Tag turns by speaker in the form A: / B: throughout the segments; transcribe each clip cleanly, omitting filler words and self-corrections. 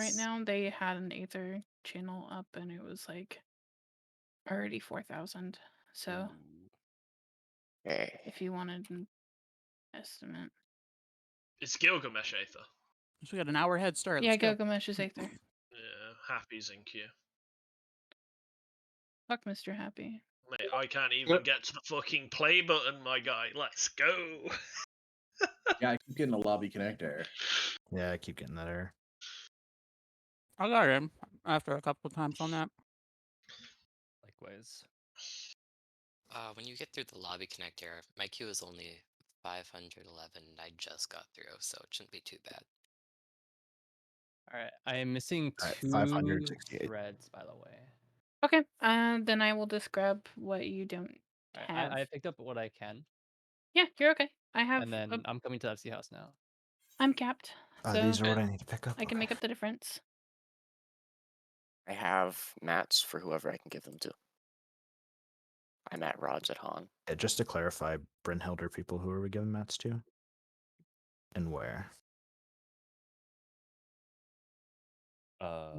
A: right now. They had an Aether channel up, and it was like already 4,000. So
B: Okay.
A: if you wanted an estimate,
C: It's Gilgamesh Aether.
D: So we got an hour head start.
A: yeah,
D: Let's go.
A: Gilgamesh is Aether.
C: Yeah, Happy's in queue.
A: Fuck Mr. Happy.
C: Mate, I can't even get to the fucking play button, my guy. Let's go.
E: Yeah, I keep getting a lobby connect error.
F: Yeah, I keep getting that error.
D: I got him after a couple times on that.
G: Likewise.
H: When you get through the lobby connect error, my queue is only 511. I just got through, so it shouldn't be too bad.
G: All right, I am missing
F: All right,
G: 2
F: 568.
G: threads, by the way.
A: Okay, then I will just grab what you don't
G: All right,
A: have.
G: I picked up what I can,
A: Yeah, you're okay. I have.
G: and then I'm coming to that sea house now.
A: I'm capped, so
F: These are what I need to pick up.
A: I can make up the difference.
B: I have mats for whoever I can give them to. I'm at rods at Han.
F: Yeah, just to clarify, Brynhild are people who are we giving mats to? And where?
I: I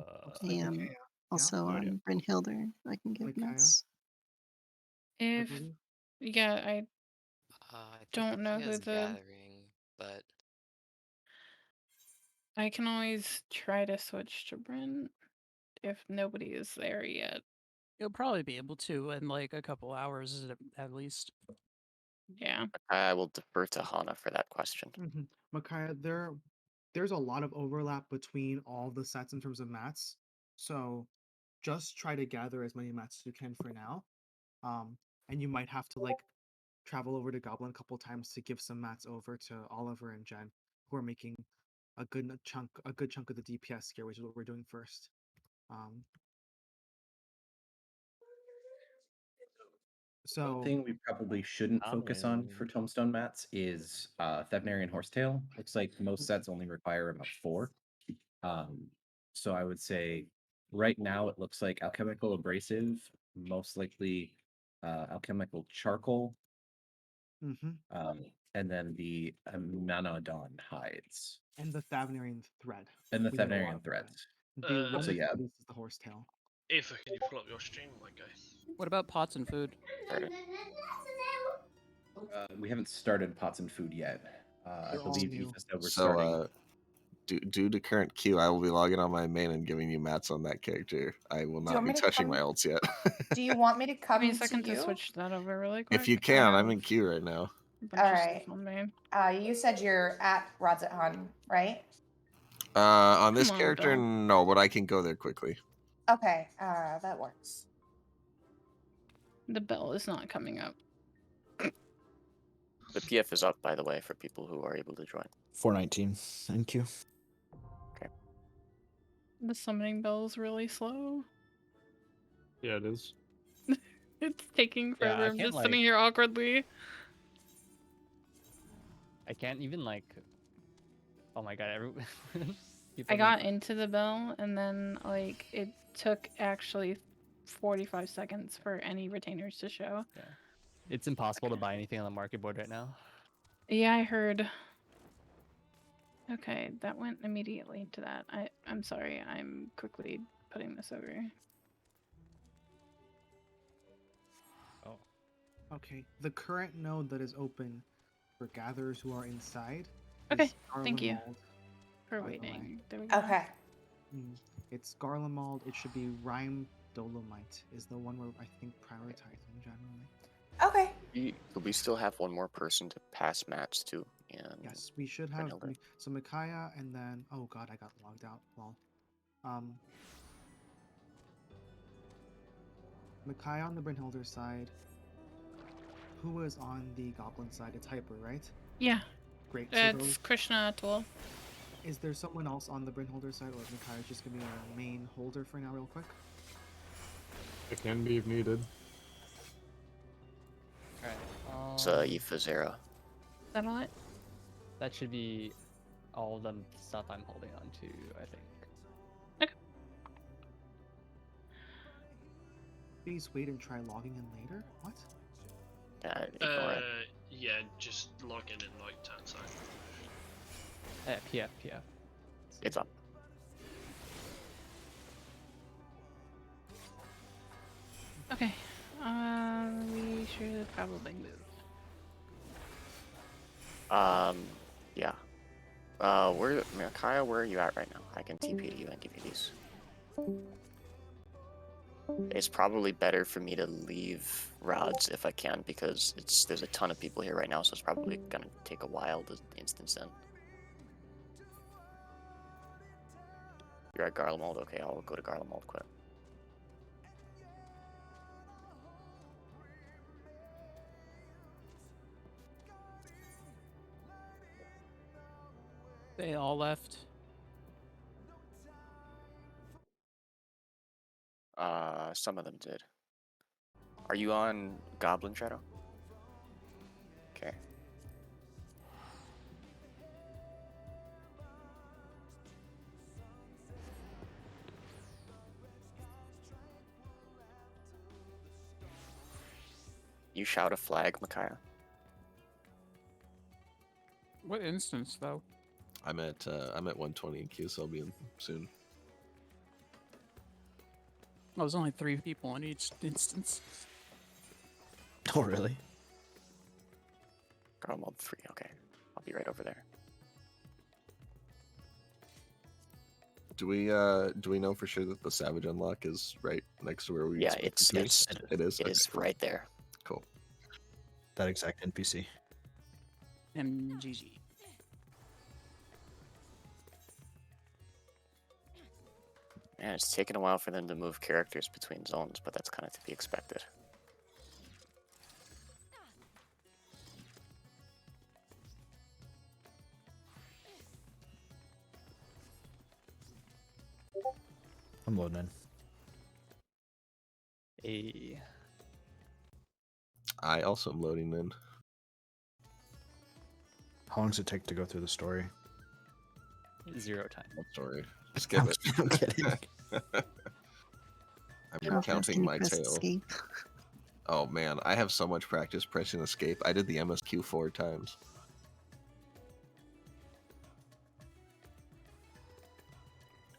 I: am also
G: no idea.
I: on Brynhilder. I can give
J: Micaiah?
I: mats.
A: If
J: believe.
A: yeah, I
H: I think
A: don't know
H: he
A: who
H: has
A: the.
H: gathering, but
A: I can always try to switch to Bryn if nobody is there yet.
D: You'll probably be able to in like a couple hours at least.
A: Yeah.
B: I will defer to Hana for that question.
J: Micaiah, there's a lot of overlap between all the sets in terms of mats. So just try to gather as many mats as you can for now. And you might have to like travel over to Goblin a couple times to give some mats over to Oliver and Jen, who are making a good chunk of the DPS here, which is what we're doing first. So
E: One thing we probably shouldn't focus on for Tombstone mats is Thevnarian Horsetail. Looks like most sets only require about 4. So I would say right now it looks like Alchemical Abrasive, most likely Alchemical Charcoal, and then the Manodon hides.
J: And the Thavnarian thread.
E: And the
J: We need a lot
E: Thavnarian
J: of that.
E: threads.
J: The one
E: So yeah.
J: this is the horsetail.
C: If can you pull up your stream, my guy?
D: What about pots and food?
E: We haven't started pots and food yet. I
J: They're all
E: believe
J: new.
E: Aoife said we're starting.
K: Due to current queue, I will be logging on my main and giving you mats on that character. I will not be touching my ults yet.
L: Do you want me to come
A: Give me a
L: to
A: second to
L: you?
A: switch that over really quick.
K: If you can, I'm in queue right now.
L: All right. You said you're at Rods at Hun, right?
K: On this
A: Come on,
K: character,
A: Bill.
K: no, but I can go there quickly.
L: Okay, that works.
A: The bell is not coming up.
B: The PF is up, by the way, for people who are able to join.
F: 419 in queue.
B: Okay.
A: The summoning bell is really slow.
M: Yeah, it is.
A: It's taking
G: Yeah,
A: forever.
G: I
A: I'm
G: can't,
A: just sitting here awkwardly.
G: I can't even like. Oh my god!
A: I got into the bell and then like it took actually 45 seconds for any retainers to show.
G: Yeah. It's impossible to buy anything on the market board right now.
A: Yeah, I heard. Okay, that went immediately into that. I'm sorry. I'm quickly putting this over.
G: Oh.
J: Okay, the current node that is open for gatherers who are inside.
A: Okay, thank you
J: Garlemald,
A: for
J: by the
A: waiting.
J: way.
A: There we go.
L: Okay.
J: It's Garlemald. It should be Rime Dolomite is the one we're I think prioritizing generally.
L: Okay.
B: We still have one more person to pass mats to. And
J: Yes, we should have.
B: Brynhilder.
J: So Micaiah and then oh god, I got logged out. Well, Micaiah on the Brynhilder side. Who is on the Goblin side? It's Hyper, right?
A: Yeah.
J: Great.
A: It's Krishna Tool.
J: Is there someone else on the Brynholder side, or is Micaiah just gonna be our main holder for now, real quick?
M: It can be if needed.
G: Alright.
B: It's Aoife Zera.
A: Is that all it?
G: That should be all the stuff I'm holding on to, I think.
A: Okay.
J: Please wait and try logging in later. What?
C: Yeah, just log in like 10 seconds.
G: PF.
B: It's up.
A: Okay. We should probably move.
B: Yeah. Where, Micaiah, where are you at right now? I can TP to you and give you these. It's probably better for me to leave rods if I can, because there's a ton of people here right now, so it's probably gonna take a while to instance in. You're at Garlemald? Okay, I'll go to Garlemald quick.
D: They all left.
B: Some of them did. Are you on Goblin Shadow? Okay. You shout a flag, Micaiah?
D: What instance though?
K: I'm at 120 in queue, so I'll be in soon.
D: Oh, there's only 3 people in each instance.
F: Oh, really?
B: Garlemald 3, okay. I'll be right over there.
K: Do we know for sure that the Savage unlock is right next to where we?
B: Yeah,
K: expect
B: it's
K: it to be? It is.
B: It is right there.
K: Cool.
F: That exact NPC.
D: MGG.
B: Man, it's taken a while for them to move characters between zones, but that's kind of to be expected.
F: I'm loading in.
G: Hey.
K: I also am loading in.
F: How long does it take to go through the story?
G: 0 time.
K: What story? Skip it.
F: I'm kidding.
K: I'm
I: How fast
K: counting
I: can you
K: my
I: press
K: tail.
I: escape?
K: Oh man, I have so much practice pressing escape. I did the MSQ 4 times.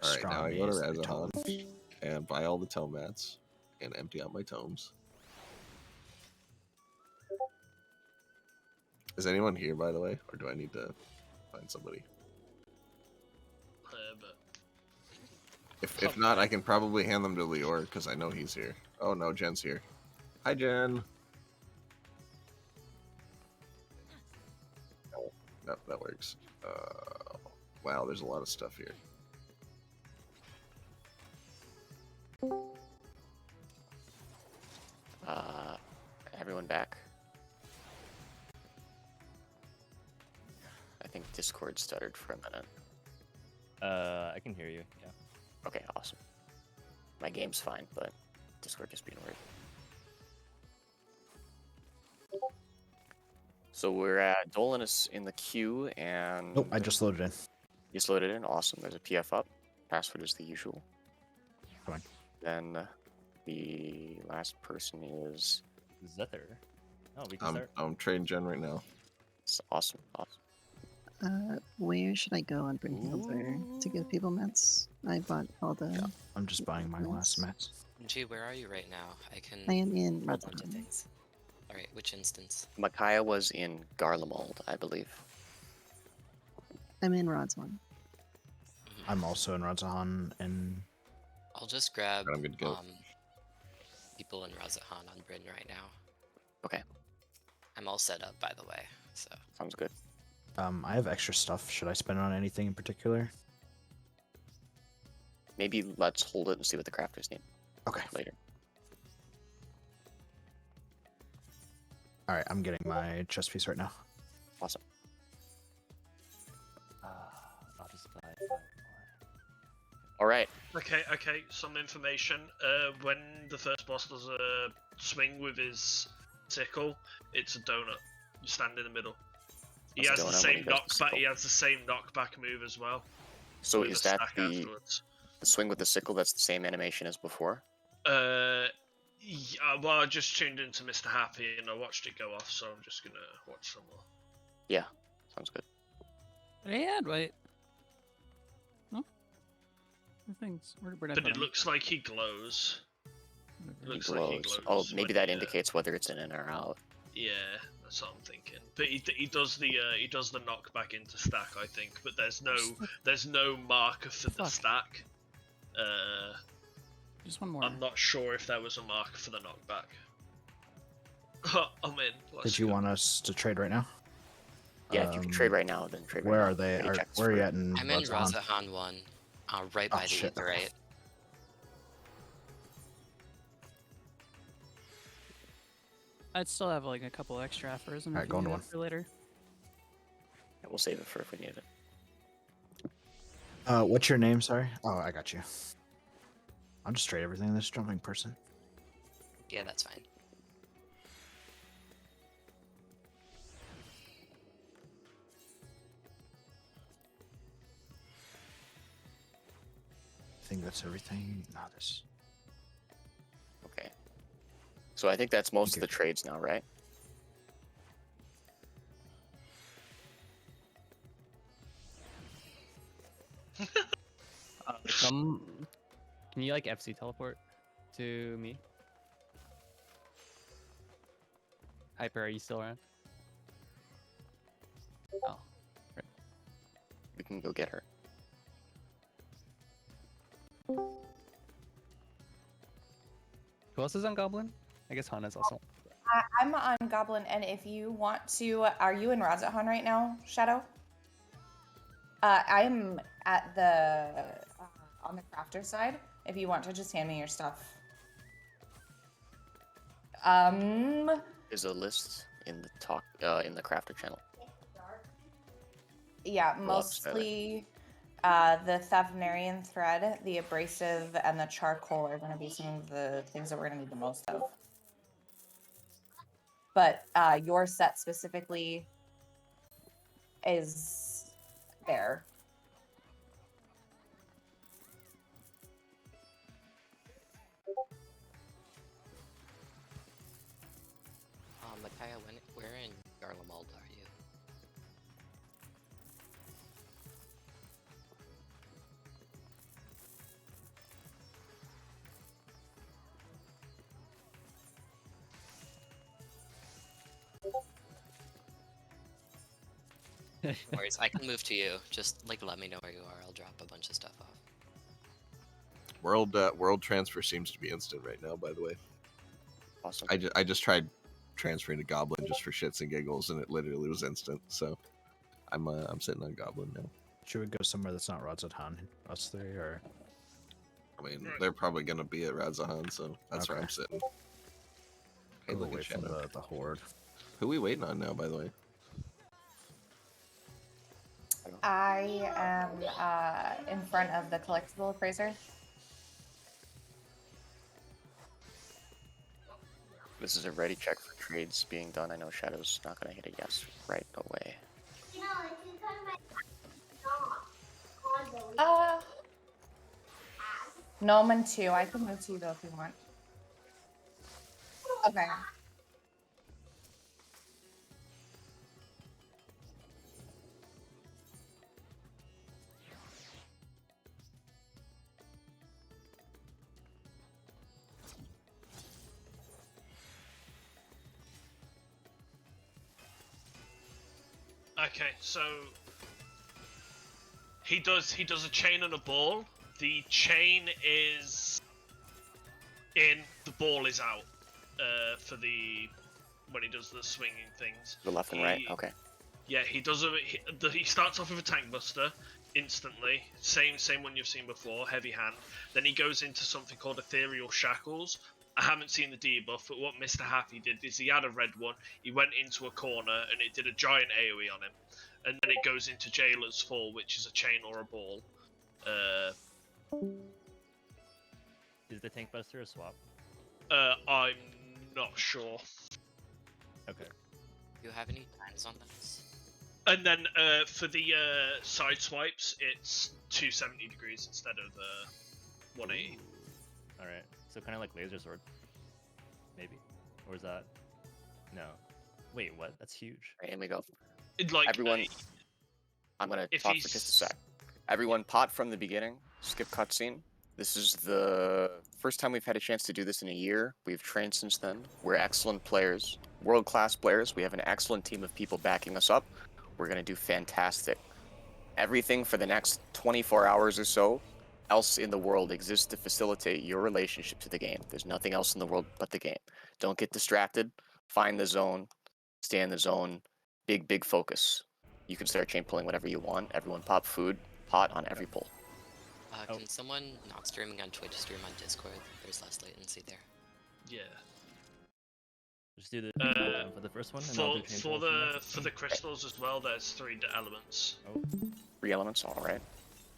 K: Alright, now I go to Razahan and buy all the tome mats and empty out my tomes. Is anyone here, by the way? Or do I need to find somebody?
C: But
K: If not, I can probably hand them to Lior, because I know he's here. Oh no, Jen's here. Hi, Jen! Oh, that works. Wow, there's a lot of stuff here.
B: Everyone back? I think Discord stuttered for a minute.
G: I can hear you. Yeah.
B: Okay, awesome. My game's fine, but Discord just being weird. So we're at Dolan is in the queue, and
F: Nope, I just loaded in.
B: you just loaded in. Awesome. There's a PF up. Password is the usual.
F: Fine.
B: Then the last person is
G: Zether. Oh, we can start.
K: I'm trading Jen right now.
B: It's awesome. Awesome.
I: Where should I go on Brynhilder to give people mats? I bought all the.
F: I'm just buying my last mats.
H: G, where are you right now?
I: I am in Rotterdam.
H: Alright, which instance?
B: Micaiah was in Garlemald, I believe.
I: I'm in Rod's one.
F: I'm also in Razahan, and
H: I'll just grab
K: I'm good to go.
H: people in Razahan on Bryn right now.
B: Okay.
H: I'm all set up, by the way, so.
B: Sounds good.
F: I have extra stuff. Should I spend it on anything in particular?
B: Maybe let's hold it and see what the crafters need.
F: Okay.
B: Later.
F: All right, I'm getting my chest piece right now.
B: Awesome.
G: I'll just buy 5 more.
B: All right.
C: Okay, some information. When the first boss does a swing with his sickle, it's a donut. You stand in the middle. He has the same knockback. He has the same knockback move as well.
B: So is that the
C: afterwards.
B: swing with the sickle? That's the same animation as before.
C: Yeah, well, I just tuned into Mr. Happy and I watched it go off, so I'm just gonna watch some more.
B: Yeah, sounds good.
D: Yeah, wait. No. The things. Where
C: But it looks like he glows. Looks
B: He
C: like he
B: glows.
C: glows.
B: Oh, maybe
C: when
B: that
C: he,
B: indicates whether it's in or out.
C: Yeah, that's what I'm thinking. But he does the knockback into stack, I think. But there's no marker for the stack.
D: Just one more.
C: I'm not sure if there was a marker for the knockback. I'm in.
F: Did you want us to trade right now?
B: Yeah, if you can trade right now, then trade right now.
F: Where are they? Where are you at in
H: I'm in
F: Radzahan?
H: Razahan 1, right by the
F: shit.
H: Aetheryte.
D: I'd still have like a couple extra aphorisms.
F: Alright, go into one.
D: For later.
B: Yeah, we'll save it for if we need it.
F: What's your name? Sorry. Oh, I got you. I'll just trade everything in this jumping person.
H: Yeah, that's fine.
F: I think that's everything. No, this.
B: Okay. So I think that's most of the trades now, right?
G: Can you like FC teleport to me? Hyper, are you still around? Oh, right.
B: We can go get her.
G: Who else is on Goblin? I guess Hana's also.
L: I'm on Goblin, and if you want to, are you in Radzahan right now, Shadow? I'm at the on the crafter side. If you want to just hand me your stuff.
B: There's a list in the in the crafter channel.
L: Yeah, mostly the Thavnarian thread, the abrasive, and the charcoal are going to be some of the things that we're going to need the most of. But your set specifically is there.
H: Micaiah, where in Garlemald are you? No worries, I can move to you. Just like let me know where you are. I'll drop a bunch of stuff off.
K: World transfer seems to be instant right now. By the way,
B: awesome.
K: I just tried transferring to Goblin just for shits and giggles, and it literally was instant. So I'm sitting on Goblin now.
F: Should we go somewhere that's not Radzahan? Us three, or?
K: I mean, they're probably gonna be at Radzahan, so that's where
F: Okay.
K: I'm sitting. Hey,
F: Go
K: look
F: away
K: at
F: from
K: Shadow.
F: the horde.
K: Who we waiting on now, by the way?
L: I am in front of the collectible appraiser.
B: This is a ready check for trades being done. I know Shadow's not going to hit a yes right away.
L: No, I'm in 2. I can move to you though if you want. Okay.
C: Okay, so he does a chain and a ball. The chain is in, the ball is out. For the when he does the swinging things.
B: The left and right. Okay.
C: Yeah, he does he starts off with a tank buster instantly. Same one you've seen before, heavy hand. Then he goes into something called ethereal shackles. I haven't seen the debuff, but what Mr. Happy did is he had a red one, he went into a corner and it did a giant AoE on him. And then it goes into Jailer's Fall, which is a chain or a ball.
G: Is the tank buster a swap?
C: I'm not sure.
G: Okay.
H: Do you have any times on this?
C: And then for the side swipes, it's 270 degrees instead of 180.
G: Alright, so kind of like laser sword. Maybe. Or is that... No. Wait, what? That's huge.
B: Right, here we go.
C: Like,
B: Everyone, I'm going to talk for just a sec. Everyone pot from the beginning, skip cutscene. This is the first time we've had a chance to do this in a year. We've trained since then. We're excellent players, world-class players. We have an excellent team of people backing us up. We're going to do fantastic. Everything for the next 24 hours or so else in the world exists to facilitate your relationship to the game. There's nothing else in the world but the game. Don't get distracted. Find the zone. Stay in the zone. Big focus. You can start chain pulling whatever you want. Everyone pop food, pot on every pull.
H: Can someone not streaming on Twitch stream on Discord? There's less latency there.
C: Yeah.
G: Just do the countdown for the first one. And I'll do chain pull from there.
C: For the crystals as well, there's 3 elements.
G: Oh.
B: 3 elements, all right.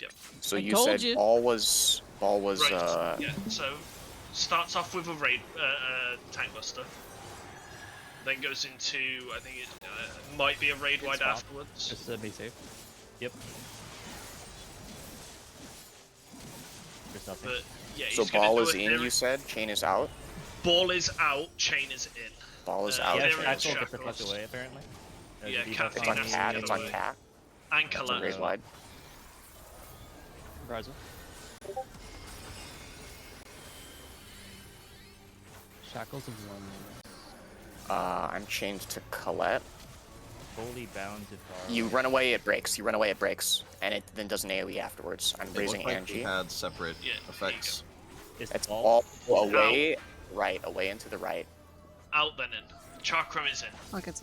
C: Yep.
B: So you said ball was
C: right. Yeah. So starts off with a raid tank buster. Then goes into, I think it might be a raid wide afterwards.
G: Just be safe. Yep. There's nothing.
C: But, yeah,
B: so ball is in, you said? Chain is out?
C: Ball is out, chain is in.
B: Ball is out.
G: Yeah, Shackle gets reflect away, apparently.
C: Yeah,
B: it's on cat, it's on cat.
C: And Colette.
B: Raid wide.
G: Brazil. Shackles of 1 minute.
B: I'm chained to Colette.
G: Fully bound to bar.
B: You run away, it breaks. You run away, it breaks. And it then does an AoE afterwards. I'm raising
K: looked like
B: Angie.
K: we had separate effects.
B: It's all away, right, away and to the right.
C: Out then in. Chakram is in.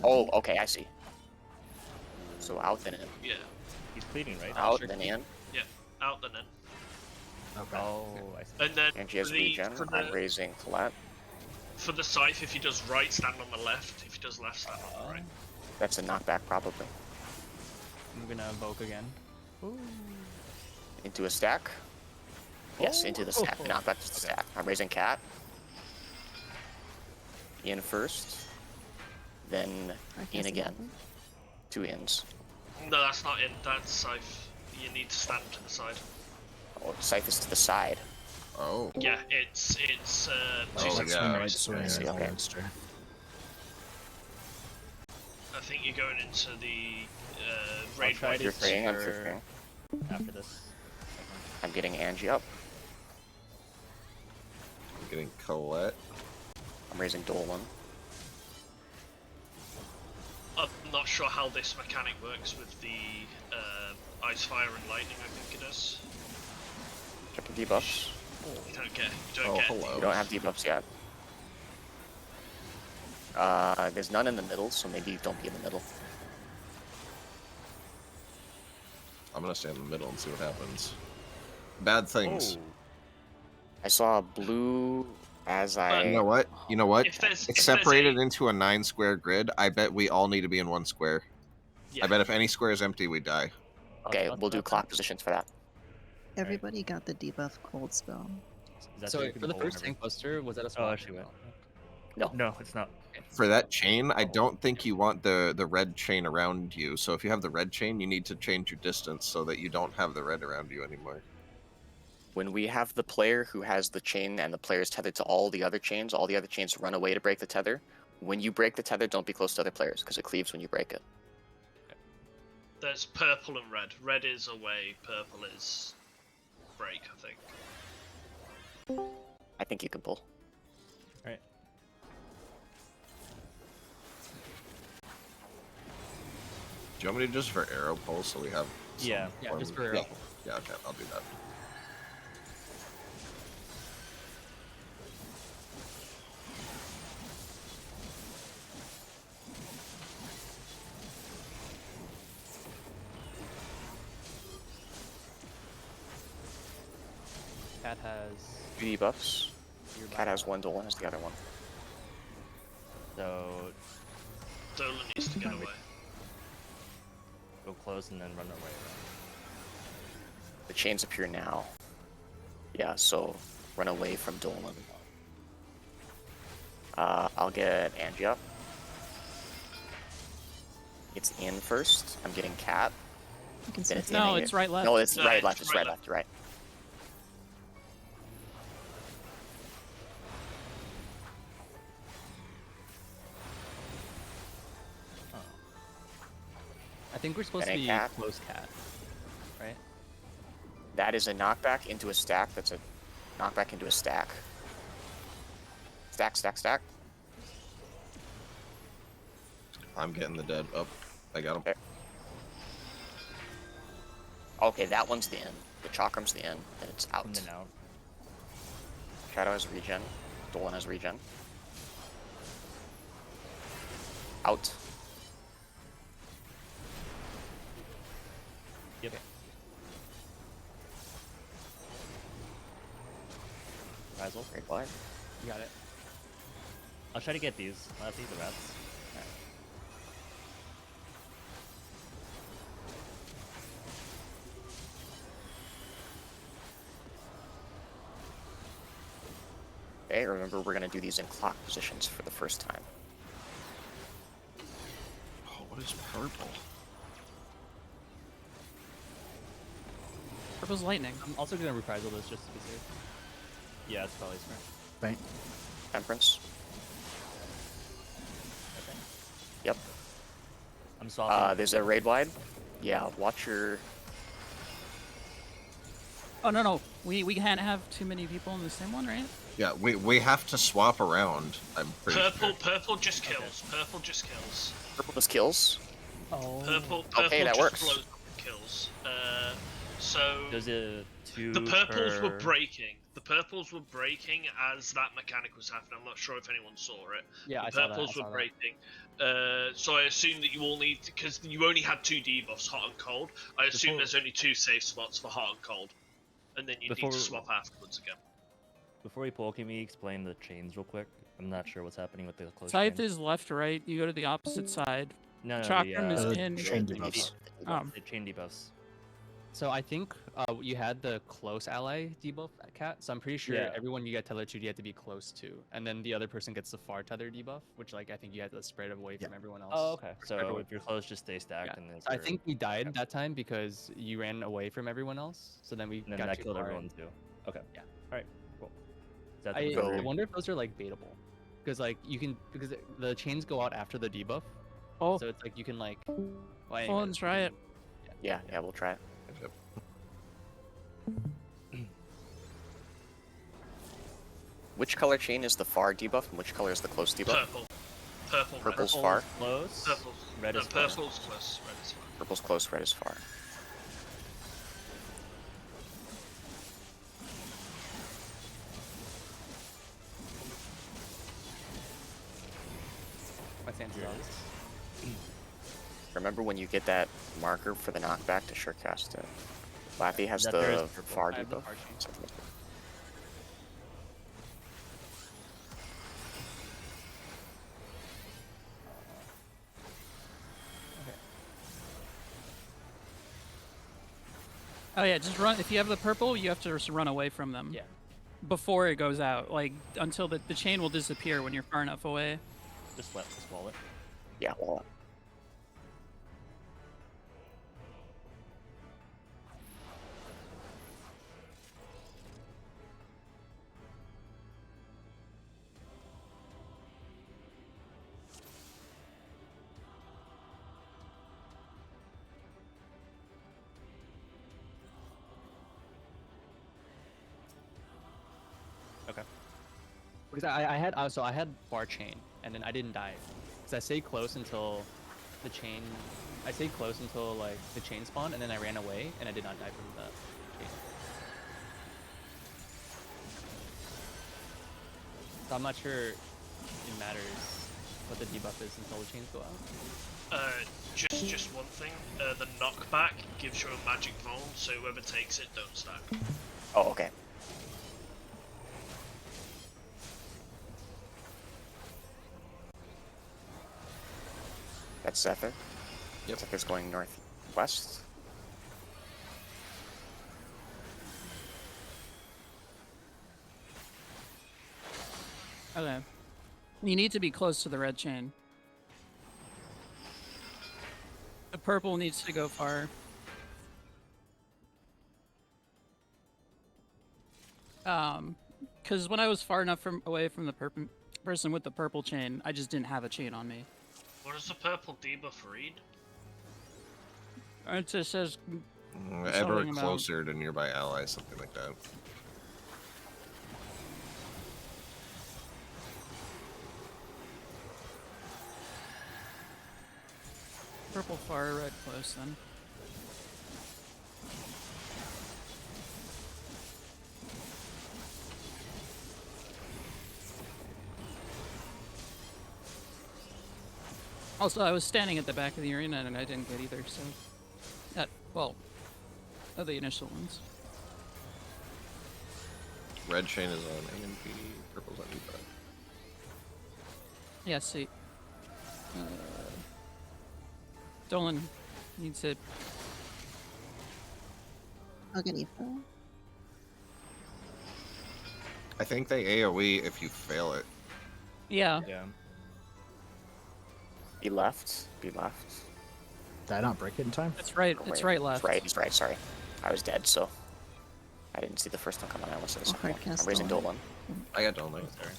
B: Oh, okay, I see. So out then in.
C: Yeah.
G: He's pleading, right?
B: Out then in.
C: Yeah, out then in.
G: Okay. Oh, I see.
C: And then
B: Angie has regen. I'm raising Colette.
C: For the scythe, if he does right, stand on the left. If he does left, stand on the right.
B: That's a knockback, probably.
G: I'm gonna invoke again. Ooh.
B: Into a stack. Yes, into the stack. Knockback to the stack. I'm raising cat. In first. Then in again. 2 ins.
C: No, that's not in. That's scythe. You need to stand to the side.
B: Oh, scythe is to the side.
K: Oh.
C: Yeah, it's 2 seconds.
K: Yeah.
B: Okay.
C: I think you're going into the raid
B: I'm
C: wide.
B: free.
G: After this.
B: I'm getting Angie up.
K: I'm getting Colette.
B: I'm raising Dolan.
C: I'm not sure how this mechanic works with the ice, fire, and lightning. I think it does.
B: Check the debuffs.
C: You don't get.
K: Hello.
B: You don't have debuffs yet. There's none in the middle, so maybe don't be in the middle.
K: I'm gonna stand in the middle and see what happens. Bad things.
B: I saw blue as I...
K: You know what? You know what?
C: If
K: It's separated into a 9-square grid. I bet we all need to be in 1 square.
C: Yeah.
K: I bet if any square is empty, we die.
B: Okay, we'll do clock positions for that.
I: Everybody got the debuff cold spell.
D: So for the first tank buster, was that a spell?
G: Oh, actually, went.
B: No.
G: No, it's not.
K: For that chain, I don't think you want the red chain around you. So if you have the red chain, you need to change your distance so that you don't have the red around you anymore.
B: When we have the player who has the chain and the player is tethered to all the other chains run away to break the tether. When you break the tether, don't be close to other players, because it cleaves when you break it.
C: There's purple and red. Red is away, purple is break, I think.
B: I think you can pull.
G: Alright.
K: Do you want me to just for arrow pull so we have?
G: Yeah,
D: just for arrow.
K: Yeah, okay, I'll do that.
G: Cat has
B: 2 debuffs. Cat has 1, Dolan has the other one.
G: So
C: Dolan needs to get away.
G: go close and then run away.
B: The chains appear now. Yeah, so run away from Dolan. I'll get Angie up. It's in first. I'm getting cat. Then it's
D: No,
B: in
D: it's right, left.
B: No, it's
C: No,
B: right,
C: it's
B: left. It's
C: right,
B: right, left. You're right.
D: I think we're supposed to
B: Any
D: be
B: cat?
D: close cat, right?
B: That is a knockback into a stack. That's a Knock back into a stack. Stack, stack, stack.
K: I'm getting the dead up. I got him.
B: Okay. Okay, that one's the end. The Chakram's the end, and it's out.
G: And then out.
B: Shadow has regen. Dolan has regen. Out.
G: Yep. Razzle.
B: Great flag.
G: You got it. I'll try to get these. I'll have to eat the rats. Alright.
B: Okay, remember we're gonna do these in clock positions for the first time.
K: Oh, what is purple?
D: Purple's lightning.
G: I'm also gonna reprisal this just to be safe. Yeah, it's probably smart.
E: Right.
B: Temperance.
G: Okay.
B: Yep.
G: I'm swapping.
B: There's a raid wide. Yeah, watch your.
D: Oh no, we can't have too many people in the same one, right?
K: Yeah, we have to swap around. I'm pretty sure.
C: Purple just kills. Purple just kills.
B: Purple just kills.
D: Oh.
C: Purple
B: Okay, that
C: just
B: works.
C: blows up and kills. So
G: There's a two.
C: the purples were
G: per-
C: breaking. The purples were breaking as that mechanic was happening. I'm not sure if anyone saw it.
G: Yeah,
C: the
G: I saw that.
C: purples were breaking. So I assume that you all need, because you only had 2 debuffs, hot and cold. I assume there's only 2 safe spots for hot and cold, and then you need to swap afterwards again.
G: Before we pull, can we explain the chains real quick? I'm not sure what's happening with the close
D: Scythe
G: chain.
D: is left, right. You go to the opposite side.
G: No,
D: Chakram is
G: the
D: in.
F: chain
G: the
F: debuffs.
G: The chain debuffs.
N: So I think you had the close ally debuff at Cat, so I'm pretty sure
G: Yeah.
N: everyone you get tethered to, you have to be close to, and then the other person gets the far tether debuff, which like I think you have to spread away from everyone else.
G: Oh, okay. So
N: Everyone-
G: if you're close, just stay stacked,
N: Yeah.
G: and then.
N: I think we died that time because you ran away from everyone else, so then we
G: And then
N: got
G: that
N: too
G: killed
N: far
G: everyone
N: in.
G: too. Okay.
N: Yeah.
G: All right. Cool. Is that
N: I
G: the
N: wonder if those are like baitable, because like you can because the chains go out after the debuff.
D: Oh.
N: So it's like you can like.
D: Well, let's try it.
B: Yeah, we'll try it. Which color chain is the far debuff and which color is the close debuff?
C: Purple.
B: Purple's
C: red.
B: far.
G: Close.
C: Purple.
G: Red
C: No,
G: is far.
C: purple's close. Red is far.
B: Purple's close, red is far.
N: My chances are.
B: Remember when you get that marker for the knockback to sure cast it. Laffy has
G: That there
B: the
G: is purple.
B: far
N: I have the
B: debuff.
N: far chain.
B: Something like that.
D: Oh yeah, just run. If you have the purple, you have to just run away from them.
N: Yeah.
D: Before it goes out, like until the chain will disappear when you're far enough away.
G: Just wall it.
B: Yeah, well.
G: Okay.
N: Because I had bar chain, and then I didn't die, because I stayed close until the chain. I stayed close until like the chain spawned, and then I ran away, and I did not die from the chain. So I'm not sure it matters what the debuff is until the chains go out.
C: Just one thing. The knockback gives you a magic vuln, so whoever takes it, don't stack.
B: Oh, okay. That's Zephyr.
K: Yep.
B: Zephyr's going northwest.
D: Okay. You need to be close to the red chain. The purple needs to go far. Because when I was far enough away from the person with the purple chain, I just didn't have a chain on me.
C: What does the purple debuff read?
D: It just says
K: Ever
D: something about-
K: closer to nearby allies, something like that.
D: Purple far, red close then. Also, I was standing at the back of the arena and I didn't get either, so... well, of the initial ones.
K: Red chain is on A and B, purple's on E5.
D: Yeah, see. Dolan needs it.
I: I'll get E4.
K: I think they AoE if you fail it.
D: Yeah.
G: Yeah.
B: Be left. Be left.
F: Did I not break it in time?
D: It's right. It's right left.
B: It's right. Sorry, I was dead, so I didn't see the first one coming. I almost said the second one. I'm raising Dolan.
K: I got Dolan.
G: Sorry.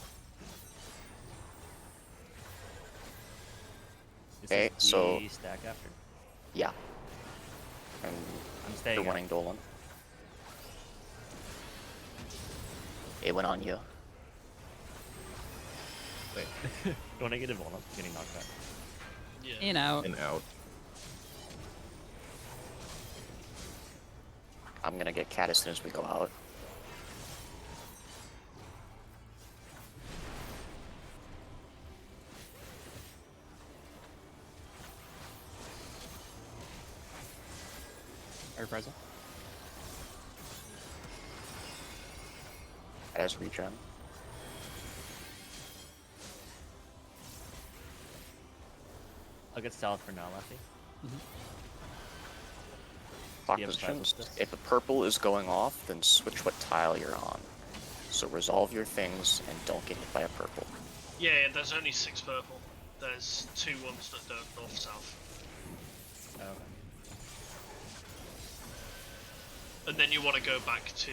B: Okay, so
G: stack after.
B: yeah, and
G: I'm staying.
B: you're winning Dolan. It went on you.
G: Wait. Go negative one. I'm getting knocked back.
C: Yeah.
D: In out.
K: In out.
B: I'm gonna get cat as soon as we go out.
N: Are you present?
B: As regen.
G: I'll get south for now, Lefty.
B: Clock
G: Do you have a
B: position.
G: with this?
B: If the purple is going off, then switch what tile you're on. So resolve your things and don't get hit by a purple.
C: Yeah, there's only 6 purple. There's 2 ones that don't north-south.
G: Oh, okay.
C: And then you want to go back to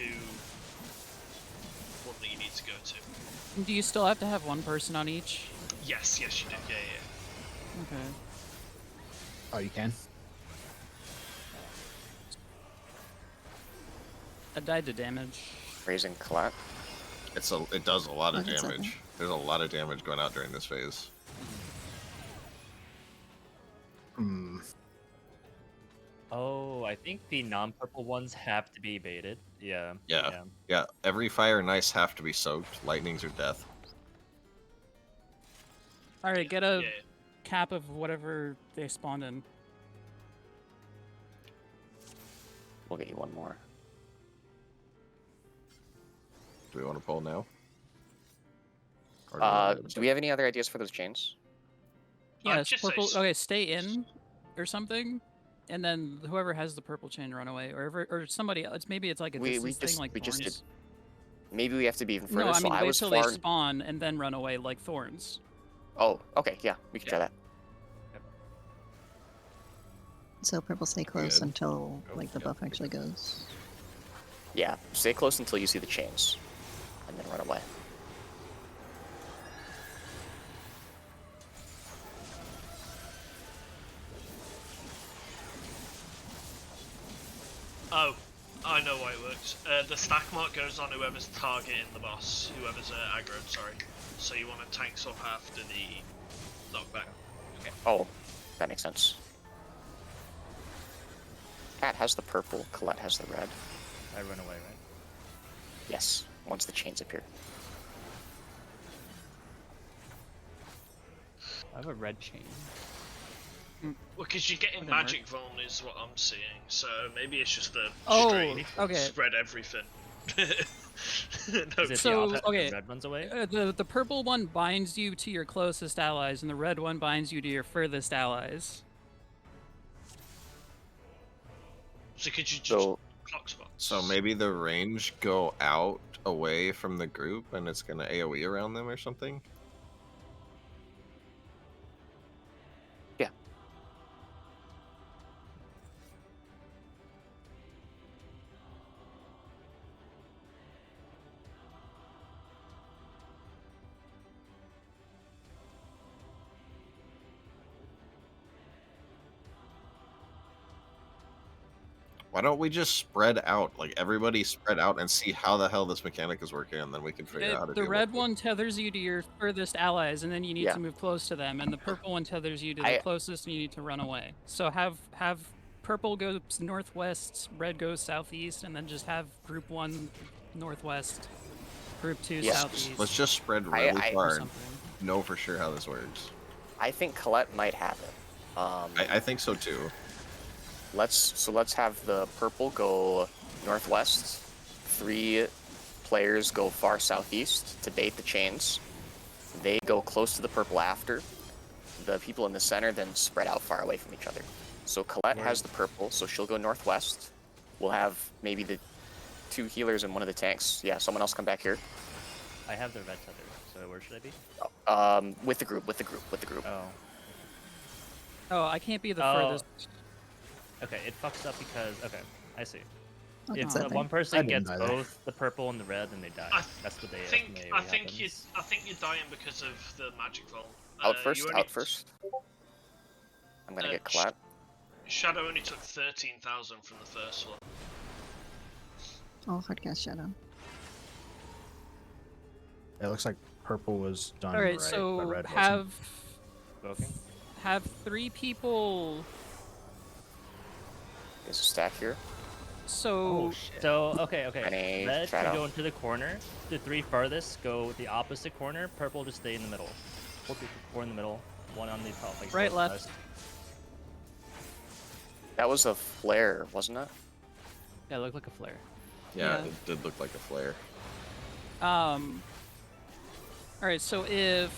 C: one that you need to go to.
D: Do you still have to have one person on each?
C: Yes, yes you do. Yeah, yeah.
D: Okay.
F: Oh, you can?
D: I died to damage.
B: Raising Colette.
K: It does a lot of
I: Okay,
K: damage.
I: second.
K: There's a lot of damage going out during this phase.
F: Hmm.
G: Oh, I think the non-purple ones have to be baited. Yeah.
K: Yeah. Every fire and ice have to be soaked. Lightnings are death.
D: Alright, get a
C: Yeah.
D: cap of whatever they spawned in.
B: We'll get you one more.
K: Do we want to pull now? Or
B: Do we have any other ideas for those chains?
D: Yes,
C: just say
D: purple.
C: s-
D: Okay, stay in or something, and then whoever has the purple chain run away, or somebody else. Maybe it's like a distance thing, like
B: we just did.
D: thorns.
B: Maybe we have to be even further.
D: No, I mean
B: so I
D: wait
B: was
D: till
B: far.
D: they spawn and then run away like thorns.
B: Oh, okay, yeah, we can try that.
I: So purple stay close
K: Good.
I: until like the
K: Yep.
I: buff actually goes.
B: Yeah, stay close until you see the chains, and then run away.
C: Oh, I know why it works. The stack mark goes on whoever's targeting the boss, whoever's aggroed, sorry. So you want to tanks up after the knockback. Okay.
B: Oh, that makes sense. Cat has the purple, Colette has the red.
G: I run away, right?
B: Yes, once the chains appear.
N: I have a red chain.
C: Well, because you're getting
D: Whatever.
C: magic vuln is what I'm seeing, so maybe it's just the
D: Oh,
C: straight
D: okay.
C: spread everything. No,
G: Is it
D: So,
G: the opposite?
D: okay,
G: The red runs away?
D: the purple one binds you to your closest allies, and the red one binds you to your furthest allies.
C: so could you just
B: So
C: clock spots?
K: So maybe the range go out away from the group and it's gonna AoE around them or something?
B: yeah,
K: Why don't we just spread out? Like, everybody spread out and see how the hell this mechanic is working, and then we can figure out how to
D: The
K: deal
D: red
K: with it.
D: one tethers you to your furthest allies, and then you need
B: Yeah.
D: to move close to them, and the purple one tethers you to the
B: I-
D: closest, and you need to run away. So have purple go northwest, red goes southeast, and then just have group 1 northwest, group 2
B: Yeah.
D: southeast.
K: Let's just spread really
B: I-
K: far
D: or
K: and
D: something.
K: know for sure how this works.
B: I think Colette might have it.
K: I think so too.
B: Let's have the purple go northwest. 3 players go far southeast to bait the chains. They go close to the purple after. The people in the center then spread out far away from each other. So Colette has the purple, so she'll go northwest. We'll have maybe the 2 healers and one of the tanks. Yeah, someone else come back here.
G: I have the red tether, so where should I be?
B: With the group.
G: Oh.
D: Oh, I can't be the
G: Oh.
D: furthest.
G: Okay, it fucks up because okay, I see.
I: Okay.
G: If
I: So
G: one
F: I
G: person
F: didn't
G: gets
F: die there.
G: both the purple and the red, then they die. That's what they estimate
C: I think
G: happens.
C: you're dying because of the magic roll.
B: Out first.
C: You only-
B: Out first. I'm gonna get Colette.
C: Shadow only took 13,000 from the first one.
I: Oh, hardcast shadow.
F: It looks like purple was done
D: All right,
F: right, but
D: so
F: red wasn't.
D: have 3 people.
B: There's a stack here.
D: So
G: So okay.
B: Any
G: Red
B: shadow.
G: can go into the corner. The 3 farthest go the opposite corner. Purple just stay in the middle. 4 in the middle. 1 on the top. Like
D: Right,
G: southwest.
D: left.
B: That was a flare, wasn't it?
D: Yeah, it looked like a flare.
K: Yeah,
D: Yeah.
K: it did look like a flare.
D: All right, so if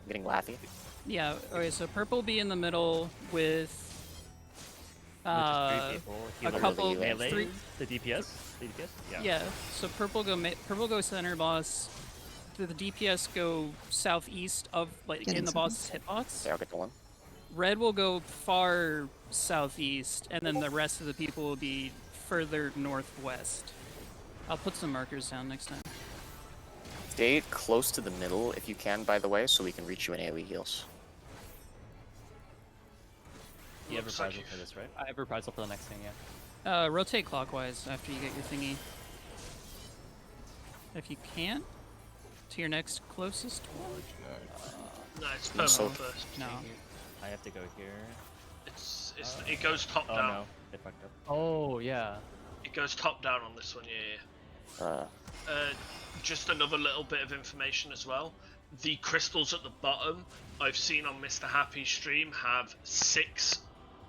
B: I'm getting Laffy.
D: yeah, okay, so purple be in the middle with
G: With just 3 people.
D: a
G: Healer,
D: couple
G: melee,
D: 3
G: the DPS. The DPS. Yeah.
D: yeah. So purple go center boss. The DPS go southeast of like
I: Getting
D: in the
I: some.
D: boss's hitbox.
B: Yeah, I'll get the one.
D: Red will go far southeast, and then the rest of the people will be further northwest. I'll put some markers down next time.
B: Stay close to the middle if you can, by the way, so we can reach you in AoE heals.
G: You have
C: Looks
G: reprisal
C: like
G: for this, right?
N: I have reprisal for the next thing, yeah.
D: Rotate clockwise after you get your thingy. If you can, to your next closest one.
C: No, it's purple
B: So-
C: first.
D: No.
G: I have to go here.
C: It goes top
G: Oh
C: down.
G: no, they fucked up.
N: Oh, yeah.
C: It goes top down on this one, yeah. Just another little bit of information as well. The crystals at the bottom, I've seen on Mr. Happy's stream, have 6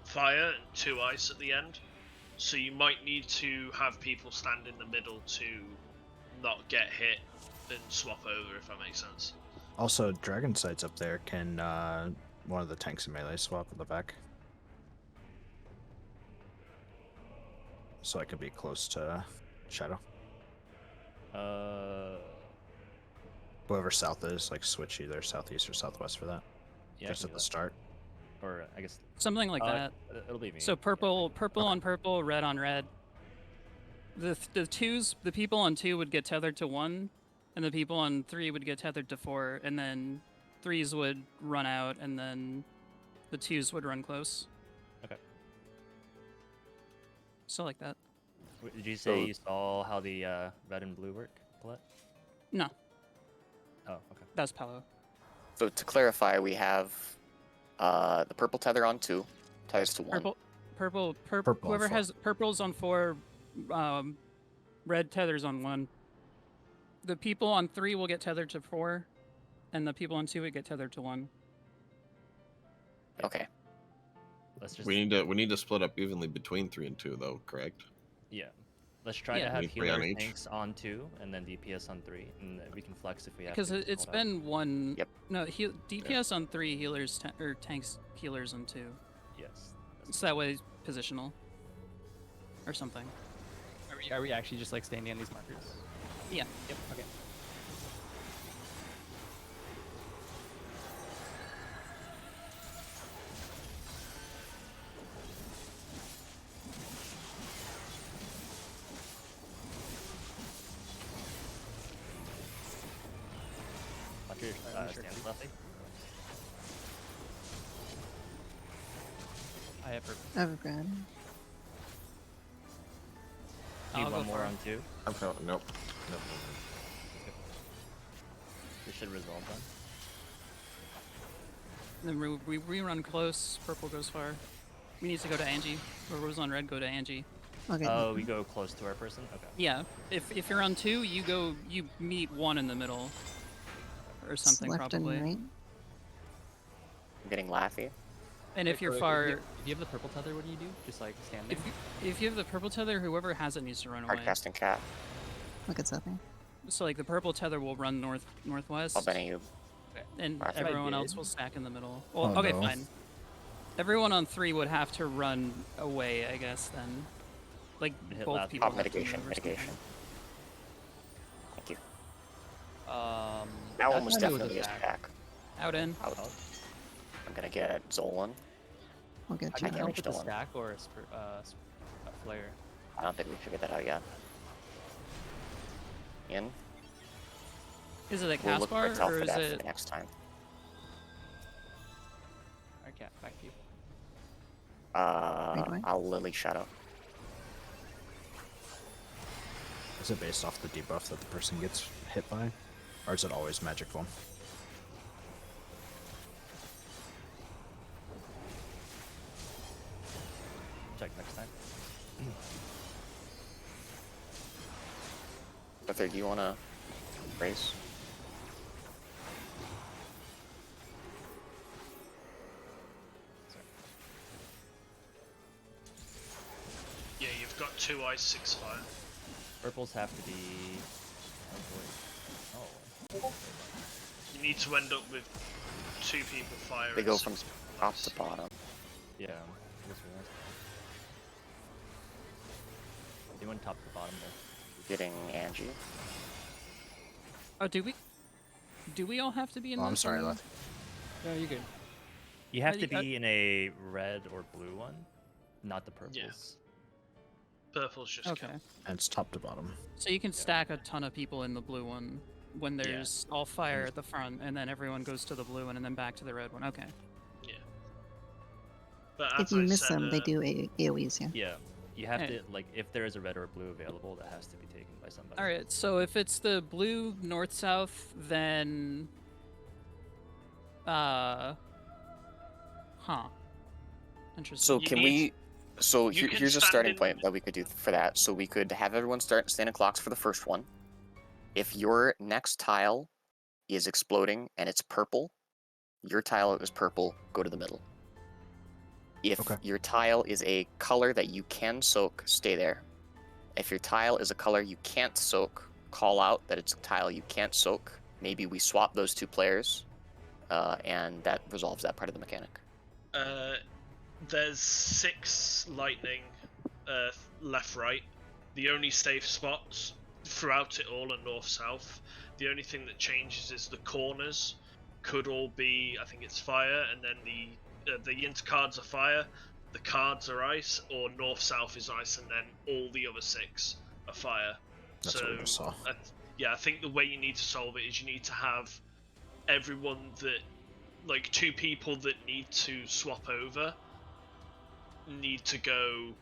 C: fire and 2 ice at the end. So you might need to have people stand in the middle to not get hit and swap over, if that makes sense.
F: Also, Dragon Sight's up there. Can one of the tanks in melee swap at the back? So I could be close to Shadow. Whoever south is, like switch either southeast or southwest for that.
G: Yeah, I
F: Just
G: can
F: at
G: do
F: the
G: that.
F: start.
G: Or I guess
D: Something like that.
G: It'll be me.
D: So purple on purple, red on red. The people on 2 would get tethered to 1, and the people on 3 would get tethered to 4, and then 3s would run out, and then the 2s would run close.
G: Okay.
D: So like that.
G: Did you say you saw how the red and blue work, Colette?
D: No,
G: Oh, okay.
D: that's Palo.
B: So to clarify, we have the purple tether on 2, ties to 1.
D: Purple.
F: Purple on
D: Whoever
F: 4.
D: has purple's on 4, red tethers on 1. The people on 3 will get tethered to 4, and the people on 2 would get tethered to 1.
B: Okay.
G: Let's just
K: We need to split up evenly between 3 and 2, though. Correct?
G: yeah. Let's try
D: Yeah.
G: to have
K: Maybe 3 on
G: healer
K: each.
G: tanks on 2 and then DPS on 3, and then we can flex if we have
D: Because
G: to.
D: it's
G: hold out.
D: been one.
B: Yep.
D: No, DPS on 3, healers or tanks healers on 2.
G: Yes.
D: So that way, positional. Or something.
N: Are we actually just like standing on these markers?
D: Yeah.
N: Yep. Okay.
G: Watch your stance, Lefty.
N: I have
I: I have a grad.
G: Need
D: I'll go
G: one more
D: for it.
G: on 2.
K: I'm feeling nope. Nope.
G: This should resolve then.
D: Then we run close. Purple goes far. We need to go to Angie. Whoever's on red, go to Angie.
I: Okay.
G: Oh, we go close to our person? Okay.
D: Yeah. If you're on 2, you meet 1 in the middle. Or something,
I: left
D: probably.
I: and right.
B: I'm getting laughy.
D: And if you're
N: If
D: far...
N: you have the purple tether, what do you do? Just like stand there?
D: If you have the purple tether, whoever has it needs to run away.
B: Hardcasting cat.
I: Look at something.
D: So like the purple tether will run northwest.
B: I'll Benny you.
D: And
B: If I
D: everyone else
N: did-
D: will stack in the middle. Well,
E: Oh,
D: okay,
E: no.
D: fine. Everyone on 3 would have to run away, I guess, then. Like,
G: Hit
D: both
G: last.
D: people
B: Oh,
D: have to
B: mitigation,
D: move or
B: mitigation.
D: something.
B: Thank you.
N: Um,
B: That one
N: that's
B: was
N: how I do with
B: definitely a
N: attack.
B: stack.
D: Out in.
B: Out. I'm gonna get Zolan.
I: We'll get
N: I
I: you
N: can
B: I
I: there.
N: help with the
B: still want-
N: stack or a flare.
B: I don't think we figured that out yet. In.
D: Is it a
B: We'll
D: cast
B: look
D: bar,
B: for
D: or is
B: that for
D: it...
B: the next time.
N: Okay, back to you.
I: Right away.
B: I'll Lily Shadow.
F: Is it based off the debuff that the person gets hit by? Or is it always magic form?
G: Check next time.
B: Arthur, do you wanna race?
C: Yeah, you've got 2 ice, 6 fire.
G: Purples have to be... Oh.
C: You need to end up with 2 people fire.
B: They
C: and
B: go
C: 6
B: from
C: people
B: top
C: ice.
B: to bottom.
G: Yeah. I just realized. They went top to bottom there.
B: Getting Angie.
D: Oh, do we all have to be in
F: Oh,
D: this
F: I'm sorry,
D: one?
F: left.
N: No, you're good.
G: You have
D: Uh,
G: to
D: y- uh,
G: be in a red or blue one, not the purples.
C: Purple's just
D: Okay.
C: kill.
F: And it's top to bottom.
D: So you can stack a ton of people in the blue one when there's all fire at the front, and then everyone goes to the blue one, and then back to the red one. Okay.
C: Yeah. But
I: If
C: as
I: you
C: I
I: miss
C: said,
I: them, they do AoEs, yeah.
G: Yeah. You have
D: Hey.
G: to, like, if there is a red or a blue available, that has to be taken by somebody.
D: All right. So if it's the blue north-south, then, huh. Interesting.
B: So
C: You
B: can
C: need-
B: we? So
C: you can
B: here's a
C: stand
B: starting
C: in-
B: point that we could do for that. So we could have everyone stand in clocks for the first one. If your next tile is exploding and it's purple, your tile is purple. Go to the middle. If
F: Okay.
B: your tile is a color that you can soak, stay there. If your tile is a color you can't soak, call out that it's a tile you can't soak. Maybe we swap those 2 players, and that resolves that part of the mechanic.
C: there's 6 lightning left, right. The only safe spots throughout it all are north, south. The only thing that changes is the corners could all be, I think it's fire, and then the intercards are fire, the cards are ice, or north, south is ice, and then all the other 6 are fire.
F: That's
C: so
F: what we just saw.
C: I think the way you need to solve it is you need to have everyone that, like, 2 people that need to swap over need to go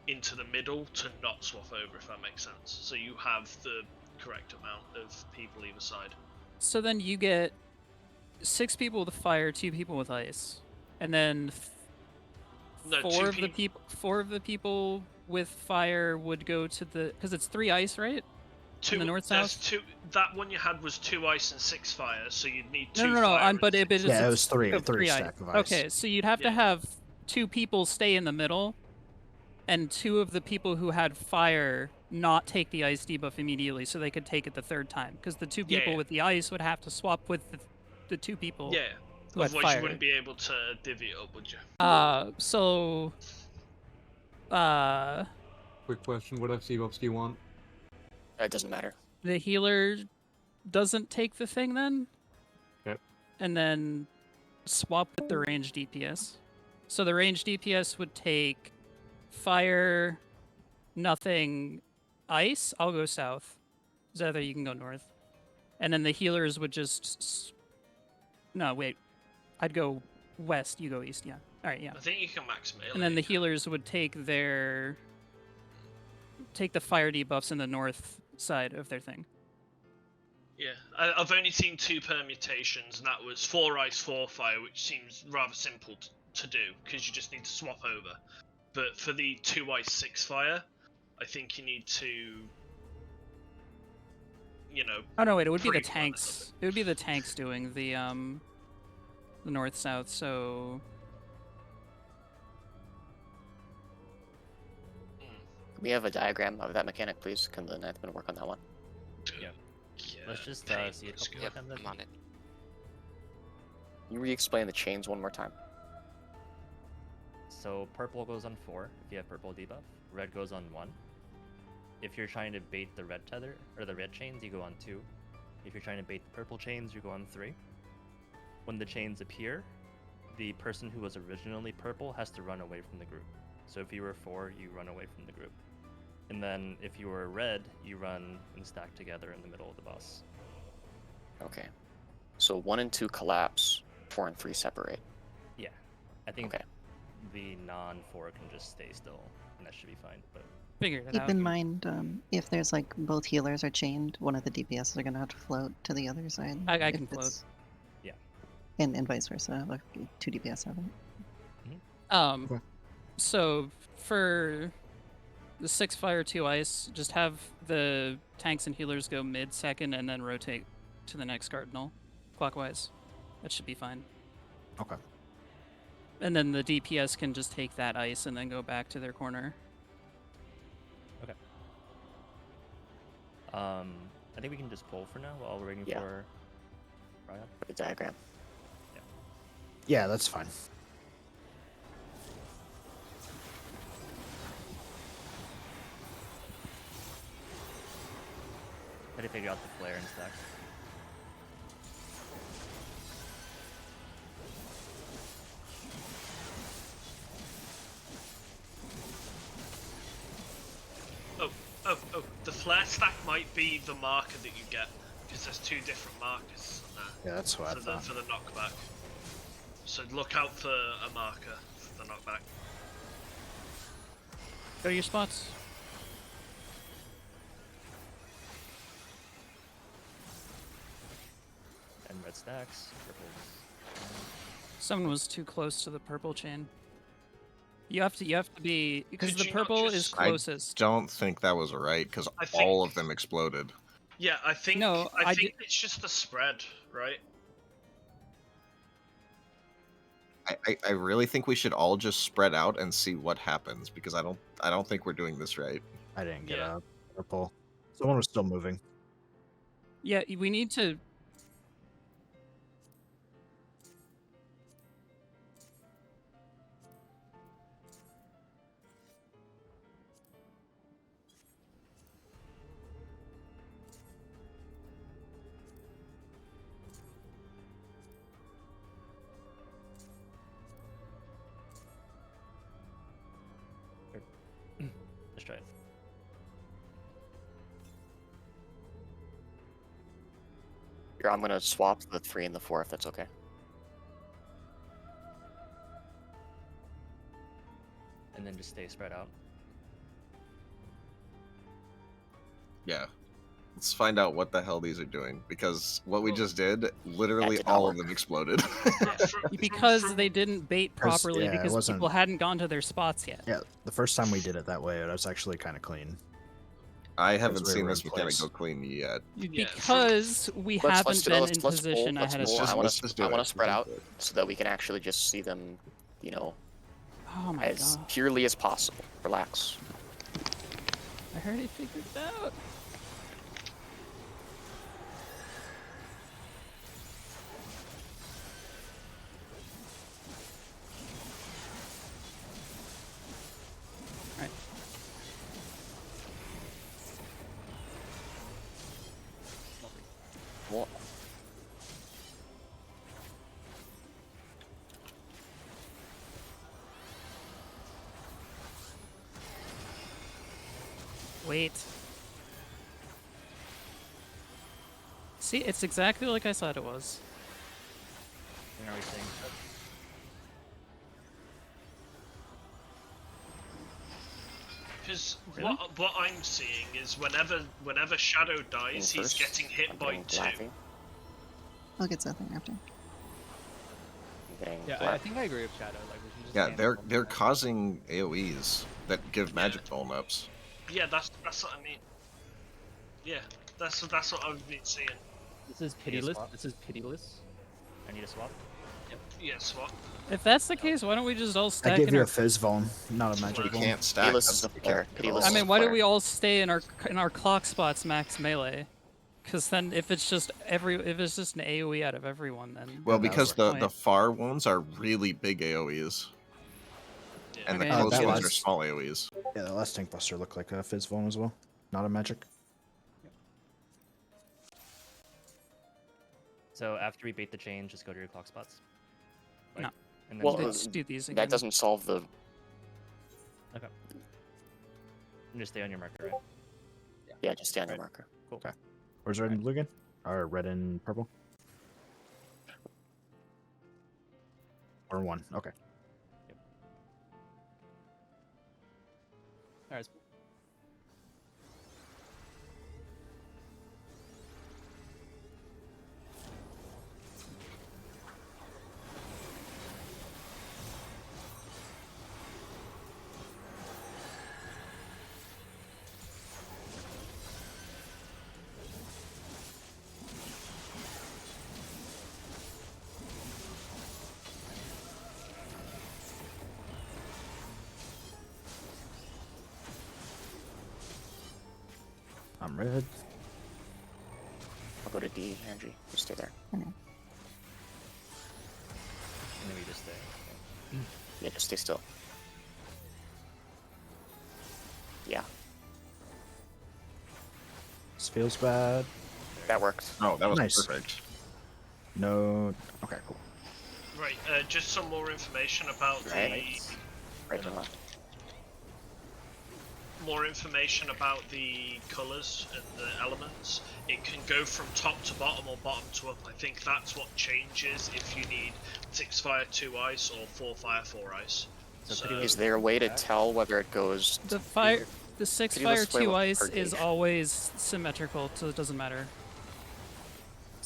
C: into the middle to not swap over, if that makes sense. So you have the correct amount of people either side.
D: So then you get 6 people with fire, 2 people with ice, and then
C: No,
D: 4 of the people with fire would go to the, because it's 3 ice, right?
C: Two,
D: the north,
C: there's
D: south?
C: 2. That one you had was 2 ice and 6 fire, so you'd need 2
D: No,
C: fire.
D: but
C: and
D: it
C: 6
D: is
F: Yeah, it
D: a
F: was three
D: of 3
F: stack
D: ice.
F: of ice.
D: Okay, so you'd have to
C: Yeah.
D: have 2 people stay in the middle, and 2 of the people who had fire not take the ice debuff immediately, so they could take it the 3rd time. Because the 2 people
C: Yeah.
D: with the ice would have to swap with the 2 people
C: Yeah.
D: who had
C: Otherwise
D: fire.
C: you wouldn't be able to divvy it up, would you?
D: So,
M: Quick question: what FC buffs do you want?
B: It doesn't matter.
D: the healer doesn't take the thing then?
M: Yep.
D: And then swap with the range DPS. So the range DPS would take fire, nothing, ice. I'll go south. Zether, you can go north. And then the healers would just... No, wait. I'd go west, you go east, yeah. Alright, yeah.
C: I think you can max melee.
D: And then the healers would take their take the fire debuffs in the north side of their thing.
C: Yeah, I've only seen 2 permutations, and that was 4 ice, 4 fire, which seems rather simple to do because you just need to swap over. But for the 2 ice, 6 fire, I think you need to, you know.
D: Oh no, wait, it would be the
C: pre-plan it.
D: tanks. It would be the tanks doing the north south. So
B: We have a diagram of that mechanic, please. Can the Ninthman work on that one?
G: Yeah. Let's just see a couple
H: Yep,
G: of them.
H: I'm on it.
B: Can you re-explain the chains one more time?
G: So purple goes on 4 if you have purple debuff. Red goes on 1. If you're trying to bait the red tether or the red chains, you go on 2. If you're trying to bait the purple chains, you go on 3. When the chains appear, the person who was originally purple has to run away from the group. So if you were 4, you run away from the group. And then if you were red, you run and stack together in the middle of the boss.
B: Okay. So 1 and 2 collapse, 4 and 3 separate.
G: Yeah. I think
B: Okay.
G: the non-4 can just stay still, and that should be fine. But
D: figured it
I: Keep
D: out.
I: in mind, if there's like both healers are chained, one of the DPSs are gonna have to float to the other side.
D: I
I: if
D: can float.
I: it's-
G: Yeah.
I: And vice versa. Like 2 DPS haven't.
D: Okay. So for the 6 fire, 2 ice, just have the tanks and healers go mid second and then rotate to the next cardinal clockwise. That should be fine.
F: Okay.
D: And then the DPS can just take that ice and then go back to their corner.
G: Okay. I think we can just pull for now while we're waiting for Ryan.
B: For the diagram.
F: Yeah, that's fine.
G: Try to figure out the flare and stack.
C: Oh, the flare stack might be the marker that you get, because there's 2 different markers on there.
F: Yeah, that's what I thought.
C: For the knockback. So look out for a marker for the knockback.
D: Go to your spots.
G: And red stacks. Purples.
D: Someone was too close to the purple chain. You have to be, because
C: Could
D: the
C: you not
D: purple
C: just-
D: is closest.
K: I don't think that was right because
C: I think-
K: all of them exploded.
C: Yeah, I think
D: No,
C: I
D: I
C: think it's just the spread, right?
K: I really think we should all just spread out and see what happens because I don't think we're doing this right.
F: I didn't get
C: Yeah.
F: up. Purple. Someone was still moving.
D: Yeah, we need to.
G: Let's try it.
B: Here, I'm gonna swap the 3 and the 4 if that's okay.
G: And then just stay spread out.
K: Yeah. Let's find out what the hell these are doing because what we
C: Well,
K: just did, literally
B: did not
K: all
B: work.
K: of them exploded.
D: Because they didn't bait
F: Because-
D: properly
F: yeah, it
D: because
F: wasn't-
D: people hadn't gone to their spots yet.
F: Yeah, the first time we did it that way, it was actually kind of clean.
K: I haven't
F: we
K: seen
F: were
K: this
F: in
K: mechanic
F: place.
K: go clean yet.
D: Because we
B: Let's
D: haven't
B: do-
D: been
B: let's-
D: in
B: let's
D: position
B: pull-
D: ahead of
B: let's
K: pull.
D: time.
B: I
K: Let's just do
B: want to
K: it.
B: spread
K: Let's
B: out
K: do it.
B: so that we can actually just see them, you know,
D: Oh my
B: as
D: god.
B: purely as possible. Relax.
D: I already figured it out. Alright.
B: Well,
D: Wait. See, it's exactly like I said it was.
G: When are we saying?
C: Because what I'm seeing is whenever Shadow dies, he's getting hit by 2.
I: I'll get something after.
N: Yeah, I think I agree with Shadow. Like we should just
K: Yeah,
N: stand
K: they're causing AoEs that give magic tone-ups.
C: Yeah, that's what I mean. Yeah, that's what I've been seeing.
N: This is pitiless. This is pitiless.
G: I need a swap.
C: Yep. Yeah, swap.
D: If that's the case, why don't we just all
F: I
D: stack
F: gave
D: in
F: you
D: our...
F: a fizz Vaughn, not a magic
K: You
F: Vaughn.
K: can't stack.
B: Pitiless
K: That's
B: is the
K: you
B: player.
K: can't
B: Pitiless
D: I
B: is
D: mean,
B: the
D: why do
B: player.
D: we all stay in our clock spots max melee? Because then if it's just if it's just an AoE out of everyone, then
K: Well,
D: what's
K: because
D: the
K: the
D: point?
K: far ones are really big AoEs. And the
D: Okay,
K: close
F: that
K: ones are
F: was-
K: small AoEs.
F: Yeah, the last Tank Buster looked like a fizz Vaughn as well, not a magic.
G: So after we bait the chain, just go to your clock spots.
D: No.
G: And then
B: Well,
D: Let's do these again.
B: that doesn't solve the.
G: Okay. And just stay on your marker, right?
B: Yeah, just stay on your marker.
G: Cool.
F: Okay. Where's red and blue again? Or red and purple? Or 1. Okay.
N: Alright.
F: I'm red.
B: I'll go to D, Angie. You stay there.
G: And then we just stay. Okay.
B: Yeah, just stay still. Yeah,
F: This feels bad.
B: that worked.
K: Oh, that was
F: Nice.
K: perfect.
F: No. Okay, cool.
C: Right. Just some more information about
B: Right. Right and left.
C: more information about the colors and the elements. It can go from top to bottom or bottom to up. I think that's what changes if you need 6 fire, 2 ice, or 4 fire, 4 ice.
G: So
B: Is there a way to tell whether it goes?
D: The fire, the 6
B: Pitiless
D: fire,
B: flail
D: 2
B: of
D: ice is
B: purgation.
D: always symmetrical, so it doesn't matter.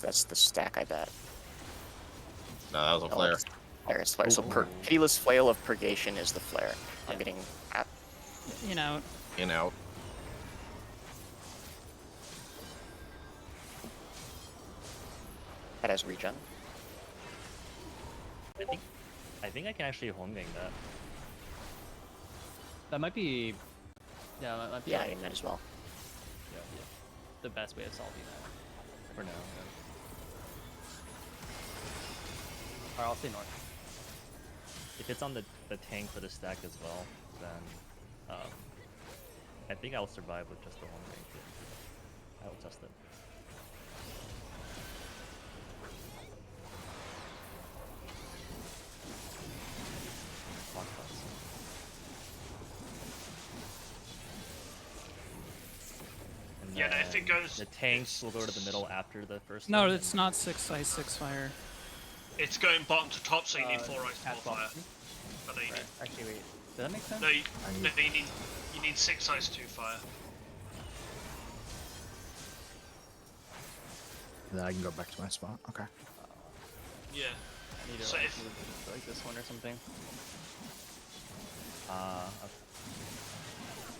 B: That's the stack, I bet.
K: No, that was a
B: No,
K: flare.
B: it's flare. It's flare. So
G: Ooh.
B: pitiless flail of purgation is the flare. I'm
G: Yeah.
B: getting. At,
D: You know,
K: In out.
B: that has regen.
G: I think I can actually home gang that.
N: That might be. Yeah, that might be
B: Yeah,
N: like,
B: you might as well.
N: the best way of solving that.
G: For now.
N: Alright, I'll stay north.
G: If it's on the tank for the stack as well, then I think I'll survive with just the home gang too. I will test it. Clock spots. And
C: Yeah, no, if it
G: then
C: goes-
G: the tanks will go to the middle after the first
D: no,
G: one,
D: it's
G: and-
D: not 6 ice, 6 fire.
C: It's going bottom to top, so you need 4 ice, 4
N: Cat
C: fire.
N: box.
C: But no, you need,
N: Actually, wait. Does that make sense?
C: no, you need 6 ice, 2 fire.
F: And then I can go back to my spot. Okay.
C: Yeah.
N: I need to
C: So
N: like,
C: if-
N: move to, like this one or something.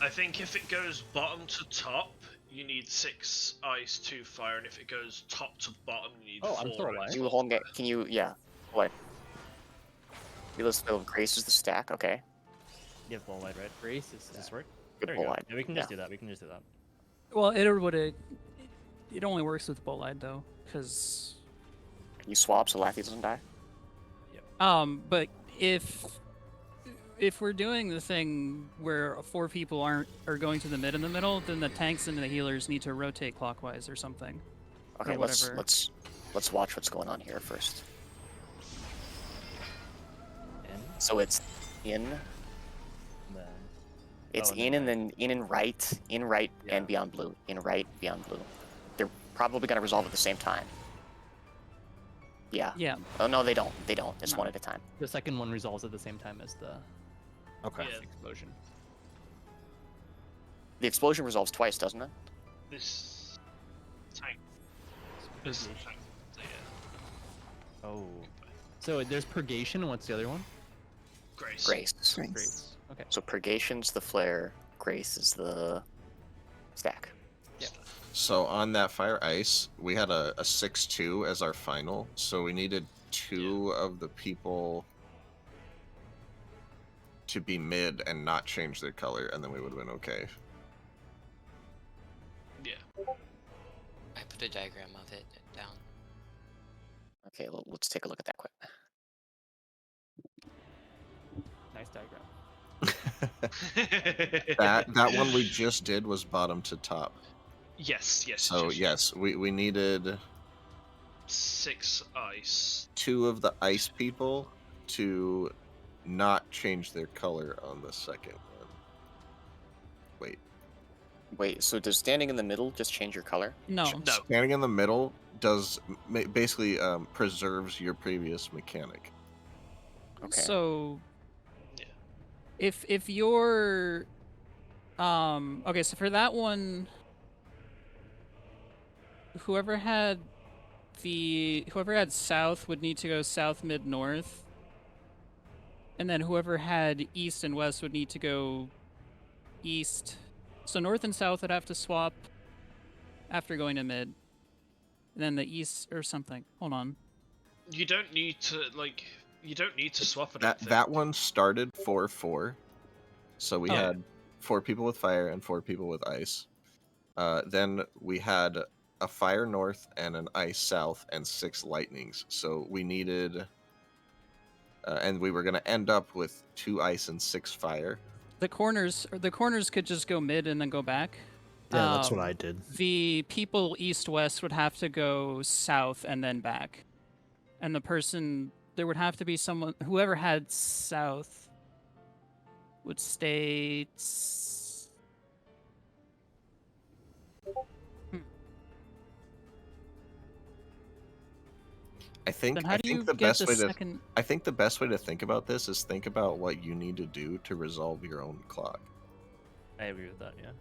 C: I think if it goes bottom to top, you need 6 ice, 2 fire, and if it goes top to bottom, you need
N: Oh,
C: 4
N: I'm still
C: ice.
N: alive.
B: You home get? Can you? Yeah. What? Pitiless flail of grace is the stack. Okay.
G: You have ball light, right?
N: Grace is
G: Does this
N: stacked.
G: work?
B: Good
G: There we
B: bull
G: go.
B: light.
G: Yeah, we can just do that. We can just do that.
D: Well, it only works with bolide though, because
B: Can you swap so Lathi doesn't die?
D: but if we're doing the thing where 4 people are going to the mid in the middle, then the tanks and the healers need to rotate clockwise or something.
B: Okay,
D: Or
B: let's
D: whatever.
B: let's watch what's going on here first.
G: In,
B: So it's in.
G: and then
B: It's
G: Oh,
B: in and then in and right,
G: Yeah.
B: and beyond blue, in right, beyond blue. They're probably gonna resolve at the same time. Yeah.
D: Yeah.
B: Oh no, they don't. They don't. It's
N: No.
B: one at a time.
N: The second one resolves at the same time as the
F: Okay.
C: Yeah.
N: explosion.
B: The explosion resolves twice, doesn't it?
C: This tank. This tank. Yeah.
N: Oh. So there's Purgation, and what's the other one?
C: Grace.
N: Grace. Okay.
B: So Purgation's the flare, Grace is the stack.
N: Yep.
K: So on that fire ice, we had a 6-2 as our final, so we needed 2 of the people to be mid and not change their color, and then we would have been okay.
C: Yeah.
H: I put a diagram of it down.
B: Okay, let's take a look at that quick.
N: Nice diagram.
K: that one we just did was bottom to top.
C: Yes.
K: So yes, we needed
C: 6 ice.
K: 2 of the ice people to not change their color on the second one.
B: Wait, so does standing in the middle just change your color?
D: No.
K: Standing in the middle does basically preserves your previous mechanic.
B: Okay.
D: So if you're okay, so for that one, whoever had south would need to go south, mid, north. And then whoever had east and west would need to go east. So north and south would have to swap after going to mid. And then the east or something. Hold on.
C: You don't need to swap it.
K: That one started 4-4. So we
C: Oh.
K: had 4 people with fire and 4 people with ice. Then we had a fire north and an ice south and 6 lightnings. So we needed and we were going to end up with 2 ice and 6 fire.
D: The corners could just go mid and then go back.
F: Yeah, that's what I did.
D: The people east-west would have to go south and then back. And there would have to be someone, whoever had south would stay...
K: I think the best way to think about this is think about what you need to do to resolve your own clock.
G: I agree with that, yeah.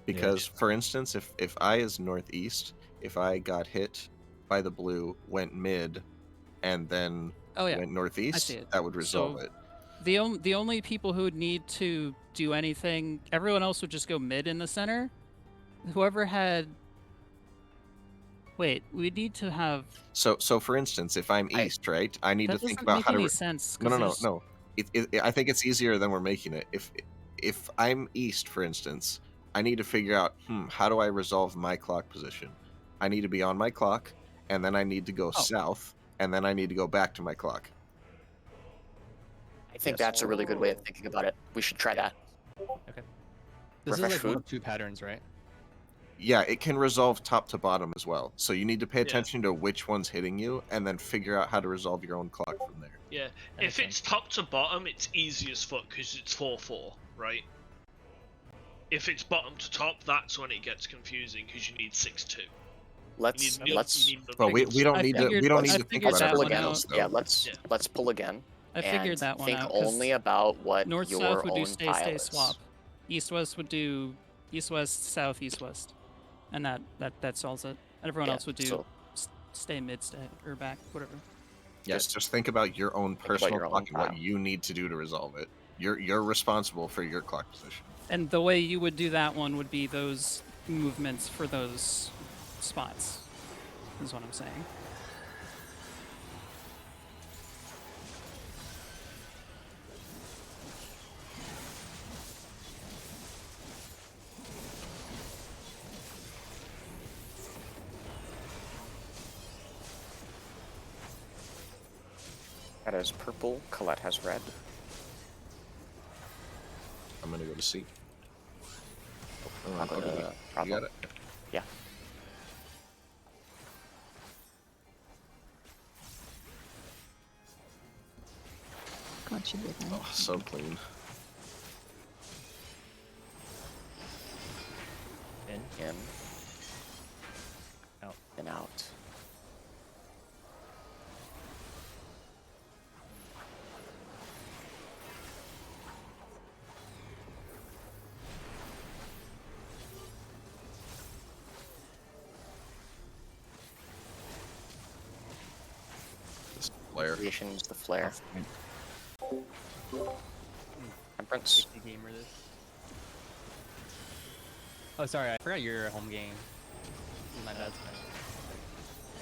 K: Because, for instance, if I is northeast, if I got hit by the blue, went mid, and then went northeast, that would resolve it.
D: The only people who would need to do anything, everyone else would just go mid in the center. Whoever had... Wait, we need to have...
K: So for instance, if I'm east, right, I need to think about how to...
D: That doesn't make any sense.
K: No. I think it's easier than we're making it. If I'm east, for instance, I need to figure out, how do I resolve my clock position? I need to be on my clock, and then I need to go south, and then I need to go back to my clock.
B: I think that's a really good way of thinking about it. We should try that.
N: Okay. This is like one of 2 patterns, right?
K: Yeah, it can resolve top to bottom as well. So you need to pay attention to which one's hitting you, and then figure out how to resolve your own clock from there.
C: Yeah, if it's top to bottom, it's easy as fuck because it's 4-4, right? If it's bottom to top, that's when it gets confusing because you need 6-2.
B: Let's.
K: Well, we don't need to think about
B: pull
K: everything
B: again.
K: else, though.
B: Yeah, let's pull again.
D: I figured that one
B: think
D: out. 'Cause
B: only about what
D: north
B: your
D: south would
B: own
D: do stay
B: pile
D: stay
B: is.
D: swap. East west would do east west south east west, and that solves it. And everyone else would do stay mid, stay or back, whatever.
K: Yes, just think about your own personal clock and what you need to do to resolve it. You're responsible for your clock position.
D: And the way you would do that one would be those movements for those spots, is what I'm saying.
B: That is purple. Colette has red.
K: I'm gonna go to C.
B: I'll go to
K: You
B: Bravo.
K: got it.
B: Yeah.
I: God should be there.
K: Oh, so clean.
B: In.
G: Out.
B: And out.
K: Flare.
B: Creation's the flare. Temperance.
N: Take the gamer this. Oh, sorry, I forgot your home game. My bad.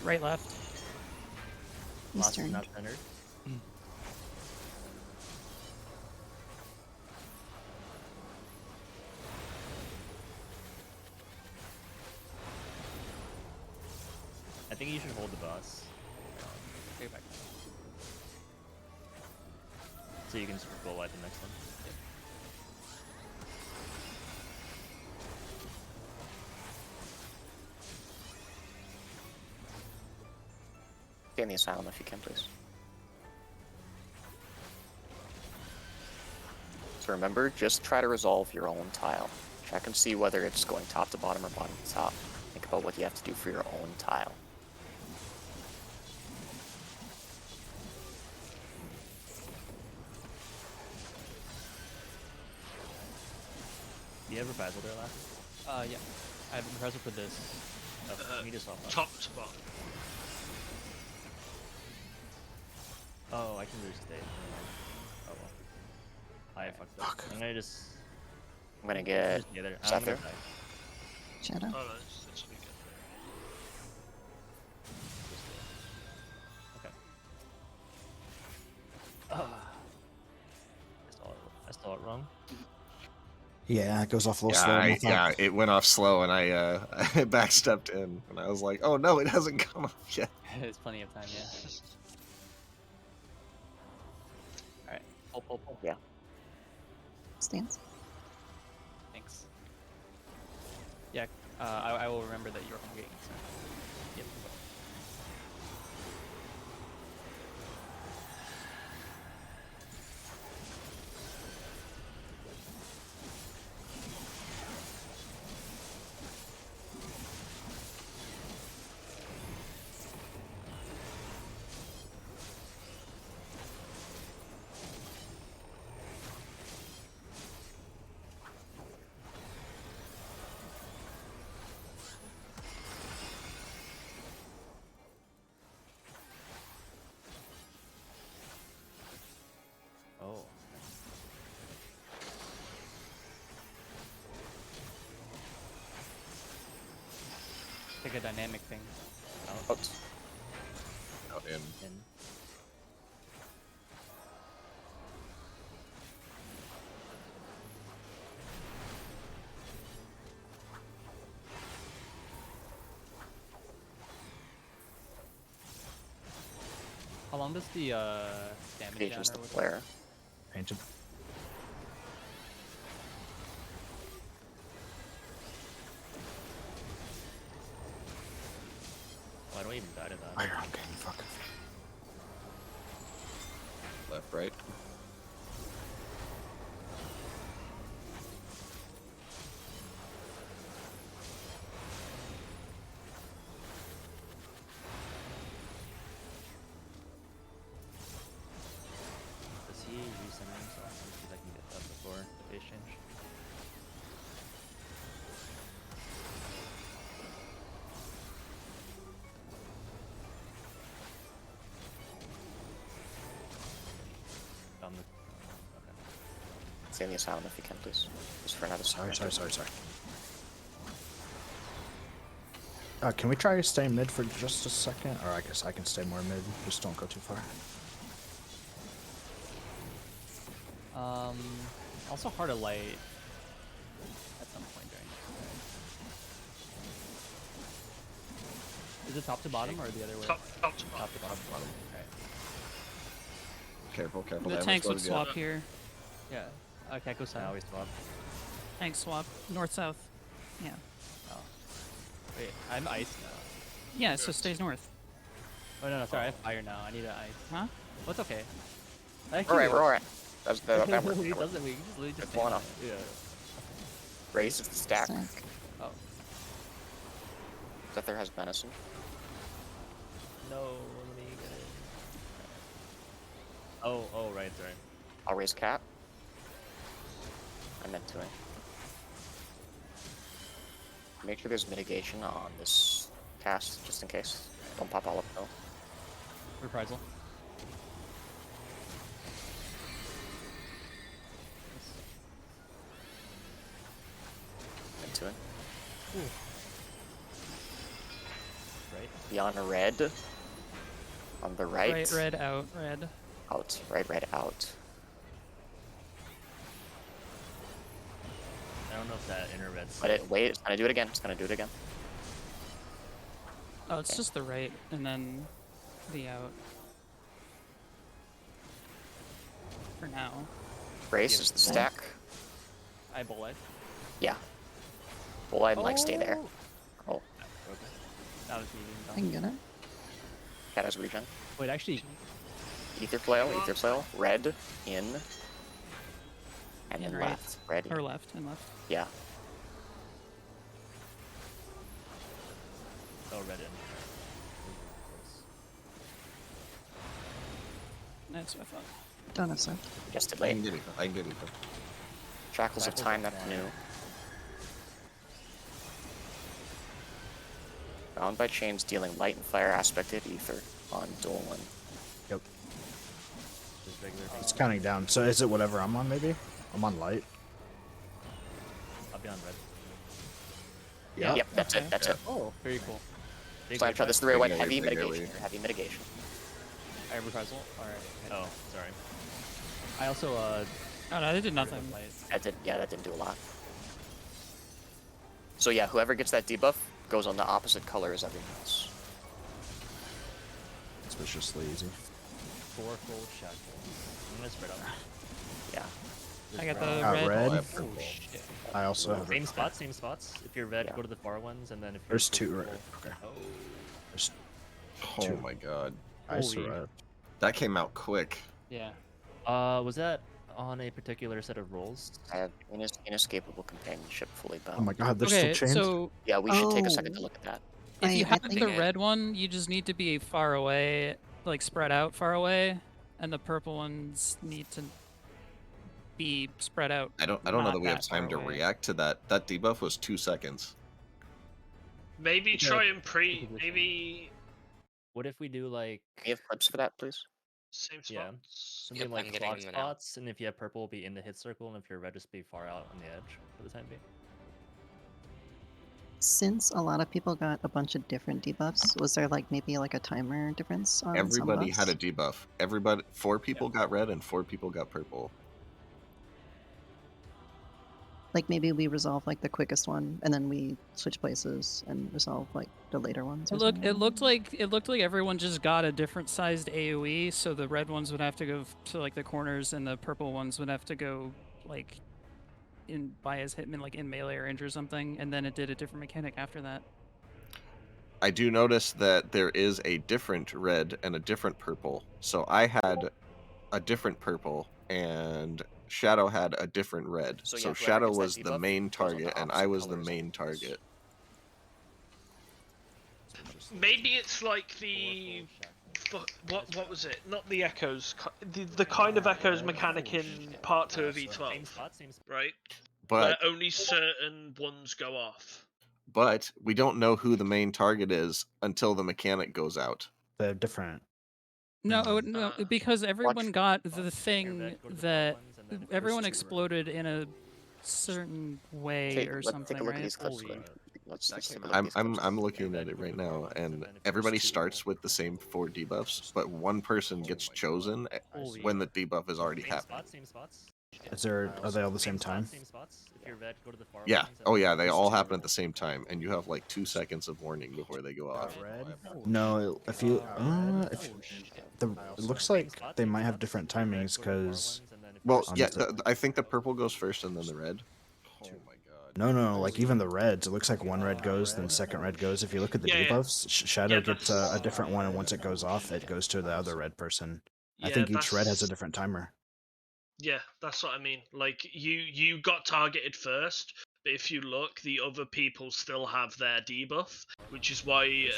D: Right, left.
G: Lost is
I: Eastern.
G: not centered. I think you should hold the boss.
N: Okay, back.
G: So you can just roll out the next one.
B: Stay in the asylum if you can, please. So remember, just try to resolve your own tile. Check and see whether it's going top to bottom or bottom to top. Think about what you have to do for your own tile.
G: Do you have reprisal there last?
N: Yeah. I have a present for this.
G: You just off.
C: Top to bottom.
G: Oh, I can restate. Oh well. I fucked up. I'm gonna just.
B: I'm gonna get
G: just get there. I'm
B: Sether.
G: gonna die.
I: Shadow.
C: Oh no, it's weekend.
G: Okay. I saw it wrong.
F: Yeah, it goes off a little slow.
K: Yeah, it went off slow, and I I backstepped in, and I was like, oh no, it hasn't come off yet.
N: There's plenty of time, yeah. Alright, pull.
B: Yeah.
I: Stance.
N: Thanks. Yeah, I will remember that you're home game. So. Yep.
G: Oh.
N: Pick a dynamic thing.
B: Out.
K: Out in.
N: How long does the damage
B: Creation's
N: down
B: the
N: or
B: flare.
F: Ancient.
G: Oh, I don't even die to that.
F: Oh, you're okay, fuck.
K: Left, right.
G: Does he recenter himself? Let me see if I can get that before the base change. Okay.
B: Stay in the asylum if you can, please. Just for another
F: Sorry.
B: second.
F: Can we try to stay mid for just a second? Or I guess I can stay more mid. Just don't go too far.
N: Also hard to light at some point during this. Is it top to bottom or the other way?
C: Top to bottom.
N: Top to bottom. Alright.
K: Careful.
D: The
K: Damage
D: tanks would
K: load, yeah.
D: swap here.
N: Yeah. Okay, go
G: I
N: south.
G: always swap.
D: Tank swap. North-south. Yeah.
N: Oh. Wait, I'm ice now.
D: Yeah, so stays north.
N: Oh no, sorry, I have fire now. I need an ice.
D: Huh?
N: What's okay.
B: We're alright. That worked.
N: He doesn't. We just literally just.
B: It's one off.
N: Yeah.
B: Raise is the stack.
I: Stack.
N: Oh.
B: Sether has venison.
G: No, let me get it. Oh, right, sorry.
B: I'll raise cat. I meant to. Make sure there's mitigation on this cast, just in case. Don't pop all up though.
N: Reprisal.
B: soon.
G: Right.
B: Beyond red. On the right.
D: Right, red, out, red.
B: Out. Right, out.
G: I don't know if that inner red.
B: But wait, it's gonna do it again. It's gonna do it again.
D: Oh, it's just the right and then the out. For now.
B: Brace is the stack.
N: I bullet.
B: Yeah. Bulleye and stay there. Oh.
N: That was medium.
I: I can get it.
B: Cat has regen.
N: Wait, actually.
B: Ether flail, red, in. And then
D: right.
B: left. Red.
D: Or left and left.
B: Yeah.
G: Oh, red in.
D: That's what I thought.
I: Don't have so.
B: Just did
K: I
B: late.
K: can get it. I can get it.
B: Shackles of Time, that's new. Bound by chains, dealing light and fire aspected ether on Dolan.
F: Yep.
G: Just regular.
F: It's counting down. So is it whatever I'm on? Maybe I'm on light.
G: I'll be on red.
F: Yeah.
B: Yep, that's it. That's it.
N: Oh, very cool.
B: Slam shot. This is the real one.
K: Big
B: Heavy
K: area, big
B: mitigation.
K: area.
B: Heavy mitigation.
N: I have reprisal. Alright.
G: Oh, sorry.
N: I also,
D: Oh no, they did nothing.
B: That didn't do a lot. So yeah, whoever gets that debuff goes on the opposite color as everyone else.
F: Suspiciously easy.
G: 4 full shackles. I'm gonna spread out.
B: Yeah.
D: I got the
F: Got
D: red.
F: red.
G: Oh, shit.
F: I also have.
G: Same spots. If you're red, go to the far ones, and then if you're
F: There's 2 red.
G: purple-
F: Okay.
G: Oh.
F: There's
K: Oh
F: 2.
K: my god.
F: Ice
N: Holy-
F: red.
K: That came out quick.
N: yeah.
G: Was that on a particular set of rolls?
B: I have inescapable companionship fully bound.
F: Oh my god, there's
D: Okay,
F: still chains.
D: so
B: Yeah, we should take a
I: Oh.
B: second to look at that.
D: if you
I: I
D: have
I: think
D: the red one, you just need to be far away, like spread out far away, and the purple ones need to be spread out.
K: I don't know
D: not
K: that we have
D: that far
K: time to
D: away.
K: react to that. That debuff was 2 seconds.
C: Maybe try and maybe
G: What if we do like
B: Can you have clips for that, please?
C: same
G: yeah,
C: spots.
G: something
H: I'm
G: like
H: getting
G: clock
H: them now.
G: spots, and if you have purple, be in the hit circle, and if you're red, just be far out on the edge for the time being.
I: Since a lot of people got a bunch of different debuffs, was there like maybe like a timer difference on
K: Everybody
I: some
K: had
I: of
K: a debuff. 4 people got red and 4 people got purple.
I: Like maybe we resolve like the quickest one and then we switch places and resolve like the later ones. Or something.
D: It looked like everyone just got a different sized AOE, so the red ones would have to go to like the corners, and the purple ones would have to go like in by his hitman, like in melee range or something, and then it did a different mechanic after that.
K: I do notice that there is a different red and a different purple. So I had a different purple and Shadow had a different red.
B: So,
K: So,
B: yeah, whoever
K: Shadow
B: gets that
K: was the
B: debuff
K: main
B: goes on the
K: target and
B: opposite
K: I was the
B: colors
K: main
B: of
K: target.
C: Maybe it's like the what was it? Not the echoes. The kind of echoes mechanic in part 2 of E12,
G: Same spot.
C: right?
K: But
C: Where only certain ones go off.
K: but we don't know who the main target is until the mechanic goes out.
F: They're different.
D: No, because everyone got the thing
G: red, go to the far
D: that
G: ones, and then if
D: everyone
F: two red.
D: exploded in a certain way or
B: Let's
D: something,
B: take a look
D: right?
B: at these clips.
G: Holy.
B: Let's take a look at
K: I'm
B: these clips.
K: I'm looking at it right now, and everybody starts with the same 4 debuffs, but one person gets chosen
G: Holy.
K: when the debuff is already
G: Same
K: happening.
G: Same spots.
F: Are they all the same time?
G: Same spots. If you're red, go to the far
K: Yeah.
G: ones, and
K: Oh
G: then
K: yeah,
G: if
K: they
G: you're
K: all
G: red,
K: happen at the same time, and you have like 2 seconds of warning before they go off.
F: No, if you it looks like they might have different timings because
K: Well,
F: on
K: yeah,
F: the-
K: I think the purple goes first and then the red. Oh my god.
F: no, like even the reds, it looks like one red goes, then second red goes. If you look at the
C: Yeah, yeah.
F: debuffs, Shadow
C: Yeah,
F: gets a different one, and once it goes off, it goes to the other red person. I
C: Yeah,
F: think each red has a
C: that's-
F: different timer.
C: Yeah, that's what I mean. Like you got targeted first, but if you look, the other people still have their debuff, which is why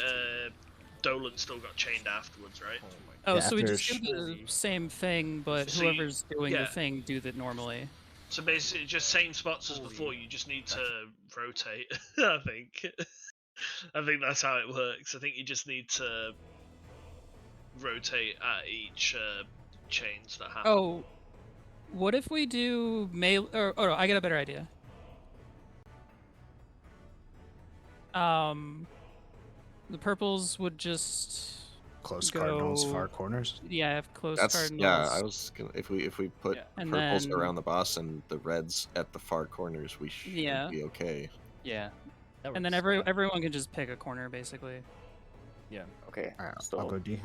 C: Dolan still got chained afterwards, right?
D: Oh,
F: Yeah,
D: so we
F: after
D: just do the same thing, but
C: So you-
D: whoever's doing
C: yeah.
D: the thing do that normally.
C: So basically, just same spots as before. You just need to rotate. I think. I think that's how it works. I think you just need to rotate at each chains that happen.
D: Oh, what if we do melee? Or I got a better idea. The purples would just
F: Close cardinals,
D: go-
F: far corners.
D: Yeah, have close
K: That's
D: cardinals.
K: yeah. I was gonna, if we put
D: And
K: purples
D: then-
K: around the boss and the reds at the far corners, we should
D: Yeah.
K: be okay.
N: Yeah.
D: And then everyone can just pick a corner, basically.
N: Yeah.
B: Okay.
F: I'll go D.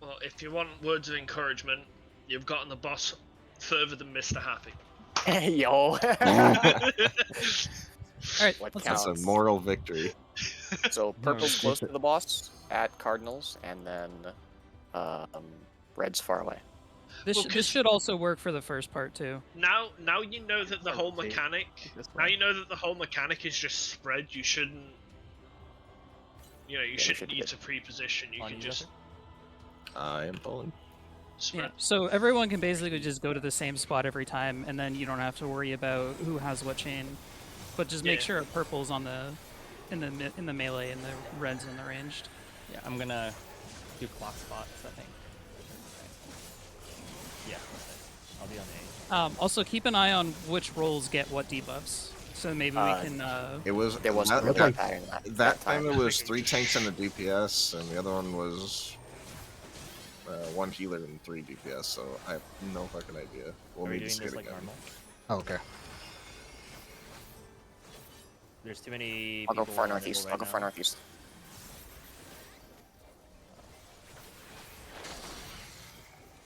C: Well, if you want words of encouragement, you've gotten the boss further than Mr. Happy.
B: Yo.
D: All right.
B: What
K: That's a
B: counts?
K: moral victory.
B: So purple's close to the boss at cardinals, and then red's far away.
D: This should also work for the first part too.
C: Now you know that the whole mechanic. Now you know that the whole mechanic is just spread. You shouldn't. You shouldn't need to pre-position. You can just
K: I am pulling.
C: spread.
D: Yeah. So everyone can basically just go to the same spot every time, and then you don't have to worry about who has what chain. But just make sure purple's on the in the melee and the red's in the ranged.
N: Yeah, I'm gonna do clock spots, I think. Yeah, I'll be on A.
D: Also, keep an eye on which roles get what debuffs. So maybe we can.
K: It was
B: There wasn't
K: that,
B: really
K: that,
B: that
K: that time. It was 3 tanks and a DPS, and the other one was 1 healer and 3 DPS. So I have no fucking idea. We'll
G: Are we
K: need to
G: doing
K: see
G: this
K: it
G: like
K: again.
G: normal?
F: Okay.
G: There's too many.
B: I'll go
G: people
B: far
G: on the
B: northeast.
G: middle
B: I'll go
G: right
B: far
G: now.
B: northeast.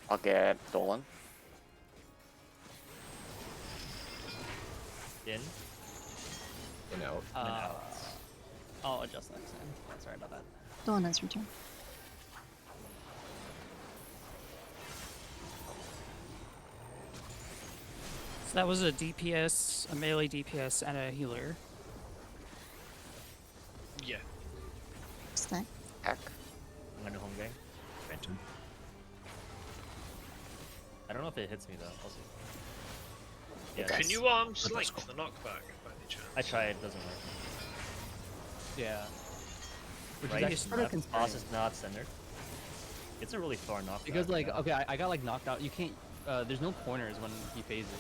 B: I'll get Dolan.
G: In.
K: And out.
N: I'll adjust next time. Sorry about that.
I: Dawn has returned.
D: So that was a DPS, a melee DPS, and a healer.
C: Yeah.
I: Stack.
B: Heck.
G: I'm gonna home gang.
F: Phantom.
G: I don't know if it hits me though. I'll see.
B: It
G: Yeah,
C: Can you slice the knockback by any chance?
G: I tried. It doesn't work.
N: Yeah. Which
G: Right?
N: is actually sort of
G: Boss
N: concerning.
G: is not centered. It's a really far knockback.
N: Because like,
G: yeah.
N: okay, I got like knocked out. You can't. There's no corners when he phases.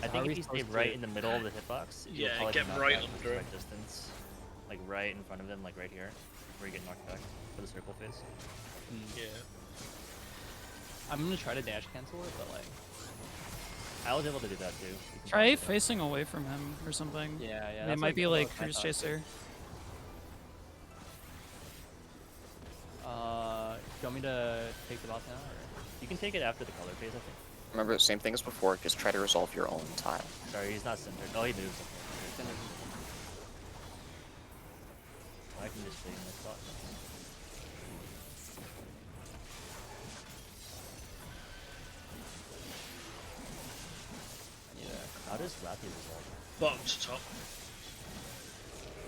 G: I
N: So
G: think
N: how are
G: if
N: we
G: you stay
N: supposed
G: right
N: to-
G: in the middle of the hitbox, you'll
C: Yeah,
G: probably
C: get
G: knocked
C: right
G: back from
C: under
G: the
C: him.
G: right distance, like right in front of him, like right here, where you get knocked back for the circle phase.
C: Yeah.
N: I'm gonna try to dash cancel it, but like.
G: I was able to do that too. You can
D: Try
G: probably do that.
D: facing away from him or something.
N: Yeah, yeah.
D: It
N: that's
D: might
N: what-
D: be
N: that's
D: like
N: what I
D: Cruise
N: thought.
D: Chaser.
N: Do you want me to take the boss now? Or?
G: You can take it after the color phase, I think.
B: Remember, same thing as before. Just try to resolve your own tile.
G: Sorry, he's not centered. Oh, he moves. I can just stay in this spot. How does Lappy resolve?
C: Bottom to top.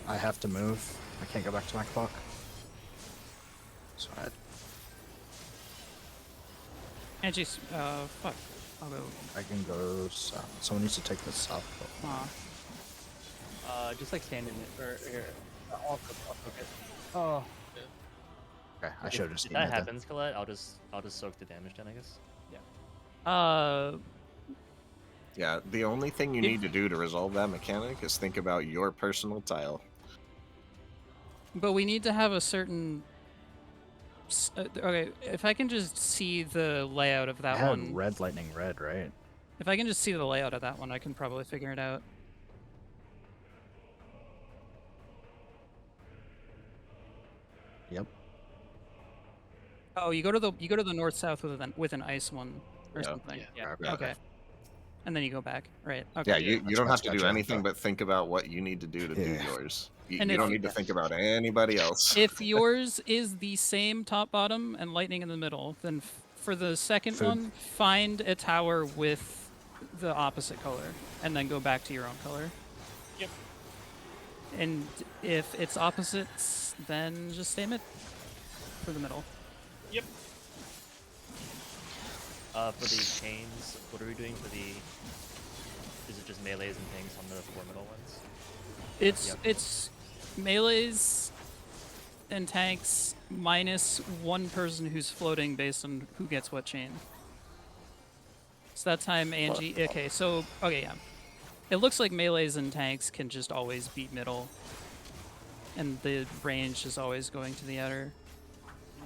F: I have to move. I can't go back to my clock. So
D: Angie, fuck. I'll go.
F: I can go south. Someone needs to take this south.
N: Just like stand in it, or here. I'll focus. Oh.
F: Okay, I should have just
G: If
F: seen
G: that
F: it then.
G: happens, Colette, I'll just soak the damage then, I guess.
K: Yeah, the only thing you need to do to resolve that mechanic is think about your personal tile.
D: But we need to have a certain. Okay, if I can just see the layout of
F: I
D: that
F: had
D: one.
F: red lightning red, right?
D: If I can just see the layout of that one, I can probably figure it out.
F: Yep.
D: Oh, you go to the north south with an ice one or
K: Yeah.
D: something.
K: Yeah.
D: Okay. And then you go back. Right. Okay.
K: Yeah, you don't have to do
F: gotcha.
K: anything but think about what you need to do to do
F: Yeah.
K: yours. You,
D: And
K: you
D: if-
K: don't need to think about anybody else.
D: If yours is the same top bottom and lightning in the middle, then for the second
F: Food.
D: one, find a tower with the opposite color and then go back to your own color.
C: Yep.
D: And if it's opposites, then just stay mid for the middle.
C: Yep.
G: For the chains, what are we doing for the... Is it just melees and things on the 4 middle ones?
D: It's melees and tanks minus one person who's floating based on who gets what chain. So that time Angie. Okay, so yeah. It looks like melees and tanks can just always beat middle. and the range is always going to the outer.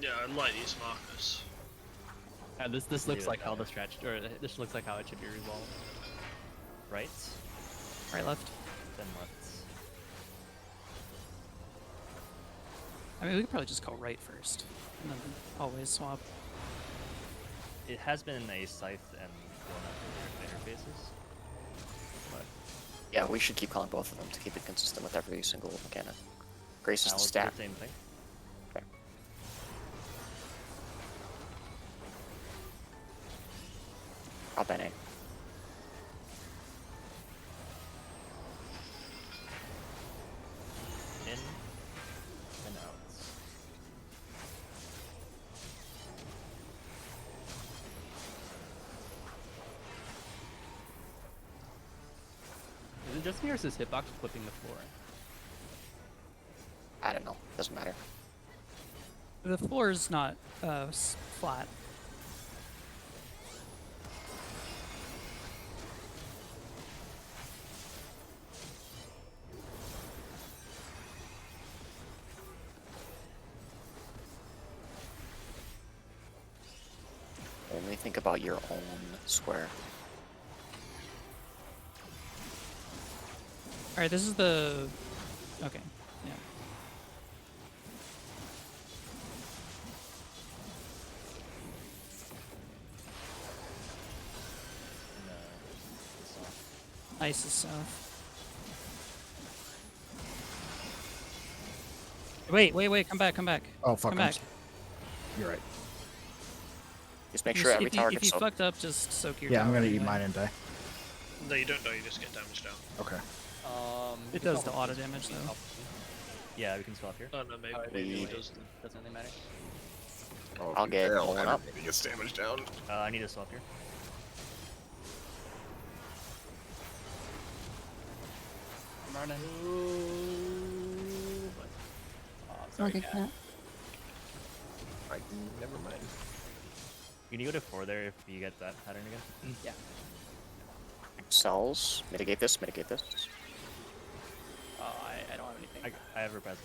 C: Yeah, I like these markers.
N: This looks
G: it
N: like how
G: there.
N: the stretch, or this looks like how it should be resolved.
G: Right,
D: Right, left.
G: then left.
D: I mean, we could probably just go right first, and then always swap.
G: It has been a scythe and going after their interfaces. But
B: Yeah, we should keep calling both of them to keep it consistent with every single mechanic. Grace is
G: I'll
B: the
G: do
B: stack.
G: the same thing.
B: Okay. How bene?
G: In and out.
N: Is it just me or is this hitbox flipping the floor?
B: I don't know. Doesn't matter.
D: The floor is not flat.
B: Only think about your own square.
D: All right, this is the. Okay, yeah. Ice is south. Wait, come back.
F: Oh fuck!
D: Come back.
F: You're right.
B: Just make sure every tower
D: If
B: gets
D: you
B: soaked.
D: fucked up, just soak your
F: Yeah,
D: tower
F: I'm gonna
D: anyway.
F: eat mine and die.
C: No, you don't die, you just get damaged down.
F: Okay.
D: It does the auto damage though.
G: Yeah, we can swap here.
C: Oh no, maybe,
B: maybe
C: it doesn't.
N: Doesn't really matter.
K: Oh, if
B: I'll
K: you
B: get
K: fail,
B: one up.
K: everybody gets damaged down.
G: I need to swap here.
N: I'm running. Oh,
I: Oh,
N: sorry,
I: good
N: cat.
I: cat.
K: Never mind.
G: You can go to 4 there if you get that pattern again.
N: Yeah.
B: Cells. Mitigate this. Mitigate this.
N: Oh, I don't have anything.
G: I have repress.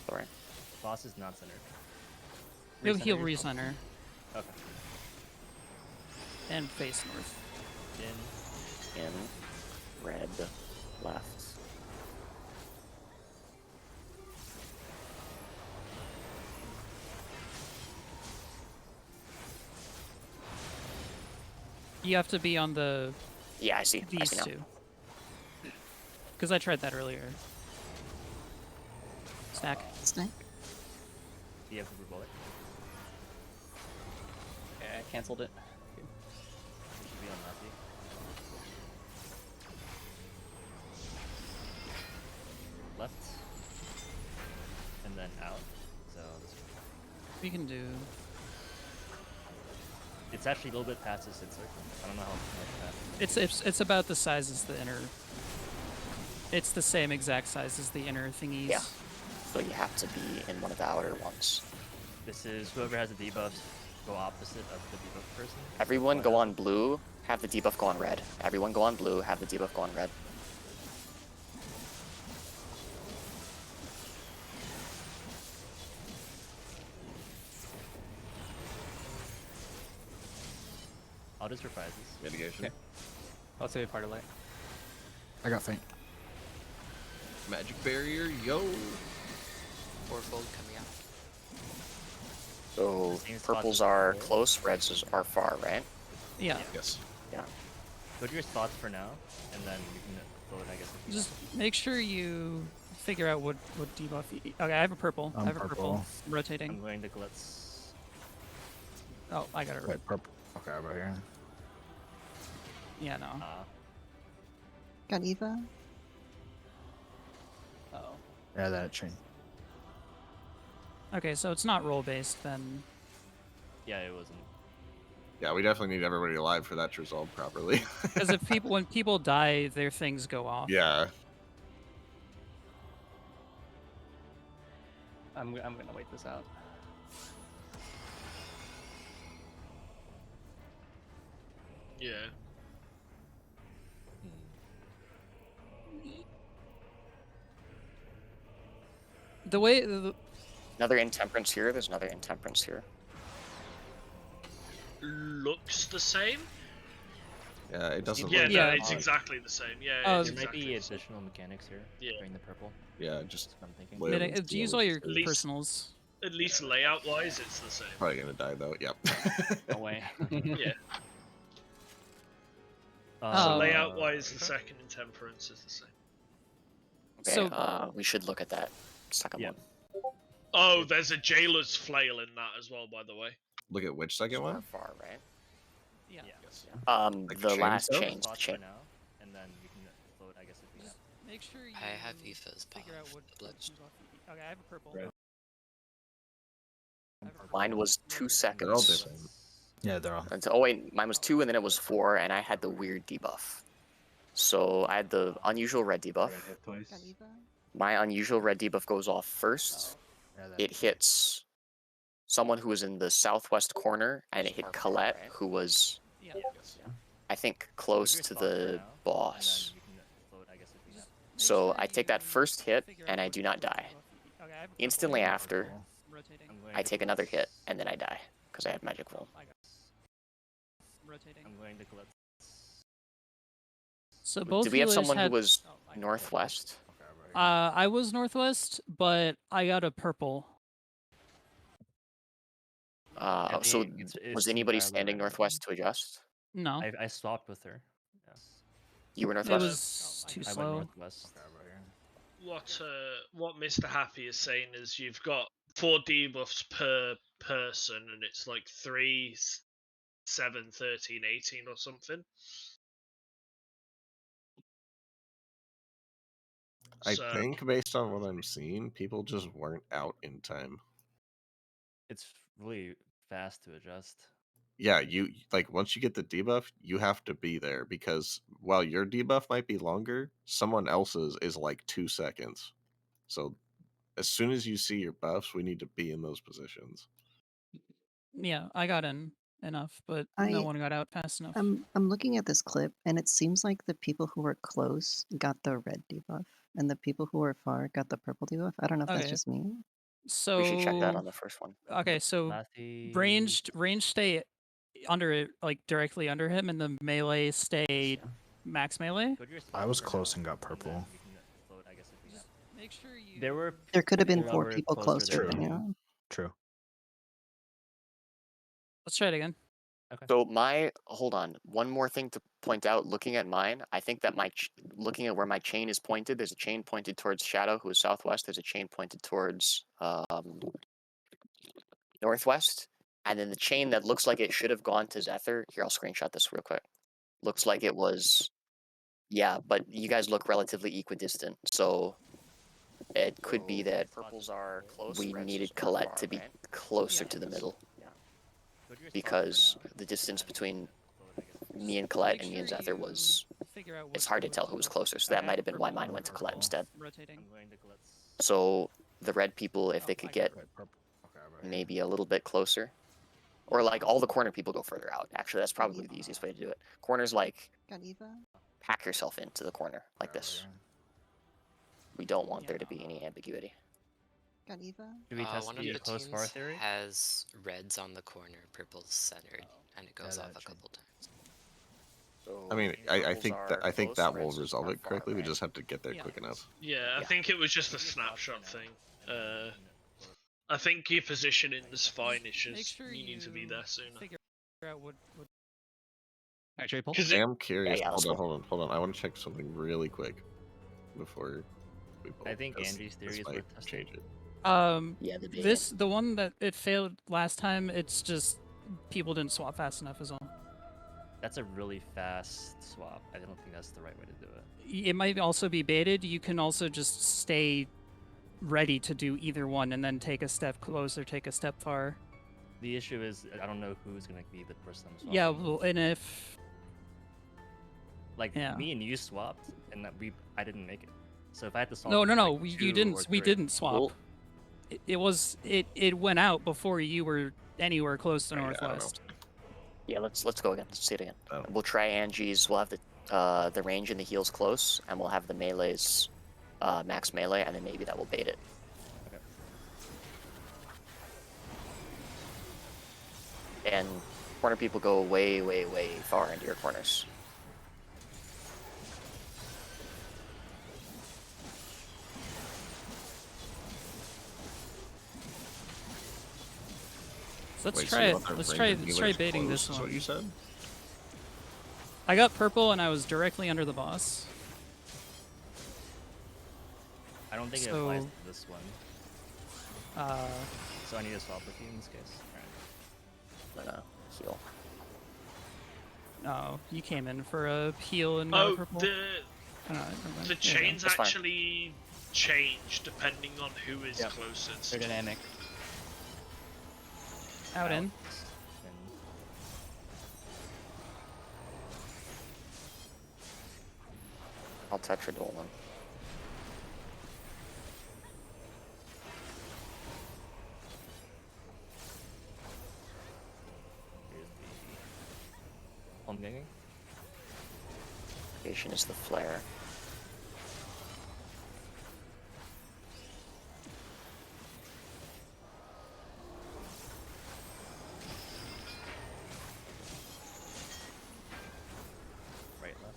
B: Sorry.
G: Boss is not centered.
D: He'll
G: Recenter yourself.
D: recenter
G: Okay.
D: and face north.
G: In.
B: Red. Left.
D: You have to be on the
B: Yeah, I see. I
D: these
B: see now.
D: two. Because I tried that earlier. Stack.
I: Stack.
G: Do you have the bullet?
N: Okay, I canceled it.
G: Should be on lefty. Left. And then out. So this
D: We can do.
G: it's actually a little bit past the sit circle. I don't know how much past.
D: It's about the size as the inner. It's the same exact size as the inner thingies.
B: Yeah. So you have to be in one of the outer ones.
G: This is whoever has a debuff, go opposite of the debuff person.
B: Everyone go on blue, have the debuff go on red. Everyone go on blue, have the debuff go on red.
G: I'll just reprise this.
K: Mitigation.
N: Okay. I'll save part of light.
F: I got faint.
K: Magic barrier, yo.
H: Fourfold coming out.
B: So
G: Same spot
B: purples
G: as
B: are
G: before.
B: close, reds are far, right?
D: Yeah.
K: Yes.
B: Yeah.
G: Go to your spots for now, and then you can vote, I guess. If you
D: Just make sure you figure out what debuff. Okay, I have a purple. I
F: I'm
D: have a purple.
F: purple.
D: I'm rotating.
G: I'm going to glitz.
D: Oh, I got it.
F: Wait, purple. Okay, over here.
D: Yeah, no.
I: Got Eva.
N: Oh.
F: Yeah, that chain.
D: Okay, so it's not roll based then.
G: Yeah, it wasn't.
K: Yeah, we definitely need everybody alive for that to resolve properly.
D: Because if when people die, their things go off.
K: Yeah.
N: I'm gonna wait this out.
C: Yeah.
D: The way
B: Another intemperance here. There's another intemperance here.
C: Looks the same.
K: Yeah, it doesn't.
C: Yeah,
K: look
C: no,
K: that
C: it's
K: odd.
C: exactly the same. Yeah,
D: Oh,
C: it's
G: There might
C: exactly
G: be
C: the same.
G: additional mechanics here during the purple.
K: Yeah, just
G: I'm thinking.
K: Wait,
D: Mid,
K: let's
D: use
K: see
D: all
K: what
D: your
K: it says.
D: personals.
C: At least layout-wise, it's the same.
K: Probably gonna die though. Yep.
N: No way.
C: Yeah.
D: Um,
C: So layout-wise, the second intemperance is the same.
B: Okay,
D: So-
B: we should look at that second one.
C: Oh, there's a jailer's flail in that as well, by the way.
K: Look at which second one.
B: Far, right?
D: Yeah.
K: Like
B: The last
K: chainsaw?
B: chain.
G: Thoughts for now, and then you can float, I guess, if you have.
D: Make sure you
H: I have Aoife's
D: figure out what
H: Blitz.
D: comes off. Okay, I have a purple.
E: Right.
B: Mine was 2 seconds.
K: They're all different.
F: Yeah, they're all.
B: Oh wait, mine was 2 and then it was 4, and I had the weird debuff. So I had the unusual red debuff. My unusual red debuff goes off first. It hits someone who was in the southwest corner, and it hit Colette, who was,
D: Yeah.
B: I think, close to the boss. So I take that first hit, and I do not die. Instantly after, I take another hit, and then I die, because I have Magic Roll.
D: Rotating.
G: I'm going to collect.
D: So both
B: Did we have
D: healers
B: someone
D: had,
B: who was northwest?
D: I was northwest, but I got a purple.
B: So
G: It's
B: was anybody
G: entirely
B: standing
G: random.
B: northwest to adjust?
D: No,
G: I swapped with her. Yeah.
B: You were
D: it
B: northwest?
D: was too
G: I went
D: slow.
G: northwest.
C: What Mr. Happy is saying is you've got 4 debuffs per person, and it's like 3, 7, 13, 18 or something.
K: I
C: So-
K: think based on what I'm seeing, people just weren't out in time.
G: It's really fast to adjust.
K: Yeah, you like once you get the debuff, you have to be there because while your debuff might be longer, someone else's is like 2 seconds. So as soon as you see your buffs, we need to be in those positions.
D: Yeah, I got in enough, but
I: I-
D: no one got out fast enough.
I: I'm looking at this clip, and it seems like the people who were close got the red debuff, and the people who were far got the purple debuff. I don't know if that's
D: Okay.
I: just me.
D: So
B: We should check that on the first one.
D: Okay, so
G: Lassie...
D: ranged stay under it, like directly under him, and the melee stay max melee.
G: Go to your
F: I
G: spot
F: was
G: for
F: close
G: now,
F: and got
G: then
F: purple.
G: you can float, I guess, if you have.
D: Make sure you.
G: There were.
I: There could have been
G: that
I: 4
G: were
I: people closer
G: than
I: than
G: you.
I: you.
F: True.
D: Let's try it again.
B: So hold on, one more thing to point out. Looking at mine, I think that looking at where my chain is pointed, there's a chain pointed towards Shadow, who is southwest. There's a chain pointed towards northwest, and then the chain that looks like it should have gone to Zephyr. Here, I'll screenshot this real quick. Looks like it was, yeah, but you guys look relatively equidistant, so it could be that purples are close. we reds needed are Colette far, to be right? closer to the middle,
G: Go to your spot for
B: because
G: now,
B: the distance
G: then you
B: between
G: can float, I guess, if you
B: me
G: have.
B: and Colette
D: Make
B: and me and
D: sure
B: Zephyr
D: you
B: was.
D: figure out
B: It's
D: what
B: hard to
D: what
B: tell who was
D: debuff.
B: closer, so
D: Okay,
B: that
D: I
B: might have been why
D: purple.
B: mine went to Colette instead.
D: Rotating.
G: I'm going to collect.
B: So the red people, if
D: Oh,
B: they could
D: I
B: get
F: Red, purple. Okay, right here.
B: maybe a little bit closer, or like all the corner people go further out. Actually, that's probably the easiest way to do it. Corners, like,
I: Got Eva?
B: pack yourself into the corner like this. We don't want there to be any ambiguity.
I: Got Eva?
G: Do we test
H: One of
G: the
H: the
G: close far
H: teams
G: theory?
H: has reds on the corner, purple's centered, and it goes
F: Yeah,
H: off
F: that
H: a couple times.
B: So
K: I mean, I think
B: purples
K: that
B: are
K: will
B: close,
K: resolve
B: reds
K: it
B: are far,
K: correctly. We
B: right?
K: just have to get there
D: Yeah.
K: quick enough.
C: Yeah, I
B: Yeah.
C: think it was just a snapshot thing. I think your positioning is fine. It's
D: Make
C: just
D: sure
C: you need to be there sooner.
D: Figure out what.
N: Alright, should we pull?
C: Because
K: I am curious.
B: yeah, let's
K: Hold on. I want to check something really quick before we pull.
G: I think
K: 'cause
G: Angie's theory
K: this
G: is
K: might
G: worth testing.
K: change it.
B: Yeah,
D: The one that it failed last time, it's just people didn't swap fast enough is all.
G: That's a really fast swap. I don't think that's the right way to do it.
D: It might also be baited. You can also just stay ready to do either one and then take a step close or take a step far.
G: The issue is I don't know who's gonna be the person I'm swapping.
D: Yeah,
G: with.
D: well, and if
G: Like
D: yeah.
G: me and you swapped, and I didn't make it. So if I had to swap,
D: No,
G: with, like,
D: you
G: 2 or
D: didn't. We
G: 3
D: didn't swap.
B: Well-
D: It went out before you were anywhere close to
K: Yeah, I don't know.
D: northwest.
B: Yeah, let's go again. Let's see it again.
K: Oh.
B: We'll try Angie's. We'll have the range and the heals close, and we'll have the melees max melee, and then maybe that will bait it.
G: Okay.
B: Corner people go way, way, way far into your corners.
D: So let's
K: Wait, so
D: try
K: you
D: it.
K: want their
D: Let's
K: Ranger
D: try
K: Dealers
D: baiting
K: close,
D: this
K: is what
D: one.
K: you said?
D: I got purple and I was directly under the boss.
G: I don't think it
D: So-
G: applies to this one. So I need to swap with you in this case. Alright.
B: I'm gonna heal.
D: No, you came in for a heal and got a
C: Oh,
D: purple.
C: the
D: Never mind.
C: the
D: There you go.
C: chains
B: That's fine.
C: actually change depending on who is
N: Yep.
C: closest.
N: They're dynamic.
D: Out in.
G: And
B: I'll Tetra Duel them.
G: here's the home ganging.
B: Creation is the flare.
G: Right, left.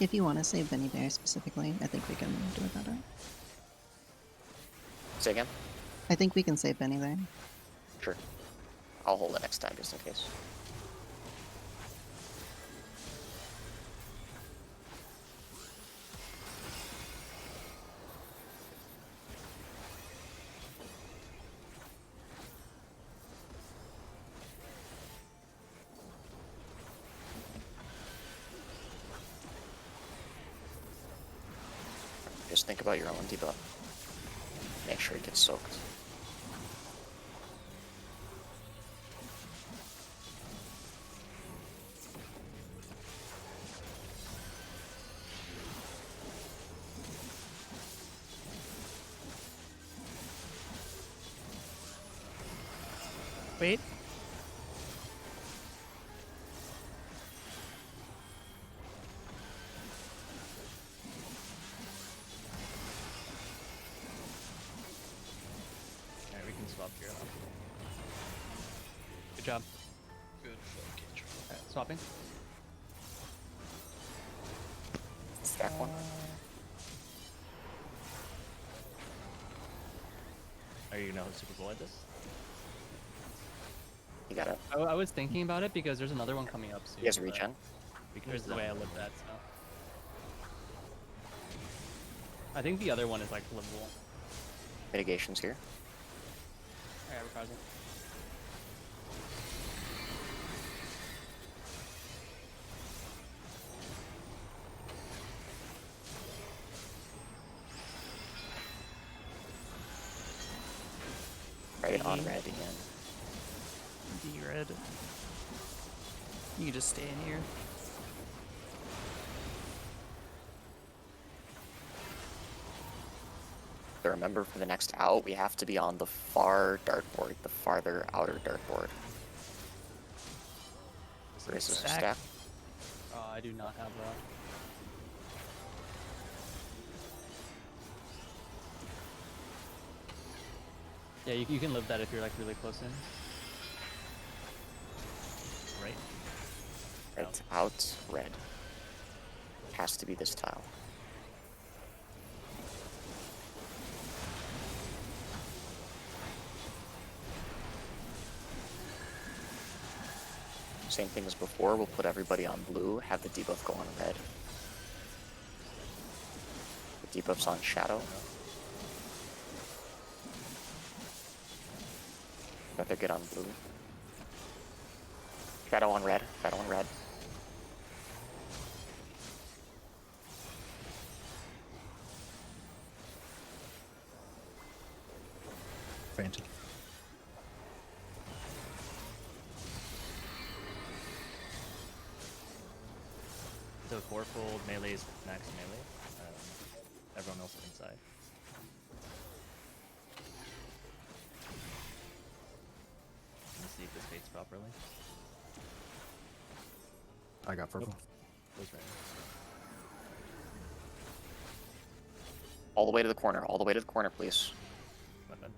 I: If you want to say Benny Bear specifically, I think we can do it better.
B: Say again?
I: I think we can say Benny there.
B: Sure. I'll hold it next time just in case. Just think about your own debuff. Make sure it gets soaked.
D: Wait.
G: Alright, we can swap here.
N: Good job.
C: Good fucking job.
N: Alright, swapping.
B: Stack one.
G: Are you gonna Super Bowl at this?
B: You got it.
N: I was thinking about it because there's another one coming up soon.
B: He has
N: but
B: regen.
N: Here's the way I looked at it, so. I think the other one is like livable.
B: Mitigation's here.
N: Alright, we're pausing.
B: Right on red again.
D: D red. You can just stay in here.
B: So remember, for the next out, we have to be on the far dartboard, the farther outer dartboard. Raise this
D: Stack.
B: stack.
N: I do not have that. Yeah, you can live that if you're like really close in.
G: Right?
B: Right, out, red. Has to be this tile. Same thing as before, we'll put everybody on blue, have the debuff go on red. The debuff's on shadow. Rather get on blue. Shadow on red, shadow on red.
F: Fainted.
G: So fourfold melee is max melee. Everyone else is inside. Let me see if this fates properly.
F: I got purple.
G: Goes right.
B: All the way to the corner, all the way to the corner, please.
G: My bad.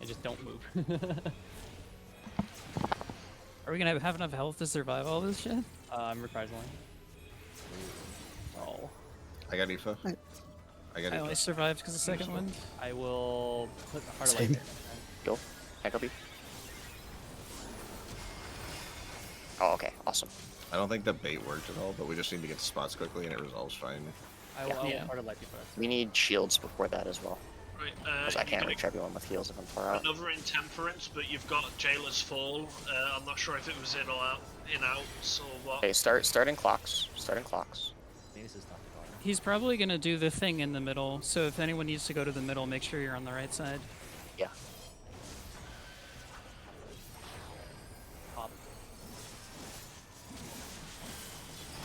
N: and just don't move.
D: Are we gonna have enough health to survive all this shit?
N: I'm reprising. Oh.
K: I got Aoife. I got
D: I only
K: Aoife.
D: survived because of second wind.
N: I will put Heart of Light
F: Same.
N: there.
B: Go. Tank LB. Oh, okay. Awesome.
K: I don't think the bait worked at all, but we just need to get the spots quickly and it resolves fine.
N: I will
D: Yeah.
N: Heart of Light before that.
B: We need shields before that as well.
C: Right,
B: Because I
C: you're
B: can't
C: gonna
B: reach everyone with heals if I'm far out.
C: another Intemperance, but you've got Jailer's Fall. I'm not sure if it was in or out, outs or what.
B: Okay, starting clocks. Starting clocks.
G: Venus is not the bottom.
D: He's probably gonna do the thing in the middle, so if anyone needs to go to the middle, make sure you're on the right side.
B: Yeah.
N: Pop.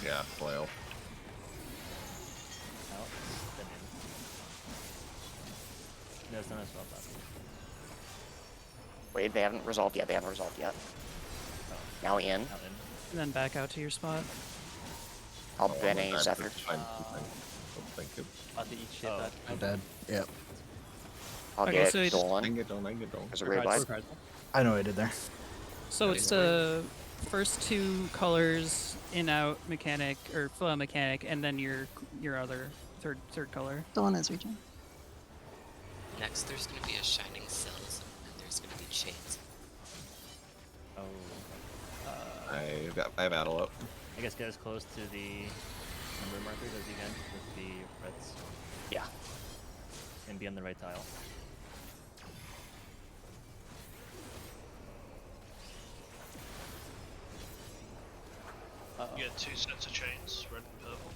K: Yeah, flail.
G: Out. Then in. No, it's not as well.
B: Wait, they haven't resolved yet. They haven't resolved yet. Now in.
G: Out in.
D: And then back out to your spot.
B: I'll ban a
K: That's
B: Zephyr.
K: fine. Oh, thank you.
N: About to eat shit
G: Oh.
N: that.
F: I'm dead. Yep.
B: I'll
D: Okay,
B: get
D: so it's-
B: Dolan.
K: I get Dolan.
B: There's a raid wide.
F: I know what I did there.
D: So it's the first two colors in out mechanic or flow mechanic, and then your other third color.
I: Dawn is regen.
H: Next, there's going to be a Shining Cells, and there's going to be Chains.
G: Oh.
K: I have Adel up.
G: I guess get as close to the number markers as you can with the reds.
B: Yeah.
G: And be on the right tile.
C: You get 2 sets of chains, red and purple.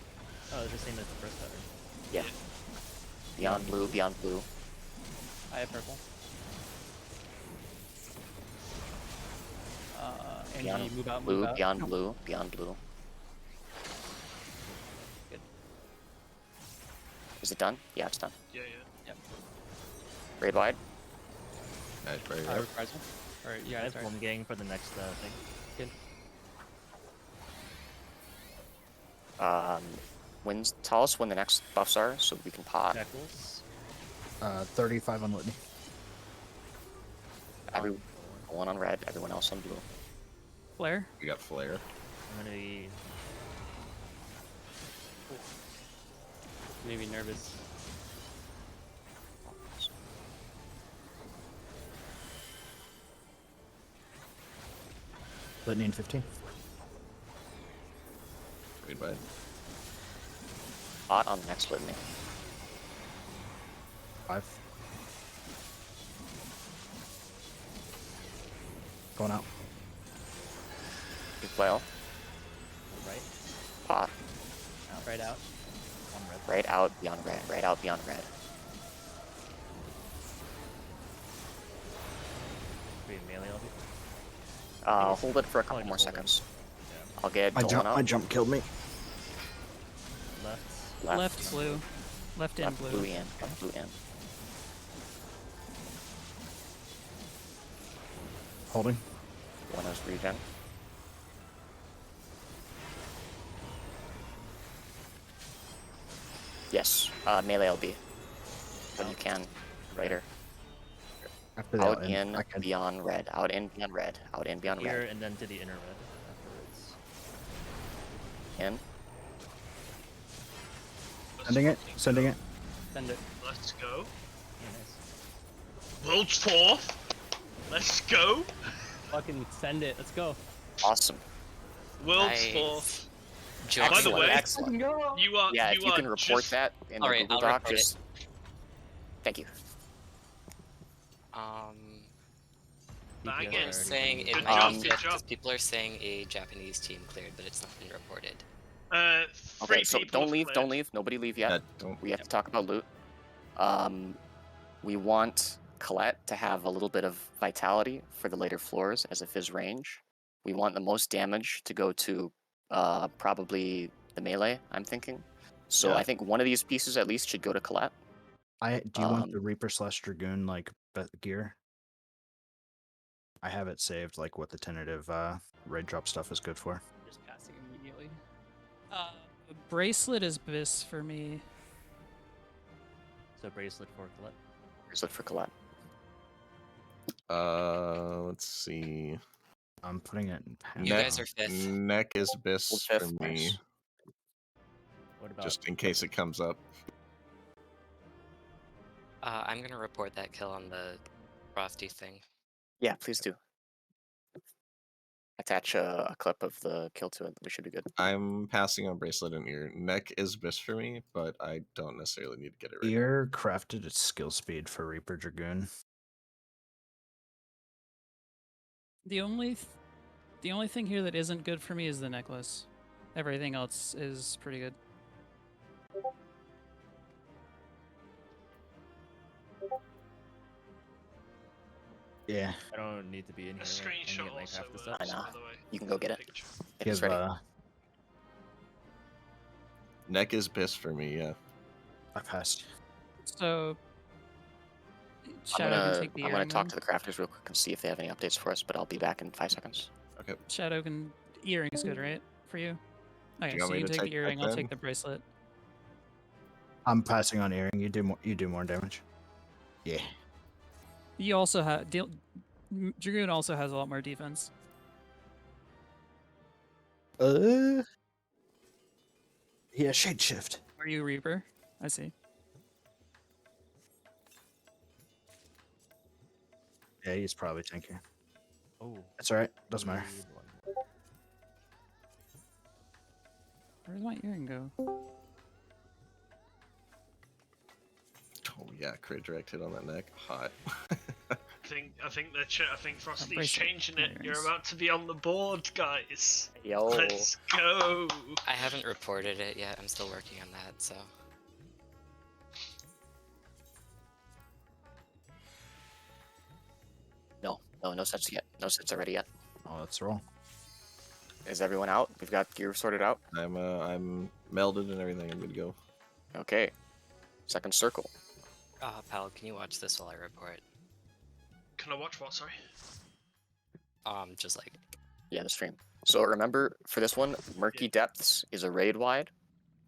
G: Oh, it's the same as the first pattern.
B: Yeah. Beyond blue, beyond blue.
N: I have purple. Angie,
B: Beyond
N: move out,
B: blue,
N: move out.
B: beyond blue, beyond blue.
N: Good.
B: Is it done? Yeah, it's done.
C: Yeah.
N: Yep.
B: Raid wide.
K: Nice, very
N: Reprisal. Or
G: I
N: yeah,
G: have
N: sorry.
G: home gang for the next thing.
N: Good.
B: Tell us when the next buffs are so we can pot.
G: Jackals.
F: 35 on Litany.
B: One on red, everyone else on blue.
D: Flare.
K: We got flare.
G: I'm gonna be.
N: Maybe nervous.
F: Litany in 15.
K: Raid wide.
B: Pot on the next litany.
F: 5. Going out.
B: Big flail.
G: Right.
B: Pot.
N: Right out.
G: On red.
B: Right out beyond red. Right out beyond red.
G: Be melee LB.
B: Hold it for a couple
G: Probably
B: more
G: just hold it.
B: seconds.
G: Yeah.
B: I'll get
F: My
B: Dolan
F: jump,
B: up.
F: killed me.
G: Left.
D: Left blue. Left in
B: Left
D: blue.
B: blue in. Left blue in.
F: Holding.
B: One is regen. Yes, melee LB. When you can. Righter.
F: After the
B: Out
F: end,
B: in
F: I can.
B: beyond red. Out in beyond red. Out in beyond
G: Here
B: red.
G: and then to the inner red afterwards.
B: In.
F: Sending it. Sending it.
N: Send it.
C: Let's go.
G: Yeah, nice.
C: World's fourth. Let's go.
N: Fucking send it. Let's go.
B: Awesome.
C: World's
H: Nice.
C: fourth.
H: Joke
C: By the
B: Excellent,
C: way,
B: excellent.
C: You are.
B: Yeah,
C: you
B: if you
C: are
B: can report
C: just,
B: that in the
H: Alright,
B: Google
H: I'll
B: Doc,
H: report it.
B: just thank you.
C: Bang
G: DPS
C: it.
G: are
H: I'm saying it
C: Good
H: might
C: job,
H: be
C: good
H: good
C: job.
H: because people are saying a Japanese team cleared, but it's not been reported.
C: Three
B: Okay, so
C: people
B: don't
C: have
B: leave,
C: cleared.
B: don't leave, nobody leave yet.
K: Yeah, don't.
B: We have to talk about loot. We want Colette to have a little bit of vitality for the later floors as a fizz range. We want the most damage to go to probably the melee, I'm thinking. So
K: Yeah.
B: I think one of these pieces at least should go to Colette.
F: Do you want the Reaper / Dragoon like gear? I have it saved like what the tentative raid drop stuff is good for.
D: Just passing immediately. Bracelet is bis for me.
G: So bracelet for Colette.
B: Here's look for Colette.
K: Let's see.
F: I'm putting it in pen.
H: You guys are fifth.
K: Neck is bis
B: We're
K: for
B: fifth,
K: me,
B: nice.
G: What about
K: just in case it comes up.
H: I'm gonna report that kill on the Frosty thing.
B: Yeah, please do. Attach a clip of the kill to it. We should be good.
K: I'm passing on bracelet and ear. Neck is bis for me, but I don't necessarily need to get it right.
F: Ear crafted at skill speed for Reaper Dragoon.
D: The only thing here that isn't good for me is the necklace. Everything else is pretty good.
F: Yeah.
G: I don't need to be in
C: A
G: here. I can
C: screenshot
G: get like
C: also
G: half the
C: works,
G: stuff.
B: I know.
C: by the way.
B: You can go get it.
C: Picture.
B: If it's
F: Give
B: ready.
K: Neck is bis for me, yeah.
F: I passed.
D: So
B: I'm
D: Shadow
B: gonna,
D: can take the
B: I'm gonna
D: earring
B: talk
D: then.
B: to the crafters real quick and see if they have any updates for us, but I'll be back in 5 seconds.
K: Okay.
D: Shadow can earring's good, right? For you? Okay,
K: you
D: so
K: want me
D: you
K: to
D: take
K: take
D: the earring,
K: that
D: I'll
K: then?
D: take the bracelet.
F: I'm passing on earring. You do more damage. Yeah.
D: You also have Dragoon also has a lot more defense.
F: Yeah, shade shift.
D: Are you Reaper? I see.
F: Yeah, he's probably tanky.
G: Oh,
F: That's alright. Doesn't matter.
G: need one more.
D: Where did my earring go?
K: Oh yeah, crit direct hit on that neck. Hot.
C: I think Frosty's
D: bracelet.
C: changing it. You're
D: Earrings.
C: about to be on the board, guys.
B: Yo.
C: Let's go.
H: I haven't reported it yet. I'm still working on that, so.
B: No sets yet. No sets already yet.
F: Oh, let's roll.
B: Is everyone out? We've got gear sorted out.
K: I'm melded and everything. I'm good to go.
B: Okay. Second circle.
H: Pal, can you watch this while I report?
C: Can I watch what? Sorry.
H: Just like.
B: Yeah, the stream. So remember, for this one, Murky Depths is a raid wide.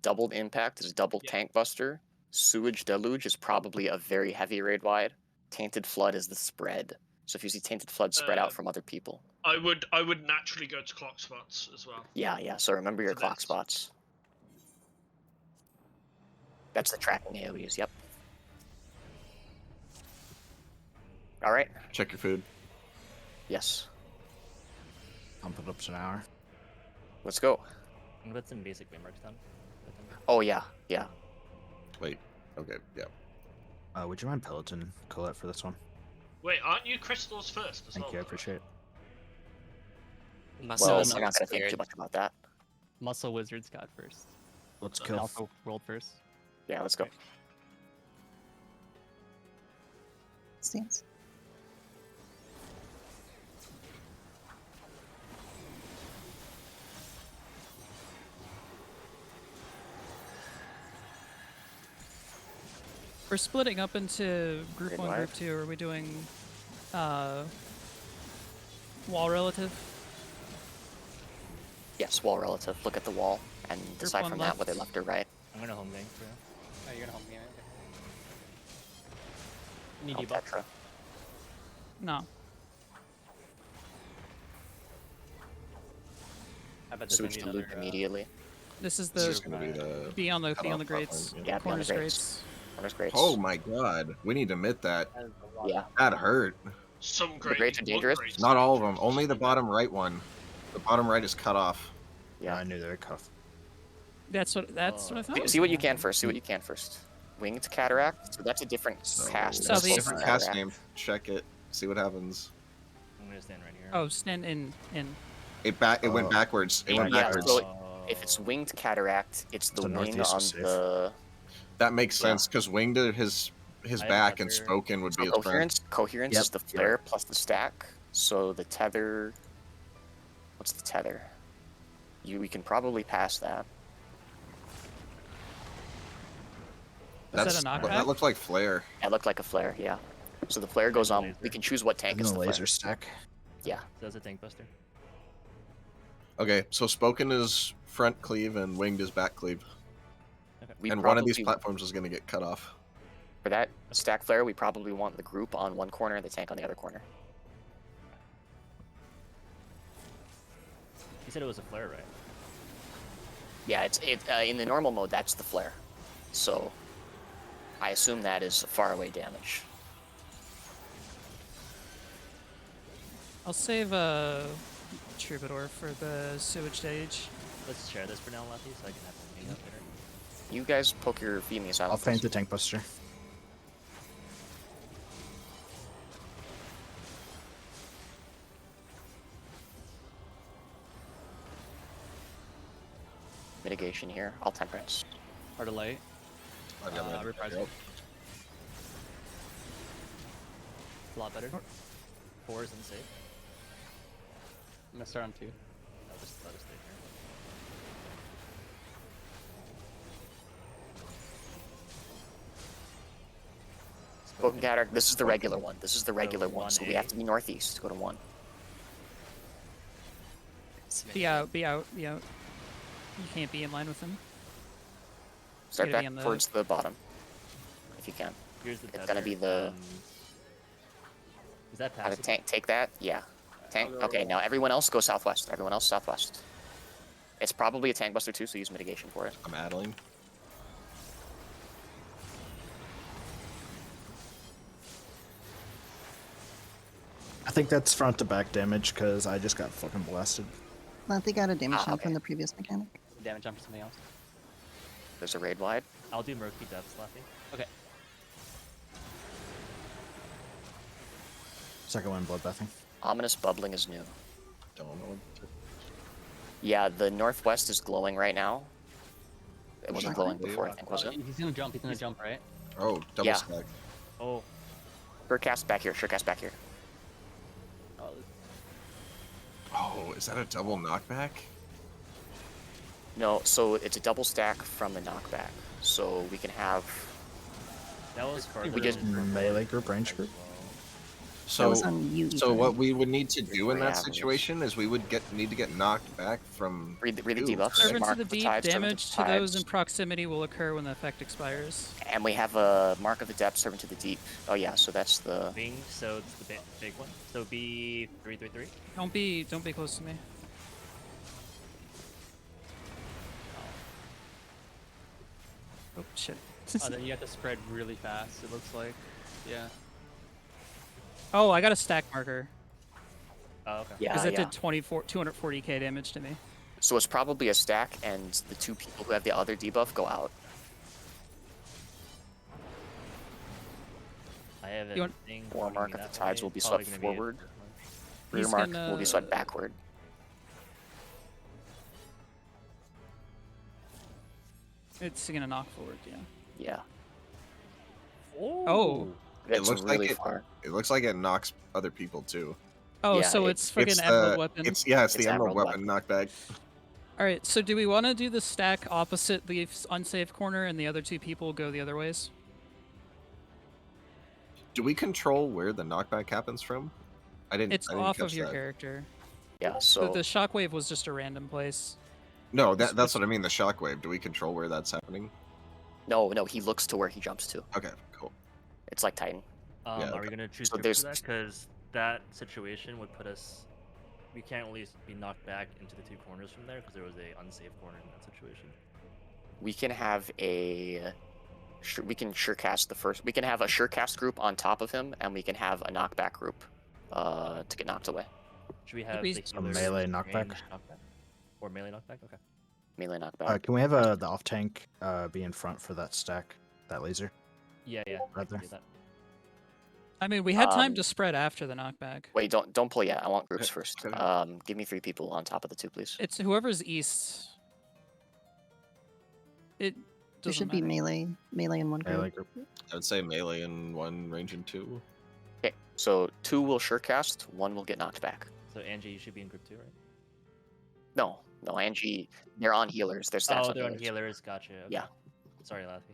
B: Doubled Impact is double tank buster. Sewage Deluge is probably a very heavy raid wide. Tainted Flood is the spread. So if you see Tainted Flood spread out from other people.
C: I would naturally go to clock spots as well.
B: Yeah. So remember your
C: For
B: clock
C: this.
B: spots. That's the tracking AoEs, yep. Alright.
K: Check your food.
B: Yes.
F: Pump it up to an hour.
B: Let's go.
G: And put some basic frameworks down.
B: Oh yeah.
K: Wait. Okay. Yeah.
F: Would you mind Peloton Colette for this one?
C: Wait, aren't you crystals first as
F: Thank
C: well?
F: you, I appreciate it.
H: Muscle
B: Well,
H: is
B: we're not gonna think
H: scared.
B: too much about that.
N: Muscle Wizards got first.
F: Let's kill.
N: Alpha rolled first.
B: Yeah, let's go.
I: Stance.
D: We're splitting up into group
B: Grade
D: 1,
B: wide.
D: group 2. Are we doing wall relative?
B: Yes, wall relative. Look at the wall and decide
D: one
B: from that whether
D: left.
B: left or right.
G: I'm gonna home gank for you.
N: Oh, you're gonna home game it? Okay. Need
B: I'll
N: debuff?
B: Tetra.
D: No.
N: I bet this
B: Switch
N: might
B: to
N: be
B: loop
N: another,
B: immediately.
D: This is
K: This is
D: the
K: gonna be the
D: be on the
K: cutoff
D: grates.
K: platform,
B: Yeah, be on the
D: Corners
B: grates.
D: grates.
B: Corners grates.
K: Oh my god. We need to admit that.
B: Yeah.
K: That hurt.
C: Some
B: The
C: great.
B: grates are dangerous?
K: Not all of them. Only the bottom right one. The bottom right is cut off.
B: Yeah.
F: I knew they were cuff.
D: That's what I thought.
B: See what you can first. See what you can first. Winged Cataract. So that's a different cast.
D: So
B: as
D: the-
B: opposed to
K: Different cast
B: Cataract.
K: name. Check it. See what happens.
G: I'm gonna stand right here.
D: Oh, stand in.
K: It went backwards. It went
B: Yeah,
K: backwards.
B: so if it's Winged Cataract, it's the
F: So
B: wing
F: northeast
B: on
F: is safe.
B: the
K: That makes sense because winged his
G: I have
K: back and
G: tether.
K: spoken would be
B: so
K: his friend.
B: coherence
F: Yep,
B: is the
F: yep.
B: flare plus the stack. So the tether. What's the tether? We can probably pass that.
D: Is that a knockback?
K: That looked like flare.
B: That looked like a flare, yeah. So the flare goes on.
G: Laser.
B: We can choose what tank
F: And
B: is
F: the
B: the
F: laser
B: flare.
F: stack.
B: Yeah.
G: So that's a tank buster.
K: Okay, so spoken is front cleave and winged is back cleave.
B: We
K: And one of these
B: probably-
K: platforms is going to get cut off.
B: For that stack flare, we probably want the group on one corner and the tank on the other corner.
G: said it was a flare, right?
B: Yeah, in the normal mode, that's the flare. So I assume that is far away damage.
D: I'll save Troubadour for the sewage stage.
G: Let's share this for now, Lefty, so I can have them hang up later.
B: You guys poke your feet in the asylum.
F: I'll feint the tank buster.
B: Mitigation here. All temperance.
N: Heart of Light. Reprisal.
G: A lot better. 4 is unsafe.
N: I'm gonna start on 2.
G: I'll just let us stay here.
B: Spoken Cataract, this is the regular one. This is the regular one, so we
G: 1A.
B: have to be northeast. Go to 1.
D: Be out. You can't be in line with him.
B: Start
D: Gotta be
B: back
D: on the-
B: towards the bottom, if you can.
G: Here's the
B: It's gonna be
G: tether,
B: the...
G: Is that
B: How to
G: passive?
B: tank? Take that? Yeah. Tank? Okay, now everyone else go southwest. Everyone else southwest. It's probably a tank buster too, so use mitigation for it.
K: I'm addling.
F: I think that's front to back damage because I just got fucking blasted.
I: They got a damage
B: Ah,
I: down
B: okay.
I: from the previous mechanic.
N: Damage on for something else.
B: There's a raid wide.
G: I'll do Murky Depths, Lefty.
N: Okay.
F: Second one, bloodbathing.
B: Ominous bubbling is new.
K: Don't know.
B: Yeah, the northwest is glowing right now. It wasn't glowing
K: Exactly.
B: before, I think, was it?
N: He's gonna jump. He's gonna jump, right?
K: Oh, double
B: Yeah.
K: stack.
G: Oh,
B: Surecast back here. Surecast back here.
K: Oh, is that a double knockback?
B: No, so it's a double stack from the knockback. So we can have...
G: that was further.
B: We just-
G: than
F: Melee group, range group.
I: That
K: So,
I: was on you.
K: so
I: Ethan.
K: what we would need to do in
B: Yeah,
K: that
B: it was-
K: situation is we would need to get knocked back from.
B: Read the
K: you,
B: debuffs.
K: correct?
D: Servant to
B: Mark
D: the
B: the
D: deep.
B: tides, servant
D: Damage
B: to
D: to
B: the
D: those
B: tides.
D: in proximity will occur when the effect expires.
B: And we have a Mark of the Depth, Servant to the Deep. Oh yeah, so that's the...
G: Wing, so it's the big one. So be 333.
D: Don't be close to me. Oh shit.
N: Oh, then you have to spread really fast. It looks like. Yeah.
D: Oh, I got a stack marker.
G: Oh, okay.
B: Yeah,
D: Because it
B: yeah.
D: did 240k damage to me.
B: So it's probably a stack, and the 2 people who have the other debuff go out.
G: I have
D: You want-
G: a thing.
B: Or
G: pointing
B: Mark
G: me
B: of the
G: that
B: Tides
G: way.
B: will be
G: Probably
B: swept
G: gonna be a
B: forward.
G: different one.
B: Rear
D: He's
B: Mark
D: gonna-
B: will be swept backward.
D: It's gonna knock forward, yeah.
B: Yeah.
D: Oh.
B: It's
K: looks
B: really
K: like it,
B: far.
K: It looks like it knocks other people too.
D: Oh,
B: Yeah,
D: so
B: it-
D: it's fucking
K: It's
D: emerald
K: the
D: weapon.
K: it's
B: It's
K: the emerald
B: emerald
K: weapon knockback.
D: All right, so do we want to do the stack opposite the unsafe corner, and the other 2 people go the other ways?
K: Do we control where the knockback happens from? I didn't.
D: It's
K: I didn't
D: off of
K: catch
D: your
K: that.
D: character.
B: Yeah,
D: So
B: so...
D: the shockwave was just a random place.
K: No, that's what I mean. The shockwave. Do we control where that's happening?
B: No, he looks to where he jumps to.
K: Okay, cool.
B: It's like Titan.
K: Yeah,
G: Are we
K: okay.
G: gonna choose
B: So
G: group
B: there's-
G: for that? Because that situation would put us. We can't really be knocked back into the 2 corners from there because there was a unsafe corner in that situation.
B: We can have a... We can surecast the first... We can have a surecast group on top of him, and we can have a knockback group to get knocked away.
G: Should we have
D: we-
G: the
F: A
G: healer
F: melee knockback?
G: range knockback? Or melee knockback? Okay.
B: Melee knockback.
F: Can we have the off tank be in front for that stack, that laser?
G: Yeah, I
F: Right
G: can
F: there.
G: do that.
D: I mean, we had time
B: Um,
D: to spread after the knockback.
B: Wait, don't pull yet. I want groups
K: Okay,
B: first.
K: okay.
B: Give me 3 people on top of the 2, please.
D: It's whoever's east. It
I: There
D: doesn't
I: should be
D: matter.
I: melee in one group.
F: Melee group.
K: I would say melee in 1, range in 2.
B: Okay, so 2 will surecast, 1 will get knocked back.
G: So Angie, you should be in group 2, right?
B: No, Angie, they're on healers. They're stats
G: Oh,
B: on
G: they're on
B: healers.
G: healers. Gotcha. Okay.
B: Yeah.
G: Sorry, Lassie.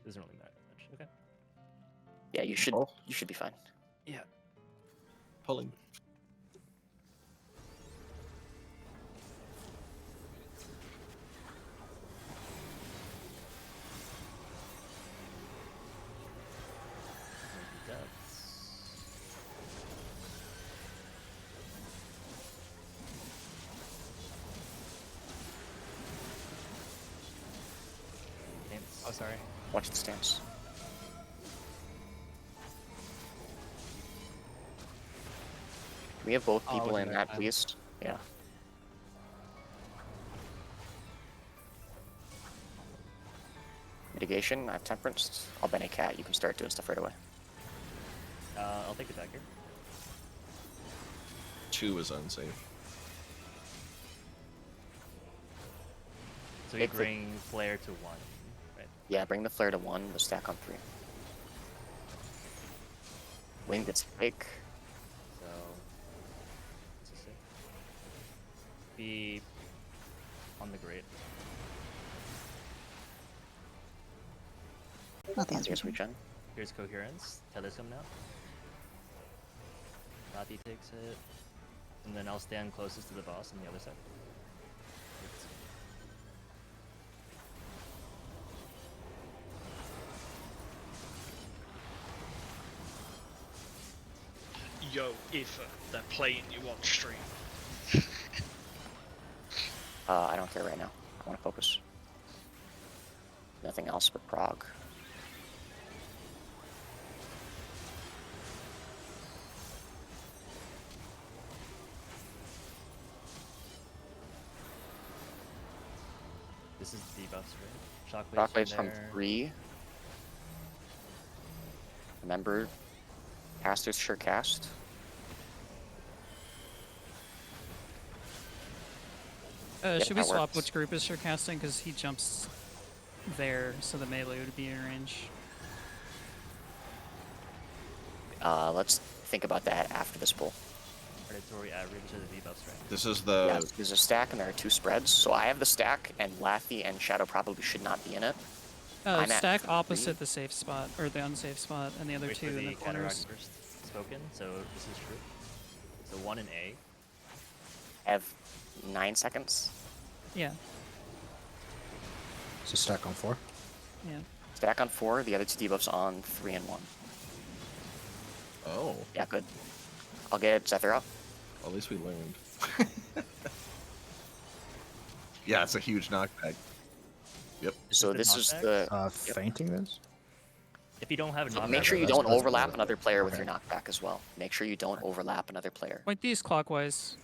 G: Doesn't really matter much. Okay.
B: Yeah, you should
K: Oh.
B: be fine.
K: Pulling.
G: Depths. sorry.
B: Watch the stance. Can we have both
N: Oh, I
B: people
N: wasn't
B: in
N: there
B: that,
N: time.
B: please? Yeah. Mitigation, I have temperance. I'll bend a cat. You can start doing stuff right away.
G: I'll take the dagger.
K: 2 is unsafe.
G: So you
B: Take the-
G: bring flare to 1, right?
B: Yeah, bring the flare to 1, the stack on 3. Winged spike.
G: So what's this say? Be on the grate.
I: Nothing's
B: Here's
I: regen.
B: regen.
G: Here's coherence. Telescope now. Lati takes it. And then I'll stand closest to the boss on the other side.
C: Yo, if they're playing you on stream.
B: I don't care right now. I want to focus. Nothing else but Prog.
G: This is the debuffs, right? Shockwaves,
B: Shockwaves from
G: there.
B: 3. Remember, casters sure cast. Yep,
D: Should we
B: that
D: swap
B: works.
D: which group is sure casting? Because he jumps there, so the melee would be in range.
B: Let's think about that after this pull.
G: Predatory average are the debuffs, right?
K: This is the
B: Yeah, there's a stack and there are 2 spreads. So I have the stack, and Lathy and Shadow probably should not be in it. I'm at
D: Stack
B: 3.
D: opposite the safe spot, or the unsafe spot, and the other
G: Wait
D: two
G: for
D: in the
G: the cataract
D: corners.
G: first spoken, so this is true. So 1 in A.
B: I have 9 seconds.
D: Yeah,
F: So stack on 4.
D: yeah.
B: Stack on 4, the other 2 debuffs on 3 and 1.
K: Oh,
B: Yeah, good. I'll get Zephyr up.
K: at least we learned. Yeah, it's a huge knockback. Yep.
B: So
G: the
B: this is
G: knockback?
B: the...
F: Fainting this?
G: If you don't have a
B: So
G: knockback,
B: make sure you
F: that's-
B: don't
F: that's
B: overlap
F: good.
B: another player with
F: Okay.
B: your knockback as well. Make sure you don't overlap another player.
D: Point these clockwise.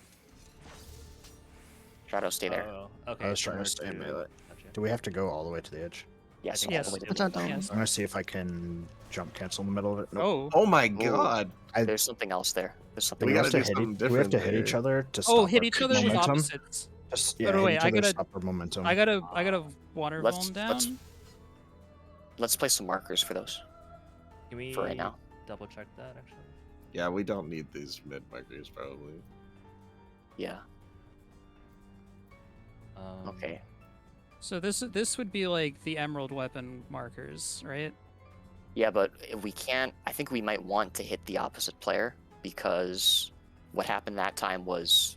B: Shadow, stay there.
G: Oh, okay.
F: I was trying to
G: so
F: stay in
G: two-
F: melee.
G: Gotcha.
F: Do we have to go all the way to the edge?
B: Yes,
G: think
B: all
D: Yes.
B: the way to
I: But
B: the
I: I
B: edge.
I: don't.
D: Yes.
F: I'm gonna see if I can jump cancel in the middle of it. Nope.
D: Oh.
K: Oh my god!
B: There's something else there. There's
F: Do
B: something
F: we,
K: We
F: have
B: else.
K: gotta
F: to
K: do
F: hit
K: something
F: do we have to hit
K: different
F: each
K: there.
F: other to stop
D: Oh, hit
F: our
D: each other with
F: momentum?
D: opposites.
F: Just,
D: By
F: yeah,
D: the
F: hit
D: way,
F: each
D: I
F: other,
D: gotta-
F: stop our momentum.
D: I got a water
B: Let's-
D: volume
B: let's-
D: down.
B: Let's place some markers for those.
G: Can we
B: For right now.
G: double check that actually?
K: Yeah, we don't need these mid markers probably.
B: Yeah. Okay.
D: So this would be like the emerald weapon markers, right?
B: Yeah, but if we can't, I think we might want to hit the opposite player because what happened that time was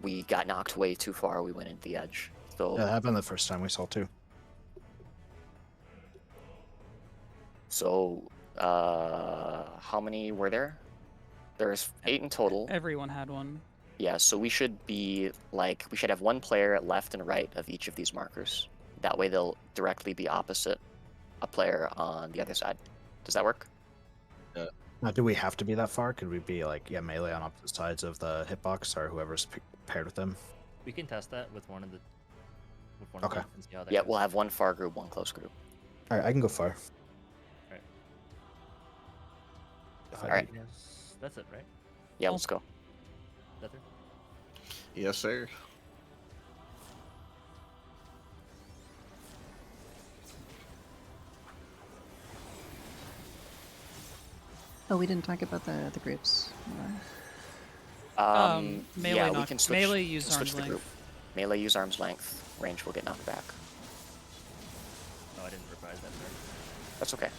B: we got knocked way too far. We went into the edge. So
F: That happened the first time we saw too.
B: So, how many were there? There's 8 in total.
D: Everyone had one.
B: Yeah, so we should be like, we should have 1 player left and right of each of these markers. That way they'll directly be opposite a player on the other side. Does that work?
F: Now, do we have to be that far? Could we be like, yeah, melee on opposite sides of the hitbox or whoever's paired with them?
G: We can test that with one of the.
F: Okay.
G: Of them and see how that
B: Yeah,
G: goes.
B: we'll have 1 far group, 1 close group.
F: All right, I can go far.
G: Right.
F: If I
B: Alright.
F: need-
G: Yes, that's it, right?
B: Yeah, let's go.
G: That's it.
K: Yes, sir.
I: Oh, we didn't talk about the groups.
D: Melee
B: yeah, we
D: knock-
B: can switch,
D: melee use
B: switch
D: arm's
B: the group.
D: length.
B: Melee use arm's length. Range will get knocked back.
G: Oh, I didn't revise that. Sorry.
B: That's okay.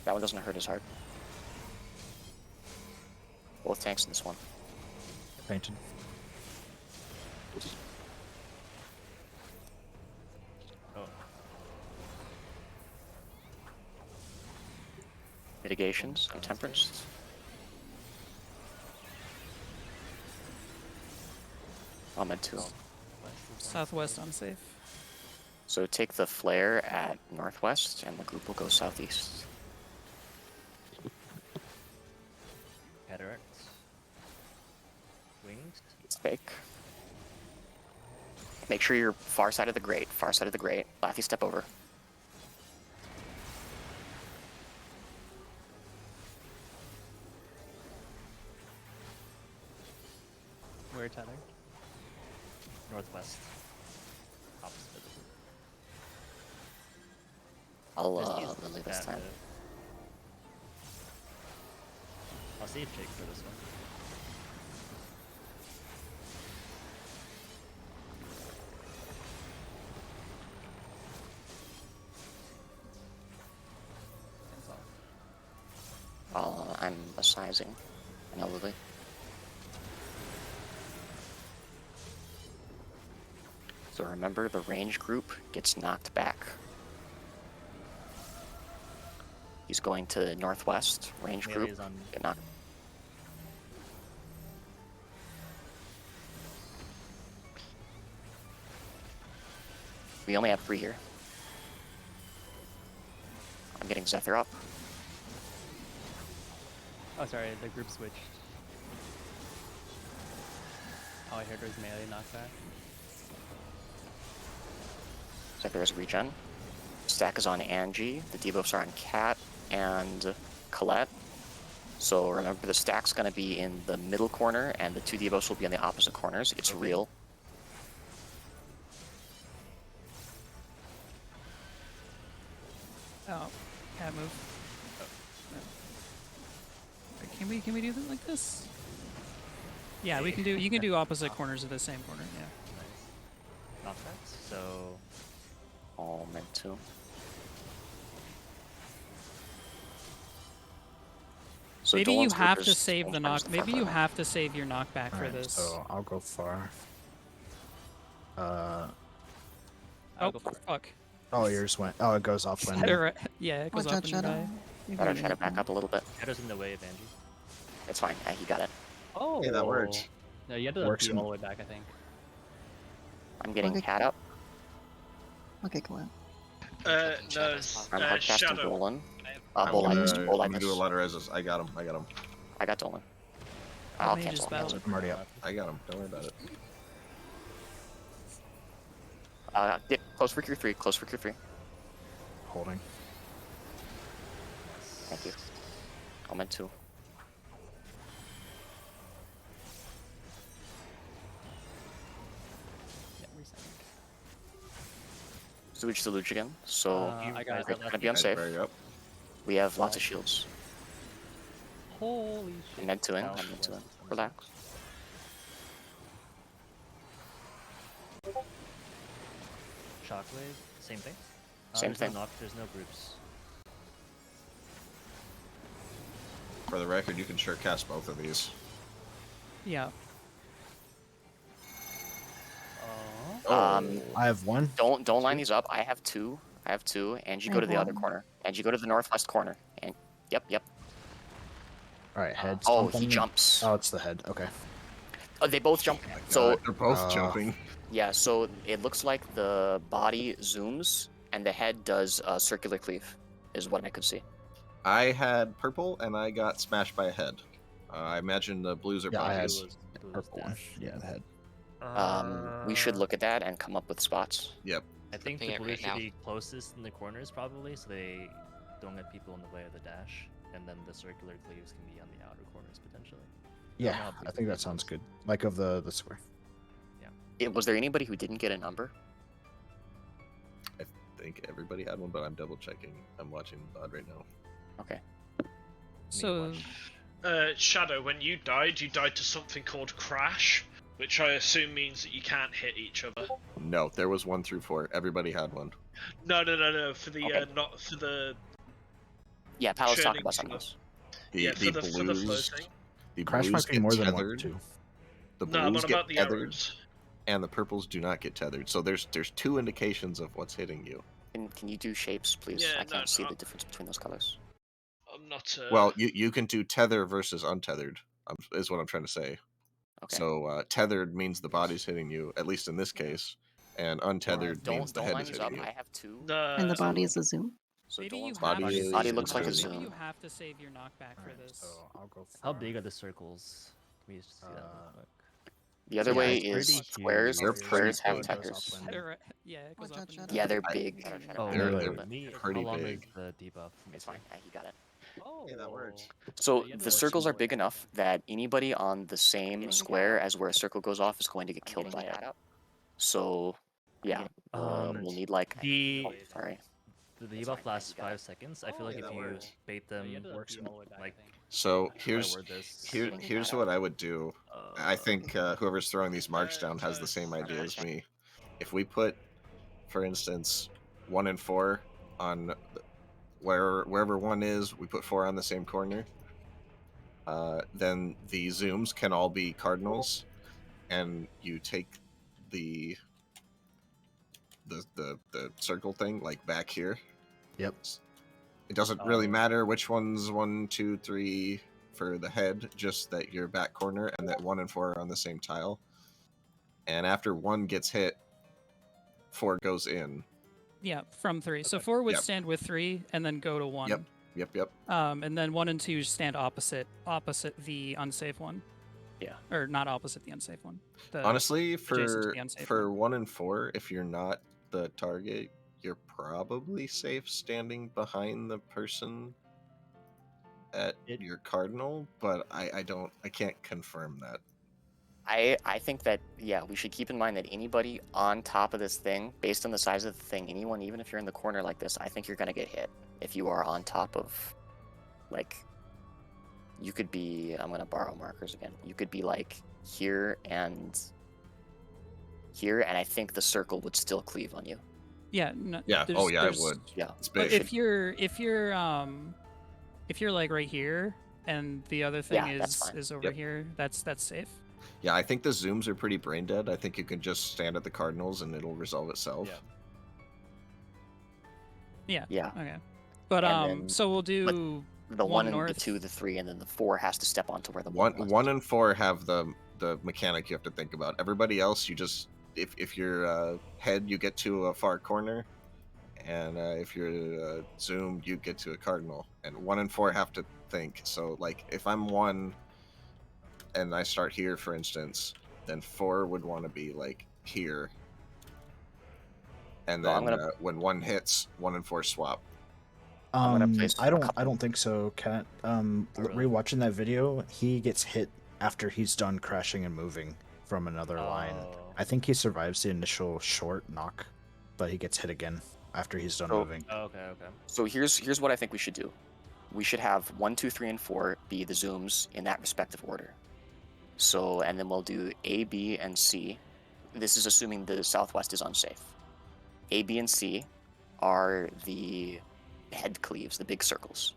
B: That one doesn't hurt as hard. Both tanks in this one.
F: Painted.
G: Oh,
B: Mitigations and temperance. I'm at 2.
G: west is
D: Southwest unsafe.
B: So take the flare at northwest, and the group will go southeast.
G: Cataracts. Wings.
B: It's fake. Make sure you're far side of the grate. Far side of the grate. Laffy, step over.
N: Where tethered?
G: Northwest. Opposite.
B: I'll
G: Just use
B: lily this
G: that
B: time.
G: move. I'll save Jake for this one.
B: I'm a sizing. And a lily. So remember, the range group gets knocked back. He's going to northwest. Range group
G: Melee's on.
B: get knocked. We only have 3 here. I'm getting Zephyr up.
N: Oh, sorry, the group switched. All I heard was melee knockback.
B: Zephyr is regen. Stack is on Angie. The debuffs are on Cat and Colette. So remember, the stack's going to be in the middle corner, and the 2 debuffs will be on the opposite corners. It's
G: Okay.
B: real.
D: Oh, cat move. Oh, no. Can we do that like this? Yeah, we can do. You can do opposite corners of the same corner. Yeah.
G: Nice. Offsets. So
B: All meant to. So
D: Maybe you
B: Dolan's
D: have
B: group
D: to
B: is
D: save the
B: Dolan's
D: knock.
B: far
D: Maybe you
B: corner.
D: have to save your knockback for
F: Alright,
D: this.
F: so I'll go far.
D: Oh, fuck.
F: Oh, yours went. Oh, it goes off when.
D: Yeah, it goes
I: Watch
D: up
I: out,
D: when you
I: Shadow.
D: die.
I: You're
B: Gotta
I: gonna
B: try to
I: get
B: back
I: that.
B: up a little bit.
G: Shadow's in the way of Angie.
B: It's fine. He got it.
N: Oh,
K: Hey, that worked.
N: No, you had to
F: Works
N: be
F: in-
N: all the way back, I think.
B: I'm getting
I: Okay.
B: Cat up.
I: Okay, Colette.
L: Uh,
H: No,
B: I'm hard casting
L: Shadow.
B: Dolan.
K: I'm
B: Bolus.
K: gonna do a lot of reses. I got him.
B: I got Dolan.
D: What
B: I'll
D: mage is
B: cancel.
D: battle?
F: I'm already up.
K: I got him. Don't worry about it.
B: Get close for Q3. Close for Q3.
F: Holding.
B: Thank you. I'm in 2.
N: Yeah, reset.
B: Sewage Deluge again. So
N: I got
B: we're
N: it.
B: gonna be unsafe.
K: Very up.
B: We have lots of shields.
N: Holy shit.
B: I'm meant to in. I'm
G: Southwest
B: meant to in.
G: on this
B: Relax.
G: Shockwave. Same thing.
B: Same
G: there's
B: thing.
G: No knock, there's no groups.
K: For the record, you can sure cast both of these.
D: Yeah.
F: I have one.
B: Don't line these up. I have 2. Angie, go to the other corner. Angie, go to the northwest corner. And yep.
F: All right, head.
B: Oh,
F: stomp on
B: he
F: me.
B: jumps.
F: Oh, it's the head. Okay.
B: Oh, they both jump. So
K: they're both jumping.
B: yeah, so it looks like the body zooms and the head does circular cleave, is what I could see.
K: I had purple and I got smashed by a head. I imagine the blues are
F: Yeah, I had
K: bodies.
F: purple one. Yeah, the head.
B: We should look at that and come up with spots.
K: Yep.
G: I think
H: Flipping
G: the
H: it
G: blue
H: right
G: should
H: now.
G: be closest in the corners probably, so they don't get people in the way of the dash, and then the circular cleaves can be on the outer corners potentially.
F: Yeah, I think that sounds good. Like of the square.
B: Was there anybody who didn't get a number?
K: I think everybody had one, but I'm double checking. I'm watching VOD right now.
B: Okay.
D: So
C: Shadow, when you died to something called crash, which I assume means that you can't hit each other.
K: No, there was 1 through 4. Everybody had one.
C: No. For the
B: Okay.
C: not for the.
B: Yeah, Paolo's talking
C: churning
B: about something
C: stuff.
B: else.
K: The
C: For the
K: blues.
C: floating.
K: The
F: Crash
K: blues
F: might be
K: get
F: more than one
K: tethered.
F: too.
K: The
C: No, I'm
K: blues
C: on
K: get
C: about the
K: tethered,
C: arrows.
K: and the purples do not get tethered. So there's 2 indications of what's hitting you.
B: Can you do shapes, please?
C: Yeah,
B: I can't see
C: no.
B: the difference between those colors.
C: I'm not.
K: Well, you can do tether versus untethered. Is what I'm trying to say.
B: Okay.
K: So tethered means the body's hitting you, at least in this case, and untethered means the
B: Don't
K: head
B: line
K: is
B: these
K: hitting
B: up.
K: you.
B: I have two.
I: And the body is a zoom?
B: So
D: Maybe you
B: Dolan's
D: have
K: body
D: to
K: is
B: body
D: save
B: looks like a
K: zoom.
D: Maybe you
B: zoom.
D: have to save your knockback for
F: Alright,
D: this.
F: so I'll go for
G: How big are the circles? Can we just see that real quick?
B: The other
K: Yeah,
B: way
G: it's pretty
B: is squares.
K: They're
G: huge.
K: pretty
B: Squares have
K: big.
B: tethers.
D: Yeah, it goes
I: Watch
D: up
I: out,
D: and
I: Shadow.
D: down.
B: Yeah, they're
K: I-
B: big.
G: Oh,
K: They're-
B: a
K: they're
B: little bit.
G: me,
K: pretty
G: how long
K: big.
G: is the debuff?
B: It's fine. Yeah, you got it.
D: Oh,
K: Yeah, that works.
B: So
D: Yeah, you have
B: the
D: to
B: circles are
D: work
B: big
D: smaller,
B: enough
D: yeah.
B: that anybody on the same square as where a circle goes off is going to get killed by it. So, yeah, we'll need like.
G: The
B: Oh, sorry.
G: the debuff lasts 5 seconds. I feel like if you bait them, like
K: So
G: how do I
K: here's
G: word this?
K: here's what I would do. I think whoever's throwing these marks down has the same idea as me. If we put, for instance, 1 and 4 on wherever 1 is, we put 4 on the same corner. Then the zooms can all be cardinals, and you take the circle thing like back here.
F: Yep.
K: It doesn't really matter which one's 1, 2, 3 for the head, just that your back corner and that 1 and 4 are on the same tile. And after 1 gets hit, 4 goes in.
D: Yeah, from 3. So 4 would
K: Yep.
D: stand with 3 and then go to 1.
K: Yep.
D: And then 1 and 2 stand opposite the unsafe one.
B: Yeah.
D: Or not opposite the unsafe one.
K: Honestly,
D: adjacent to
K: for
D: the unsafe
K: for 1 and 4, if you're not the target, you're probably safe standing behind the person at your cardinal, but I can't confirm that.
B: I think that, yeah, we should keep in mind that anybody on top of this thing, based on the size of the thing, anyone, even if you're in the corner like this, I think you're going to get hit if you are on top of, like, you could be, I'm going to borrow markers again. You could be, like, here, and I think the circle would still cleave on you.
D: Yeah. No,
K: Yeah. Oh yeah, it would.
B: Yeah.
K: It's
D: But
K: big.
D: if you're like right here and the other thing
B: Yeah, that's fine.
D: is over here, that's safe.
K: Yeah, I think the zooms are pretty brain dead. I think you can just stand at the cardinals and it'll resolve itself.
D: Yeah.
B: Yeah.
D: Okay. But
B: then-
D: so we'll do
B: The 1
D: one
B: and
D: north.
B: the 2, the 3, and then the 4 has to step onto where the
K: 1 and 4 have the mechanic you have to think about. Everybody else, you just if you're head, you get to a far corner, and if you're zoom, you get to a cardinal. And 1 and 4 have to think. So like, if I'm 1 and I start here, for instance, then 4 would want to be like here. And
B: Well,
K: then when 1 hits, 1 and 4 swap.
E: I don't think so, Kat. Rewatching that video, he gets hit after he's done crashing and moving from another line. I think he survives the initial short knock, but he gets hit again after he's done moving.
G: Okay.
B: So here's what I think we should do. We should have 1, 2, 3, and 4 be the zooms in that respective order. So, and then we'll do A, B, and C. This is assuming the southwest is unsafe. A, B, and C are the head cleaves, the big circles.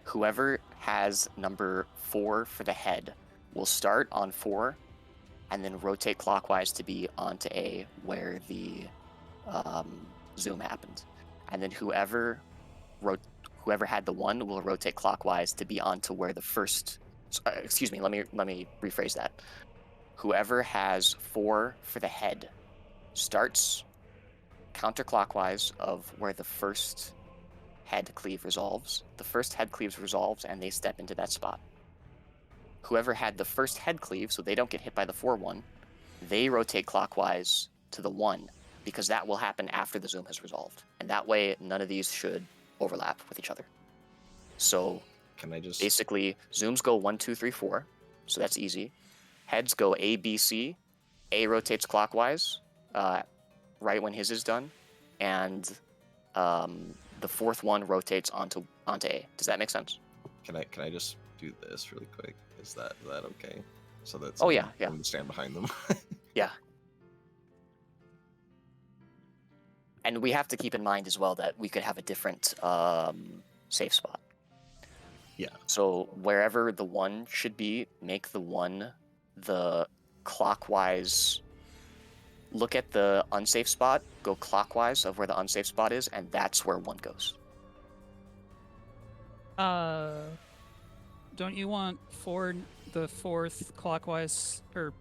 B: Whoever has number 4 for the head will start on 4 and then rotate clockwise to be onto A where the zoom happened. And then whoever had the 1 will rotate clockwise to be onto where the first excuse me, let me rephrase that. Whoever has 4 for the head starts counterclockwise of where the first head cleave resolves. The first head cleave resolves and they step into that spot. Whoever had the first head cleave, so they don't get hit by the 4-1, they rotate clockwise to the 1, because that will happen after the zoom has resolved. And that way, none of these should overlap with each other. So,
K: can I just
B: basically, zooms go 1, 2, 3, 4, so that's easy. Heads go A, B, C. A rotates clockwise, right when his is done, and the 4th one rotates onto A. Does that make sense?
K: Can I just do this really quick? Is that okay? So that's
B: I'm
K: going to stand behind them.
B: Yeah. And we have to keep in mind as well that we could have a different safe spot.
K: Yeah.
B: So wherever the 1 should be, make the 1 the clockwise. Look at the unsafe spot, go clockwise of where the unsafe spot is, and that's where 1 goes.
D: Don't you want the 4th clockwise or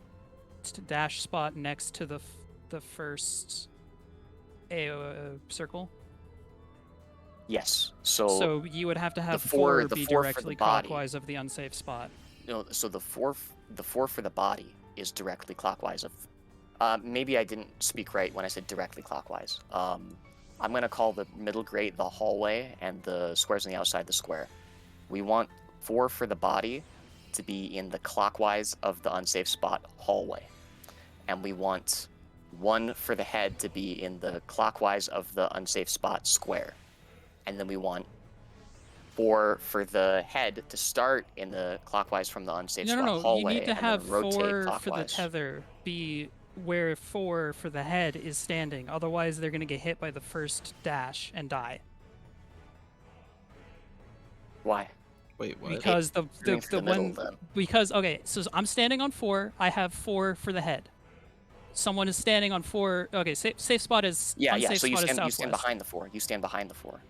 D: dash spot next to the first a circle?
B: Yes.
D: So you would have to have
B: four-
D: 4
B: the
D: be
B: four for
D: directly
B: the body.
D: clockwise of the unsafe spot.
B: No, so the four for the body is directly clockwise of. Maybe I didn't speak right when I said directly clockwise. I'm gonna call the middle grate the hallway and the squares on the outside the square. We want 4 for the body to be in the clockwise of the unsafe spot hallway, and we want 1 for the head to be in the clockwise of the unsafe spot square, and then we want 4 for the head to start in the clockwise from the unsafe spot
D: No.
B: hallway,
D: You need to
B: and
D: have
B: then rotate
D: 4
B: clockwise.
D: for the tether be where 4 for the head is standing. Otherwise, they're gonna get hit by the first dash and die.
B: Why?
K: Wait, what?
D: Because the
B: middle,
D: one
B: then.
D: because okay, so I'm standing on 4. I have 4 for the head. Someone is standing on 4. Okay, safe spot is
B: Yeah.
D: unsafe
B: So you
D: spot is
B: stand
D: southwest.
B: behind the 4. You stand behind the 4.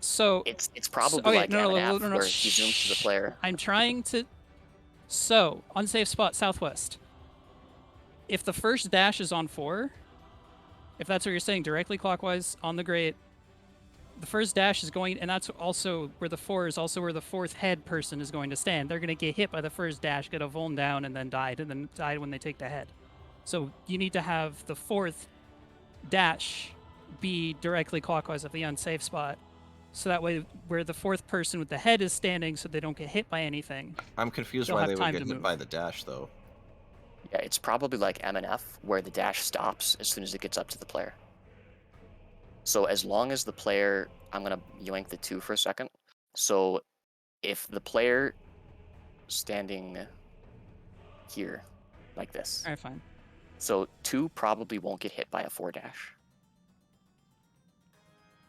D: So
B: It's probably
D: okay,
B: like MNF where he zooms to the player.
D: I'm trying to. So unsafe spot southwest. If the first dash is on 4, if that's what you're saying, directly clockwise on the grate, the first dash is going, and that's also where the 4 is also where the 4th head person is going to stand. They're going to get hit by the first dash, get a vuln down, and then die when they take the head. So you need to have the 4th dash be directly clockwise of the unsafe spot. So that way, where the 4th person with the head is standing, so they don't get hit by anything.
K: I'm confused
D: They'll
K: why
D: have
K: they would
D: time
K: get
D: to
K: hit
D: move.
K: by the dash, though.
B: Yeah, it's probably like MNF where the dash stops as soon as it gets up to the player. So as long as the player, I'm gonna yoink the 2 for a second. So if the player standing here, like this.
D: All right, fine.
B: So 2 probably won't get hit by a 4 dash.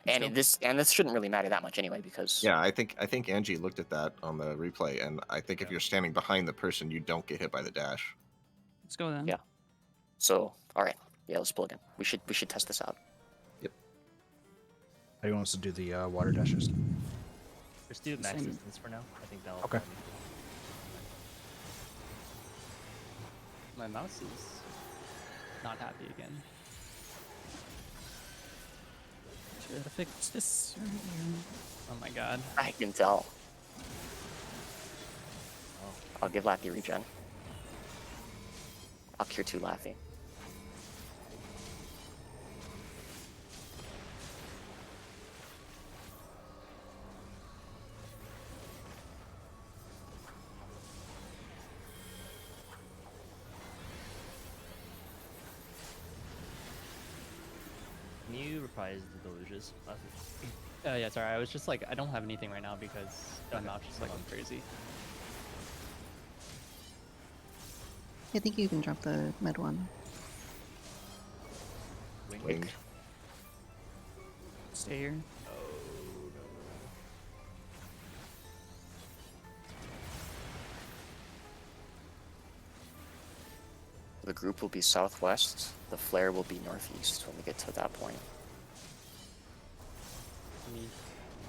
B: And this shouldn't really matter that much anyway, because
K: Yeah, I think Angie looked at that on the replay, and I think if you're standing behind the person, you don't get hit by the dash.
D: Let's go then.
B: Yeah. So all right, yeah, let's plug in. We should test this out.
K: Yep.
F: Who wants to do the water dashes?
G: Just do max
D: Same.
G: distance for now. I think that'll.
F: Okay.
N: My mouse is not happy again.
D: Should have fixed this earlier.
N: Oh my god.
B: I can tell. I'll give Laffy regen. I'll cure 2 Laffy.
G: Can you reprise the deluges?
N: Yeah, sorry. I was just like, I don't have anything right now because my mouse is like crazy.
I: I think you can drop the med one.
K: Wing.
D: Stay here.
B: The group will be southwest. The flare will be northeast when we get to that point.
N: Me.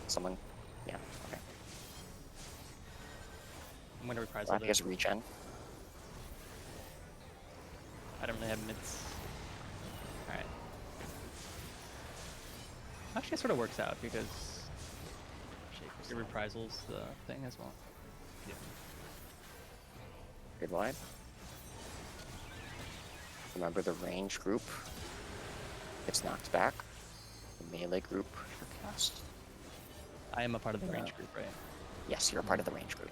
B: Someone, yeah, okay.
N: I'm gonna reprise
B: Laffy has regen.
N: I don't really have mids. Alright. Actually, it sort of works out because it reprisals the thing as well.
G: Yeah.
B: Good wide. Remember the range group gets knocked back. The melee group are cast.
N: I am a part of the range group, right?
B: Yes, you're a part of the range group.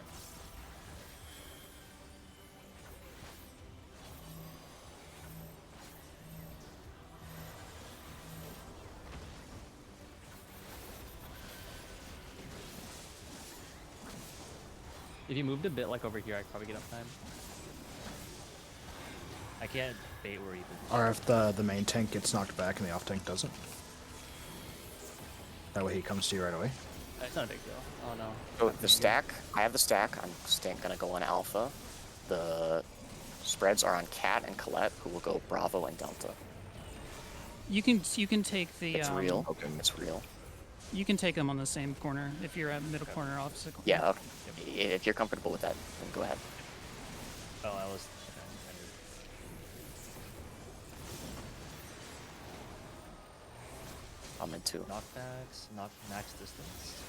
N: If you moved a bit like over here, I could probably get up time.
G: I can't bait where even.
F: Or if the main tank gets knocked back and the off tank doesn't. That way he comes to you right away.
N: It's not a big deal. Oh no.
B: So the stack, I have the stack. I'm gonna go on Alpha. The spreads are on Cat and Colette, who will go Bravo and Delta.
D: You can take the.
B: It's real. Okay, it's real.
D: You can take them on the same corner if you're at middle corner, opposite corner.
B: Yeah. Okay. If you're comfortable with that, then go ahead.
G: Oh, I was.
B: I'm in 2.
G: Knockbacks, knock max distance.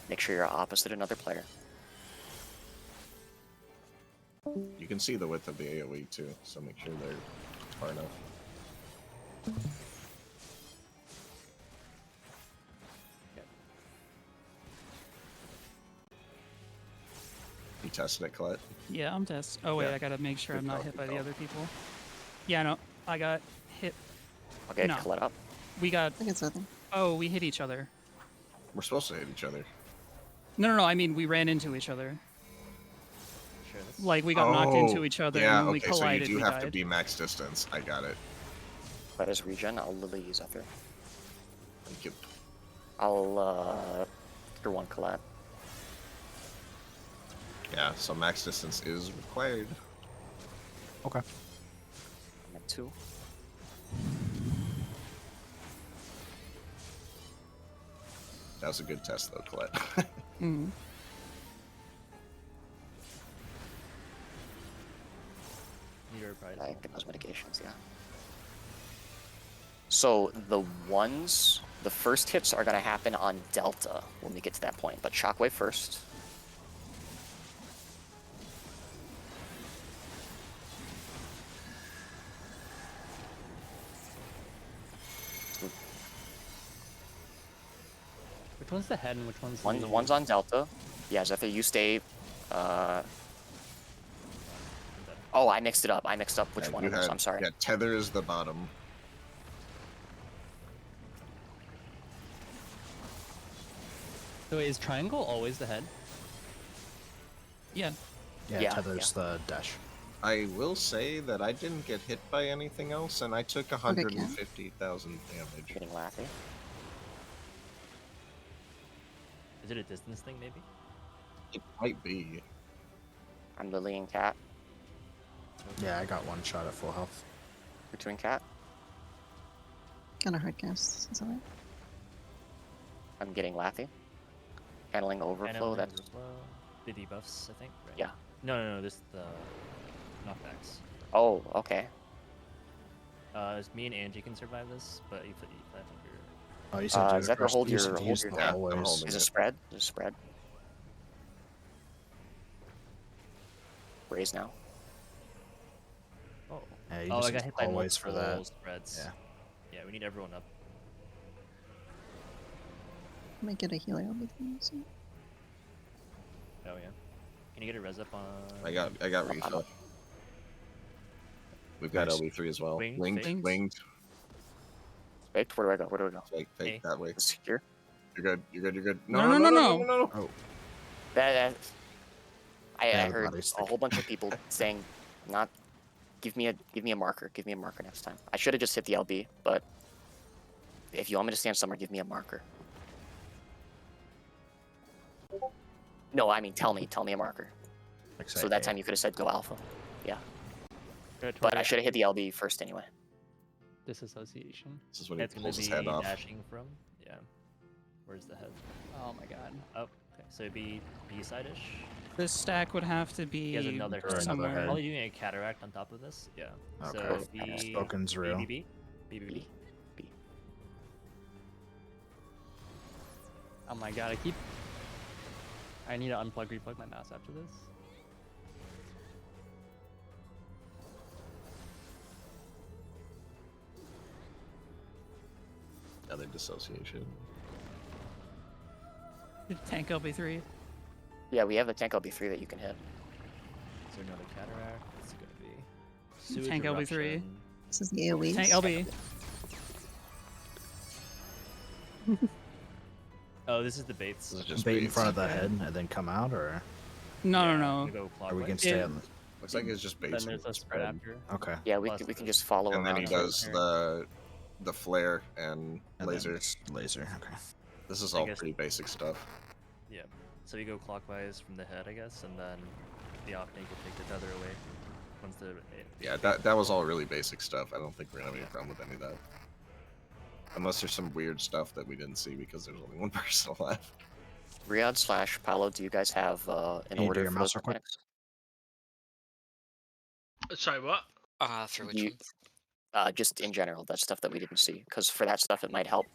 B: Make sure you're opposite another player.
K: You can see the width of the AoE too, so make sure they're far enough. You tested it, Colette?
D: Yeah, I'm test. Oh wait,
K: Yeah.
D: I gotta make sure
K: Good
D: I'm not
K: call,
D: hit
K: good
D: by the
K: call.
D: other people. Yeah, no, I got hit.
B: Okay,
D: No.
B: Colette up.
D: We got.
I: I think it's nothing.
D: Oh, we hit each other.
K: We're supposed to hit each other.
D: No. I mean, we ran into each other.
G: Sure, this.
D: Like we got knocked into each other,
K: yeah,
D: and when we
K: okay,
D: collided,
K: so you
D: we
K: do have
D: died.
K: to be max distance. I got it.
B: Colette is regen. I'll Lily use Ether.
K: Thank you.
B: I'll Tier 1 Colette.
K: Yeah, so max distance is required.
F: Okay.
B: I'm at 2.
K: That was a good test though, Colette.
D: Mm.
G: Meteor Pride.
B: I get those mitigations, yeah. So the ones, the first hits are gonna happen on Delta when we get to that point, but Shockwave first.
N: Which one's the head and which one's the...
B: One's on Delta. Yeah, Zephyr, you stay. Oh, I mixed it up. I mixed up which one
K: you
B: it was.
K: had-
B: I'm sorry.
K: Yeah, Tether is the bottom.
N: So is triangle always the head?
D: Yeah.
F: Yeah,
B: Yeah,
F: Tether's the dash.
K: I will say that I didn't get hit by anything else, and I took 150,000 damage.
B: Getting Laffy.
G: Is it a distance thing, maybe?
K: It might be.
B: I'm Lily and Cat.
F: Yeah, I got one shot at full health.
B: Between Cat.
I: Kind of hard cast. Is that right?
B: I'm getting Laffy. Handling overflow.
G: Handling
B: That's
G: overflow. The debuffs, I think. Right?
B: yeah.
G: No. This the knockbacks.
B: Oh, okay.
G: Me and Angie can survive this, but if I think you're.
F: Oh, you said do it
B: Zephyr,
F: first.
B: hold
F: You
B: your
F: said to use
B: hold
F: the
B: your.
K: I'm
F: always.
K: holding
B: Is it
K: it.
B: spread? Is it spread? Raise now.
G: Oh.
F: Yeah, you
G: Oh,
F: just
G: I got
F: use
G: hit by
F: always for
G: multiple
F: that.
G: spreads.
F: Yeah.
G: Yeah, we need everyone up.
I: Might get a healer over there. So.
G: Oh yeah. Can you get a res up on?
K: I got refill. We've got
F: Nice.
K: LB3 as well.
G: Winged,
K: Winged,
G: faked.
K: winged.
B: Faked. Where do I go? Where do I go?
K: Fake that way.
B: Is it here?
K: You're good. You're good. You're good.
D: No.
F: Oh,
B: That. I
F: Yeah, the
B: heard
F: body
B: a
F: stick.
B: whole bunch of people saying, "Not give me a marker. Give me a marker next time." I should have just hit the LB, but if you want me to stand somewhere, give me a marker. No, I mean tell me a marker.
F: like
B: So
F: say
B: that
F: A.
B: time you could have said go alpha. Yeah,
N: Good,
B: but I
N: toward
B: should have hit the LB first anyway.
N: disassociation.
K: This is when he
G: It's gonna
K: pulls his
G: be
K: head off.
G: dashing from. Yeah. Where's the head?
N: Oh my god.
G: Oh, okay. So it'd be B-side-ish.
D: This stack would have to be
G: He has another
F: Or another
D: somewhere.
F: head.
G: Probably doing a cataract on top of this. Yeah. So
F: Okay.
G: it'd be
F: Spoken's real.
G: BBB. BBB.
B: B.
N: Oh my god, I need to unplug, replug my mouse after this.
K: Other dissociation.
D: Tank LB3.
B: Yeah, we have a tank LB3 that you can hit.
G: Is there another cataract? It's gonna be sewage
D: Tank LB3.
G: eruption.
I: This is the AoE.
D: Tank LB.
G: Oh, this is the baits.
K: This is just
F: Bait in
K: baits.
F: front of the head and then come out, or
D: No.
G: I'm gonna go
F: are we
G: clockwise.
F: can stay
D: Yeah.
F: on?
K: Looks like it's just
N: Then
K: baits.
N: there's a spread after.
F: Okay.
B: Yeah, we
G: Plus
B: can
G: this.
B: just follow
K: And then
B: around.
K: he does the flare and
F: And
K: laser.
F: then laser. Okay.
K: This is
G: I
K: all
G: guess-
K: pretty basic stuff.
G: Yeah. So we go clockwise from the head, I guess, and then the op tank will take the tether away once the.
K: Yeah, that was all really basic stuff. I don't think we're gonna have any problem with any of that. Unless there's some weird stuff that we didn't see because there's only one person alive.
B: Riyadh / Paolo, do you guys have an
F: Can you do
B: order
F: your
B: for
F: mouse
B: those
F: real quick?
B: mechanics?
C: Sorry, what?
H: For which
B: You-
H: ones?
B: Just in general, that's stuff that we didn't see. Because for that stuff, it might help.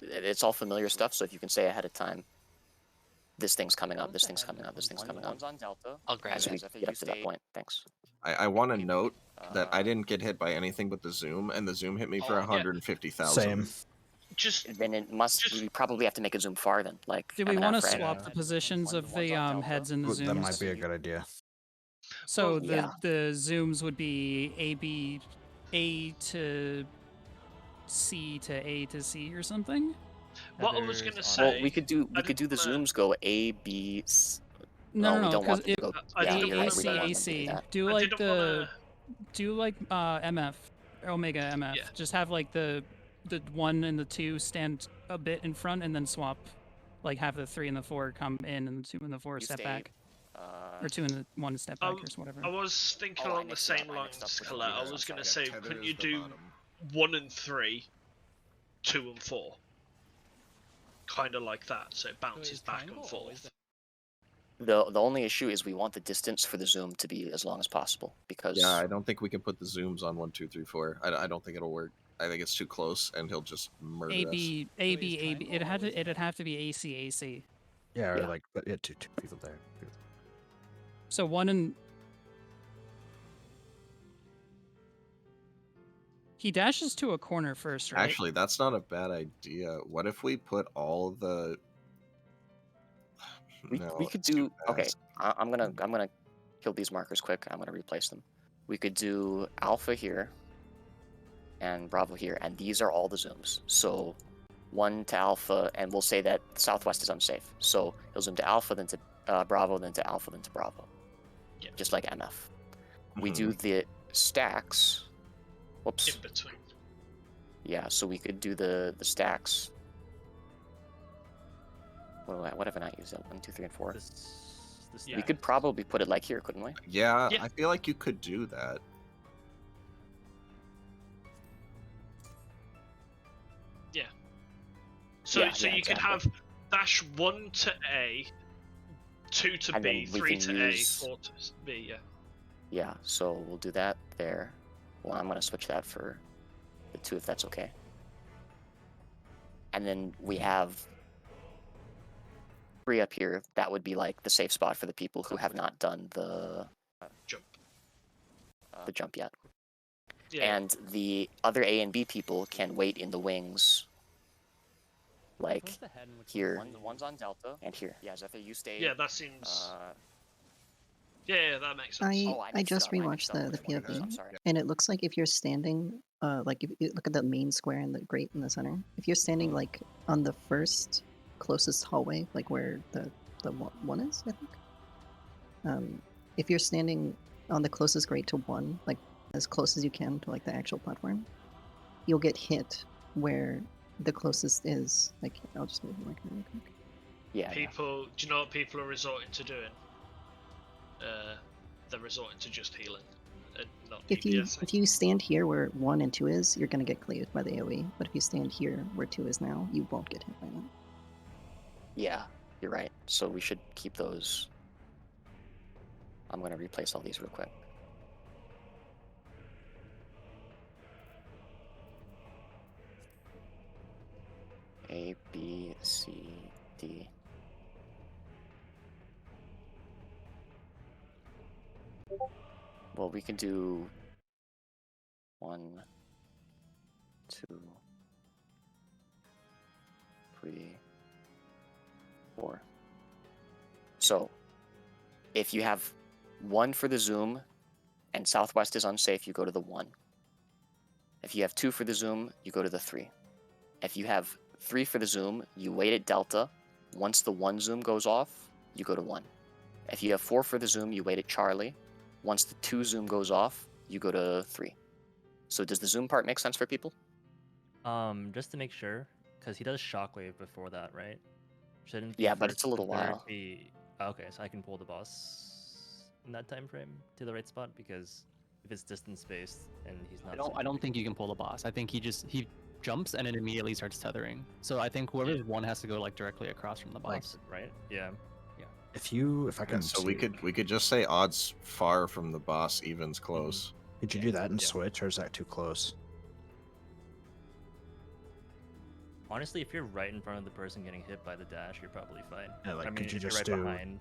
B: It's all familiar stuff, so if you can say ahead of time, this thing's coming up, this thing's coming up, this thing's coming up.
G: One's on Delta.
H: I'll grab
B: As we
H: it.
B: get up to that point, thanks.
K: I want to note that I didn't get hit by anything but the zoom, and the zoom hit me for
C: Yeah.
K: 150,000.
F: Same.
C: Just
B: Then it must. We probably have to make a zoom far then. Like.
D: Do we
B: MNF,
D: want to
B: right?
D: swap the positions of the heads and the
F: Ooh,
D: zooms?
F: that might be a good idea.
D: So
C: Well,
B: yeah.
D: the zooms would be A to C to A to C or something.
C: what I was gonna
G: Heathers
C: say.
G: on-
B: Well, we could do
C: I
B: the
C: didn't wanna-
B: zooms go A B.
D: No,
B: we
D: no,
B: don't want
D: because
B: them to go.
C: I
B: Yeah,
C: didn't
B: you're
C: wanna
B: right. We don't want them to do
D: AC.
B: that.
D: Do
C: I
D: like
C: didn't
D: the
C: wanna-
D: do like MF Omega MF.
C: Yeah.
D: Just have like the 1 and the 2 stand a bit in front, and then swap. Like have the 3 and the 4 come in, and the 2 and the 4
B: You
D: step
B: stayed,
D: back, or 2 and the 1 step back, or whatever.
C: I was thinking
B: Oh, I
C: along the
B: mixed it
C: same
B: up, I mixed
C: lines,
B: up which
C: Colette.
B: one
C: I
B: it
C: was
B: is,
C: gonna
B: I'm
C: say,
B: sorry.
C: couldn't you do 1 and 3, 2 and 4? Kind of like that, so it bounces back and forth.
B: The only issue is we want the distance for the zoom to be as long as possible because.
K: Yeah, I don't think we can put the zooms on 1, 2, 3, 4. I don't think it'll work. I think it's too close, and he'll just murder us.
D: AB. It'd have to be AC.
F: Yeah, or
B: Yeah.
F: like, but yeah, two people there.
D: So 1 and he dashes to a corner first, right?
K: Actually, that's not a bad idea. What if we put all the?
B: We
K: No,
B: could
K: it's too
B: do okay.
K: fast.
B: I'm gonna kill these markers quick. I'm gonna replace them. We could do Alpha here and Bravo here, and these are all the zooms. So 1 to Alpha, and we'll say that Southwest is unsafe. So he'll zoom to Alpha, then to Bravo, then to Alpha, then to Bravo.
C: Yeah.
B: Just like MF. We do the stacks. Whoops.
C: In between.
B: Yeah, so we could do the stacks. What have I not used? 1, 2, 3, and 4. We could probably put it like here, couldn't we?
K: Yeah, I feel like you could do that.
C: Yeah. So
B: Yeah,
C: so
B: yeah,
C: you could
B: exactly.
C: have dash 1 to A, 2 to
B: And
C: B,
B: then we
C: 3
B: can
C: to
B: use-
C: A, 4 to B. Yeah.
B: Yeah, so we'll do that there. Well, I'm gonna switch that for the 2 if that's okay. And then we have 3 up here. That would be like the safe spot for the people who have not done the
C: Jump.
B: The jump yet.
C: Yeah.
B: And the other A and B people can wait in the wings, like here.
G: One's on Delta.
B: And here. Yeah, Zephyr, you stay.
C: Yeah, that seems. Yeah, that makes sense.
I: I just rewatched the POV, and it looks like if you're standing, like if you look at the main square and the grate in the center, if you're standing like on the first closest hallway, like where the one is, I think. If you're standing on the closest grate to 1, like as close as you can to like the actual platform, you'll get hit where the closest is. Like, I'll just move the marker real quick.
B: Yeah.
C: People, do you know what people are resorting to doing? They're resorting to just healing, not
I: If
C: DPSing.
I: you stand here where 1 and 2 is, you're gonna get cleaved by the AoE. But if you stand here where 2 is now, you won't get hit by that.
B: Yeah, you're right. So we should keep those. I'm gonna replace all these real quick. A, B, C, D. Well, we can do 1, 2, 3, 4. So, if you have 1 for the zoom and Southwest is unsafe, you go to the 1. If you have 2 for the zoom, you go to the 3. If you have 3 for the zoom, you wait at Delta. Once the 1 zoom goes off, you go to 1. If you have 4 for the zoom, you wait at Charlie. Once the 2 zoom goes off, you go to 3. So does the zoom part make sense for people?
G: Just to make sure, because he does shockwave before that, right? Shouldn't the
B: Yeah, but
G: first
B: it's a little
G: and third
B: while.
G: Be... Okay, so I can pull the boss in that time frame to the right spot, because if it's distance based and he's not.
N: I don't think you can pull the boss. I think he jumps and it immediately starts tethering. So I think whoever's 1 has to go like directly across from the boss.
G: Right? Yeah.
F: If I can,
K: So
F: see,
K: we could just say odds far from the boss, evens close.
F: Could you do that and switch, or is that too close?
G: Honestly, if you're right in front of the person getting hit by the dash, you're probably fine.
F: Yeah, like,
G: I mean,
F: could you
G: if you're
F: just
G: right
F: do
G: behind,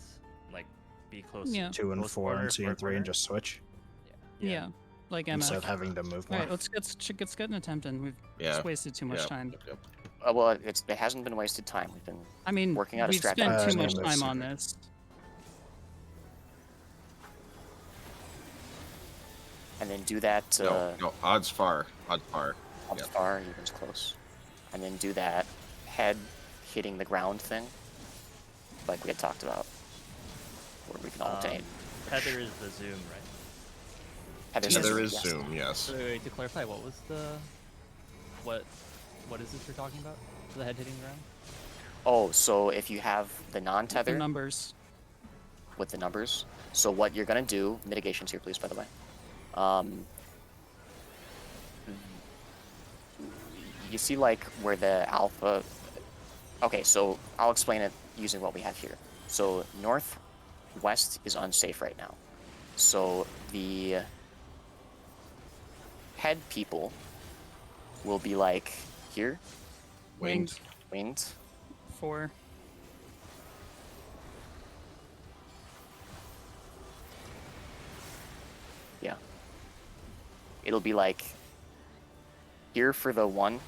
G: like, be close.
D: Yeah.
F: 2 and
G: close
F: 4
G: corner,
F: and C
G: far
F: and 3 and
G: corner?
F: just switch?
D: Yeah. Like MF.
F: Instead of having to move more.
D: Alright, let's get an attempt in. We've
K: Yeah.
D: just wasted too much time.
B: Well, it hasn't been wasted time. We've been
D: I mean,
B: working out a
D: we've
B: strategy.
D: spent too
F: yeah,
D: much
F: that's
D: time
F: true.
D: on this.
B: And then do that.
K: No, odds far. Odds far.
B: Odds far, evens close. And then do that head hitting the ground thing, like we had talked about, where we can alternate.
G: Tether is the zoom, right?
K: Tether is
B: yes.
K: zoom, yes.
N: Wait, to clarify, what was the what is this you're talking about? For the head hitting the ground?
B: Oh, so if you have the non-tether
D: The numbers.
B: with the numbers, so what you're gonna do, mitigations here, please, by the way. You see, like, where the alpha... Okay, so I'll explain it using what we have here. So northwest is unsafe right now. So the head people will be, like, here.
K: Winged.
B: Winged.
D: 4.
B: Yeah. It'll be, like, here for the 1.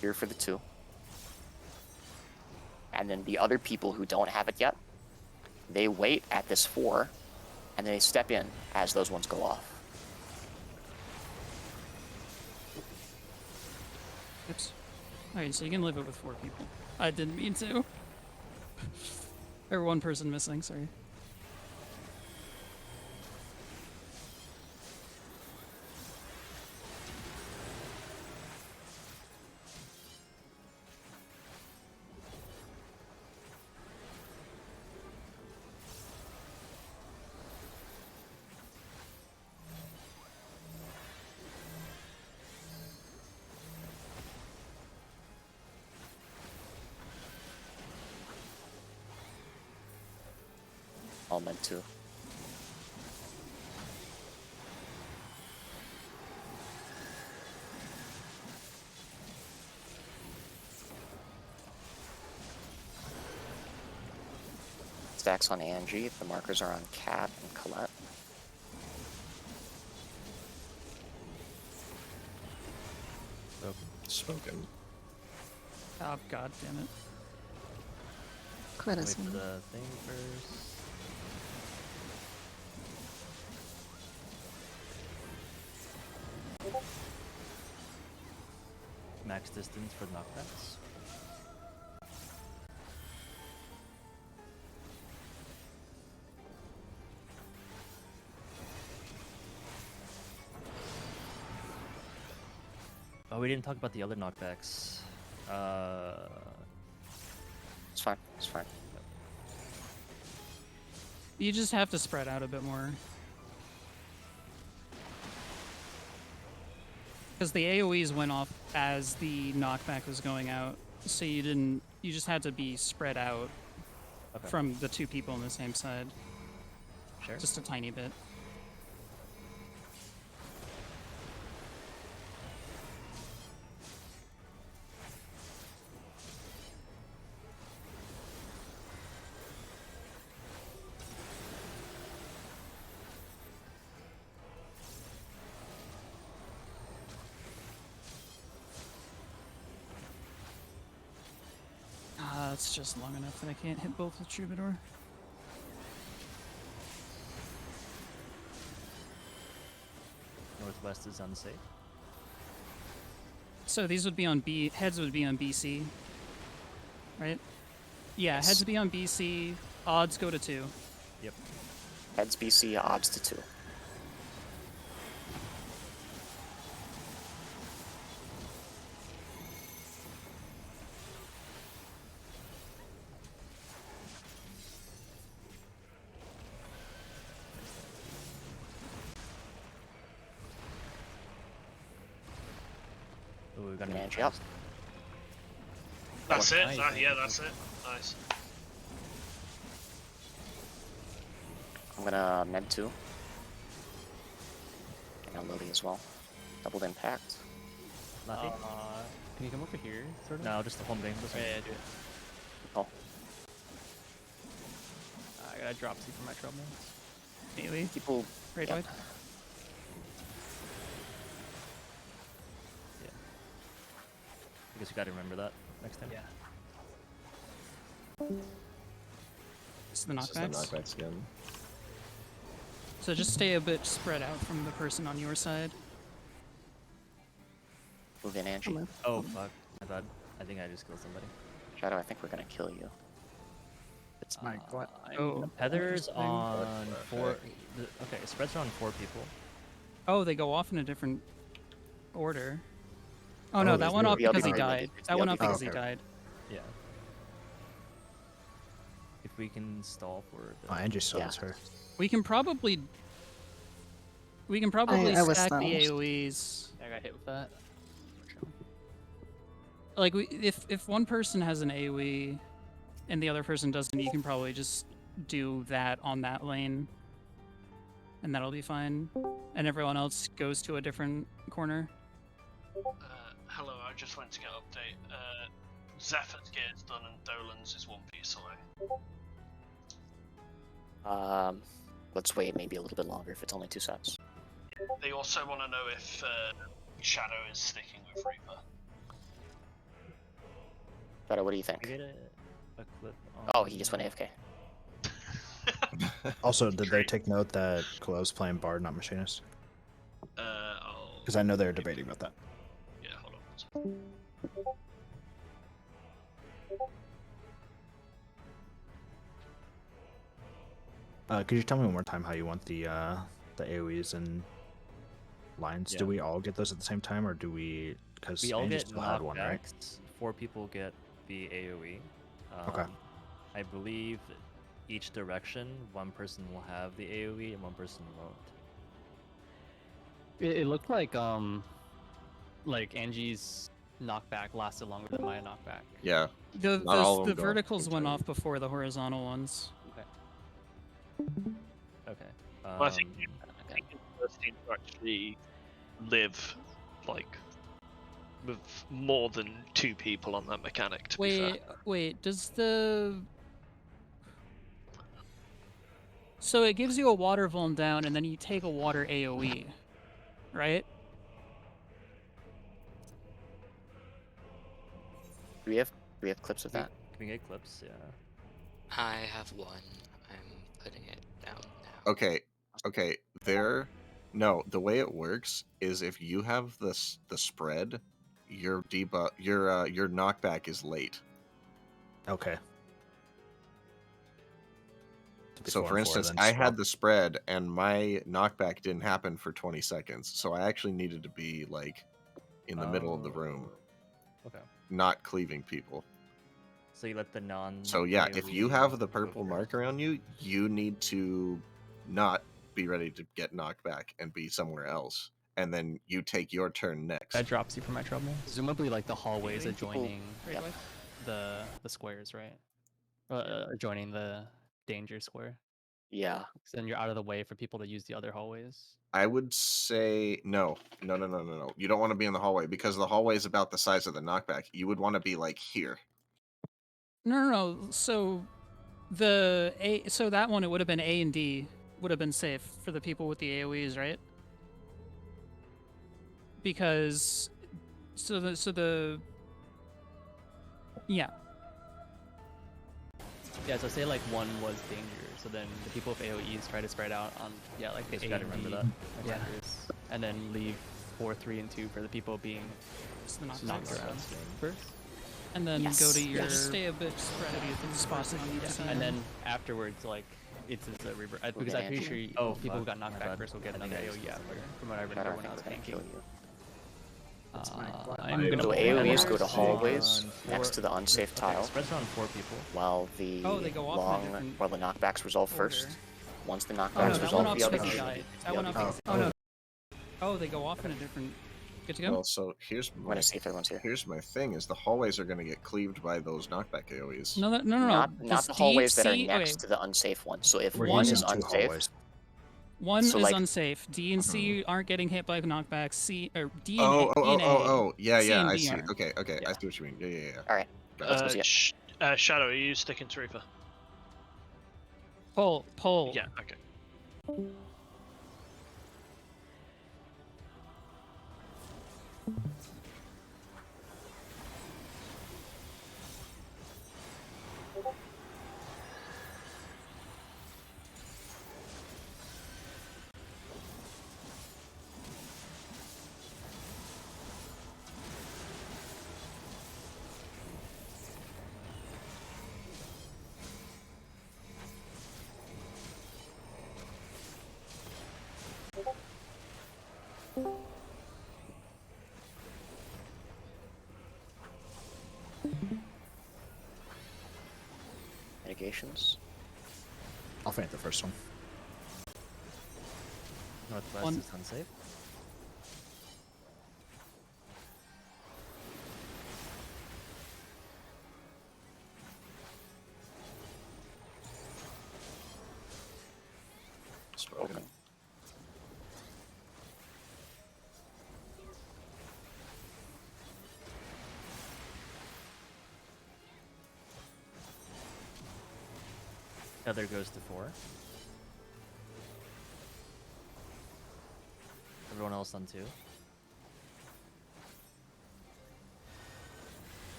B: Here for the 2. And then the other people who don't have it yet, they wait at this 4, and they step in as those ones go off.
D: Oops. Alright, so you can live it with 4 people. I didn't mean to. Or 1 person missing, sorry.
B: All meant to. Stacks on Angie. The markers are on Cat and Colette.
K: Spoken.
D: Oh, god damn it.
I: Quite a
G: Wait for
I: scene.
G: the thing first. Max distance for the knockbacks. Oh, we didn't talk about the other knockbacks.
B: It's fine. It's fine.
D: You just have to spread out a bit more. Because the AoEs went off as the knockback was going out, so you just had to be spread out from the 2 people on the same side.
G: Sure.
D: Just a tiny bit. It's just long enough that I can't hit both with Troubadour.
G: Northwest is unsafe.
D: So these would be on B. Heads would be on BC. Right? Yeah,
B: Yes.
D: heads would be on BC. Odds go to 2.
G: Yep.
B: Heads BC, odds to 2.
G: Ooh, we got an
B: Manage up.
C: That's it.
N: Nice.
C: Yeah, that's it. Nice.
B: I'm gonna med 2. lily as well. Doubled impact.
G: Lucky?
N: Can you come over here, sort of?
G: No, just the home game. This one.
N: Yeah, do it.
B: Oh.
N: I gotta drop C for my troubles.
D: Maybe.
B: People.
D: Right,
B: Yeah.
D: right.
G: Yeah. I guess you gotta remember that next time.
N: Yeah.
D: This is the
K: This is the
D: knockbacks.
K: knockback skin.
D: So just stay a bit spread out from the person on your side.
B: Move in, Angie.
G: Oh fuck, my bad. I think I just killed somebody.
B: Shadow, I think we're gonna kill you.
G: It's my
N: god.
D: Oh,
G: Heather's
D: interesting.
G: on four. Okay, spreads are on 4 people.
D: Oh, they go off in a different order. Oh no, that
K: there's
D: went
K: no-
D: off because he
B: BLB
D: died.
B: related.
D: That went
B: BLB
D: off because he
K: okay.
D: died.
G: Yeah. If we can stall for the...
F: Oh, Angie still
B: Yeah.
F: has her.
D: We can probably
I: I was
D: stack the
I: stunned.
D: AoEs.
N: I got hit with that.
D: Like if one person has an AoE and the other person doesn't, you can probably just do that on that lane, and that'll be fine. And everyone else goes to a different corner.
C: Hello, I just went to get an update. Zephyr's gear is done and Dolan's is one piece away.
B: Let's wait maybe a little bit longer if it's only 2 sets.
C: They also want to know if Shadow is sticking with Reaper.
B: Shadow, what do you think?
G: I get a clip on...
B: Oh, he just went AFK.
F: Also, did they take note that Clove's playing Bard, not Machinist?
C: I'll...
F: Because I know they're debating about that.
C: Yeah, hold on one second.
F: Could you tell me one more time how you want the AoEs and lines?
G: Yeah.
F: Do we all get those at the same time, or do we? Because
G: We all
F: Angie
G: get
F: still had one, right?
G: knockbacks. 4 people get the AoE.
F: Okay.
G: I believe each direction, one person will have the AoE and one person won't.
N: It looked like Angie's knockback lasted longer than my knockback.
K: Yeah.
D: The
K: Not all of
D: the
K: them go
D: verticals went
K: in
D: off before the horizontal ones.
G: Okay.
C: Well, I think the first team to actually live, like, with more than 2 people on that mechanic, to be fair.
D: Wait, does the... So it gives you a water vuln down, and then you take a water AoE, right?
B: Do we have clips of that?
G: Can we get clips? Yeah.
H: I have one. I'm putting it down now.
K: Okay. No, the way it works is if you have the spread, your debuff, your knockback is late.
F: Okay.
K: So, for instance, I had the spread, and my knockback didn't happen for 20 seconds. So I actually needed to be like in the middle of the room,
G: Okay.
K: not cleaving people.
G: So you let the non...
K: So yeah, if you
G: AoE
K: have the
G: go
K: purple
G: first.
K: mark around you, you need to not be ready to get knocked back and be somewhere else, and then you take your turn next.
N: That drops you for my trouble. Presumably, like the hallways
B: People-
N: adjoining
B: Yep.
N: the squares, right? Adjoining the danger square.
B: Yeah.
N: So then you're out of the way for people to use the other hallways.
K: I would say no. You don't want to be in the hallway because the hallway is about the size of the knockback. You would want to be like here.
D: No. So so that one, it would have been A and D would have been safe for the people with the AoEs, right? Because yeah.
N: Yeah, so say like one was danger, so then the people with AoEs try to spread out on like the
G: Guess
N: A
G: you gotta
N: and
G: remember
N: D
G: that.
N: attackers, and then leave 4, 3, and 2 for the people being
D: Just the
N: knocked
D: knockbacks.
N: around first.
D: And then
B: Yes.
D: go to your
B: Yes.
D: stay a bit spread out from the spots that you need to see.
N: And then afterwards, like it's a rebirth because I'm pretty sure people who got knocked back first will get another AoE after, from what I
B: Shadow,
N: remember
B: I
N: when I
B: think
N: was
B: it's gonna kill
N: tanking.
B: you.
N: I'm gonna
B: So
N: pull
B: AoEs
N: my
B: go to
N: arrows.
B: hallways
G: on
B: next
G: four-
B: to the unsafe
G: Okay,
B: tile,
G: spreads are on 4 people.
B: while the
D: Oh, they go off in a
B: long,
D: different
B: while the knockbacks resolve first.
D: order.
B: Once the
D: Oh no,
B: knockbacks
D: that went
B: resolve,
D: off
B: the other
D: because he
B: team.
D: died. That went off
K: other
D: because oh no. Oh, they go off in a different. Good to go.
K: Well, so here's
B: I'm
K: my,
B: gonna see if everyone's here.
K: here's my thing: is the hallways are going to get cleaved by those knockback AoEs.
D: No.
B: Not the hallways that are
D: C,
B: next
D: okay.
B: to the unsafe ones. So if
F: We're
B: one
F: using
B: is
F: 2
B: unsafe,
F: hallways.
D: 1
B: So,
D: is
B: like-
D: unsafe. D and C aren't getting hit by knockbacks. C or D and
K: Oh,
D: A, D and A.
K: yeah,
D: C
K: yeah,
D: and
K: I
D: B
K: see.
D: are.
K: Okay, I
N: Yeah.
K: see what you mean. Yeah.
B: All right. Let's go see it.
C: Shadow, are you sticking to Reaper?
D: Pull.
C: Yeah. Okay.
B: Mitigations.
F: I'll faint the first one.
G: Northwest
D: 1.
G: is unsafe.
B: Spoken.
G: Tether goes to 4. Everyone else on 2.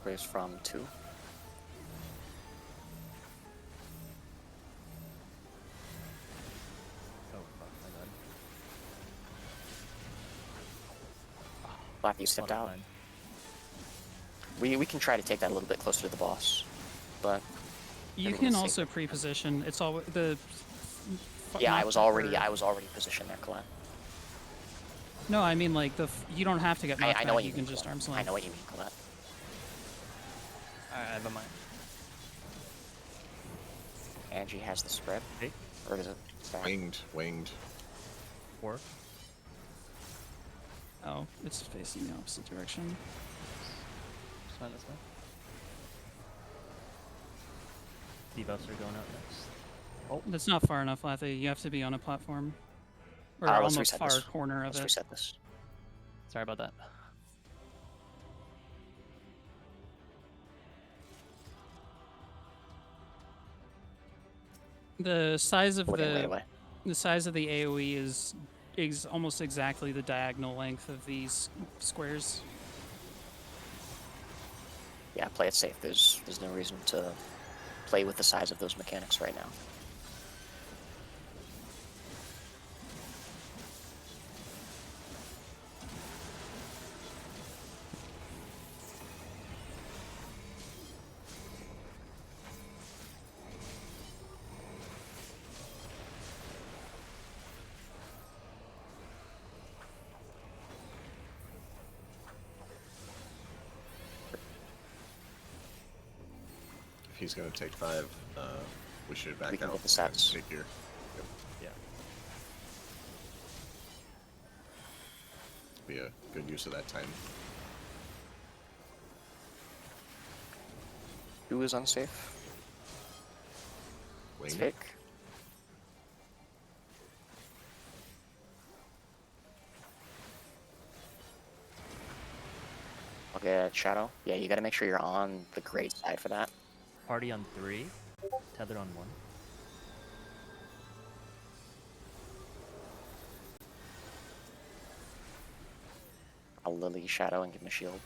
B: Raise from 2.
G: Oh, fuck, my bad.
B: Black, you stepped out.
G: Fine.
B: We can try to take that a little bit closer to the boss, but
D: You
B: everyone's
D: can
B: safe.
D: also pre-position. It's all the.
B: Yeah, I was already
D: knockback
B: positioned there, Colette.
D: No, I mean like you don't have to get knockback.
B: I know what
D: you
B: you mean.
D: can just
B: Colette.
D: arm slam.
B: I know what you mean, Colette.
N: I have a mind.
B: Angie has the spread.
G: Okay.
B: Or is it? Sorry.
K: Winged.
G: 4.
D: Oh, it's facing the opposite direction.
N: It's fine, that's fine.
G: Debuffs are going out next.
D: Oh, that's not far enough, Lathy. You have to be on a platform. Or
B: Let's
D: on the
B: reset
D: far
B: this.
D: corner of
B: Let's
D: it.
B: reset this.
N: Sorry about that.
D: The size of
B: Looking right away.
D: the size of the AoE is almost exactly the diagonal length of these squares.
B: Yeah, play it safe. There's no reason to play with the size of those mechanics right now.
K: If he's gonna take 5, we should back
B: We can
K: out.
B: get the sets.
K: Take here. Yep.
G: Yeah.
K: Be a good use of that time.
B: 2 is unsafe. It's
K: Wing.
B: fake. I'll get Shadow. Yeah, you gotta make sure you're on the great side for that.
G: Party on 3. Tether on 1.
B: I'll Lily Shadow and give him a shield.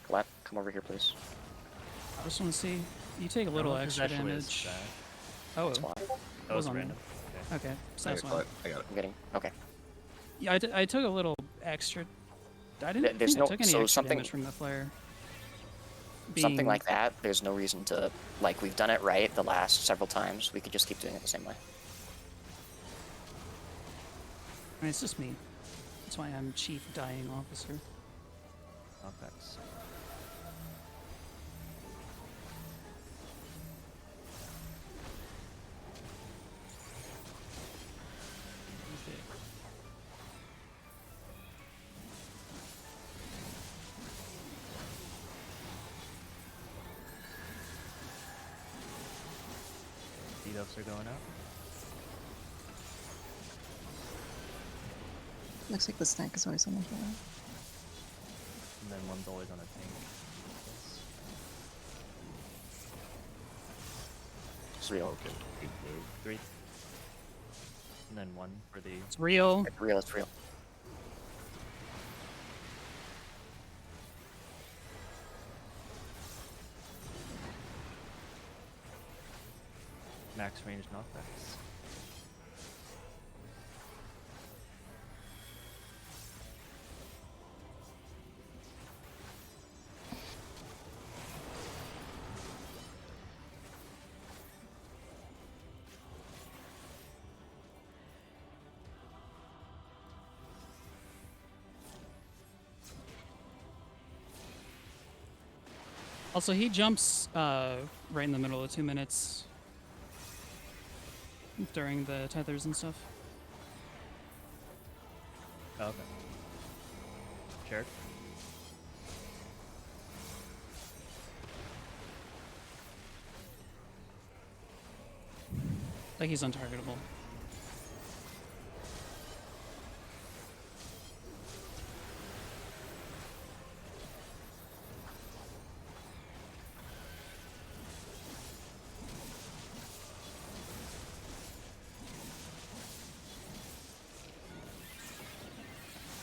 B: Colette, come over here, please.
D: I just want to see. You take a little extra damage. Oh,
B: That's why.
G: That was
D: on
G: random.
D: there. Okay, so that's
K: I
D: fine.
K: got it.
B: I'm getting. Okay.
D: Yeah, I took a little extra. I didn't
B: There's
D: think I
B: no-
D: took any
B: so
D: extra
B: something-
D: damage from the flare.
B: Something like that, there's no reason to, like, we've done it right the last several times. We could just keep doing it the same way.
D: I mean, it's just me. That's why I'm Chief Dying Officer.
G: Knockbacks. Debuffs are going up.
I: Looks like the stack is always on the floor.
G: And then one's always on a tank.
B: It's real.
K: Okay, good move.
G: 3. And then 1 for the...
D: It's real.
B: It's real, it's real.
G: max range knockbacks.
D: Also, he jumps right in the middle of 2 minutes during the tethers and stuff.
G: Oh, okay. Shared.
D: Like he's untargetable.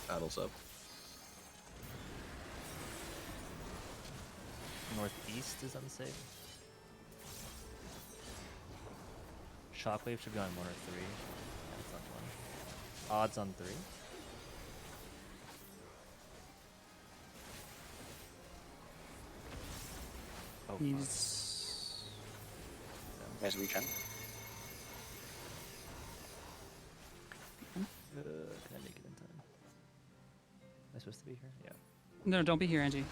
K: Battle's up.
G: Northeast is unsafe. Shockwave should be on 1 or 3. Yeah, it's on 1. Odds on 3. Oh,
D: He's...
B: Guys, regen.
G: Can I make it in time? Am I supposed to be here? Yeah.
D: No, don't be here, Angie.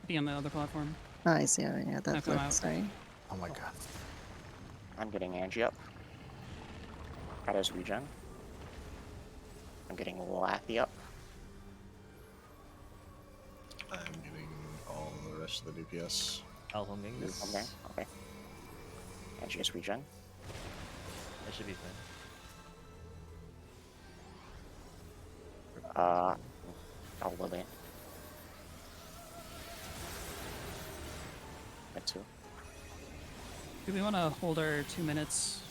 D: Be on the other platform.
I: Oh, I see. Oh, yeah,
D: Now
I: that's
D: come out.
I: sorry.
F: Oh my god.
B: I'm getting Angie up. Kaido's regen. I'm getting Lathy up.
K: I'm getting all the rest of the DPS.
G: Alhoming this.
B: Okay, okay. Angie is regen.
G: That should be fine.
B: I'll Lily. At 2.
D: Do we want to hold our 2 minutes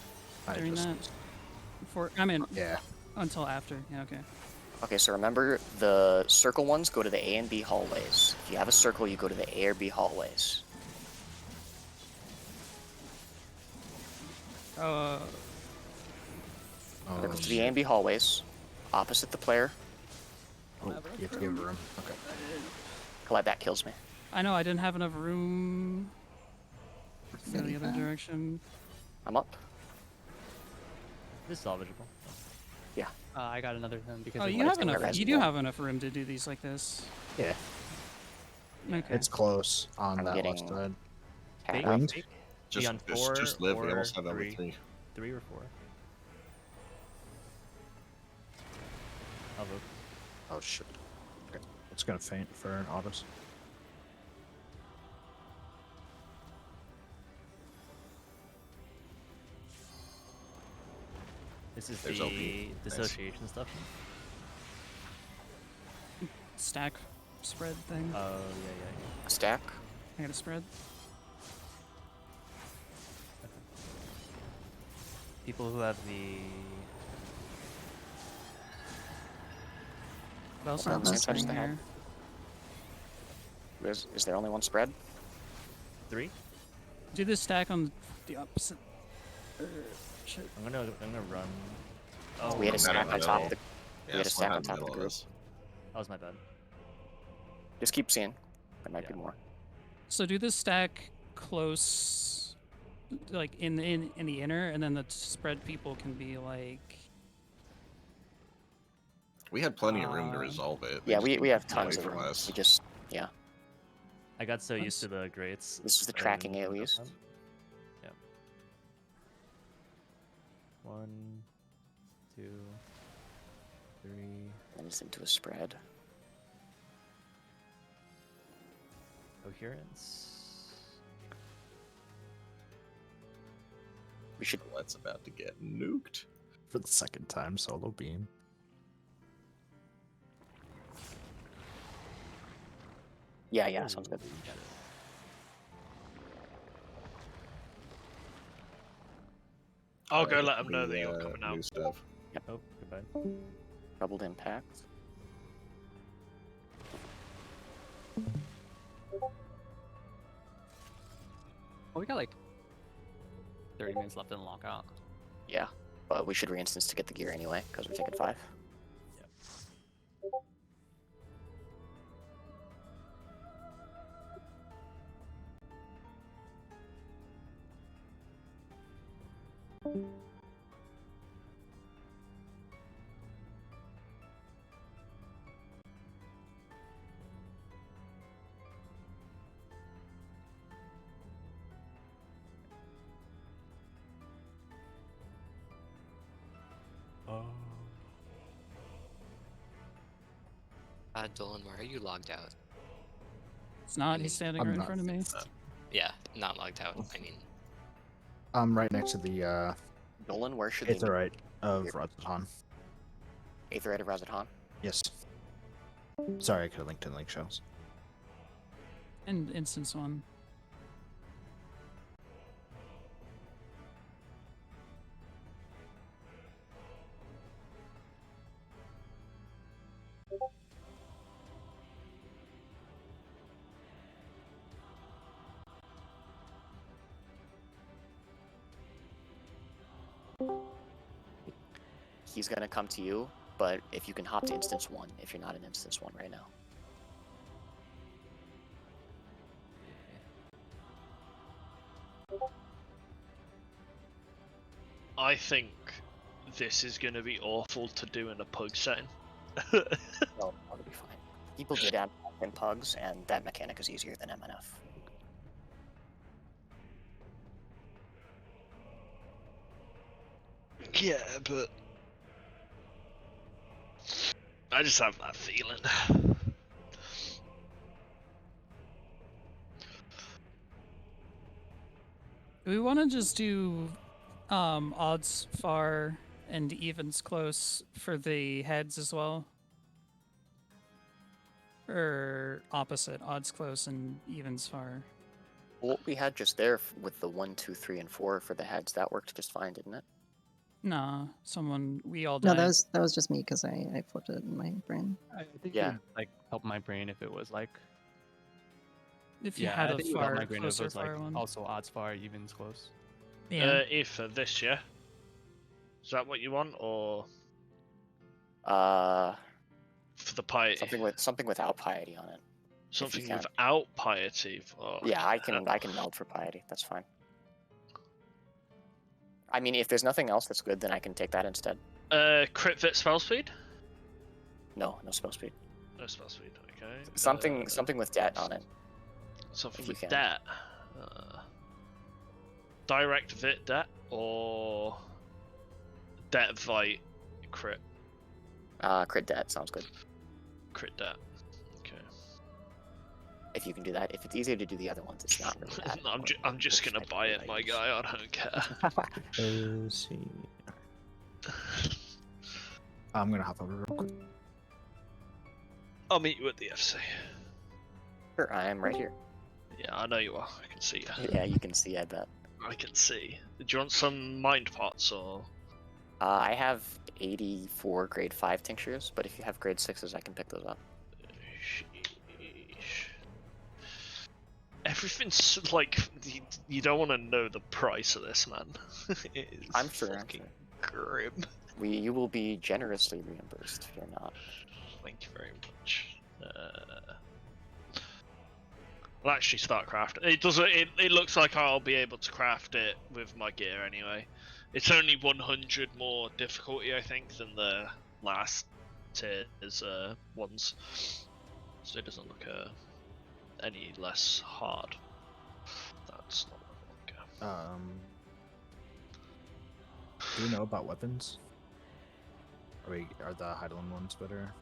F: I
D: during
F: just-
D: that? Before, I mean,
F: Yeah.
D: until after. Yeah, okay.
B: Okay, so remember the circle ones go to the A and B hallways. If you have a circle, you go to the A or B hallways.
D: Uh,
F: Oh,
B: Circle to the A and B hallways, opposite the player.
F: oh, you have to give room. Okay.
B: Collide, that kills me.
D: I know I didn't have enough room to go the other
I: 35.
D: direction.
B: I'm up.
G: This is salvageable.
N: I got another thing because
D: Oh,
N: of
D: you
N: what-
D: have enough.
B: res
D: You do
B: wall.
D: have enough room to do these like this.
F: Yeah.
D: Okay.
F: It's close on
B: I'm
F: that
B: getting-
F: left side.
B: Cat
G: Bait,
B: up.
F: Winged?
G: bait.
K: Just,
G: Be on 4
K: just live. We
G: or
K: almost have that
G: 3.
K: with 3.
G: 3 or 4. I'll vote.
F: Oh shit. Okay. It's gonna faint for an autos.
G: This is
K: There's
G: the
K: LP. Nice.
G: dissociation stuff.
D: Stack spread thing.
G: Oh, yeah.
B: Stack.
D: I got a spread.
G: People who have the...
D: What else
B: Hold
D: am
B: on,
D: I
B: same touch
D: missing
B: the head.
D: here?
B: Is there only one spread?
G: 3?
D: Do this stack on the opposite. Shit.
G: I'm gonna run... Oh,
B: We had a
K: Not
B: stack
K: in the
B: on top of
K: middle.
B: the.
K: Yeah,
B: We had a
K: it's
B: stack
K: not
B: on
K: in the
B: top of the
K: middle
B: group.
K: this.
G: that was my bad.
B: Just keep seeing. There might be
G: Yeah.
B: more.
D: So do the stack close, like in the inner, and then the spread people can be like.
K: We had plenty of room to resolve it. They
B: Yeah,
K: just
B: we
K: moved
B: have
K: away
B: tons of
K: from
B: room.
K: us.
B: We just
G: I got so used to the greats.
B: This is the
G: I
B: tracking
G: didn't
B: AoEs.
G: them. Yep. 1, 2, 3.
B: And just into a spread.
G: Coherence.
B: We should.
K: That's about to get nuked.
F: For the second time, solo beam.
B: Yeah, sounds good.
C: I'll go let them know that you're coming out.
K: New stuff.
B: Yep.
G: Oh, goodbye.
B: Doubled impact.
N: Oh, we got like 30 minutes left in lockout.
B: Yeah, but we should re-instance to get the gear anyway, because we're taking 5.
H: Dolan, why are you logged out?
D: It's not. He's standing right in front of me.
H: Yeah, not logged out. I mean,
F: I'm right next to the
B: Dolan, where should
F: Aetherite of Razatan.
B: Aetherite of Razatan?
F: Yes. Sorry, I could have linked in link shows.
D: And instance 1.
B: He's gonna come to you, but if you can hop to instance 1, if you're not in instance 1 right now.
C: I think this is going to be awful to do in a pug setting.
B: No, that'll be fine. People did add in pugs, and that mechanic is easier than MNF.
C: Yeah, but I just have that feeling.
D: Do we want to just do odds far and evens close for the heads as well? Or opposite, odds close and evens far?
B: What we had just there with the 1, 2, 3, and 4 for the heads, that worked just fine, didn't it?
D: Nah, we all
I: No,
D: died.
I: that was just me because I flipped it in my brain.
N: I think
B: Yeah.
N: it would, like help my brain if it was like.
D: If you
N: Yeah,
D: had
N: I
D: a
N: think it would help
D: far,
N: my brain if it
D: closer
N: was like
D: far one.
N: also odds far, evens close.
D: Yeah.
C: If this, yeah? Is that what you want, or
B: Uh,
C: for the piety?
B: something without piety on it.
C: Something
B: can.
C: without piety. Oh.
B: Yeah, I can meld for piety. That's fine. I mean, if there's nothing else that's good, then I can take that instead.
C: Crit fit spell speed?
B: No spell speed.
C: No spell speed. Okay.
B: Something with debt on it.
C: Something
B: if you
C: with
B: can.
C: debt. Direct vit debt or debt vite crit.
B: Crit debt sounds good.
C: Crit debt. Okay.
B: If you can do that, if it's easier to do the other ones, it's not really that.
C: I'm just gonna buy it, my guy. I don't care.
F: Let's see. I'm gonna hop over real quick.
C: I'll meet you at the FC.
B: Sure, I am right here.
C: Yeah, I know you are. I can see you.
B: Yeah, you can see. I bet.
C: I can see. Do you want some mind pots or?
B: I have 84 grade 5 tinctures, but if you have grade 6s, I can pick those up.
C: Sheesh. Everything's like you don't want to know the price of this, man. It is
B: I'm sure.
C: fucking grim.
B: You will be generously reimbursed if you're not.
C: Thank you very much. I'll actually start crafting. It doesn't. It looks like I'll be able to craft it with my gear anyway. It's only 100 more difficulty, I think, than the last tiers ones, so it doesn't look any less hard. That's not what I want to go.
F: Do we know about weapons? Are the Heidelin ones better?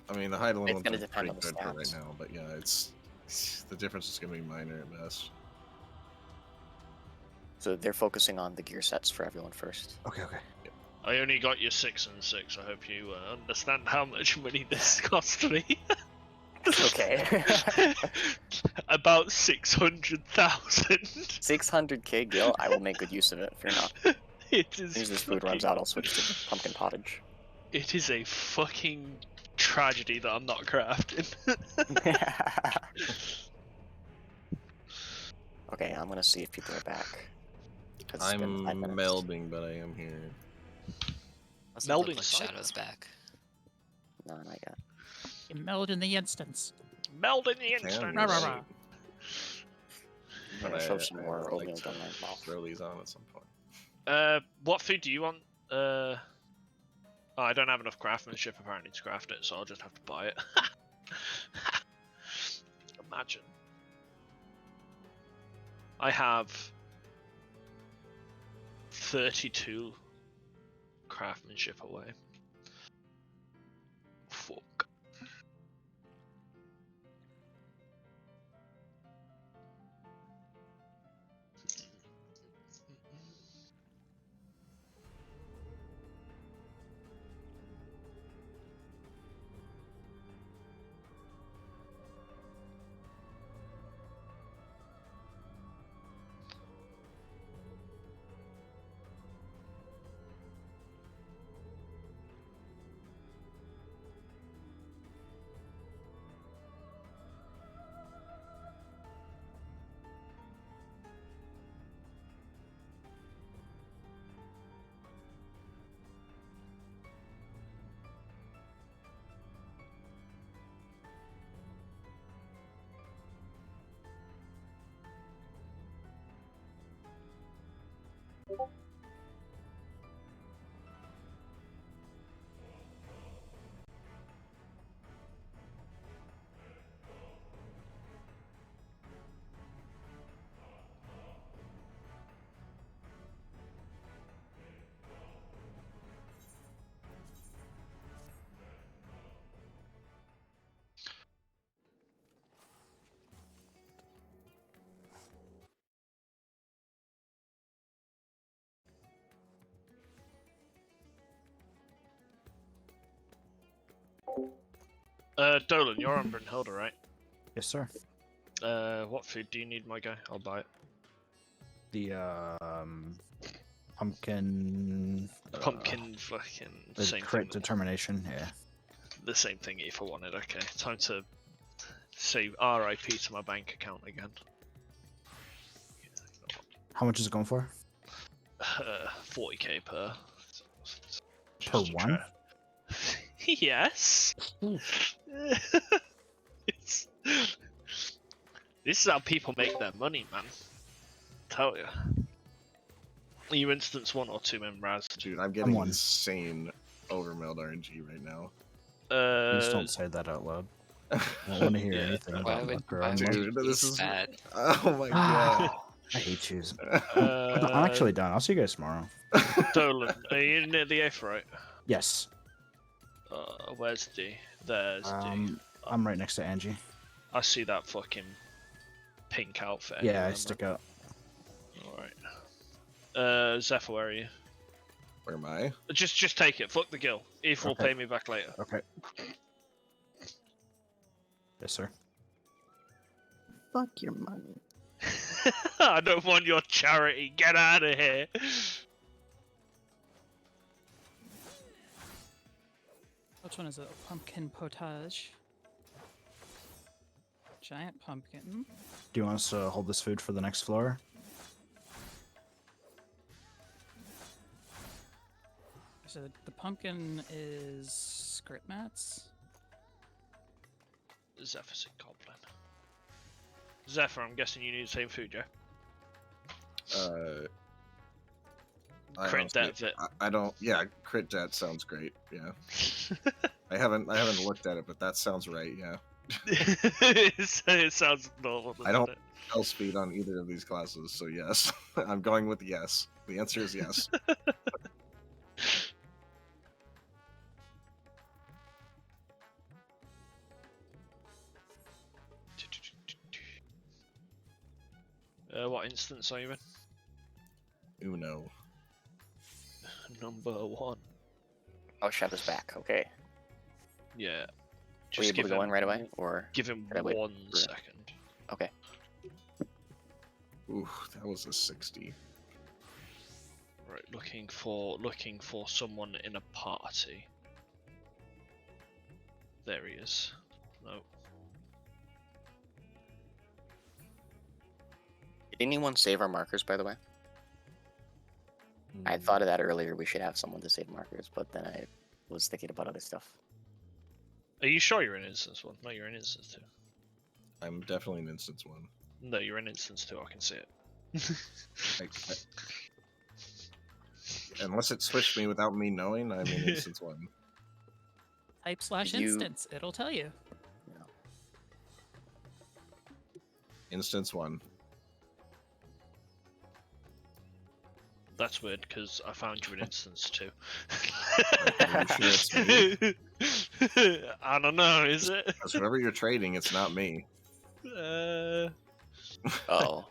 K: I mean, the Heidelin
B: It's
K: ones
B: gonna
K: are
B: depend
K: pretty
B: on the
K: good for right
B: stats.
K: now, but yeah, it's the difference is gonna be minor at best.
B: So they're focusing on the gear sets for everyone first.
F: Okay.
C: I only got you 6 and 6. I hope you understand how much money this cost me.
B: Okay.
C: About 600,000.
B: 600k gil. I will make good use of it. Fear not.
C: It
B: As
C: is.
B: soon as this food runs out, I'll switch to pumpkin pottage.
C: It is a fucking tragedy that I'm not crafting.
B: Okay, I'm gonna see if people are back. 'Cause it's been
K: I'm
B: 5 minutes.
K: melding, but I am here.
H: Doesn't look
C: Melding
H: like
C: cyber.
H: Shadow's back.
B: No, not yet.
D: You meld in the instance.
C: Meld in the
K: Can
C: instant.
D: Rah, rah, rah.
B: I'm
K: But
B: gonna show some
K: I
B: more
K: would
B: oatmeal
K: like
B: down
K: to
B: my mouth.
K: throw these on at some point.
C: What food do you want? Oh, I don't have enough craftsmanship apparently to craft it, so I'll just have to buy it. Imagine. I have 32 craftsmanship away. Fuck. Dolan, you're on Brunhilde, right?
F: Yes, sir.
C: What food do you need, my guy? I'll buy it.
F: The pumpkin.
C: Pumpkin fucking
F: The
C: same
F: crit
C: thing.
F: determination. Yeah.
C: The same thing if I wanted. Okay, time to say RIP to my bank account again.
F: How much is it going for?
C: 40k per.
F: Per one?
C: Yes. It's... This is how people make their money, man. Tell you. You instance 1 or 2 men Raz.
K: Dude, I'm getting insane overmilled RNG right now.
F: Please don't say that out loud. I don't want to hear anything about Lucker.
K: Dude, this is oh my god.
F: I hate you. I'm actually done. I'll see you guys tomorrow.
C: Dolan, are you near the 8th, right?
F: Yes.
C: Where's D? There's D.
F: I'm right next to Angie.
C: I see that fucking pink outfit.
F: Yeah,
C: anywhere,
F: I stick out.
C: Alright. Zephyr, where are you?
K: Where am I?
C: Just take it. Fuck the gill. Eve will pay me back later.
F: Okay. Yes, sir.
I: Fuck your money.
C: I don't want your charity. Get out of here.
D: Which one is it? Pumpkin potage. Giant pumpkin.
F: Do you want us to hold this food for the next floor?
D: So the pumpkin is script mats.
C: Zephyr's a goblin. Zephyr, I'm guessing you need the same food, yeah? Crit
K: honestly,
C: debt it.
K: I don't. Yeah, crit debt sounds great. Yeah. I haven't looked at it, but that sounds right. Yeah.
C: It sounds normal, doesn't
K: I don't
C: it?
K: spell speed on either of these classes, so yes, I'm going with yes. The answer is yes.
C: What instance are you in?
K: Uno.
C: Number 1.
B: Oh, Shadow's back. Okay.
C: Yeah.
B: Were
C: Just
B: you able
C: give
B: to go
C: him,
B: in right away, or
C: give him
B: did I wait
C: 1
B: for-
C: second.
B: Okay.
K: Ooh, that was a 60.
C: Right, looking for someone in a party. There he is. No.
B: Did anyone save our markers, by the way? I thought of that earlier. We should have someone to save markers, but then I was thinking about other stuff.
C: Are you sure you're in instance 1? No, you're in instance 2.
K: I'm definitely in instance 1.
C: No, you're in instance 2. I can see it.
K: Unless it switched me without me knowing, I'm in instance 1.
D: Type /
B: You-
D: instance. It'll tell you.
K: Instance 1.
C: That's weird because I found you in instance 2.
K: Are you sure it's me?
C: I don't know, is it?
K: Because whoever you're trading, it's not me.
B: Oh.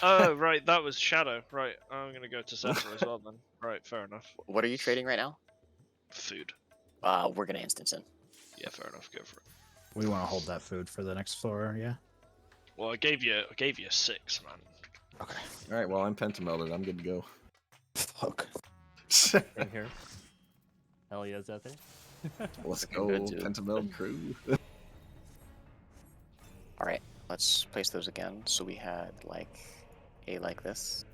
C: Oh, right, that was Shadow. Right, I'm gonna go to Zephyr as well then. Right, fair enough.
B: What are you trading right now?
C: Food.
B: We're gonna instance in.
C: Yeah, fair enough. Go for it.
F: We want to hold that food for the next floor, yeah?
C: Well, I gave you 6, man.
F: Okay.
K: Alright, well, I'm pentamelded. I'm good to go.
F: Fuck.
G: Same here. Hell yeah, Zephyr.
K: Let's go,
B: Good, dude.
K: pentameld crew.
B: Alright, let's place those again. So we had like a like this.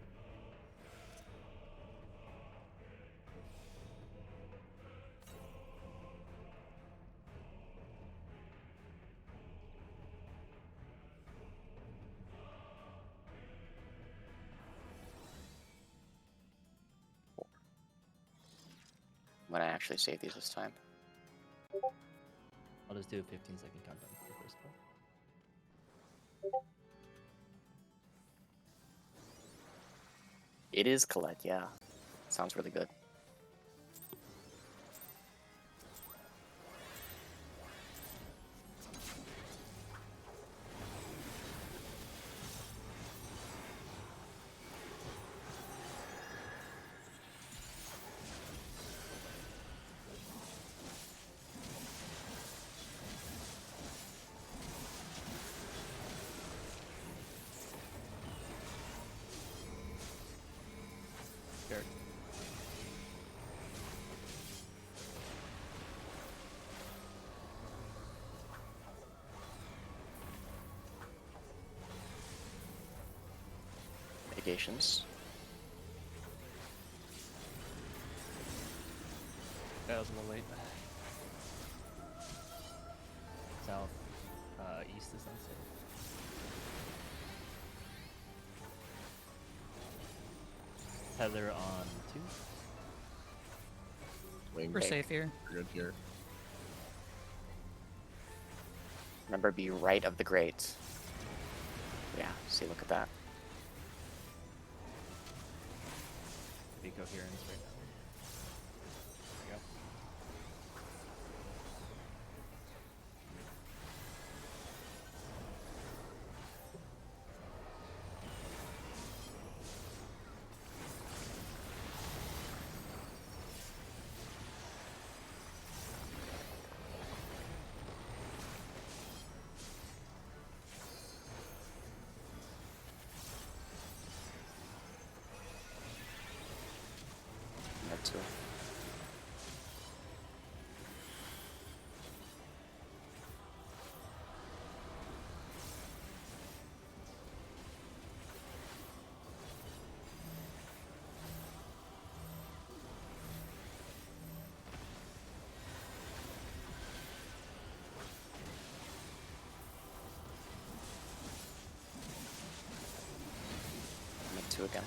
B: I'm gonna actually save these this time.
G: I'll just do a 15-second countdown for the first one.
B: It is Colette, yeah. Sounds really good.
G: Sure.
B: Mitigations.
G: That was a little late. South, east is unsafe. Tether on 2.
D: We're safe here.
K: Good here.
B: Remember, be right of the grate. Yeah, see, look at that.
G: Be coherence right now. There you go.
B: 2 again.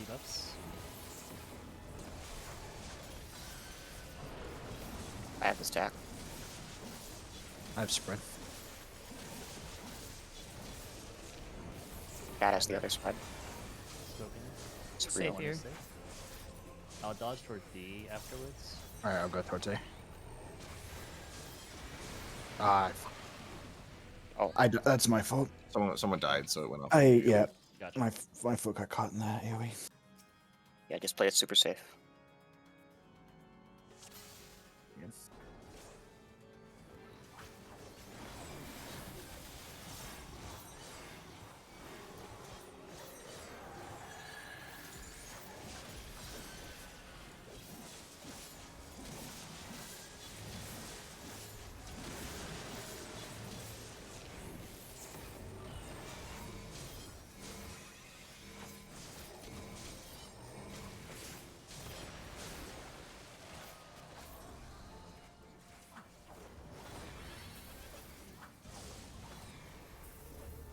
G: Debuffs.
B: I have the stack.
F: I have spread.
B: Cat has the other spread.
G: Spoken.
B: It's
D: Safe
B: real.
D: here.
G: I'll dodge toward D afterwards.
F: Alright, I'll go towards A.
B: Oh,
F: That's my fault.
K: Someone died, so it went off.
F: Yeah.
G: Gotcha.
F: My foot got caught in that AoE.
B: yeah, just play it super safe.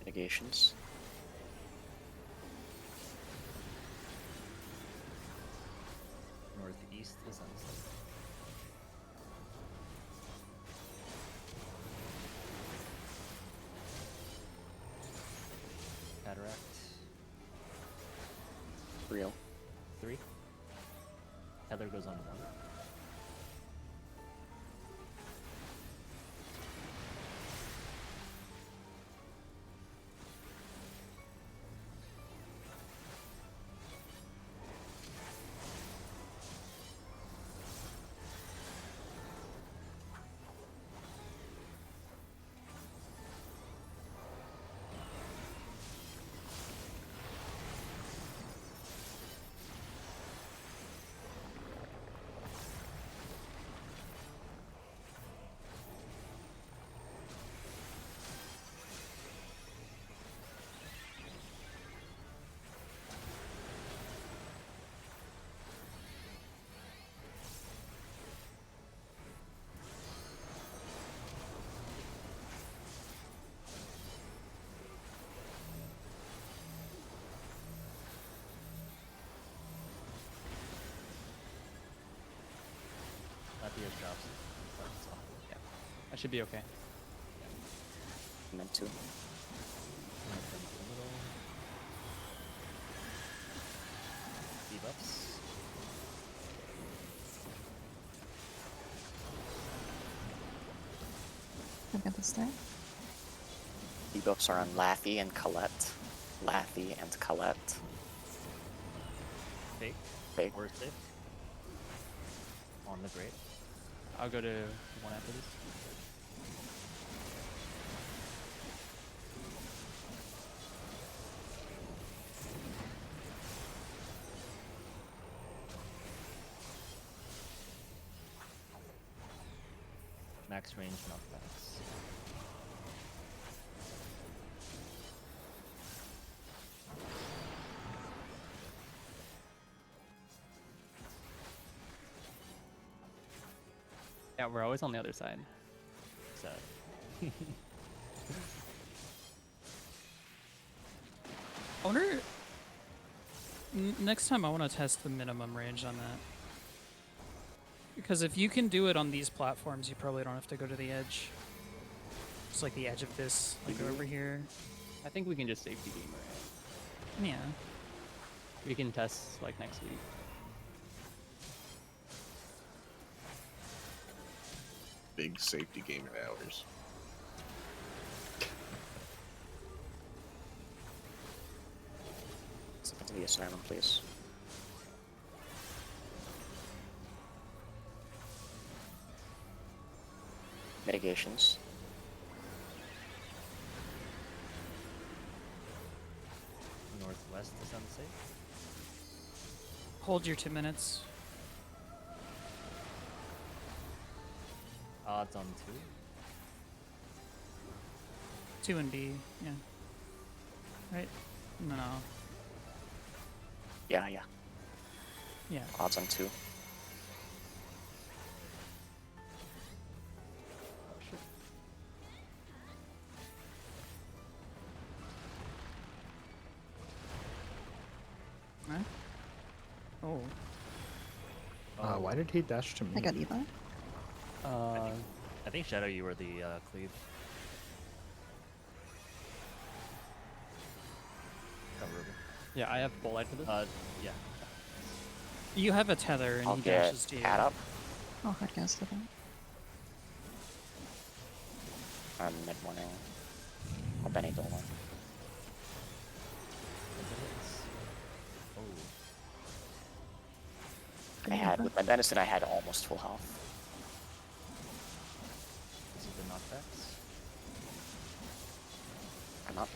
B: Mitigations.
G: Northeast is unsafe. Cataract.
B: Real.
G: 3. Tether goes on 1. Mathias drops. So,
N: Yeah, I should be okay.
B: Meant to.
G: Debuffs.
I: I've got the stack.
B: Debuffs are on Laffy and Colette. Laffy and Colette.
G: Fake.
B: Fake.
G: Or safe. On the great.
N: I'll go to 1 after this.
G: Max range knockbacks.
N: Yeah, we're always on the other side.
G: Sad.
D: I wonder. Next time I want to test the minimum range on that. Because if you can do it on these platforms, you probably don't have to go to the edge. Just like the edge of this, like over here.
N: I think we can just safety game right.
D: Yeah.
N: We can test like next week.
K: Big safety game in hours.
B: Step into the asylum, please. Mitigations.
G: Northwest is unsafe.
D: Hold your 2 minutes.
G: Odds on 2.
D: 2 and B, yeah. Right? No.
B: Yeah.
D: Yeah.
B: Odds on 2.
F: Why did he dash to me?
I: I got Eva.
G: I think Shadow, you were the cleave. Oh, Ruben.
N: Yeah, I have full light for this.
G: Yeah.
D: You have a tether and
B: I'll
D: he
B: get
D: dashes to you.
B: Cat up.
I: Oh, hard cast it.
B: I'm mid morning. I'll Benny Dolan.
G: Oh.
B: I had, with my Venison, I had almost full health.
G: This is the knockbacks.
B: I'm up.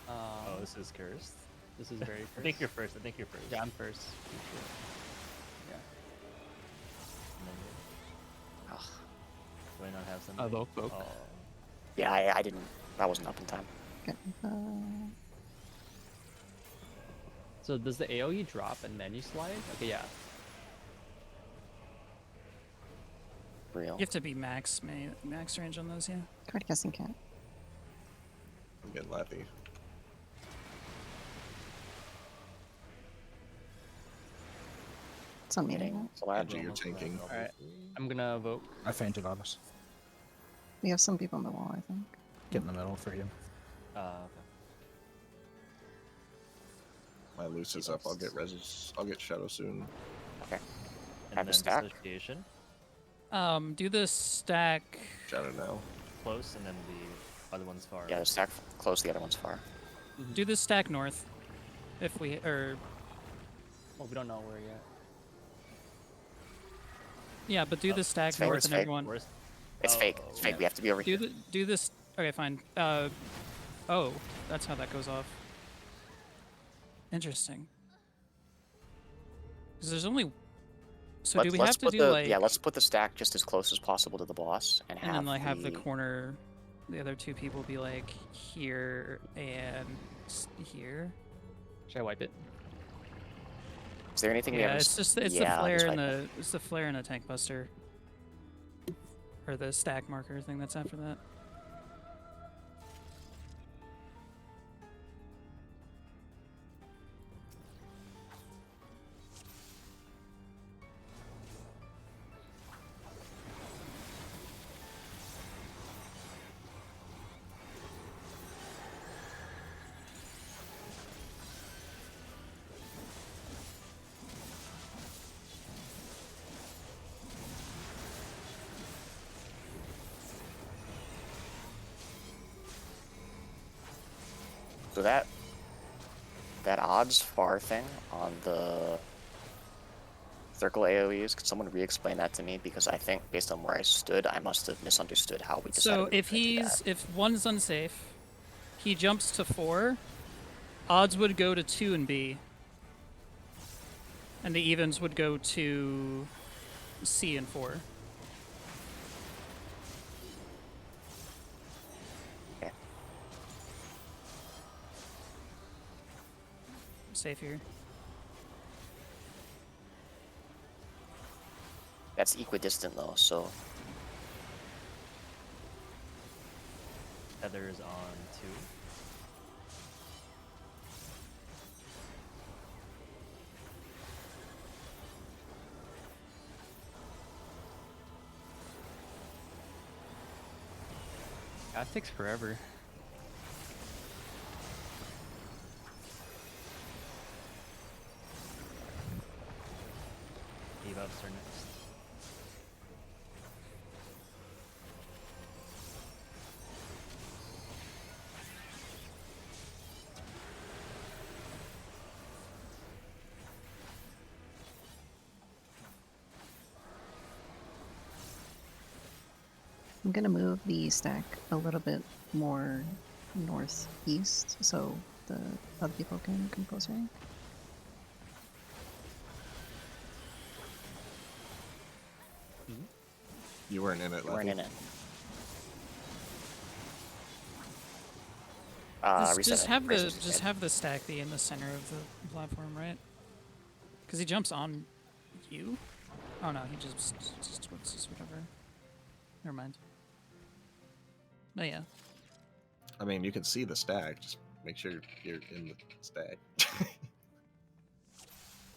G: Oh, this is cursed.
N: This is very cursed.
G: I think you're first. I think you're first.
N: Yeah, I'm first. Yeah.
B: Ugh.
G: Do I not have some?
N: Voke.
G: Oh.
B: Yeah, I didn't. I wasn't up in time.
I: Got Eva.
N: So does the AoE drop and then you slide? Okay, yeah.
B: Real.
D: You have to be max range on those, yeah.
I: Card casting cat.
K: I'm getting lappy.
I: It's on me right now.
K: Angie, you're tanking.
N: Alright, I'm gonna vote.
F: I fainted on us.
I: We have some people on the wall, I think.
F: Get in the middle for you.
G: Okay.
K: My loose is up. I'll get res. I'll get shadow soon.
B: Okay.
G: And
B: Have a
G: then
B: stack.
G: Dissociation.
D: Do the stack.
K: Shadow now.
G: Close, and then the other one's far.
B: Yeah, the stack close, the other one's far.
D: Do the stack north. If we
N: Well, we don't know where yet.
D: yeah, but do the stack
B: it's fake,
D: north
B: it's
D: and
B: fake.
D: everyone.
B: It's fake. It's fake.
D: Yeah.
B: We have to be over here.
D: Do this. Okay, fine. Oh, that's how that goes off. Interesting. Because there's only. So do we have to
B: put
D: do
B: the,
D: like?
B: Yeah, let's put the stack just as close as possible to the boss, and
D: And then like have the corner. The other two people be like here and here.
N: Should I wipe it?
B: Is there anything we
D: Yeah,
B: haven't?
D: it's just
B: yeah,
D: the flare
B: just
D: and
B: wipe
D: it's the flare and the tank buster. Or the stack marker thing that's after that.
B: So that odds far thing on the circle AoEs, could someone re-explain that to me? Because I think based on where I stood, I must have misunderstood how we decided.
D: So if one's unsafe, he jumps to 4. Odds would go to 2 and B. And the evens would go to C and 4.
B: Okay.
D: Safe here.
B: That's equidistant though, so
G: Heather's on 2.
N: That takes forever.
G: Debuffs are next.
I: I'm gonna move the stack a little bit more northeast so the other people can come closer.
K: You weren't in it.
B: you weren't
K: Lefty.
B: in it.
D: Just have
B: Razor's dead.
D: have the stack be in the center of the platform, right? Because he jumps on you. Oh no, he just whatever. Never mind. Oh yeah.
K: I mean, you can see the stack. Just make sure you're in the stack.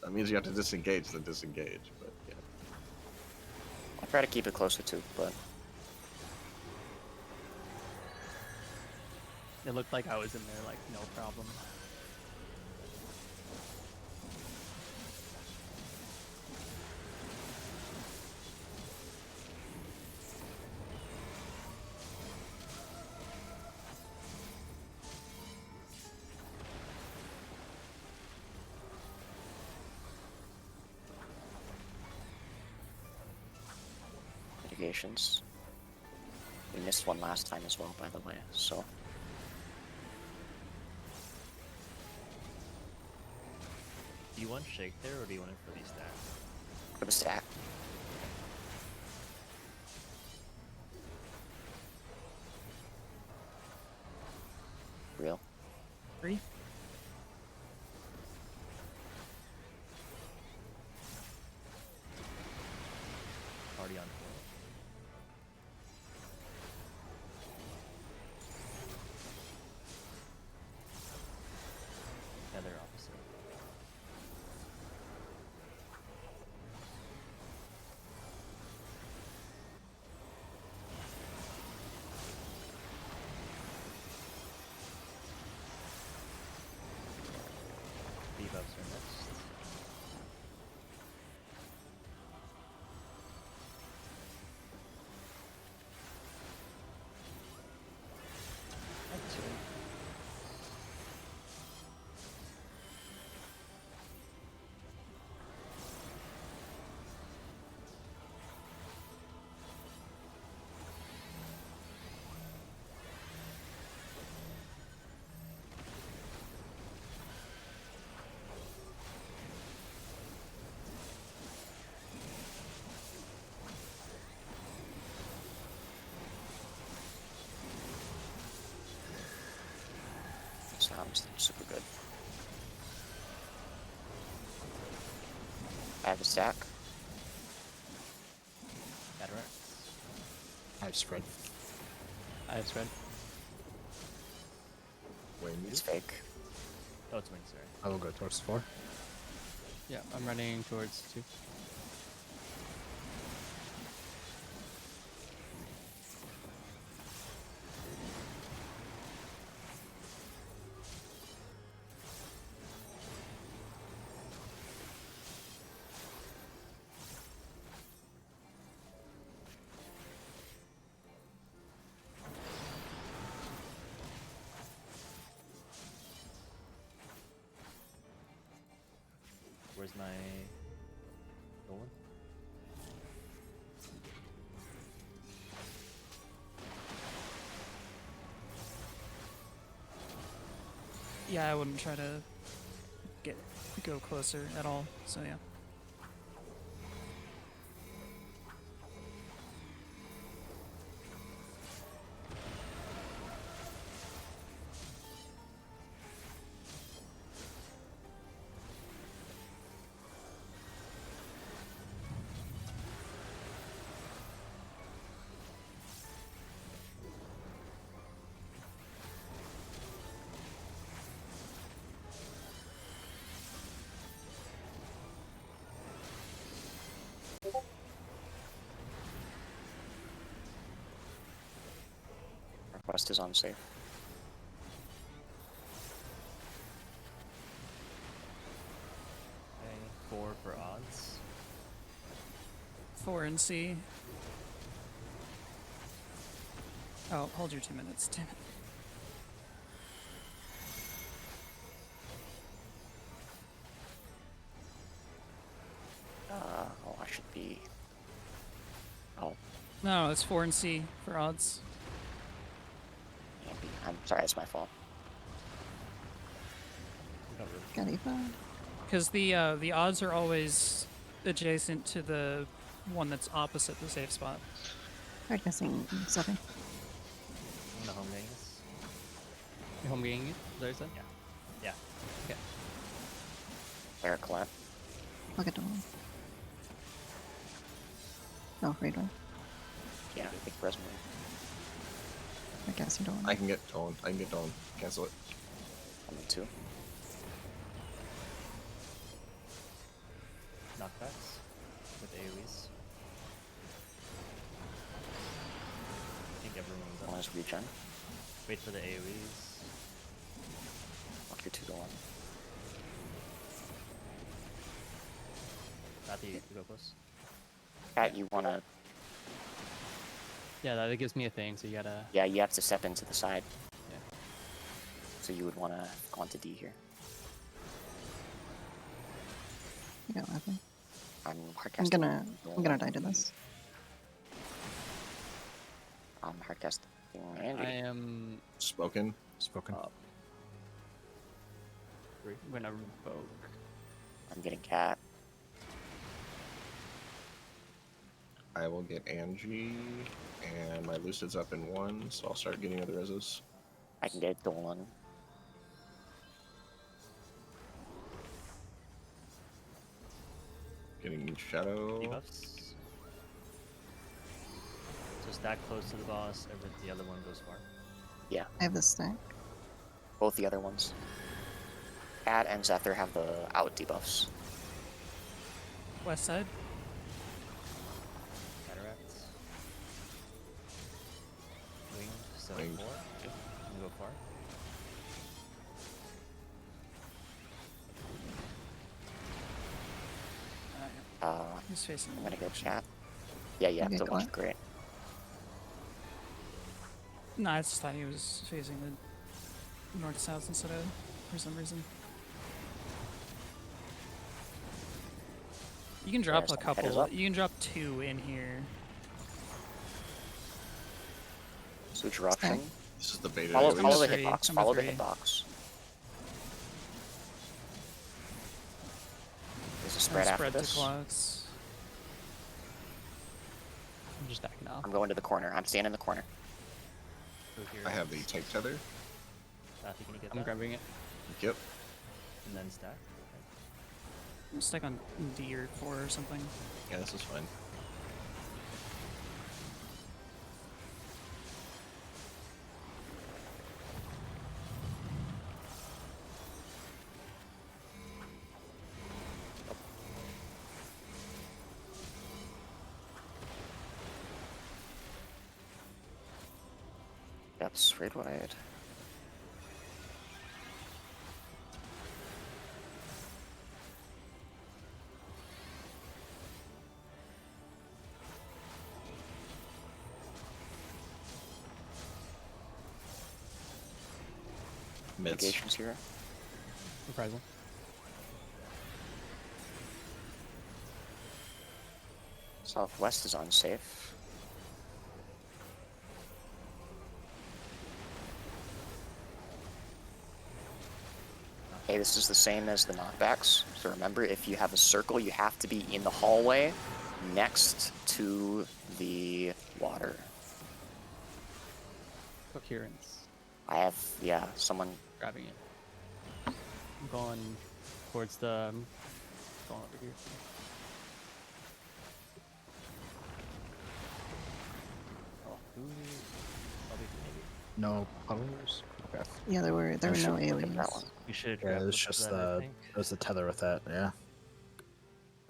K: That means you have to disengage the disengage, but yeah.
B: I'll try to keep it closer to, but
N: It looked like I was in there, like, no problem.
B: mitigations. We missed one last time as well, by the way, so.
G: Do you want shake there, or do you want it for the stack?
B: For the stack. Real.
D: 3.
G: Already on 4. Yeah, they're opposite. Debuffs are next. That's right.
B: Sounds super good. I have a stack.
G: That works.
F: I have spread.
N: I have spread.
B: It's fake.
G: Oh, it's wing, sorry.
F: I will go towards 4.
N: Yeah, I'm running towards 2.
G: Where's my Nolan?
D: Yeah, I wouldn't try to go closer at all. So yeah.
B: Request is on safe.
G: Okay, 4 for odds.
D: 4 and C. Oh, hold your 2 minutes. Damn it.
B: Oh, I should be. Oh,
D: No, it's 4 and C for odds.
B: can't be. I'm sorry, it's my fault.
I: Got A5.
D: Because the odds are always adjacent to the one that's opposite the safe spot.
I: Hard guessing 7.
G: I'm gonna home gang this.
N: You home getting it? Is that what you said?
G: Yeah. Yeah.
N: Okay.
B: Eric left.
I: I'll get to 1. Oh, raid one.
B: Yeah, I think Resmo.
I: Okay. guess you don't.
K: I can get Dolan. Cancel it.
B: I'm in 2.
G: Knockbacks with AoEs. I think everyone's up.
B: One is regen.
G: Wait for the AoEs.
B: Lock your 2 to 1.
G: Matthew, you go close.
B: Cat, you wanna...
N: Yeah, that gives me a thing, so you gotta...
B: Yeah, you have to step into the side.
N: Yeah.
B: So you would wanna go onto D here.
I: Yeah, nothing.
B: I'm
I: I'm
B: hardcasting.
I: gonna die to this.
B: I'm hardcasting Andy.
N: I am
K: Spoken.
N: up. I'm gonna revoke.
B: I'm getting Cat.
K: I will get Angie, and my Lucid's up in 1, so I'll start getting other reses.
B: I can get Dolan.
K: Getting Shadow.
G: Debuffs. So stack close to the boss, the other one goes far.
B: Yeah,
I: I have this stack.
B: both the other ones. Cat and Zephyr have the out debuffs.
D: West side.
G: Cataracts. Winged, so
K: Winged.
G: 4. Can go far.
D: He's facing.
B: I'm gonna go Cat. Yeah, you have
I: Okay,
B: to
I: go
B: watch.
I: on.
B: Great.
D: No, I just thought he was facing the north-south instead of, for some reason. You can drop
B: There's
D: a
B: some headers
D: couple.
B: up.
D: You can drop 2 in here.
B: Switch eruption.
K: This is the beta.
B: Follow
K: AoEs.
B: the
D: three,
B: hitbox.
D: number
B: Follow the
D: 3.
B: hitbox. There's a spread after
D: Spread to
B: this.
D: clocks.
N: I'm just backing off.
B: I'm going to the corner. I'm standing in the corner.
K: I have the Type Tether.
G: Matthew, can you get
N: I'm
G: that?
N: grabbing it.
K: Yep.
G: And then stack.
D: Stick on D or 4 or something.
K: Yeah, this is fine.
B: Yep, straight wide.
K: Mids.
B: Negations here.
N: Surprising.
B: Southwest is unsafe. Okay, this is the same as the knockbacks. So remember, if you have a circle, you have to be in the hallway next to the water.
N: Coherence.
B: I have, yeah, someone.
N: Grabbing it. I'm going towards the. Going over here.
F: No puddles. Okay.
I: Yeah, there were no
B: Look at that
I: AoEs.
B: one.
G: We should
F: Yeah,
G: grab
F: it was
G: both of
F: just
G: them, I
F: the
G: think.
F: it was the tether with that. Yeah.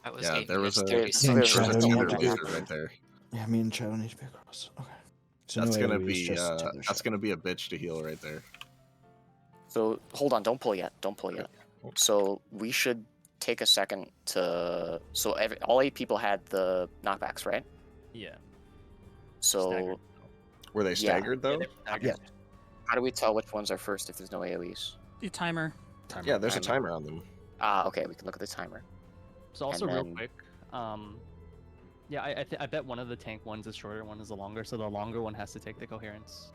H: That was
K: Yeah,
H: 8
K: there was
H: minutes,
K: a
H: 30
K: there's a
H: seconds.
F: Shadow
K: tether
F: need to
K: laser
F: be-
K: right there.
F: Yeah, me and Shadow need to be across. Okay. So
K: That's
F: no
K: gonna
F: AoEs,
K: be
F: just tether
K: that's
F: shot.
K: gonna be a bitch to heal right there.
B: So hold on, don't pull yet. Don't pull yet. So we should take a second to. So all 8 people had the knockbacks, right?
G: Yeah.
B: So
G: Staggered.
K: Were they
B: Yeah.
K: staggered though?
B: yeah. How do we tell which ones are first if there's no AoEs?
D: The timer.
F: Timer.
K: Yeah, there's a timer on them.
B: Okay, we can look at the timer.
N: So also
B: And
N: real
B: then-
N: quick, yeah, I bet one of the tank ones is shorter, one is the longer, so the longer one has to take the coherence.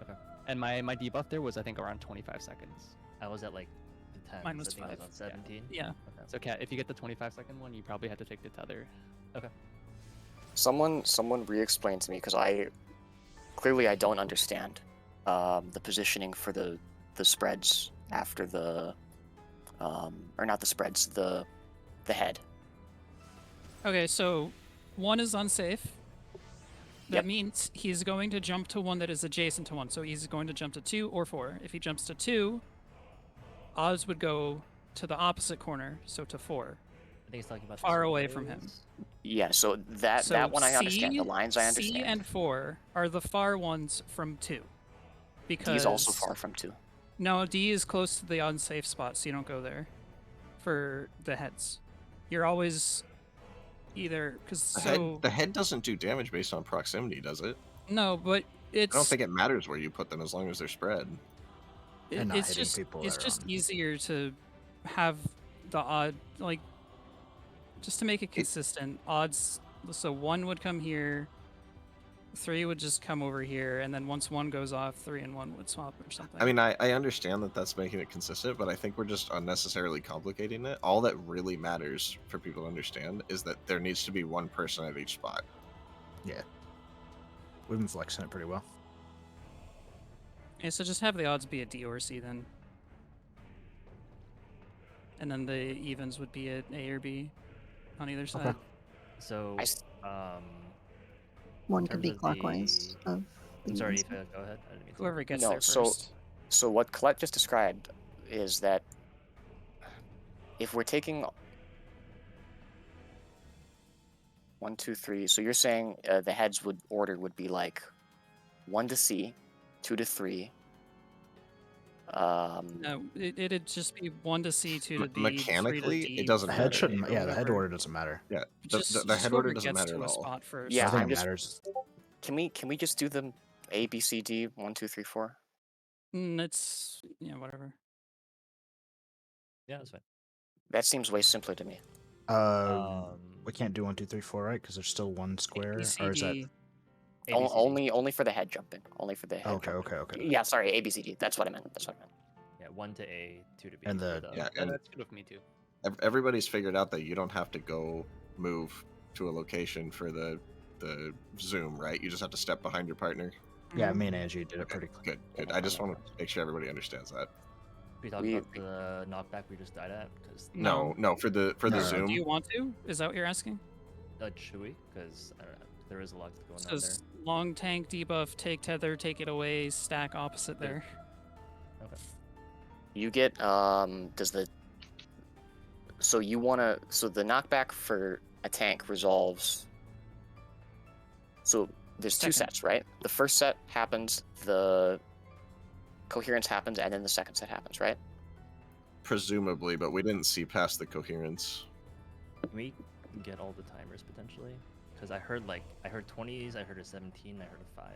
G: Okay.
N: And my debuff there was I think around 25 seconds.
G: I was at like the 10.
D: Mine was
G: I think I
D: 5.
G: was on 17.
D: Yeah.
G: Okay.
N: So Kat, if you get the 25-second one, you probably have to take the tether.
B: Someone re-explain to me because I don't understand the positioning for the spreads after the or not the spreads, the head.
D: Okay, so 1 is unsafe. That means he's going to jump to one that is adjacent to one. So he's going to jump to 2 or 4. If he jumps to 2, odds would go to the opposite corner, so to 4.
G: I think he's talking about
D: far away from him.
B: Yeah, so that
D: So
B: that one I understand. The
D: C-
B: lines I
D: C
B: understand.
D: and 4 are the far ones from 2. Because
B: D is also far from 2.
D: No, D is close to the unsafe spot, so you don't go there for the heads. You're always either because
K: The head doesn't do damage based on proximity, does it?
D: No, but it's.
K: I don't think it matters where you put them as long as they're spread.
D: It's just easier to have the odd just to make it consistent. Odds. So 1 would come here. 3 would just come over here, and then once 1 goes off, 3 and 1 would swap or something.
K: I mean, I understand that that's making it consistent, but I think we're just unnecessarily complicating it. All that really matters for people to understand is that there needs to be one person at each spot.
F: Yeah. We've been flexing it pretty well.
D: Yeah, so just have the odds be a D or C then. And then the evens would be at A or B on either side.
F: Okay.
G: So,
I: One could be clockwise of the
G: I'm sorry,
I: evens.
G: Aoife, go ahead. I didn't mean to.
D: Whoever gets
B: No,
D: there first.
B: so what Colette just described is that if we're taking 1, 2, 3, so you're saying the heads order would be like 1 to C, 2 to 3.
D: No, it'd just be 1 to C, 2 to B, 3 to
K: Mechanically,
D: D.
K: it doesn't
F: The
K: matter.
F: head shouldn't. Yeah, the head order doesn't matter.
K: Yeah,
D: Just
K: the head order
D: whoever
K: doesn't
D: gets
K: matter
D: to
K: at
D: a
K: all.
D: spot first.
B: Yeah,
F: I think
B: I'm
F: it
B: just.
F: matters.
B: Can we just do them A, B, C, D, 1, 2, 3, 4?
D: It's whatever.
G: Yeah, that's fine.
B: That seems way simpler to me.
F: We can't do 1, 2, 3, 4, right? Because there's still one square. Or is that?
B: Only for the head jumping. Only for the head.
F: Okay,
B: jumping.
F: okay.
B: Yeah, sorry, A, B, C, D. That's what I meant.
G: Yeah, 1 to A, 2 to B.
F: And
G: for
K: Yeah, and
N: That's good with me too.
K: everybody's figured out that you don't have to go move to a location for the zoom, right? You just have to step behind your partner.
F: Yeah, me and Angie did it pretty quick.
K: Good. I just want to make sure everybody understands that.
G: We talked about the knockback we just died at because
K: No, for the zoom.
D: Do you want to? Is that what you're asking?
G: should we? Because I don't know. There is a lot going
D: So
G: on there.
D: long tank debuff, take tether, take it away, stack opposite there.
G: Okay.
B: You get so the knockback for a tank resolves. So there's 2 sets, right? The first set happens, the coherence happens, and then the second set happens, right?
G: Presumably,
K: but we didn't see past the coherence.
G: Can we get all the timers potentially? Because I heard 20s, I heard a 17, I heard a 5.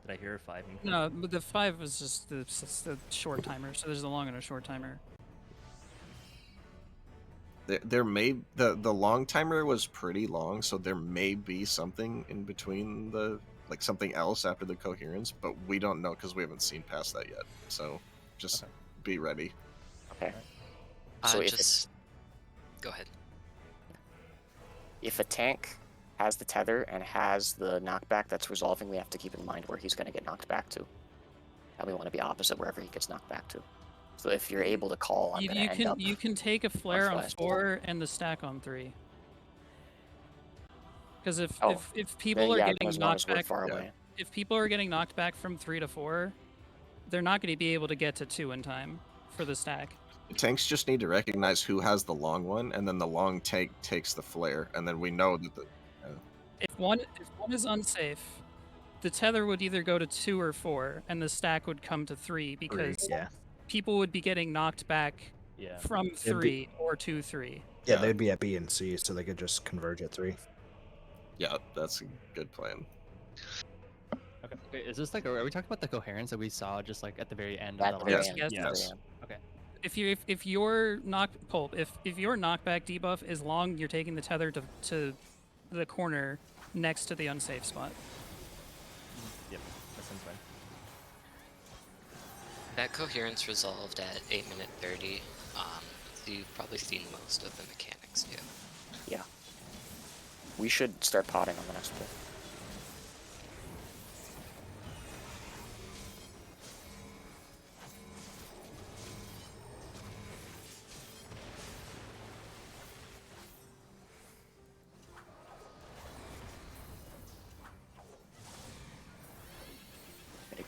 G: Did I hear a 5?
D: No, but the 5 was just the short timer, so there's a long and a short timer.
K: There may the long timer was pretty long, so there may be something in between something else after the coherence, but we don't know because we haven't seen past that yet. So just be ready.
B: Okay.
H: So go ahead.
B: If a tank has the tether and has the knockback that's resolving, we have to keep in mind where he's going to get knocked back to, and we want to be opposite wherever he gets knocked back to. So if you're able to call, I'm going to end up.
D: You can take a flare on
B: flash.
D: 4 and the stack on 3. Because if people
B: then,
D: are
B: yeah,
D: getting
B: as long as
D: knocked
B: we're
D: back,
B: far away.
D: if people are getting knocked back from 3 to 4, they're not going to be able to get to 2 in time for the stack.
K: Tanks just need to recognize who has the long one, and then the long tank takes the flare, and then we know that the.
D: If one is unsafe, the tether would either go to 2 or 4, and the stack would come to 3 because people would be getting knocked back from 3 or 2, 3.
F: Yeah, they'd be at B and C, so they could just converge at 3.
K: Yeah, that's a good plan.
N: Okay. Wait, is this are we talking about the coherence that we saw just at the very end
B: At
N: of
B: the
N: the
B: very
N: last?
B: end.
K: Yes.
N: Okay.
D: If your if your knockback debuff is long, you're taking the tether to the corner next to the unsafe spot.
G: Yep, that sounds fine.
H: That coherence resolved at 8 minute 30. So you've probably seen most of the mechanics too.
B: Yeah. We should start potting on the next pull.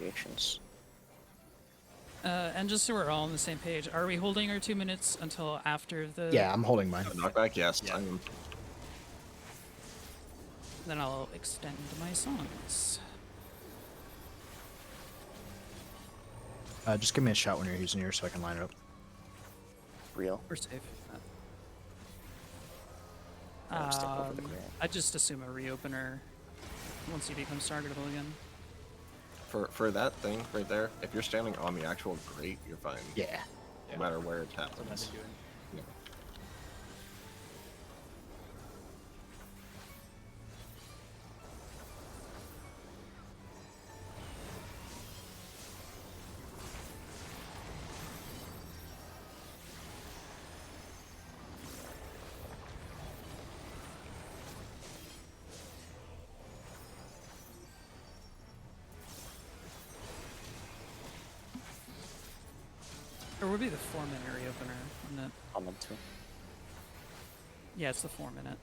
B: negotiations.
D: And just so we're all on the same page, are we holding our 2 minutes until after the?
F: Yeah, I'm holding mine.
K: Knockback, yes.
G: Yeah.
D: Then I'll extend my songs.
F: Just give me a shot when you're using yours so I can line it up.
B: Real.
D: We're safe.
B: I'm stick over the clear.
D: I just assume a reopener once he becomes targetable again.
K: For that thing right there, if you're standing on the actual grate, you're fine.
F: Yeah.
K: No matter where it
N: That's what I've
K: happens.
N: been doing.
K: Yeah.
D: Or would be the 4-minute reopener, wouldn't it?
B: I'm in too.
D: Yeah, it's the 4-minute.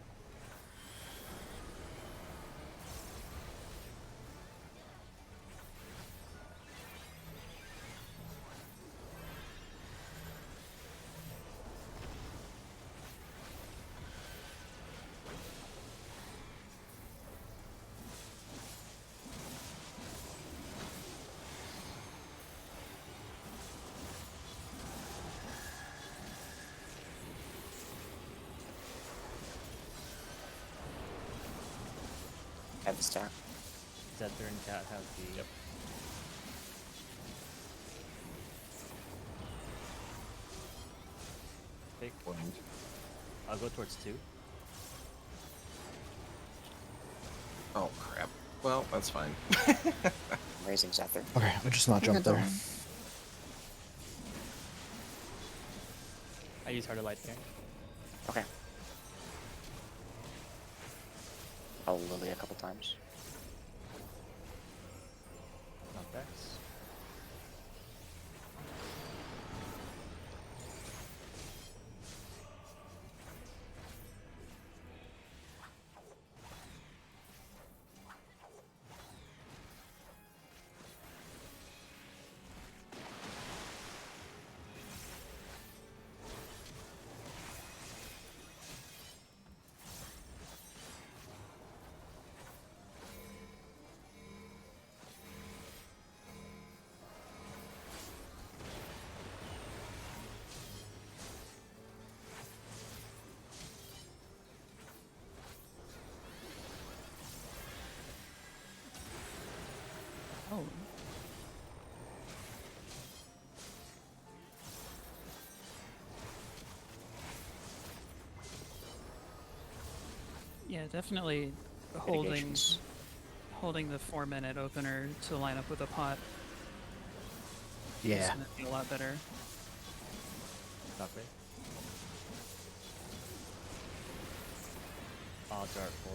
B: Have the stack.
G: Zedler and Cat have the.
K: Yep.
G: Take.
K: Blind.
G: I'll go towards 2.
K: Oh crap. Well, that's fine.
B: I'm raising Zephyr.
F: Okay, I'll just not jump there.
N: I use harder light here.
B: Okay. I'll Lily a couple times.
G: Knockbacks.
D: Oh. Yeah, definitely
B: Mitigations.
D: holding the 4-minute opener to line up with a pot.
F: Yeah.
D: It's gonna be a lot better.
G: Knockback. I'll dart 4.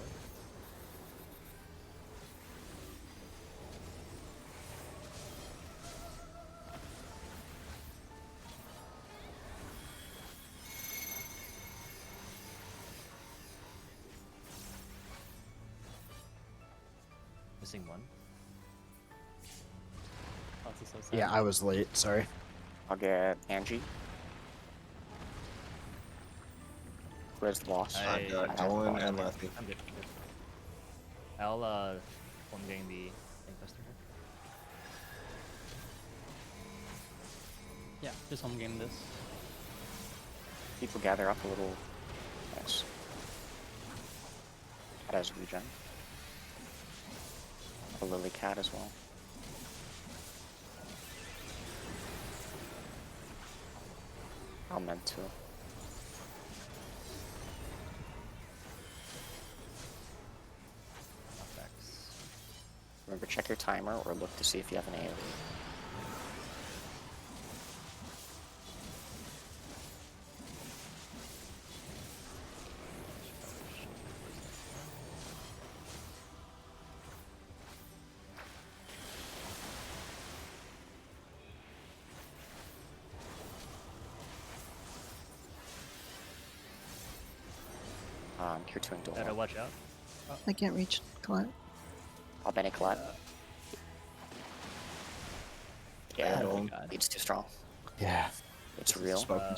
G: Missing 1.
N: Oh, this is so sad.
F: Yeah, I was late. Sorry.
B: I'll get Angie. Where's the boss?
K: I've got
B: I have
K: Dolan
B: the
K: and
B: boss.
K: Lefty.
G: I'm good. I'm good. I'll I'm getting the Infester here.
N: Yeah, just home game this.
B: People gather up a little. Yes. Cat has regen. A Lily Cat as well. I'm meant to.
G: Knockbacks.
B: Remember, check your timer or look to see if you have an AoE. You're doing dual.
G: Better watch out.
I: I can't reach Colette.
B: I'll Benny Colette. Lead's too strong.
F: Yeah.
B: It's
G: This is
B: real.
K: Spoken.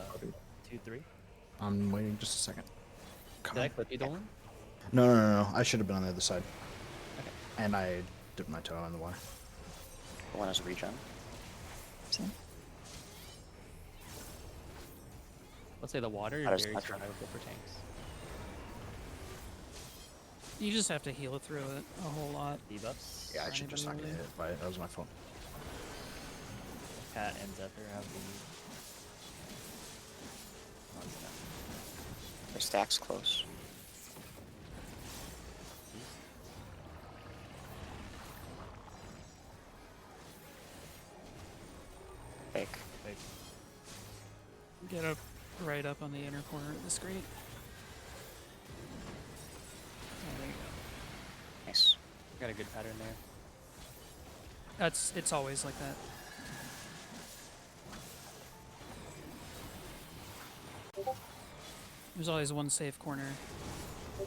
G: 2-3.
F: I'm waiting just a second. Come
N: Did I
F: on.
N: clip you, Dolan?
F: No. I should have been on the other side.
N: Okay.
F: And I dipped my toe in the water.
B: One has a regen.
I: Same.
N: Let's say the water
B: That
N: is
B: is
N: very
B: not true.
N: survivable for tanks.
D: You just have to heal it through it a whole lot.
G: Debuffs.
F: Yeah, I
D: For
F: should just not get
D: anybody
F: hit by it. That was my fault.
G: Cat and Zephyr have the.
B: Their stack's close. Fake.
G: Fake.
D: Get up right up on the inner corner of the screen. There you go.
B: Nice.
N: Got a good pattern there.
D: It's always like that. There's always one safe corner. You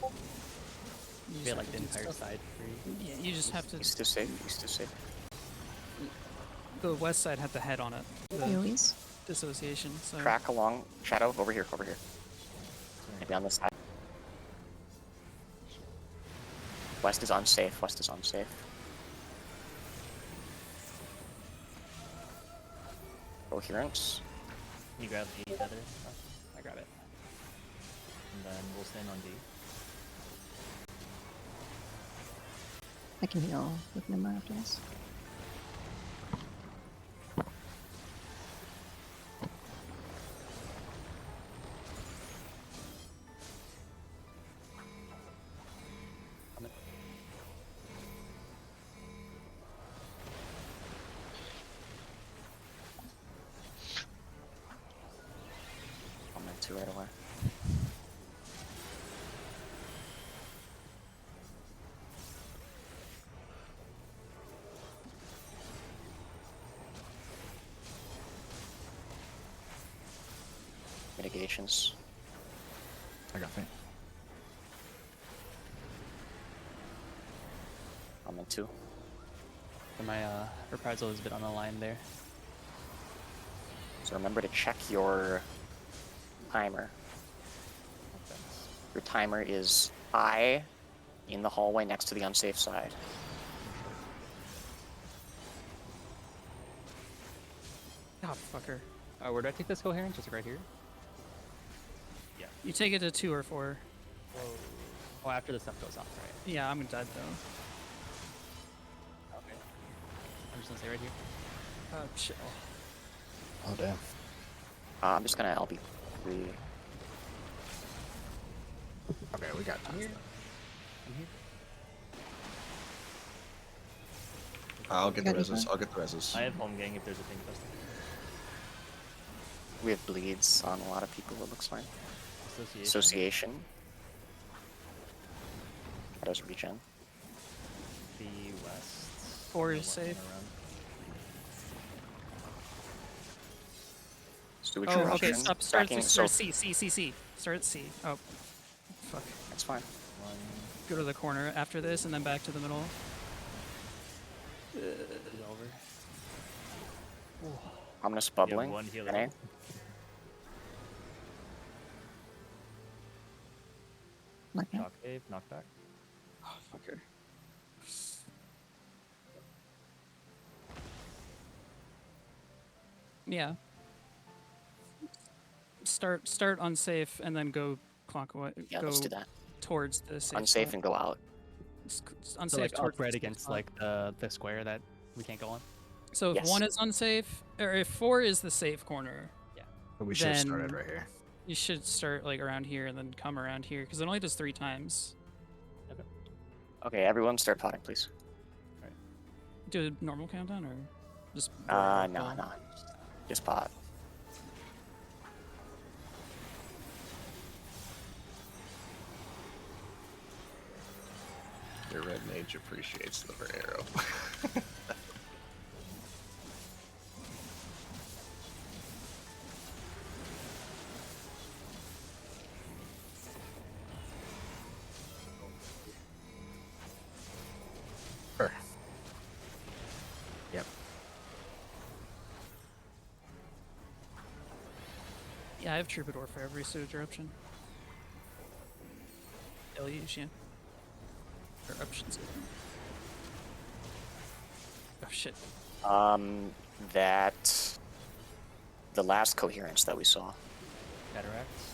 D: just
N: Get
D: have
N: like
D: to
N: the
D: do
N: entire
D: stuff.
N: side free.
D: Yeah, you just have to.
B: He's still safe. He's still safe.
D: The west side had the head on it. The
I: AoEs.
D: dissociation. So
B: Track along. Shadow, over here, over here. Maybe on this side. West is unsafe. West is unsafe. Coherence.
G: Can you grab the tether?
N: I grab it.
G: And then we'll stand on D.
I: I can heal with Nimmer after this.
B: I'm meant to right away. Mitigations.
F: I got faint.
B: I'm in two.
N: So my reprisal is a bit on the line there.
B: So remember to check your timer. Your timer is high in the hallway next to the unsafe side.
D: oh fucker.
N: Where do I take this coherence? Just right here?
D: You take it to 2 or 4.
N: Oh, after the stuff goes off, right?
D: Yeah, I'm dead though.
N: Okay. I'm just gonna stay right here.
D: Oh shit.
F: Oh, damn.
B: I'm just gonna LB3.
F: Okay, we got time.
N: I'm here.
K: I'll get the
I: Got you,
K: reses.
I: sir.
K: I'll get the reses.
G: I have home gang if there's a thing posted.
B: We have bleeds on a lot of people, it looks like.
G: Association.
B: Association. That is regen.
G: The west.
D: 4
G: No
D: is
G: one
D: safe.
G: around.
B: Sewage
D: Oh, okay.
B: erosion.
D: Start
B: Tracking,
D: start
B: so
D: C. Start at C. Oh, fuck.
B: that's fine.
G: One
D: Go to the corner after this, and then back to the middle.
G: is over.
B: Ominous
G: You have
B: bubbling.
G: one healer.
B: NA.
I: Like that.
G: Shockwave, knockback.
D: Oh, fucker. Yeah. Start unsafe and then go clockwise.
B: Yeah,
D: go
B: let's do that.
D: towards the safe
B: Unsafe
D: spot.
B: and go out.
D: Unsafe
N: So like
D: towards
N: up right
D: the safe
N: against
D: spot.
N: like the square that we can't go on.
D: So if
B: Yes.
D: 1 is unsafe, or if 4 is the safe corner,
F: But we should have started
D: Then-
F: right here.
D: you should start like around here and then come around here because it only does 3 times.
B: Okay, everyone start potting, please.
D: Do a normal countdown or just?
B: No. Just pot.
K: Your red mage appreciates the arrow.
F: Sure. Yep.
D: Yeah, I have Troubadour for every sewage eruption. Deluge, yeah. Eruptions. Oh shit.
B: That the last coherence that we saw.
G: Cataracts.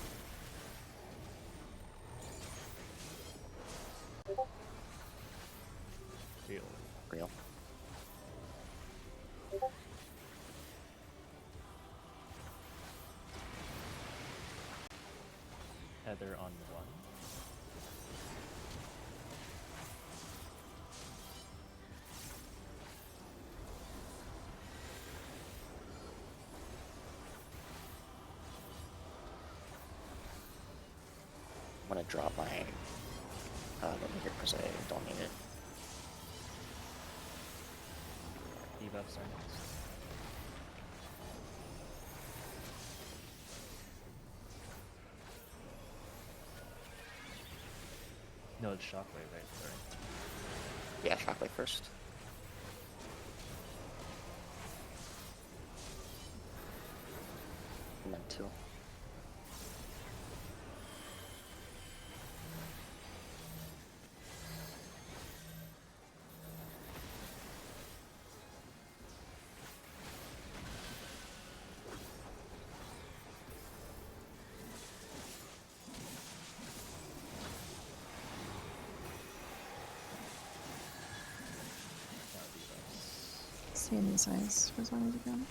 B: Real.
G: Tether on 1.
B: I'm gonna drop my let me here because I don't need it.
G: Debuffs are next. No, it's Shockwave, right? Sorry.
B: Yeah, Shockwave first. And then 2.
I: Stay in these eyes for as long as you can.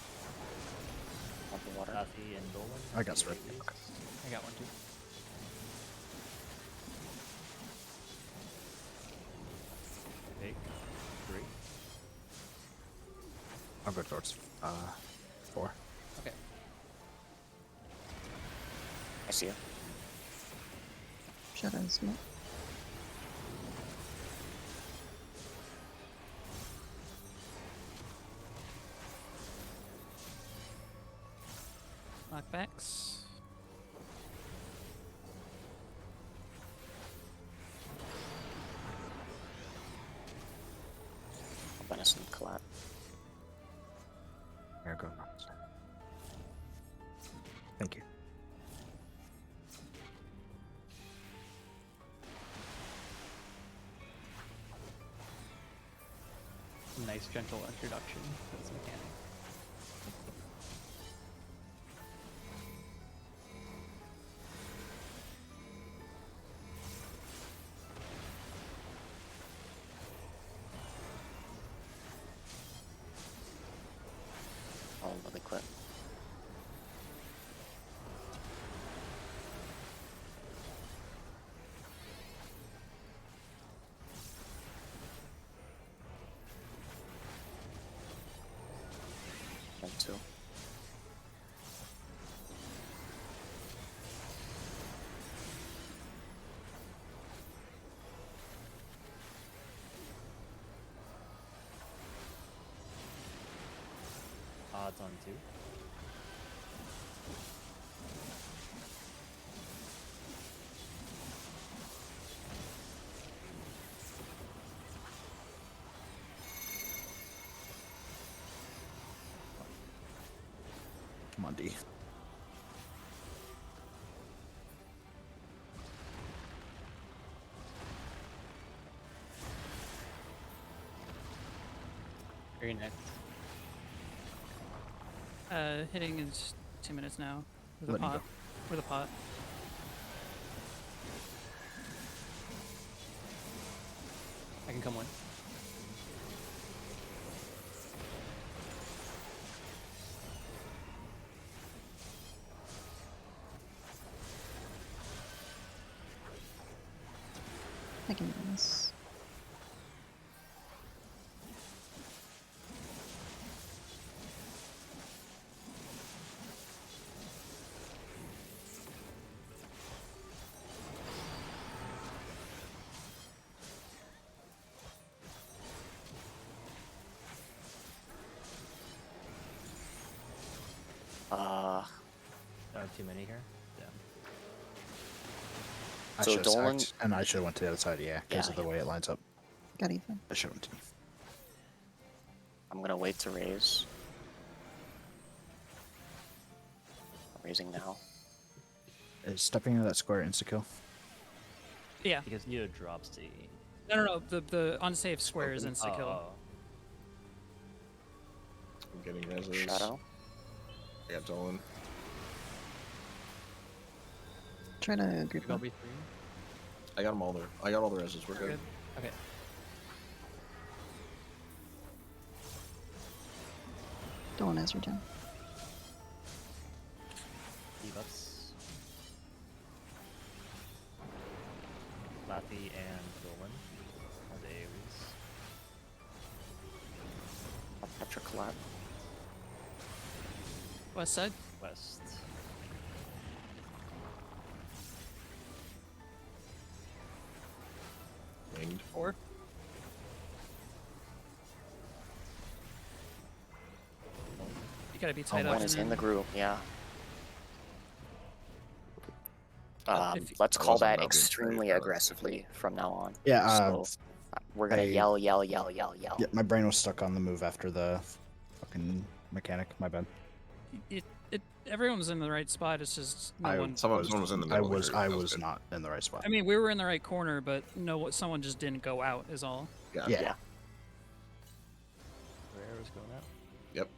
B: Water.
G: Kathy and Dolan.
F: I got Swift.
N: I got one too.
G: Take 3.
F: I'll go towards 4.
N: Okay.
B: I see you.
I: Shadows, yeah.
D: Knockbacks.
B: Venison collat.
F: Here, go. Thank you.
N: Nice gentle introduction to this mechanic.
B: Oh, really quick. And 2.
G: Odds on 2.
F: Come on, D.
N: Very nice.
D: Hitting is 2 minutes now. With a
F: Let me
D: pot.
F: go.
D: With a pot.
N: I can come one.
I: I can do this.
G: Too many here. Yeah.
F: I
B: So
F: should have
B: Dolan-
F: sacked, and I should have went to the other side, yeah, because
B: Yeah,
F: of the way it lines up.
I: Got Ethan.
F: I should have went to me.
B: I'm gonna wait to raise. Raising now.
F: Is stepping into that square insta-kill?
D: Yeah.
G: Because you drop C.
D: No. The unsafe square is
K: Open.
D: insta kill.
G: Oh.
K: I'm getting reses.
B: Shadow.
K: I got Dolan.
I: Try to group up.
N: B3.
K: I got them all there. I got all the reses. We're good.
N: Okay.
I: Don't want to regen.
G: Debuffs. Lathi and Dolan are the AoEs.
B: Petroclat.
D: West side.
G: West.
K: Winged.
D: 4. You gotta be tied up.
B: One is in the group, yeah.
D: If-
B: Let's
K: I
B: call
K: wasn't
B: that
K: about being
B: extremely
K: pretty proud.
B: aggressively from now on.
F: Yeah,
B: So we're gonna
F: I-
B: yell.
F: Yeah, my brain was stuck on the move after the fucking mechanic. My bad.
D: Everyone was in the right spot. It's just no one.
K: Someone was in the middle.
F: I was not in the right spot.
D: I mean, we were in the right corner, but someone just didn't go out. Is all.
K: Yeah.
F: Yeah.
G: Where arrows going out?
K: Yep.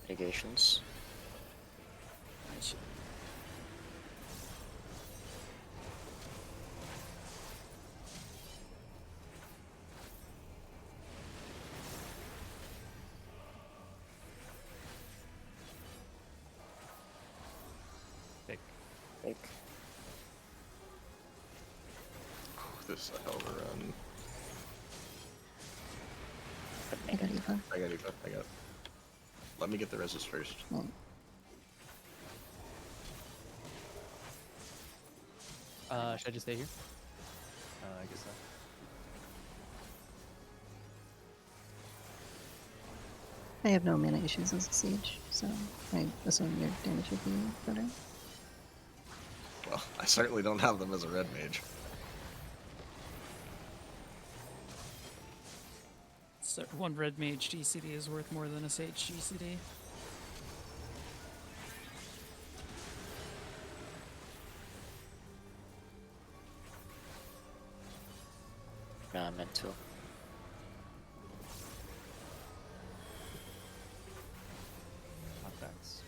B: Mitigations.
G: Pick.
K: Oh, this is a hell of a run.
I: I got Eva.
K: I got Eva. I got. Let me get the reses first.
I: Oh.
N: Should I just stay here?
G: I guess so.
I: I have no mana issues as a siege, so I assume your damage would be better.
K: Well, I certainly don't have them as a red mage.
D: So one red mage GCD is worth more than a sage GCD.
B: No, I meant to.
G: Knockbacks.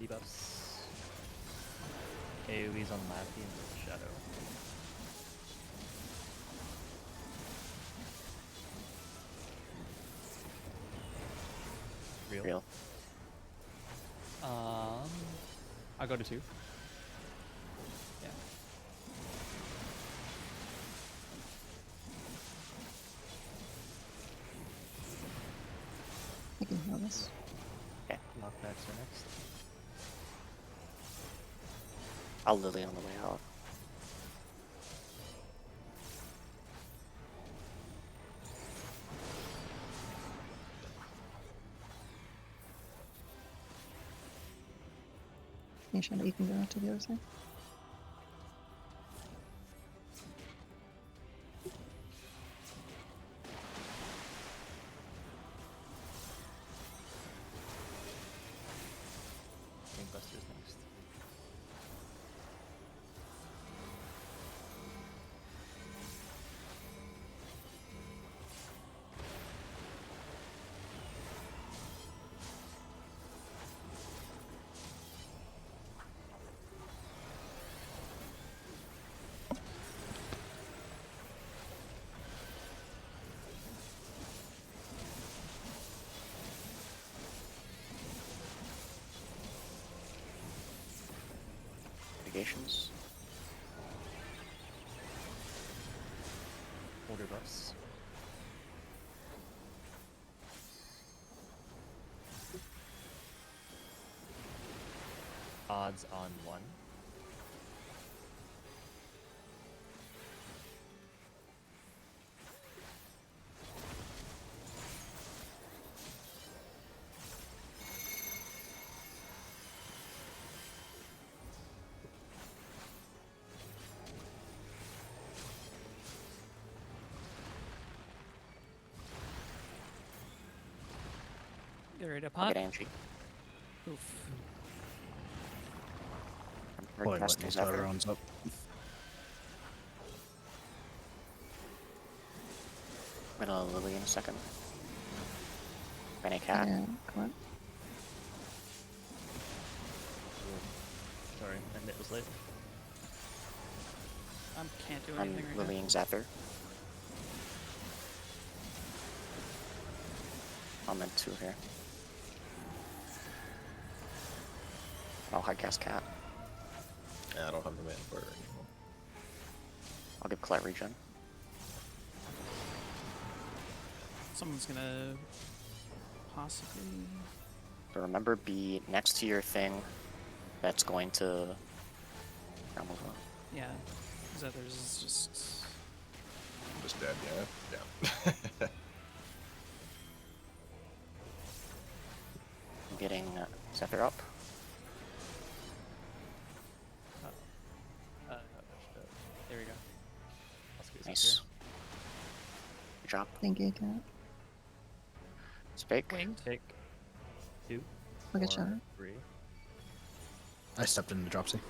G: Debuffs. AoEs on Lathi and Shadow. Real.
N: I'll go to 2. Yeah.
I: I can heal this.
B: Okay.
G: Knockbacks are next.
B: I'll Lily on the way out.
I: Yeah, Shadow, you can go out to the other side.
G: Buster's next.
B: Mitigations.
G: Order buffs. Odds on 1.
D: Get ready to
B: I'll
D: pop.
B: get Angie.
D: Oof.
B: We're
F: Probably
B: casting
F: letting these
B: Zephyr.
F: runs up.
B: I'm gonna Lily in a second. Benny Cat.
I: Yeah, come on.
G: Sorry, and it was late.
D: Can't do
B: I'm
D: anything right now.
B: Lilying Zephyr. I'm in 2 here. I'll hard cast Cat.
K: Yeah, I don't have the mana for it anymore.
B: I'll give Colette regen.
D: Someone's gonna possibly.
B: But remember, be next to your thing that's going to. Almost well.
D: Yeah. Zethers is just.
K: Just dead, yeah. Yeah.
B: I'm getting Zephyr up.
G: There we go. I'll squeeze
B: Nice.
G: up
B: Good job.
I: Thank you, Cat.
B: Spake.
D: Winged.
G: here. Pick 2.
I: Look at
G: 4,
I: Shadow.
G: 3.
F: I stepped into dropsy.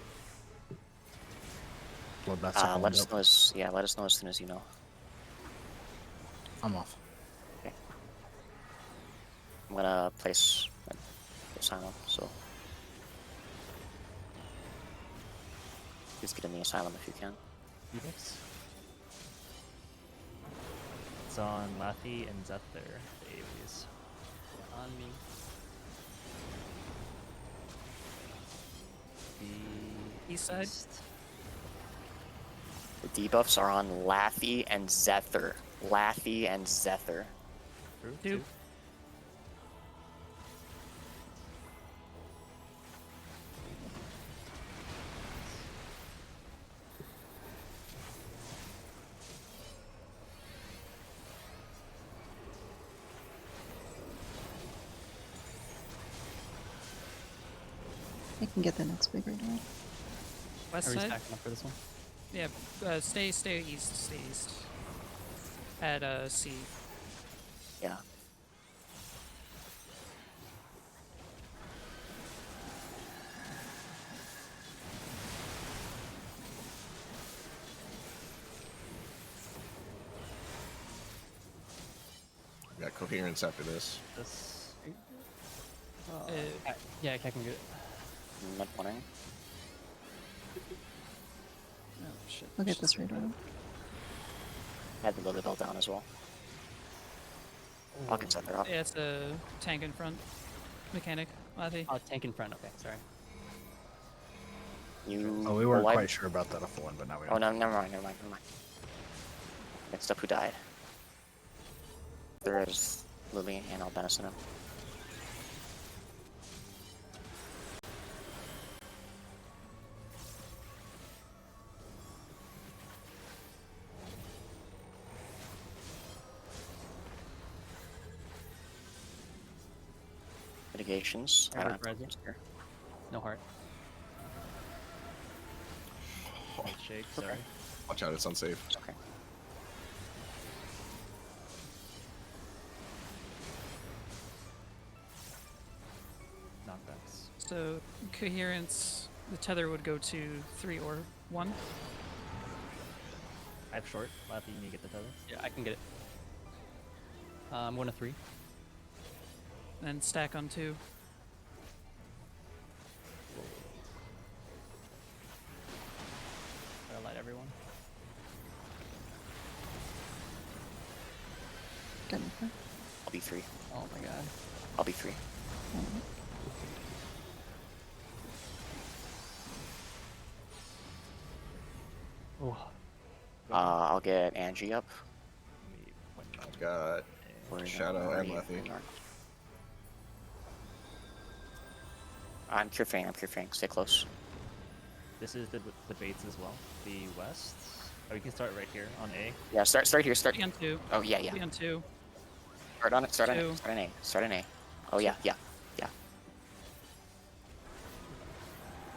F: Bloodbath
B: Let
F: circle
B: us know as let us know as soon as you know.
F: I'm off.
B: Okay. I'm gonna place the asylum, so please get in the asylum if you can.
G: Debuffs. It's on Laffy and Zephyr, the AoEs. On me. The
D: East side.
B: The debuffs are on Laffy and Zephyr. Laffy and Zephyr.
G: True.
D: 2.
I: I can get the next big radar.
D: West
N: Are we
D: side.
N: stacking up for this one?
D: Yeah. Stay east. Stay east. At C.
B: Yeah.
K: We got coherence after this.
G: This.
N: Yeah, I can get it.
B: Mid morning.
D: Oh shit.
I: Look at this radar.
B: I had the Lily Bell down as well. I'll get Zephyr up.
D: Yeah, it's a tank in front. Mechanic. Laffy.
N: Oh, tank in front. Okay, sorry.
B: You.
F: Oh, we weren't
B: wipe?
F: quite sure about that full one, but now we know.
B: Oh no, never mind. Next up, who died? There is Lily and Albenison. Mitigations. I don't have
N: Present.
B: problems here.
N: No heart.
G: Shake,
B: Okay.
G: sorry.
K: Watch out, it's unsafe.
B: It's okay.
G: Knockbacks.
D: So coherence. The tether would go to 3 or 1.
G: I have short. Laffy, you need to get the tether.
N: Yeah, I can get it. I'm going to 3.
D: Then stack on 2.
N: Try to light everyone.
I: Good.
B: I'll be 3.
N: Oh my god.
B: I'll be 3.
N: Oh.
B: I'll get Angie up.
K: I've got
B: Where
K: Shadow
B: are
K: and
B: you?
K: Lethy.
B: I'm Cure Fang. Stay close.
G: This is the baits as well. The west. Oh, you can start right here on A.
B: Yeah, start here. Start.
D: Be on 2.
B: Oh yeah.
D: Be on 2.
B: Start on it. Start on
D: Two.
B: it. Start on A. Oh yeah.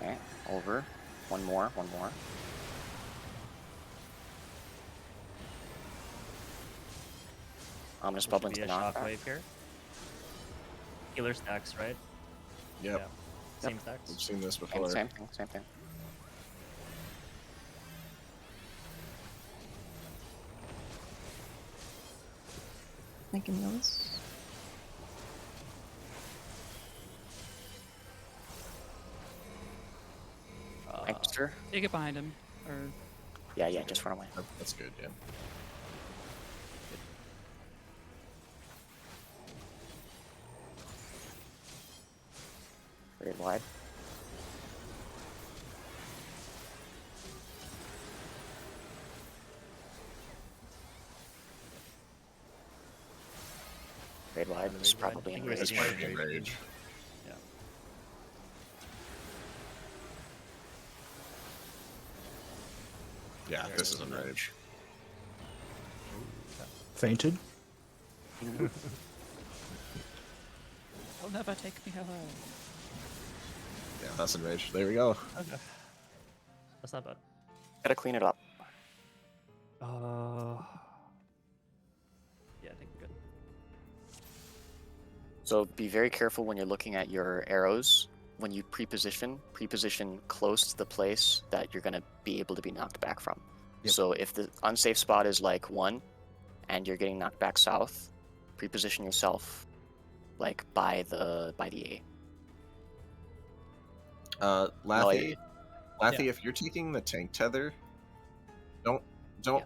B: Okay, over. One more. I'm just bubbling to
G: Be
B: the
G: a
B: knockback.
G: shockwave here. Healer stacks, right?
K: Yep.
G: Yeah. Same stacks.
K: We've seen this before.
B: Same thing.
I: I can know this.
B: Thanks, sir.
D: Take it behind him. Or
B: Yeah, just run away.
K: That's good, yeah.
B: Very wide. Raid wide is probably in
K: It's
B: rage.
K: probably in rage.
G: Yeah.
K: Yeah, this is in rage.
F: Fainted.
D: You'll never take me home.
K: Yeah, that's in rage. There we go.
G: Okay. That's not bad.
B: Gotta clean it up.
G: Yeah, I think we're good.
B: So be very careful when you're looking at your arrows. When you pre-position close to the place that you're gonna be able to be knocked back from.
E: Yep.
B: So if the unsafe spot is like 1, and you're getting knocked back south, pre-position yourself like by the A.
K: Lathy, if you're taking the tank tether, don't.
B: Yeah.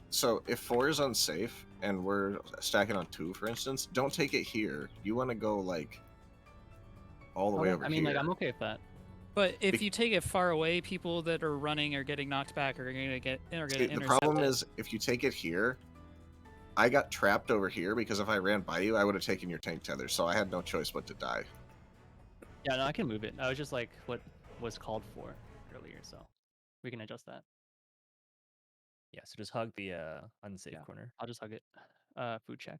K: So if 4 is unsafe and we're stacking on 2, for instance, don't take it here. You want to go like all the way over
N: I mean,
K: here.
N: like, I'm okay with that.
D: But if you take it far away, people that are running or getting knocked back are going to get
K: The problem is if you take it here, I got trapped over here because if I ran by you, I would have taken your tank tether. So I had no choice but to die.
N: Yeah, no, I can move it. I was just like what was called for earlier, so we can adjust that.
G: Yeah, so just hug the unsafe corner.
N: I'll just hug it. Food check.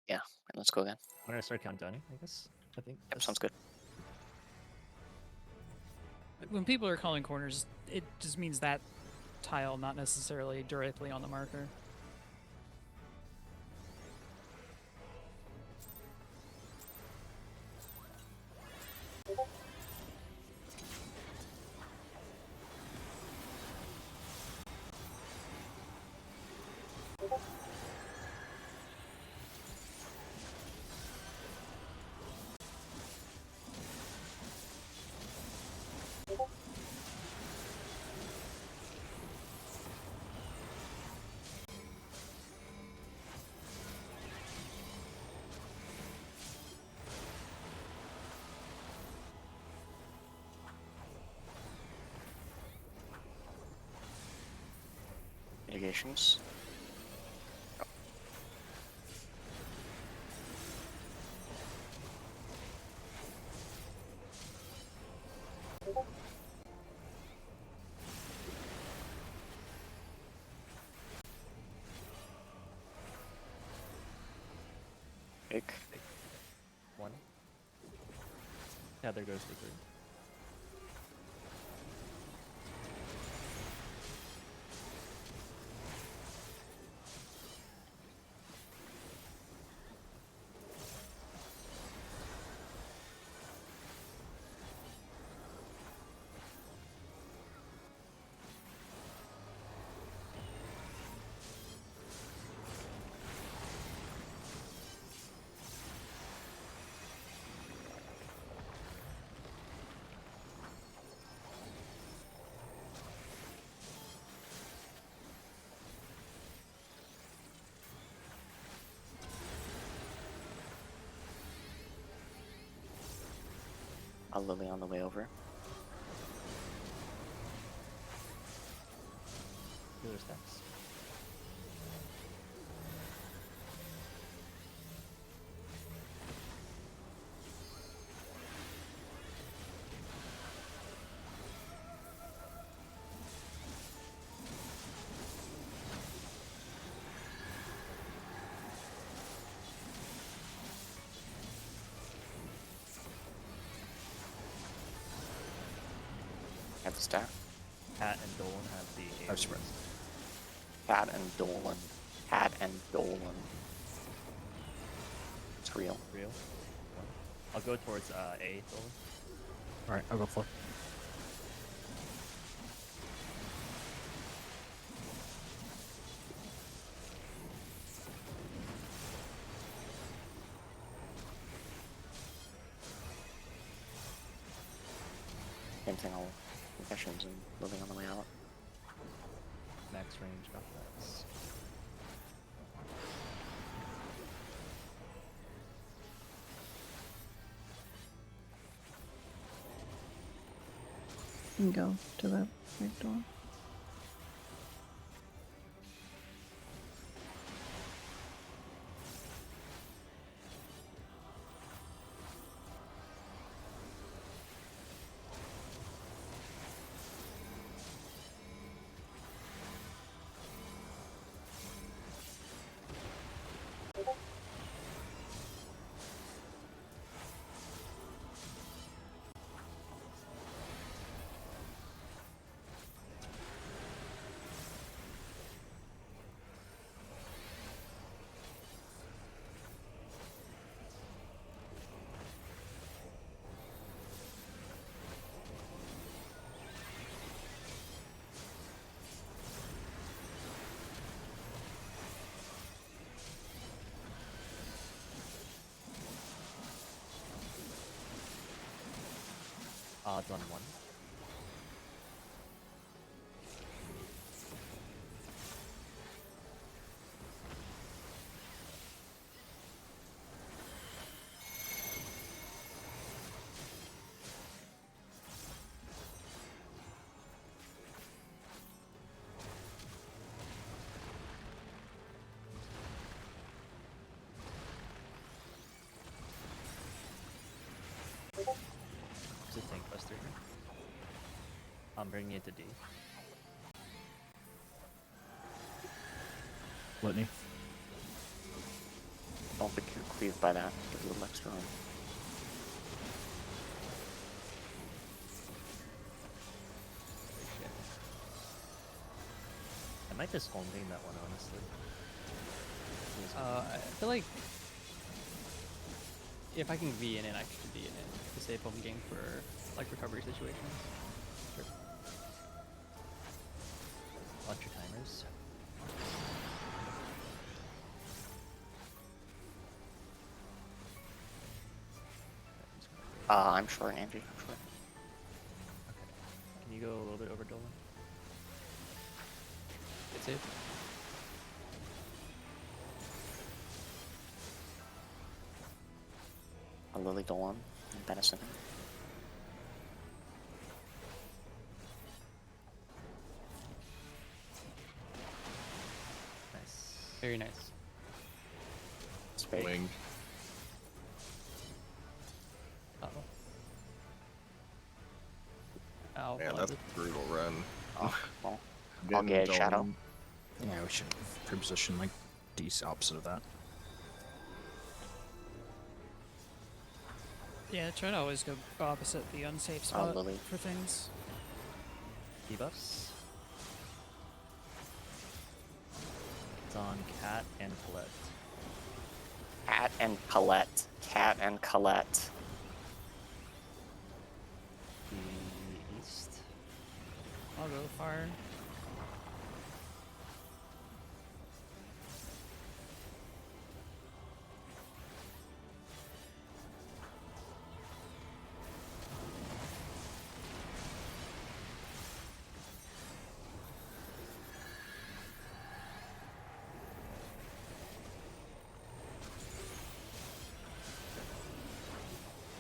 B: Yeah, let's go again.
G: I'm gonna start countdowning, I guess. I think.
B: Yep, sounds good.
D: When people are calling corners, it just means that tile, not necessarily directly on the marker.
B: Mitigations. Pick.
G: 1. Yeah, there goes the 3.
B: A Lily on the way over.
G: regular stacks.
B: Have the staff.
G: Cat and Dolan have the
F: I've spread.
B: Cat and Dolan. Cat and Dolan. It's real.
G: Real. I'll go towards A, Dolan.
F: Alright, I'll go for it.
B: Same thing, all concussions and moving on the way out.
G: Max range, got that.
I: You can go to the right door.
G: Odds on 1. Is it tank buster? I'm bringing it to D.
F: Litany.
B: Don't think you're cleaved by that. Give a little extra room.
G: I might just home game that one, honestly.
N: I feel like if I can V in it, I should V in it to save home game for like recovery situations. Sure.
G: Watch your timers.
B: I'm sure, Angie. I'm sure.
G: Okay. Can you go a little bit over Dolan?
N: Good save.
B: A Lily Dolan and Benison.
G: Nice.
N: Very nice.
B: Spade.
K: Wing.
N: Uh-oh. Ow.
K: Man, that's a brutal run.
B: Oh, well. I'll
K: Getting
B: get
K: Dolan.
B: Shadow.
F: Yeah, we should pre-position like D's opposite of that.
D: Yeah, try to always go opposite the unsafe spot
B: Lily.
D: for things.
G: Debuffs. It's on Cat and Colette.
B: Cat and Colette. Cat and Colette.
G: The east.
D: I'll go fire.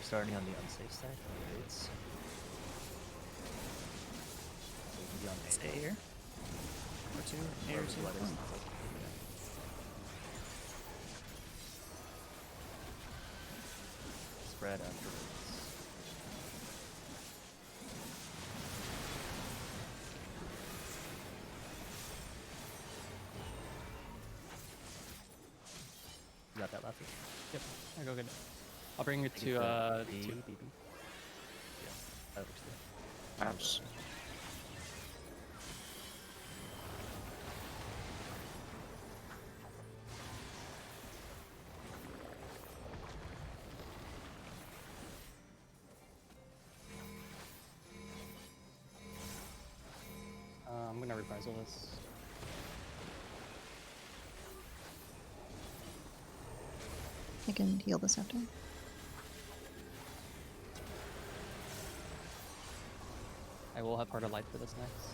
G: Starting on the unsafe side. Raids. So you can be on A.
D: Stay here. Or 2. A or 2.
G: Letters. Spread afterwards. You got that last week?
N: Yep. I go good. I'll bring it to
G: B,
N: 2.
G: BB. Yeah, that works too.
B: Nice.
N: I'm gonna reprisal this.
I: I can heal this after.
N: I will have Heart of Light for this next.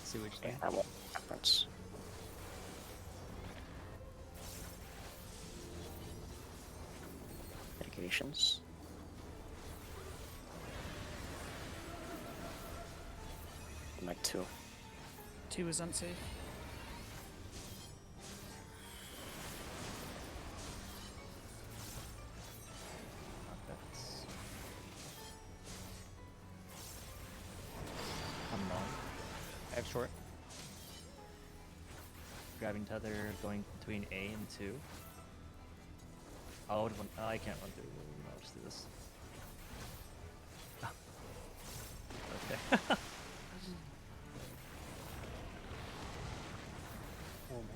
N: See which thing.
B: That won't difference. Medications. Like 2.
D: 2 is unsafe.
G: Knockbacks.
N: I have short.
G: Grabbing tether, going between A and 2. Oh, I can't run through. I'll just do this. Okay.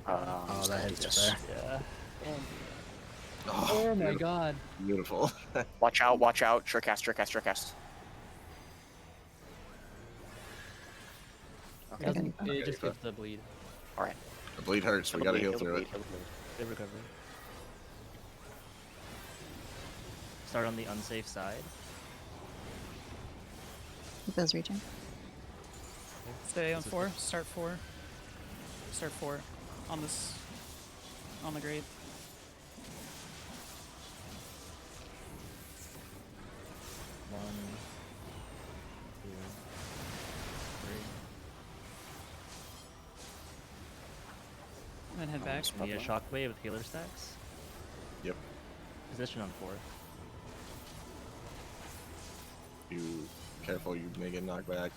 F: Oh, that hits it there.
N: Yeah.
K: Oh,
N: Oh my
K: beautiful.
N: god.
K: Beautiful.
B: Watch out, watch out. Surecast, surecast, surecast.
N: It, doesn't, it just gives the bleed.
B: Alright.
K: The bleed hurts. We gotta heal through it.
G: Good recovery. Start on the unsafe side.
I: Hippo's reaching.
D: Stay on 4. Start 4. Start 4. On this. On the grade.
G: One, 2, 3.
D: And then head back.
G: Need a shockwave with healer stacks.
K: Yep.
G: Position on 4.
K: You careful, you may get knocked back.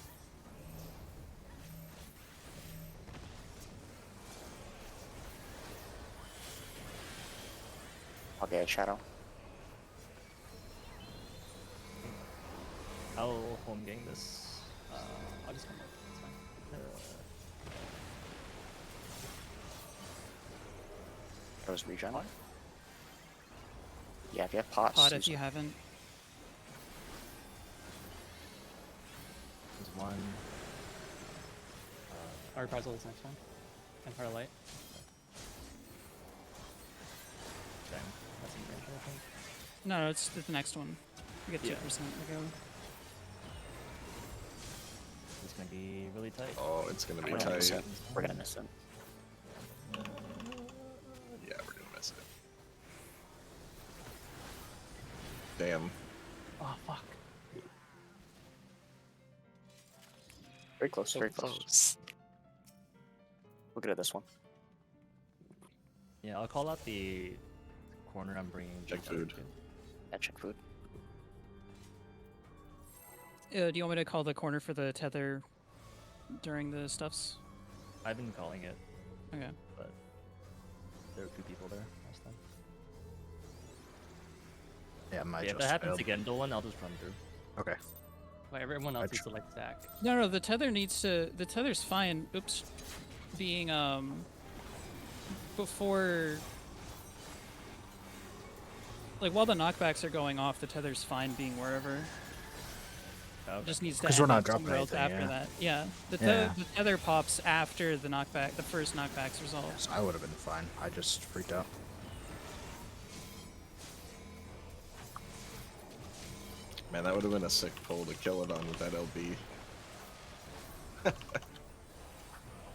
B: I'll get a shadow.
G: I'll home gang this. I'll just come up. It's fine.
B: That was regen. Yeah, if you have pots.
D: Pot if you haven't.
G: There's one.
N: I'll reprisal this next one. And Heart of Light.
G: Dang, that's in range, I think.
D: No, it's the next one. You get 2%
G: Yeah.
D: to go.
G: It's gonna be really tight.
K: Oh, it's gonna be
B: We're gonna miss
K: tight.
B: it. We're gonna miss it.
K: Yeah, we're gonna miss it. Damn.
N: Oh fuck.
B: Very close,
H: So
B: very close. Look at this one.
G: Yeah, I'll call out the corner I'm bringing.
K: Check
G: the tether
K: food.
G: to.
B: Yeah, check food.
D: Do you want me to call the corner for the tether during the stuffs?
G: I've been calling it,
D: Okay.
G: but there were 2 people there last time.
F: Yeah, my
G: Yeah, if
F: just
G: that happens
F: failed.
G: again, Dolan, I'll just run through.
F: Okay.
N: But everyone else
F: I
N: needs to like stack.
D: No, the tether needs to. The tether's fine. Oops. Being before. Like while the knockbacks are going off, the tether's fine being wherever.
G: Okay.
D: Just needs to
F: 'Cause we're
D: end
F: not
D: up
F: dropping
D: somewhere else
F: anything,
D: after
F: yeah.
D: that. Yeah.
F: Yeah.
D: The tether pops after the knockback. The first knockback's resolved.
F: So I would have been fine. I just freaked out.
K: Man, that would have been a sick pull to kill it on with that LB.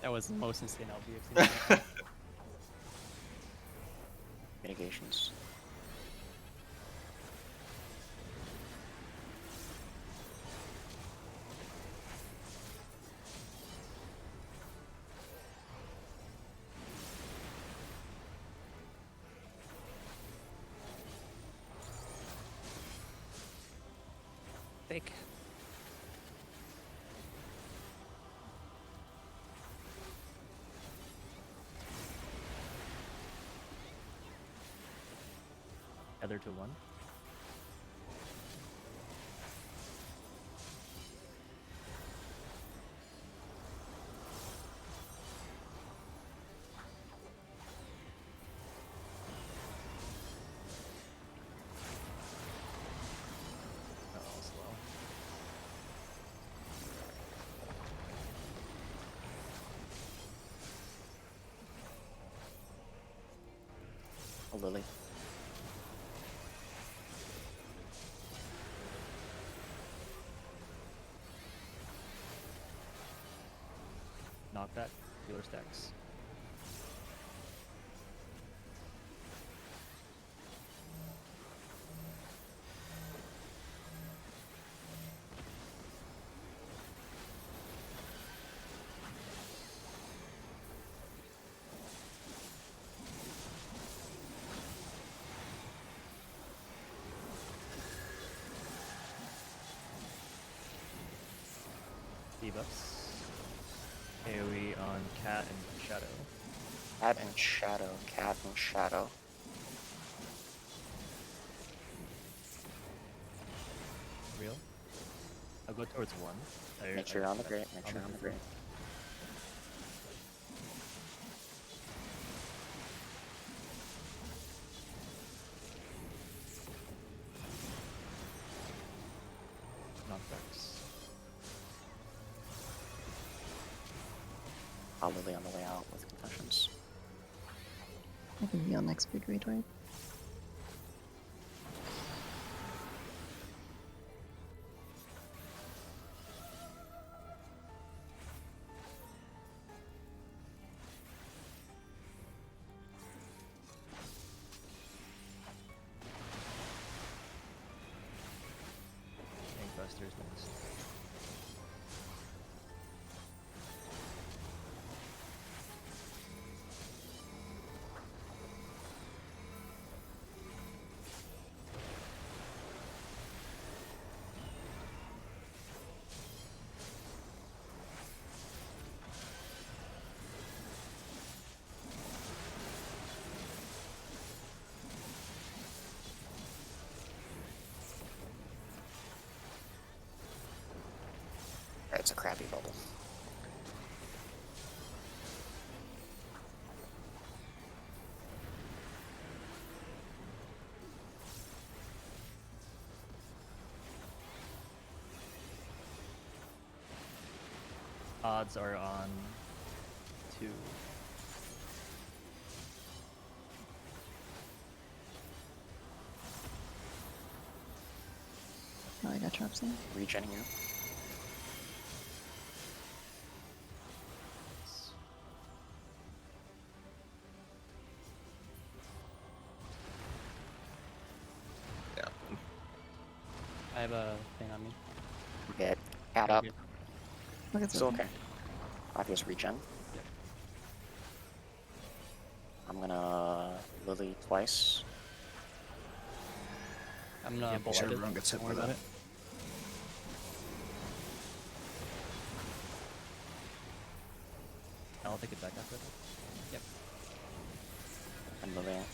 N: That was the most insane LB I've seen.
B: Mitigations.
D: Fake.
G: Tether to 1. Oh, slow.
B: A Lily.
G: Knockback, healer stacks. Debuffs. AoE on Cat and Shadow.
B: Cat and Shadow. Cat and Shadow.
G: Real. I'll go towards 1.
B: Make sure you're on the great. Make sure you're on the great.
G: Knockbacks.
B: Probably on the way out with concussions.
I: I can be on next big retard.
G: Tankbusters next.
B: It's a crappy bubble.
G: Odds are on 2.
I: Oh, I got traps in.
B: Regenning you.
K: Yeah.
N: I have a thing on me.
B: Get Cat up.
I: Look at
B: Still okay. Obvious regen.
N: Yep.
B: I'm gonna Lily twice.
N: I'm gonna
F: Make sure
N: blood it.
F: everyone gets hit
N: Don't
F: by
N: worry about
F: that.
N: it.
G: I'll take it back after.
N: Yep.
B: I'm Lily out.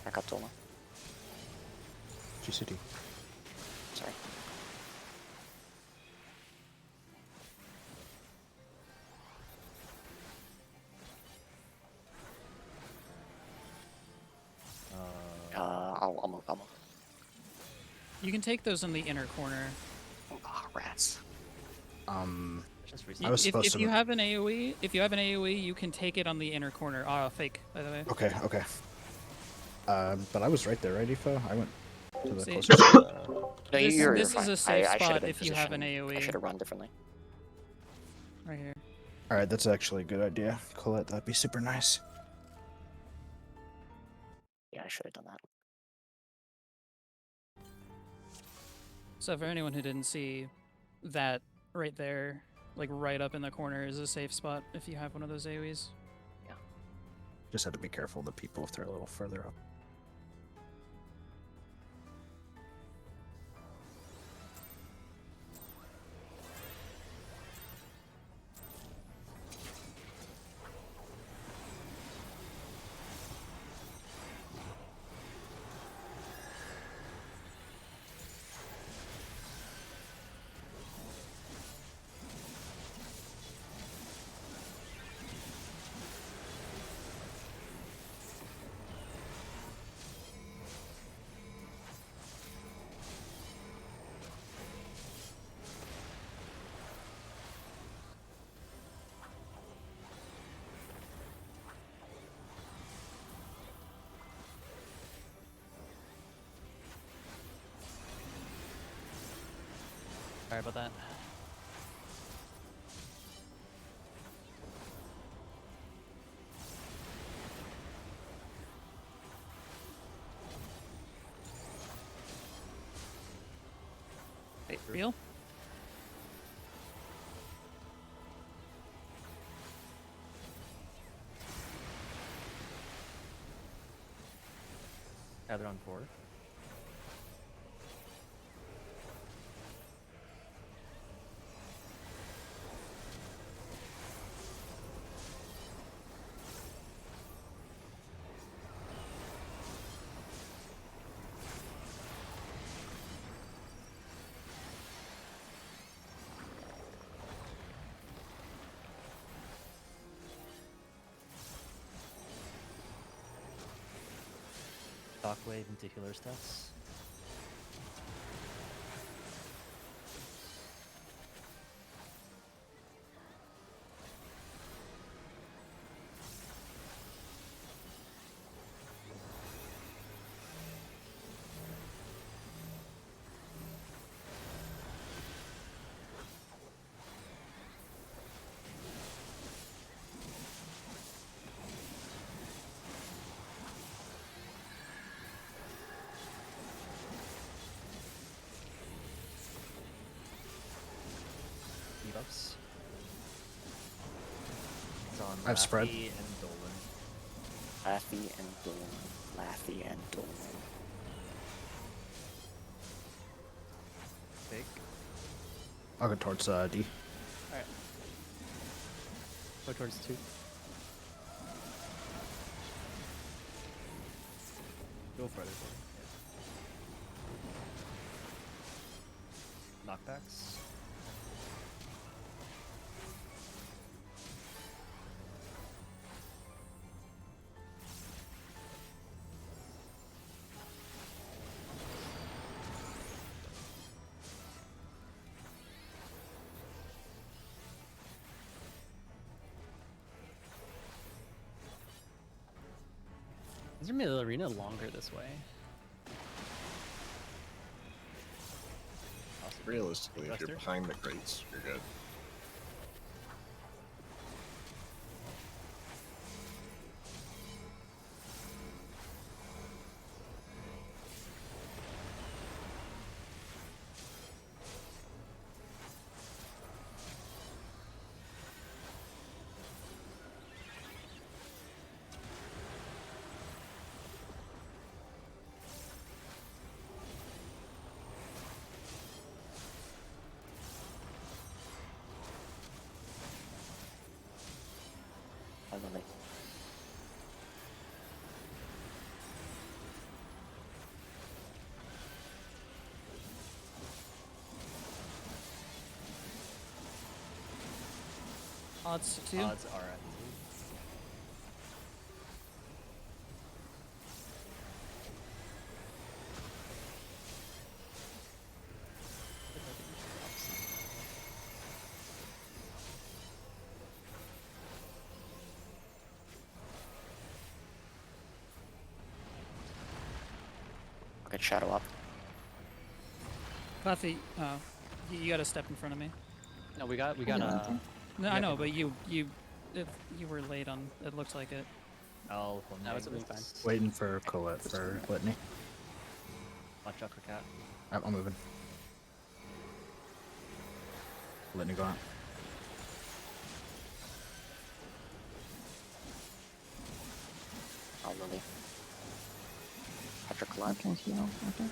B: Back up, Tola.
F: GCT.
B: Sorry. I'll move.
D: You can take those in the inner corner.
B: Oh, rats.
G: Just
F: I was supposed
D: if
F: to.
D: you have an AoE, you can take it on the inner corner. Fake, by the way.
F: Okay, okay. But I was right there, right, Aoife? I went to the
D: See,
F: closest.
B: No,
D: this
B: you're
D: is
B: fine.
D: a safe
B: I should have
D: spot
B: been
D: if you have an
B: positioned- I
D: AoE.
B: should have run differently.
D: Right here.
F: All right, that's actually a good idea, Colette. That'd be super nice.
B: Yeah, I should have done that.
D: So for anyone who didn't see, that right there, like right up in the corner, is a safe spot if you have one of those AoEs.
B: Yeah.
F: Just have to be careful of the people if they're a little further up.
N: Sorry about that.
D: Wait, real?
G: Tether on 4. Shockwave into healer stats. Debuffs. It's on
F: I've spread.
G: Laffy and Dolan.
B: Laffy and Dolan. Laffy and Dolan.
G: Big.
F: I'll go towards D.
N: Alright. Go towards 2.
G: Go further. Yeah. Knockbacks.
N: Is your middle arena longer this way?
K: Realistically, if you're
G: Buster?
K: behind the crates, you're good.
B: Finally.
D: Odds 2.
G: Odds are at 2.
B: I'll get Shadow up.
D: Buffy, you gotta step in front of me.
N: No, we got
D: No, I know, but you were late on. It looks like it.
G: I'll
N: No, it's fine.
F: Waiting for Colette for Litany.
G: watch out for cat.
F: I'm moving. Litany go out.
B: Oh, Lily. Patrick Lund.
I: Okay, heal after.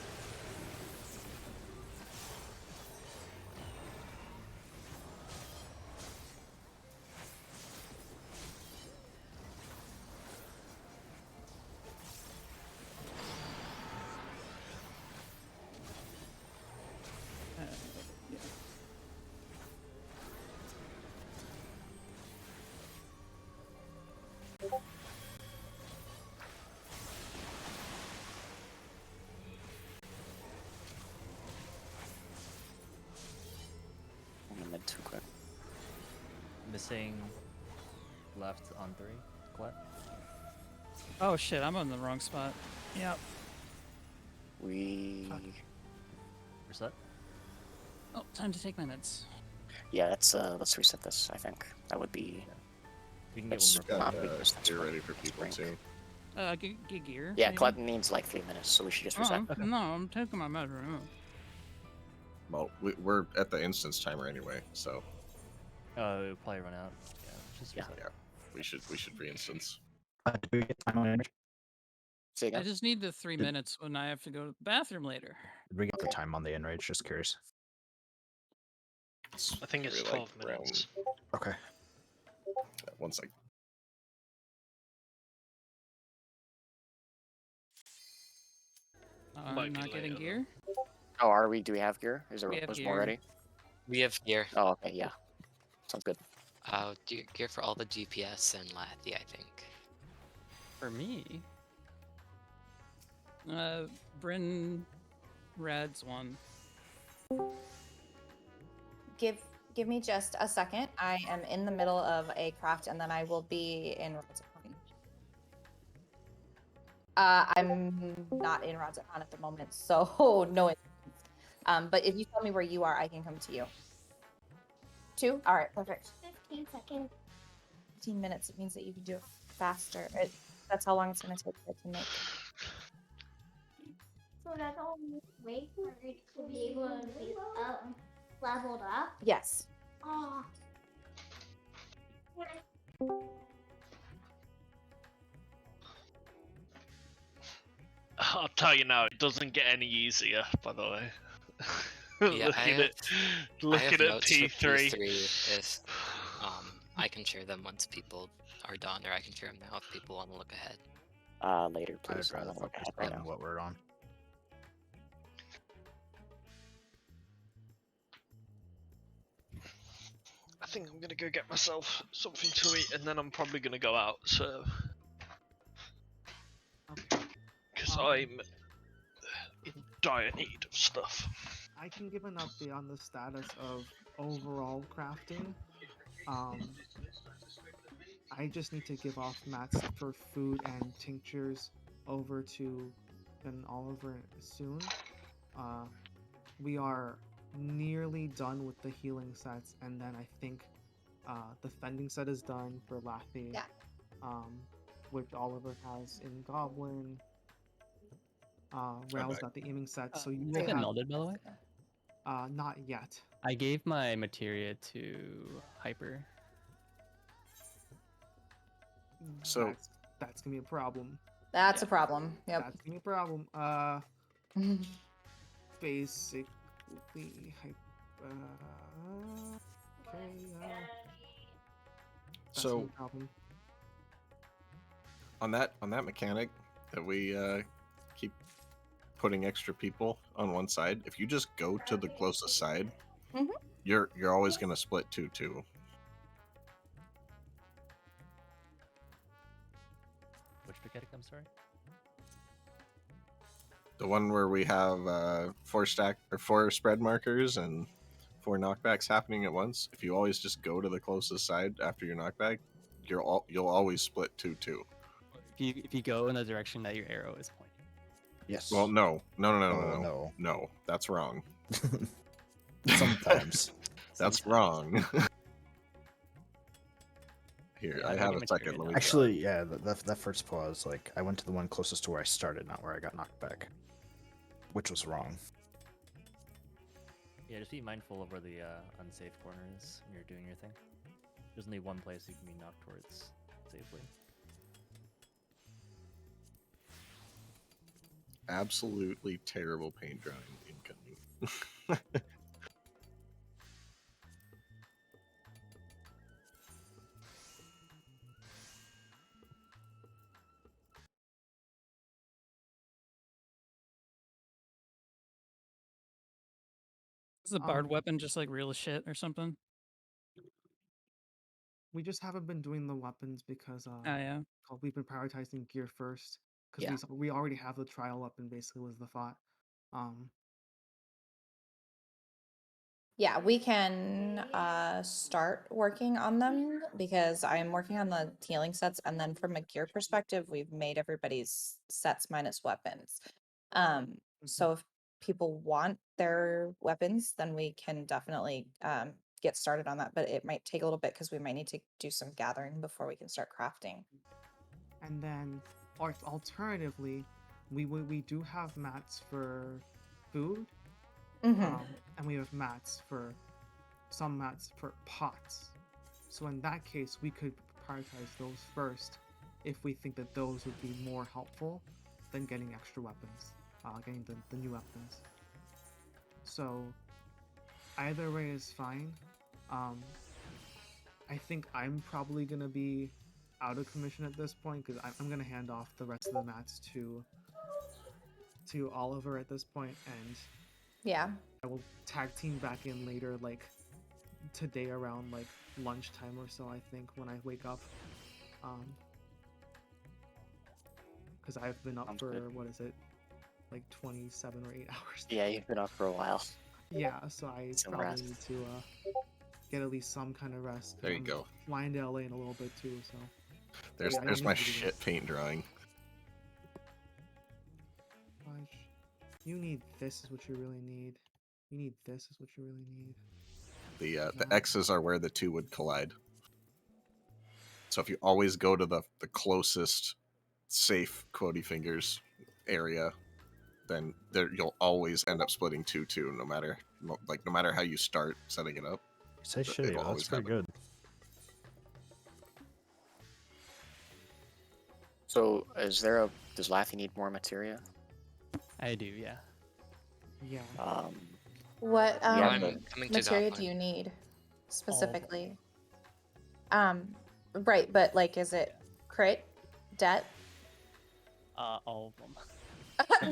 B: I'm mid too quick.
G: Missing left on 3. Colette.
D: Oh shit, I'm on the wrong spot. Yep.
B: We.
G: Reset.
D: Oh, time to take my meds.
B: Yeah, let's reset this. I think that would be.
G: We can get
B: It's
G: one more.
B: not big distance
K: Get
B: from
K: ready for people
B: rank.
K: too.
D: Get gear.
B: Yeah,
D: maybe?
B: Colette needs like 3 minutes, so we should just reset.
D: No, I'm taking my med right now.
K: Well, we're at the instance timer anyway, so
G: It'll probably run out. Yeah, just
B: Yeah.
G: reset.
K: yeah, we should re-instance.
F: Do we get time on energy?
B: Say
D: I
B: again.
D: just need the 3 minutes when I have to go to the bathroom later.
F: Did we get the time on the enrage? Just curious.
C: I think it's
K: Probably,
C: 12 minutes.
F: Okay.
K: One second.
C: Might
D: I'm
C: be
D: not getting
C: later,
D: gear.
B: Oh, are we? Do we have gear? Is there
D: We have
B: was more
D: gear.
B: ready?
H: We have gear.
B: Oh, okay, yeah. Sounds good.
H: Gear for all the DPS and Lathy, I think.
D: For me, Bryn Rad's one.
L: Give me just a second. I am in the middle of a craft, and then I will be in Rods Con. I'm not in Rods Con at the moment, so no. But if you tell me where you are, I can come to you. 2? All right, perfect. 15 seconds. 15 minutes. It means that you can do it faster. That's how long it's going to take it to make.
O: So that's all we wait for it to be able to be leveled up?
L: Yes.
O: Oh.
C: I'll tell you now, it doesn't get any easier, by the way.
H: Yeah, I have
C: looking at
H: notes for
C: P3.
H: P3 if I can share them once people are done, or I can share them now if people want to look ahead.
B: Later, please.
F: I'd
B: I
F: rather
B: wanna look
F: focus
B: ahead right
F: on
B: now.
F: what we're on.
C: I think I'm gonna go get myself something to eat, and then I'm probably gonna go out. So, because I'm in dire need of stuff.
J: I can give an update on the status of overall crafting. I just need to give off mats for food and tinctures over to Ben Oliver soon. We are nearly done with the healing sets, and then I think the fending set is done for Lathy.
L: Yeah.
J: Which Oliver has in Goblin. Rail's got the aiming set, so you
N: Is
J: will
N: that
J: have.
N: melded, by the way?
J: Not yet.
N: I gave my materia to Hyper.
K: So
J: that's gonna be a problem.
L: That's a problem. Yep.
J: That's gonna be a problem. Basically, okay. That's
K: So
J: no problem.
K: on that mechanic that we keep putting extra people on one side, if you just go to the closest side, you're always gonna split 2-2.
G: Which mechanic? I'm sorry.
K: The one where we have 4 spread markers and 4 knockbacks happening at once. If you always just go to the closest side after your knockback, you'll always split 2-2.
N: If you go in the direction that your arrow is pointing.
F: Yes.
K: Well, no.
F: No.
K: That's wrong.
F: Sometimes.
K: That's wrong. Here,
N: Yeah,
K: I
N: I
K: have
N: get
K: a second. Let me
F: Actually, yeah, that first pause, like, I went to the one closest to where I started, not where I got knocked back. Which was wrong.
G: Yeah, just be mindful of where the unsafe corner is when you're doing your thing. There's only one place you can be knocked towards safely.
K: Absolutely terrible paint drawing incoming.
D: Is the bard weapon just like real shit or something?
J: We just haven't been doing the weapons because
D: yeah.
J: we've been prioritizing gear first because
L: Yeah.
J: we already have the trial weapon basically was the thought.
L: Yeah, we can start working on them because I'm working on the healing sets, and then from a gear perspective, we've made everybody's sets minus weapons. So if people want their weapons, then we can definitely get started on that, but it might take a little bit because we might need to do some gathering before we can start crafting.
J: And then, alternatively, we do have mats for food,
L: Mhm.
J: and we have mats for pots. So in that case, we could prioritize those first if we think that those would be more helpful than getting extra weapons, getting the new weapons. So either way is fine. I think I'm probably gonna be out of commission at this point because I'm gonna hand off the rest of the mats to Oliver at this point, and
L: yeah,
J: I will tag team back in later, like today around like lunchtime or so. I think when I wake up, because I've been up for what is it, like 27 or 8 hours.
B: Yeah, you've been up for a while.
J: Yeah, so I
B: Some
J: probably
B: rest.
J: need to get at least some kind of rest.
K: There you
J: I'm
K: go.
J: Flying to LA in a little bit too, so
K: There's
J: yeah, I
K: there's
J: need
K: my
J: to do
K: shit
J: this.
K: paint drawing.
J: Fudge. You need this is what you really need. You need this is what you really need.
K: The X's are where the two would collide. So if you always go to the closest safe quotey fingers area, then there you'll always end up splitting 2-2 no matter how you start setting it up.
F: Say shitty,
K: it'll
F: that's
K: always
F: pretty
K: happen.
F: good.
B: So, does Laffy need more materia?
N: I do, yeah.
J: Yeah.
L: What
B: Yeah,
H: I'm coming to
L: materia do
H: Goblin.
L: you need specifically? Right, but like, is it crit, debt?
N: All of them.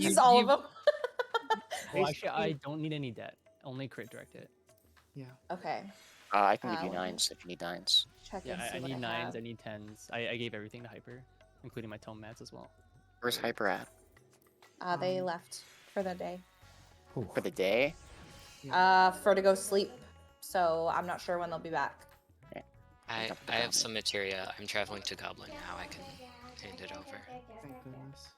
L: Just all of them.
N: Well, actually, I don't need any debt. Only crit directed.
J: Yeah.
L: Okay.
B: I can give you
L: let me
B: 9s if you need 9s.
L: check
N: Yeah,
L: and see
N: I
L: what
N: need 9s,
L: have.
N: I need 10s. I gave everything to Hyper, including my tome mats as well.
B: Where's Hyper at?
L: They left for the day.
B: For the day?
L: For to go sleep. So I'm not sure when they'll be back.
B: Okay.
H: I have some materia. I'm traveling to Goblin now. I can hand it over.
J: Thank goodness.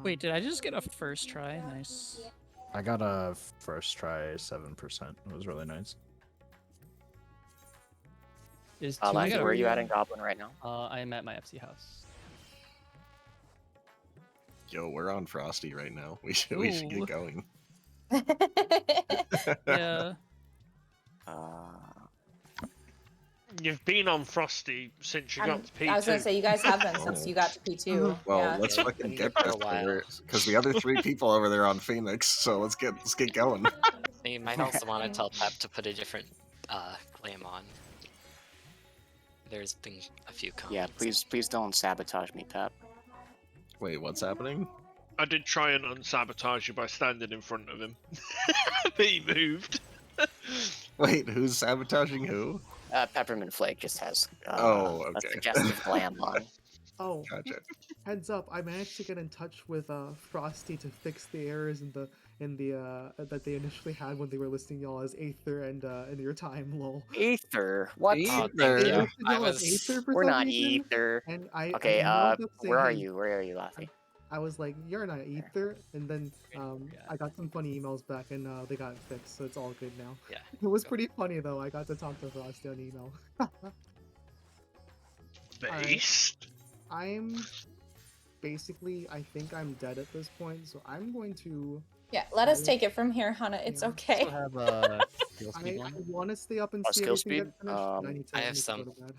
D: Wait, did I just get a first try? Nice.
F: I got a first try 7%. It was really nice.
B: Laffy, where are you at in Goblin right now?
N: I am at my FC house.
K: Yo, we're on Frosty right now. We should get going.
D: Yeah.
C: You've been on Frosty since you got to P2.
L: I was gonna say you guys have been since you got to P2.
K: Well,
L: yeah.
K: let's
H: Yeah,
K: fucking
H: been
K: get
H: there for
K: this
H: a while.
K: because the other 3 people over there on Phoenix. So let's get going.
H: You might also want to tell Pep to put a different glam on. There's been a few comments.
B: Yeah, please don't sabotage me, Pep.
K: Wait, what's happening?
C: I did try and unsabotage you by standing in front of him. But he moved.
K: Wait, who's sabotaging who?
B: Peppermint Flake just has
K: okay.
B: a suggestive glam on.
J: Oh,
K: Gotcha.
J: Heads up! I managed to get in touch with Frosty to fix the errors in the that they initially had when they were listing y'all as Aether and in your time, lol.
B: Aether? What?
K: Aether?
J: They listed y'all as Aether for
B: We're
J: some
B: not
J: reason,
B: Aether.
J: and I
B: Okay,
J: emailed them saying,
B: where are
J: "Hey,
B: you? Where are you, Laffy?
J: I was like, you're not Aether, and then I got some funny emails back, and they got fixed, so it's all good now.
H: Yeah.
J: It was pretty funny though. I got to talk to Frosty on email.
C: Based.
J: I'm basically, I think I'm dead at this point, so I'm going to.
L: Yeah, let us take it from here, Hana. It's okay.
N: Still have skill speed
J: I
N: one.
J: want to stay up and
B: Oh,
J: see
B: skill
J: everything
B: speed?
J: get finished. But I need to,
H: I have
J: need to
H: some.
J: go to bed.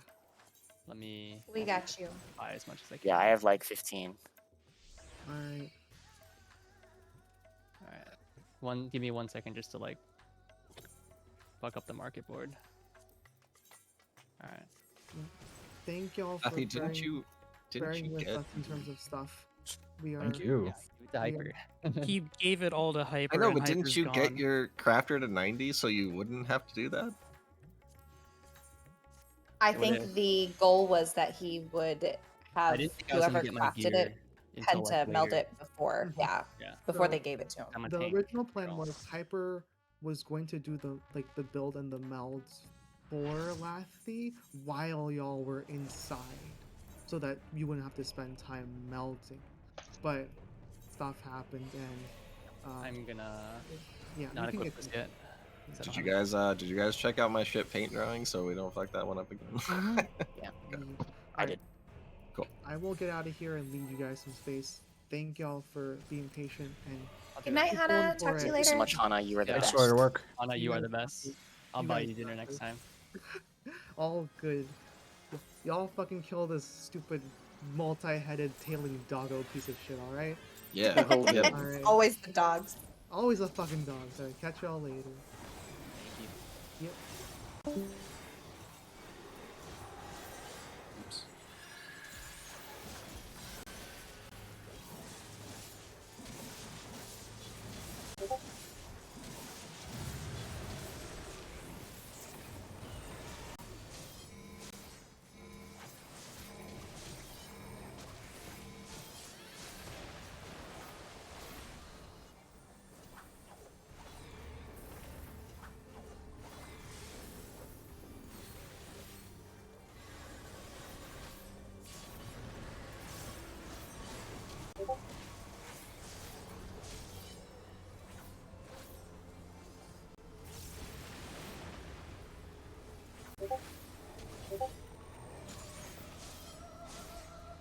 N: Let me
L: We got you.
N: buy as much as I can.
B: Yeah, I have like 15.
J: All right.
N: All right. Give me 1 second just to like fuck up the market board. All right.
J: Thank y'all for
K: Didn't
J: bearing,
K: you
J: bearing with
K: get?
J: us in terms of stuff. We are.
F: Thank you.
N: Yeah, give it to Hyper.
D: He gave it all to Hyper.
K: I know,
D: and
K: but didn't
D: Hyper's
K: you
D: gone.
K: get your crafter to 90 so you wouldn't have to do that?
L: I
N: Would
L: think
N: it-
L: the goal was that he would
N: I
L: have
N: didn't think I was
L: whoever
N: gonna get my
L: crafted
N: gear
L: it
N: until
L: had
N: like
L: to meld
N: later.
L: it before, yeah,
N: Yeah.
L: before
J: So,
L: they gave it to him.
N: I'm a
J: The
N: tank.
J: original plan
N: girl.
J: was Hyper was going to do the build and the melds for Lathy while y'all were inside, so that you wouldn't have to spend time melding. But stuff happened, and
N: I'm gonna
J: yeah,
N: not
J: you can
N: equip
J: get
N: this
J: to
N: yet. 'cause I
K: Did
N: don't
K: you
N: have it.
K: did you guys check out my ship paint drawing so we don't fuck that one up again?
B: Yeah,
J: Okay.
B: I did.
K: Cool.
J: I will get out of here and leave you guys some space. Thank y'all for being patient and.
L: Good night,
J: keep
L: Hana.
J: going
L: Talk
J: for
L: to you
J: it.
B: Thank you so
L: later.
B: much, Hana. You are the
N: Yeah.
B: best.
F: Sorry to work.
N: Anna, you
J: You
N: are
J: guys
N: the
J: got
N: best.
J: this.
N: I'll
J: You
N: buy
J: guys
N: you dinner
J: got
N: next
J: this.
N: time.
J: All good. Y'all fucking kill this stupid multi-headed tailing doggo piece of shit, alright?
K: Yeah.
B: Will do.
K: yeah.
J: Alright.
L: Always the dogs.
J: Always a fucking dog. Sorry. Catch y'all later.
N: Thank you.
J: Yep.
N: Oops.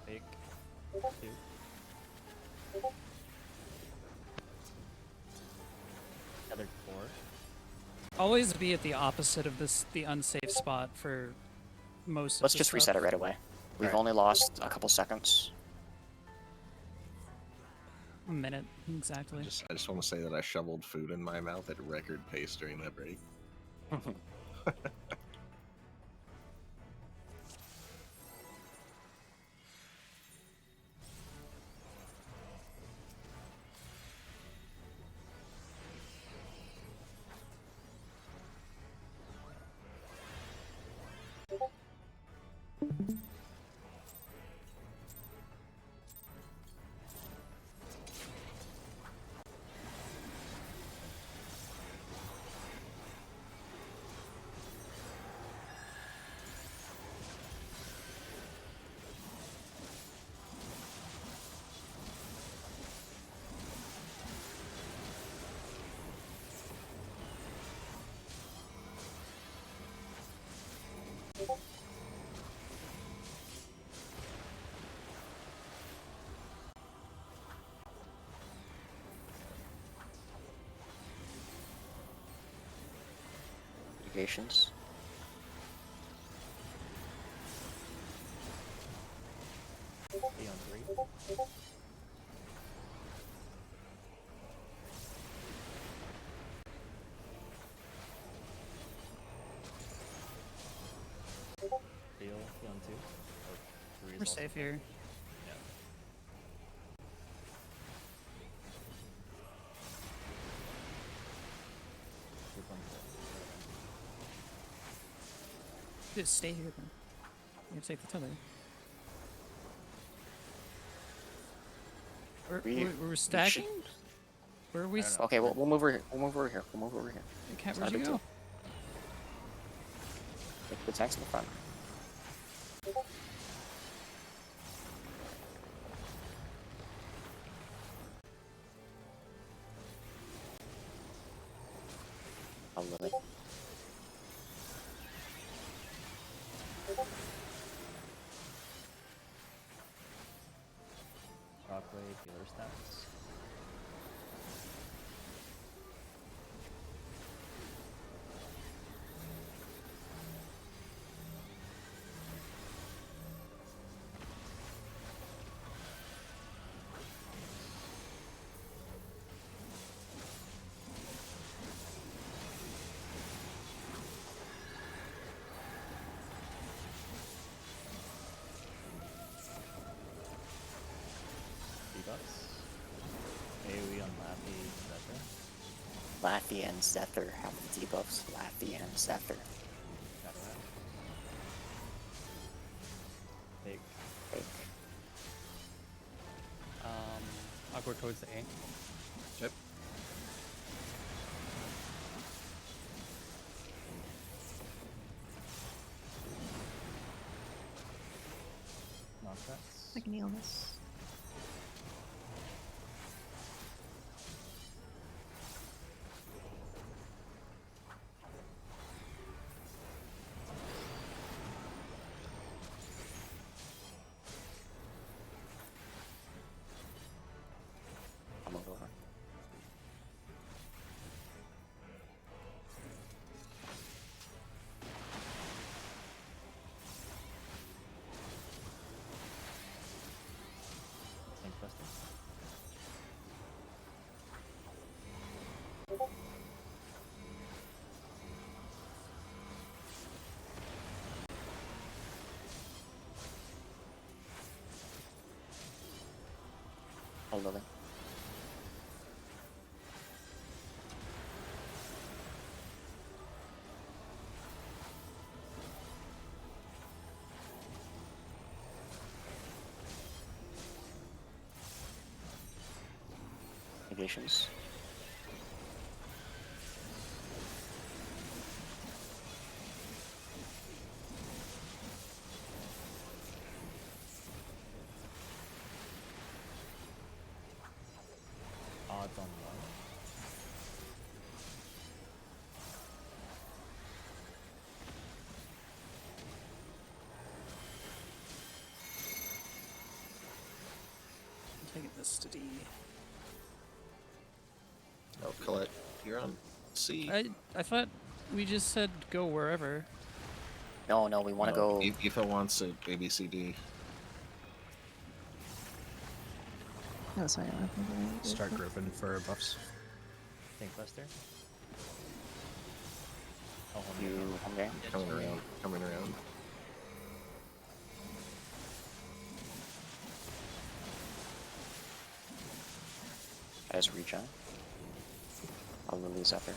N: Take 2. Another 4.
D: Always be at the opposite of the unsafe spot for most
B: Let's
D: of the
B: just
D: stuff.
B: reset it right away. We've only lost a couple seconds.
D: A minute, exactly.
K: I just want to say that I shoveled food in my mouth at record pace during that break.
B: Mitigations.
G: Be on 3. Heal, be on 2. Or 3 is
D: We're
G: also
D: safe
G: fine.
D: here.
G: Yeah. Group on 4.
D: Just stay here then. You have to take the tether. We're stacking? Where are we?
B: Okay, we'll move over here. We'll move over here.
D: Cat,
B: It's
D: where'd
B: not a
D: you
B: big
D: go?
B: deal. The tank's in the front. Oh, Lily.
G: healer stats. Debuffs. AoE on
B: Laffy and Zephyr have the debuffs. Laffy and Zephyr.
G: Cataract. Fake.
B: Fake.
N: I'll go towards the A.
K: Yep.
G: Nonsense.
I: I can heal this.
B: I'm over.
G: Tank Buster.
B: Hold on. Negations.
G: Odds on 1.
D: I'm taking this to D.
K: Oh, Colette, you're on C.
D: I thought we just said go wherever.
B: No, we want to go.
K: Aoife wants it A, B, C, D.
I: Oh, sorry. I don't think I
F: Start Griffin for buffs.
G: Tank Buster. Oh,
B: You home game?
K: Coming around.
B: As regen. I'll release Zephyr.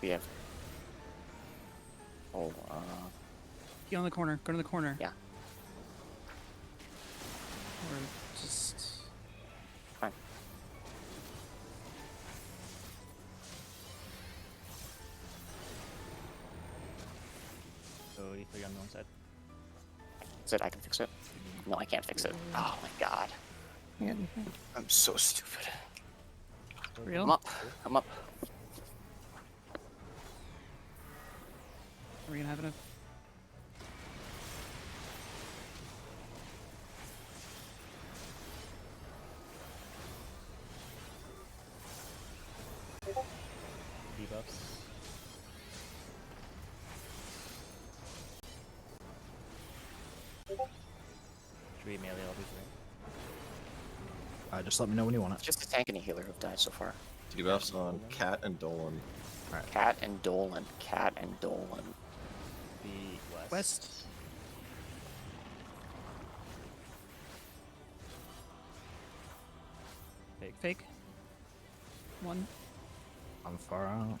B: We have. Oh,
D: Get on the corner. Go to the corner.
B: Yeah.
D: Or just.
B: Fine.
G: So if you're on the side.
B: That's it, I can fix it. No, I can't fix it. Oh my god.
I: Yeah.
B: I'm so stupid.
D: Real?
B: I'm up.
D: Are we gonna have enough?
G: Debuffs. Should we melee all these right?
F: Just let me know when you want it.
B: It's just a tank and a healer who've died so far.
K: Debuffs on Cat and Dolan.
F: Alright.
B: Cat and Dolan.
G: The
D: West. Fake. 1.
F: I'm far out.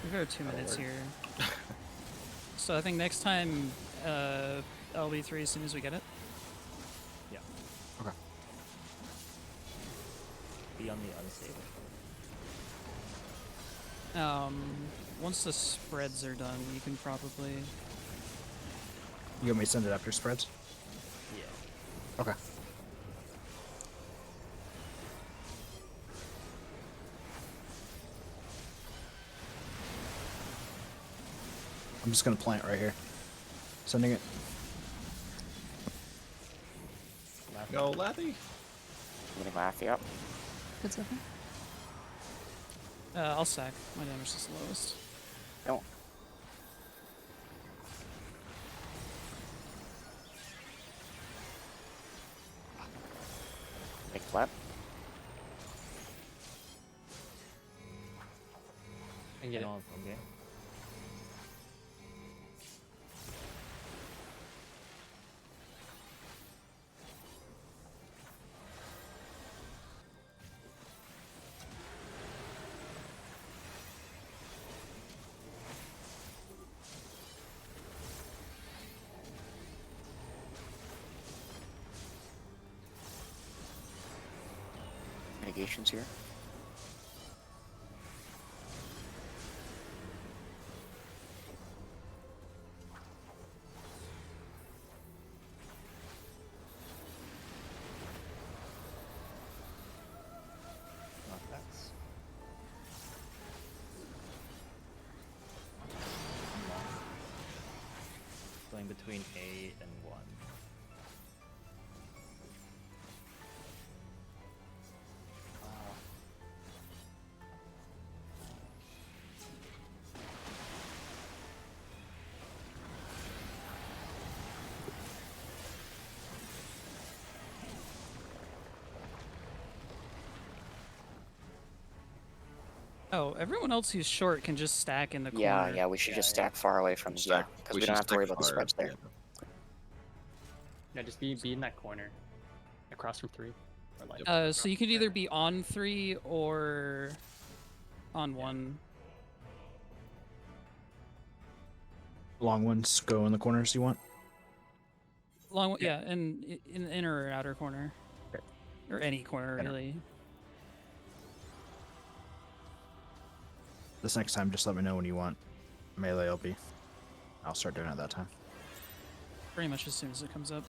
D: We've got 2 minutes here. So I think next time, LB3 as soon as we get it.
G: Yeah.
F: Okay.
G: Be on the unstable.
D: Once the spreads are done, you can probably.
F: You want me to send it after spreads?
G: Yeah.
F: Okay. I'm just gonna plant right here. Sending it.
K: Go, Lappy.
B: I'm getting Laffy up.
I: Good stuff.
D: I'll sack. My damage is the lowest.
B: Don't. Make flap.
N: And get it.
G: On from game.
B: Mitigations here.
G: Knockbacks. Going between 8 and 1.
D: Oh, everyone else who's short can just stack in the corner.
B: Yeah, we should just stack far away from
K: Stack-
B: because
K: we
B: we don't
K: should
B: have to worry
K: stack
B: about the
K: far,
B: spreads there.
K: yeah.
N: Yeah, just be in that corner, across from 3. Or like.
D: So you could either be on 3 or on 1.
F: Long ones go in the corners you want?
D: Long, yeah, in the inner or outer corner. Or any corner,
F: Inner.
D: really.
F: This next time, just let me know when you want melee LB. I'll start doing it that time.
D: Pretty much as soon as it comes up.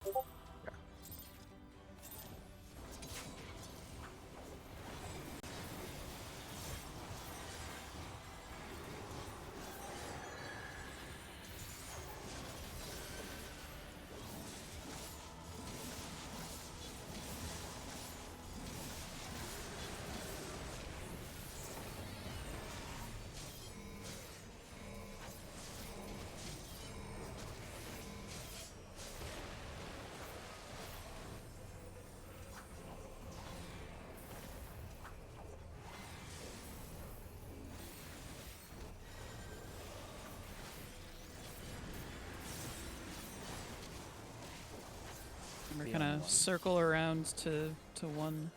D: And we're
G: Be
D: kind
G: on
D: of
G: 1.
D: circle around to 1.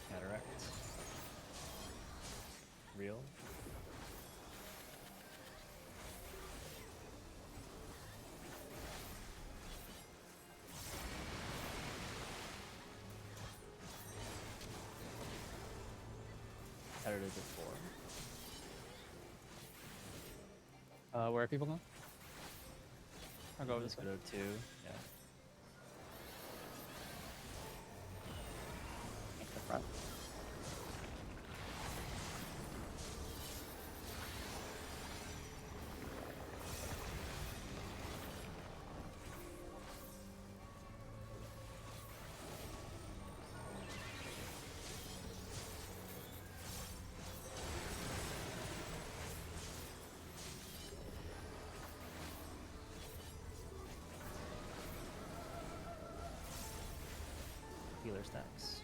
G: Cataract. Real. Cataract is at 4.
N: Where are people going? I'll go over
G: Let's
N: this
G: go
N: way.
G: to 2. Yeah.
B: Make the front.
G: Healer stacks.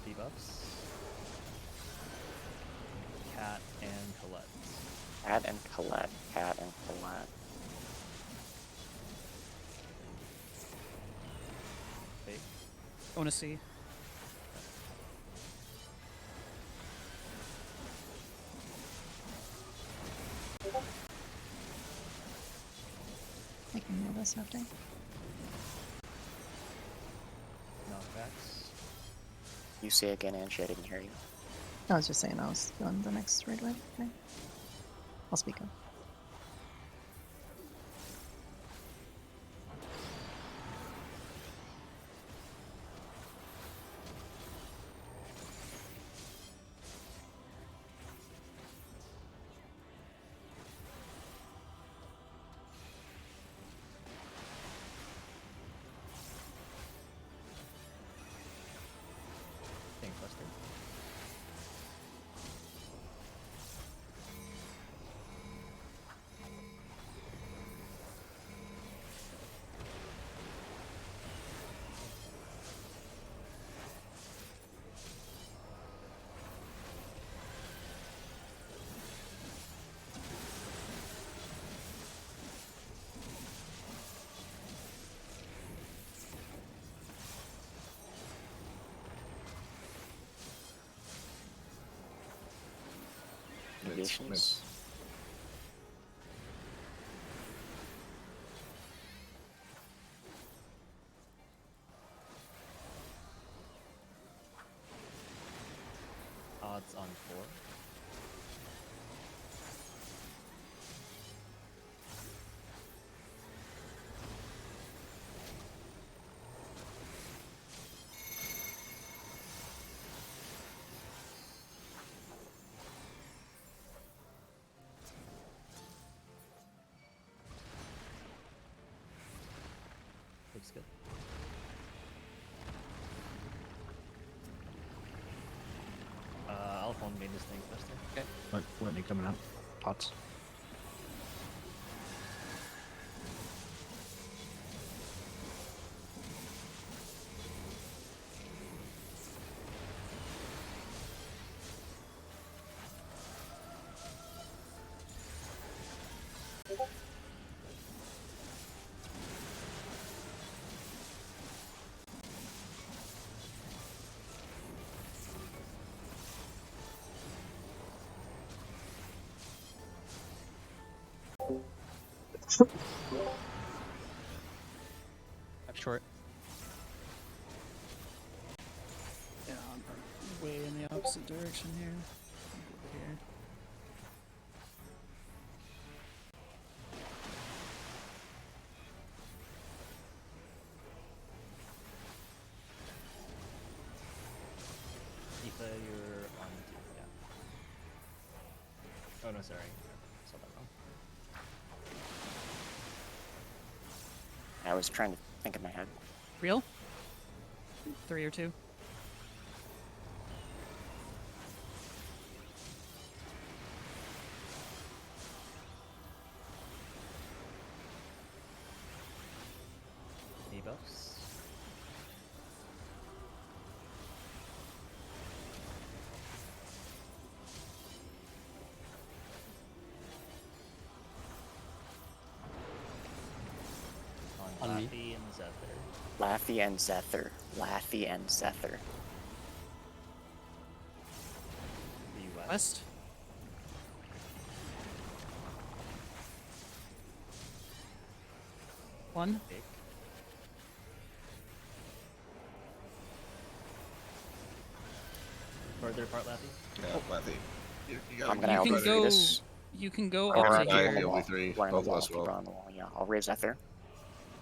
G: Debuffs. Cat and Colette.
B: Cat and Colette. Cat and Colette.
D: Going to see.
I: I can heal this after.
G: Knockbacks.
B: You say again, Angie, I didn't hear you.
I: I was just saying I was doing the next red wave. Okay. I'll speak up.
G: King cluster.
B: Negations.
G: Odds on 4. Looks good. I'll phone main this thing first. Okay.
F: Let me coming up. Pots.
N: I'm short.
D: Yeah, I'm way in the opposite direction here. Over here.
G: Tifa, you're on 2, yeah. Oh no, sorry. Saw that wrong.
B: I was trying to think in my head.
D: Real? 3 or 2?
G: Debuffs. On
N: On me.
G: Laffy and Zephyr.
B: Laffy and Zephyr. Laffy and Zephyr.
G: The West.
D: West? One.
G: Big. Further apart, Laffy.
K: Yeah, Laffy. You
B: I'm
K: gotta
B: gonna
D: You
B: help
D: can
B: you
K: out
B: do
D: go.
B: this.
D: You can go
B: Or
D: up
K: Alright,
D: to
K: I
D: here.
K: heal we 3.
B: One on
K: Both
B: the
K: of
B: wall,
K: us
B: keep
K: will.
B: it on the wall. Yeah, I'll raise Zephyr.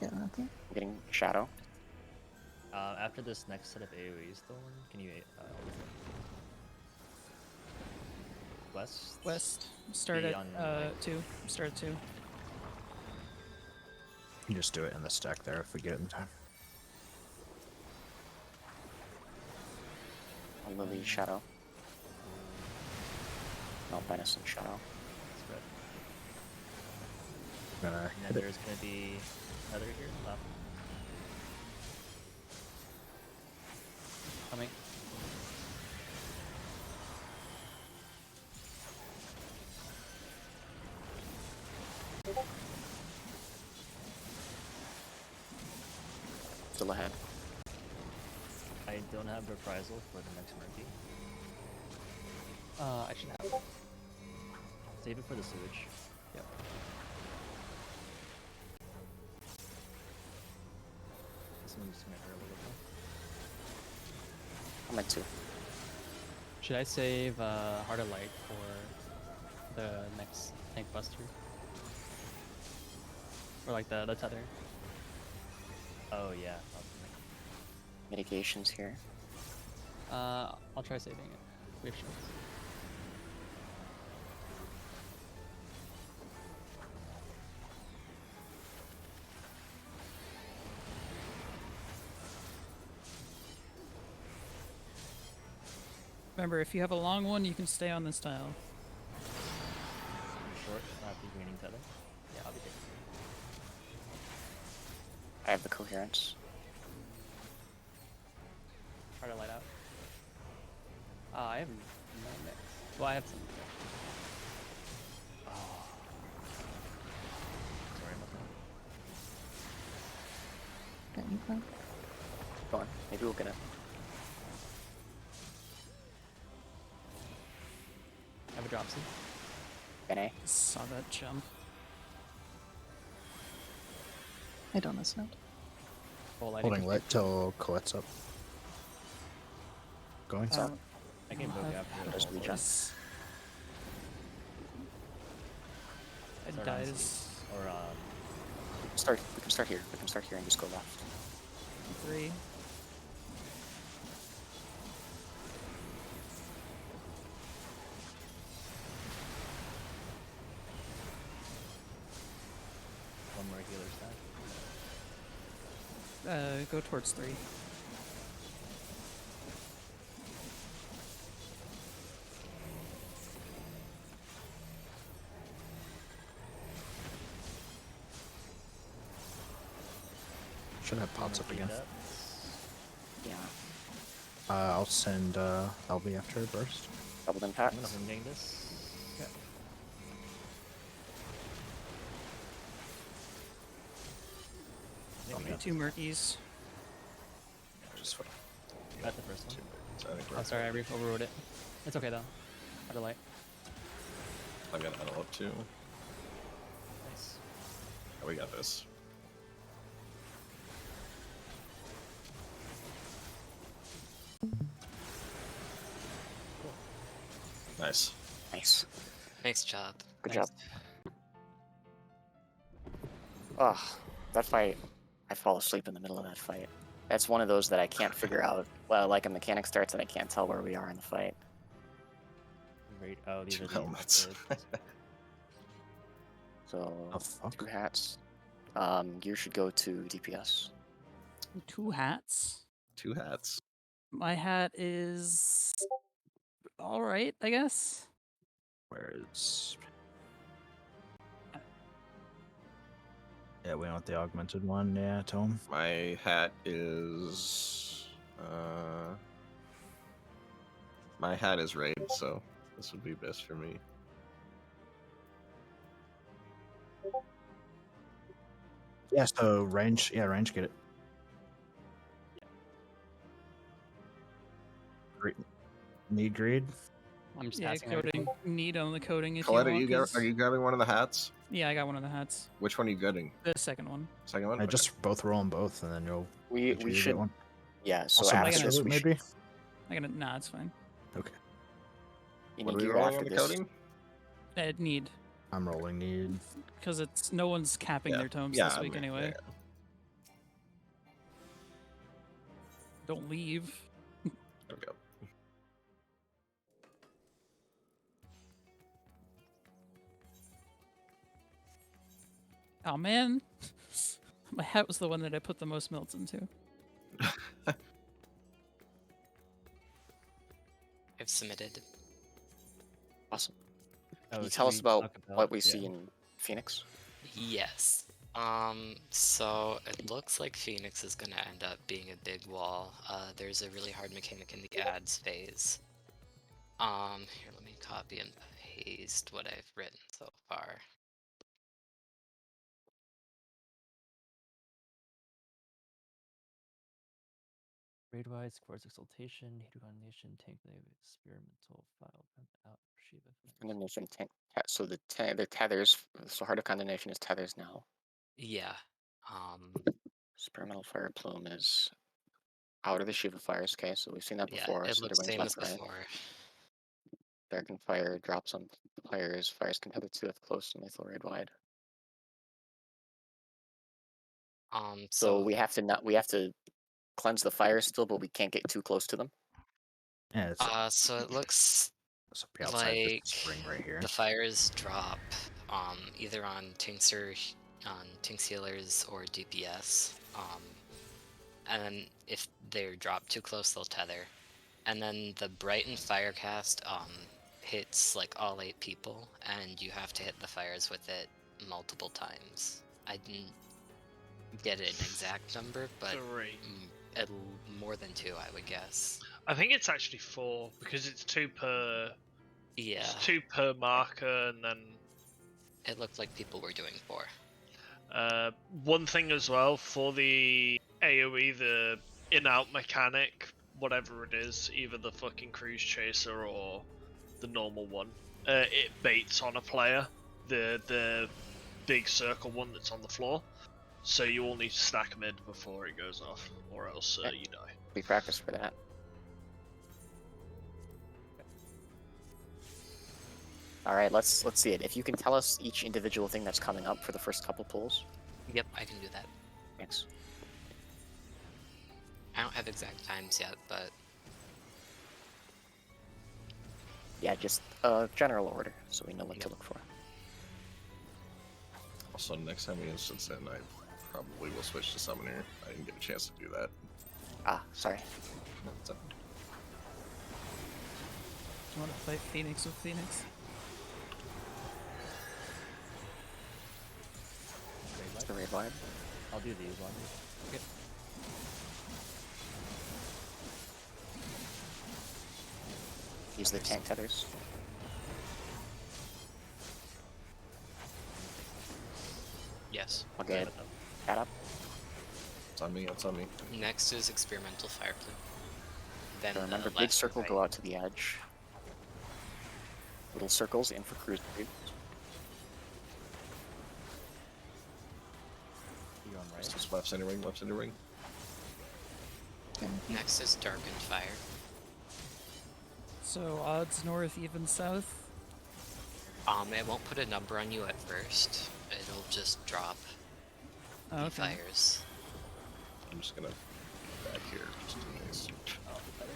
I: Yeah, okay.
B: I'm getting Shadow.
G: After this next set of AoEs, Thorn, can you West?
D: West. Start
G: Be
D: at
G: on, like-
D: 2. Start at 2.
F: You can just do it in the stack there if we get it in time.
B: Lily, Shadow. No, Venison, Shadow.
G: Spread.
F: Gonna
G: And
F: hit
G: then
F: it.
G: there's gonna be Heather here, left.
N: Coming.
B: Still ahead.
G: I don't have reprisal for the next Murky.
N: I should have.
G: Save it for the sewage.
N: Yep.
G: This one's gonna hurt a little bit.
B: I'm at 2.
N: Should I save Heart of Light for the next Tank Buster? Or like the tether?
G: Oh yeah.
B: Mitigations here.
N: I'll try saving it. We have shields.
D: Remember, if you have a long one, you can stay on this tile.
G: Short, not the greening tether.
N: Yeah, I'll be taking
B: I have the coherence.
N: Heart of Light out. I have no mix. Well, I have some.
G: Oh. Sorry about that.
I: Got you, Prog?
B: Go on. Maybe we'll get it.
N: I have a dropsy.
B: NA.
D: Saw that jump.
I: I don't know sound.
F: Holding light till Colette's up. Going.
G: I can book after
B: Just regen.
D: It
G: Start on
D: dies.
G: C. Or
B: We can start here. We can start here and just go left.
D: 3.
G: one more healer stack.
D: Go towards 3.
F: Should have pots up again.
B: Yeah.
F: I'll send LB after burst.
B: Double impact.
G: I'm gonna home gang this.
D: Okay. 2 Murkies.
K: Just what?
G: Got the first one.
N: Oh, sorry, I overrode it. It's okay though. Heart of Light.
K: I got an up too.
G: Nice.
K: Oh, we got this. Nice.
B: Nice.
H: Nice job.
B: Good job. Ugh, that fight. I fall asleep in the middle of that fight. That's one of those that I can't figure out. Well, like a mechanic starts and I can't tell where we are in the fight.
G: Great. Oh, these
K: Two
G: are the
K: helmets.
B: So,
F: Oh, fuck.
B: 2 hats. Gear should go to DPS.
D: 2 hats.
K: 2 hats.
D: My hat is all right, I guess.
F: Where is? Yeah, we want the augmented one. Yeah, Tome.
K: My hat is my hat is raid, so this would be best for me.
F: Yeah, so range. Yeah, range. Get it. Need greed.
N: I'm just
D: Yeah,
N: passing
D: coding.
N: everything.
D: Need on the coding if
K: Colette,
D: you want.
K: are you grabbing one of the hats?
D: Yeah, I got one of the hats.
K: Which one are you getting?
D: The second one.
K: Second one?
F: I just both roll them both, and then you'll.
B: We
F: choose
B: should.
F: one.
B: Yeah, so
F: Also,
B: after
F: master
B: this,
F: loot,
B: we
F: maybe.
D: I gotta. Nah, it's fine.
F: Okay.
B: You
K: What
B: need
K: are we
B: gear
K: rolling
B: after
K: on the
B: this.
K: coding?
D: Need.
F: I'm rolling need.
D: Because it's no one's capping
K: Yeah.
D: their tomes
K: Yeah,
D: this
K: I
D: week
K: mean,
D: anyway.
K: yeah.
D: Don't leave.
K: There we go.
D: Oh man, my hat was the one that I put the most melts into.
H: I've submitted.
B: Awesome.
G: Oh,
B: Can you
G: should
B: tell us
G: we
B: about
G: talk
B: what we
G: yeah.
B: see in Phoenix?
H: Yes. So it looks like Phoenix is gonna end up being a big wall. There's a really hard mechanic in the ads phase. Here, let me copy and paste what I've written so far.
G: Raid-wise, Quartz Exaltation, Hero Condemnation, Tank Wave, Experimental File, out, Shiva.
B: Condemnation tank. So the tethers. So Heart of Condemnation is tethers now.
H: Yeah.
B: Experimental Fire Plume is out of the Shiva Fires. Okay, so we've seen that
H: Yeah,
B: before.
H: it
B: So
H: looks
B: the
H: same as
B: left, right.
H: before.
B: Darken Fire drops on players. Fires can tether to if close to lethal raid wide. So we have to cleanse the fires still, but we can't get too close to them.
F: Yeah, it's
H: So it looks
F: so be outside
H: like
F: this ring right here.
H: the fires drop either on Tinks Healers or DPS. And then if they're dropped too close, they'll tether. And then the Brighten Firecast hits like all 8 people, and you have to hit the fires with it multiple times. I didn't get an exact number, but
C: 3.
H: More than 2, I would guess.
C: I think it's actually 4 because it's 2 per.
H: Yeah.
C: It's 2 per marker, and then
H: it looked like people were doing 4.
C: One thing as well for the AoE, the in-out mechanic, whatever it is, either the fucking cruise chaser or the normal one, it baits on a player, the big circle one that's on the floor. So you all need to stack mid before it goes off, or else you die.
B: We practice for that. All right, let's see it. If you can tell us each individual thing that's coming up for the first couple pulls.
H: Yep, I can do that.
B: Thanks.
H: I don't have exact times yet, but
B: yeah, just general order, so we know what to look for.
K: Also, next time we instance in, I probably will switch to Summoner. I didn't get a chance to do that.
B: Ah, sorry.
K: No, it's
D: Do you want to fight Phoenix with Phoenix?
B: The raid wide.
G: I'll do these ones.
D: Okay.
B: Use the tank tethers.
H: yes.
B: I'll get cat up.
K: It's on me, it's on me.
H: Next is Experimental Fire Plume. Then
B: So remember,
H: the
B: big
H: last
B: circle,
H: fight.
B: go out to the edge. Little circles in for cruise.
G: You on right?
K: Just left center ring, left center ring.
H: Next is Darkened Fire.
D: So odds north, even south.
H: It won't put a number on you at first. It'll just drop
D: Oh,
H: the fires.
K: I'm just gonna back here just in case.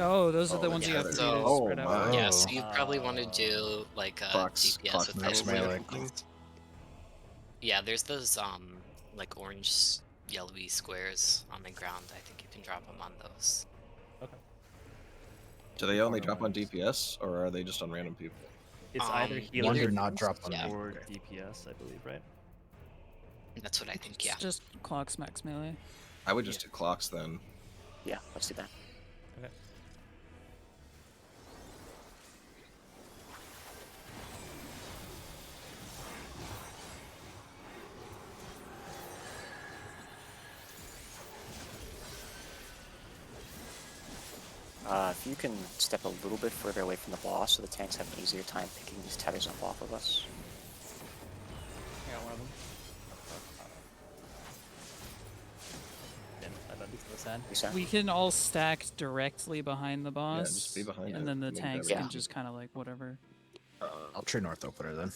D: Oh, those are the ones you
H: yeah,
D: have to
H: so,
D: spread out.
H: Yeah, so you probably want to do like a DPS with
F: max
H: it.
F: melee.
H: Yeah, there's those like orange yellowy squares on the ground. I think you can drop them on those.
G: Okay.
K: Do they only drop on DPS, or are they just on random people?
G: It's either healer
F: One did not drop on me.
G: or DPS, I believe, right?
H: That's what I think, yeah.
D: It's just clocks max melee.
K: I would just do clocks then.
B: Yeah, let's do that.
G: Okay.
B: If you can step a little bit further away from the boss so the tanks have an easier time picking these tethers up off of us.
N: I got one of them.
D: We can all stack directly behind the boss.
K: just be behind it.
D: and then the
K: I mean,
D: tanks
K: that
D: can
K: would-
D: just kind of like whatever.
F: I'll trade North Opener then.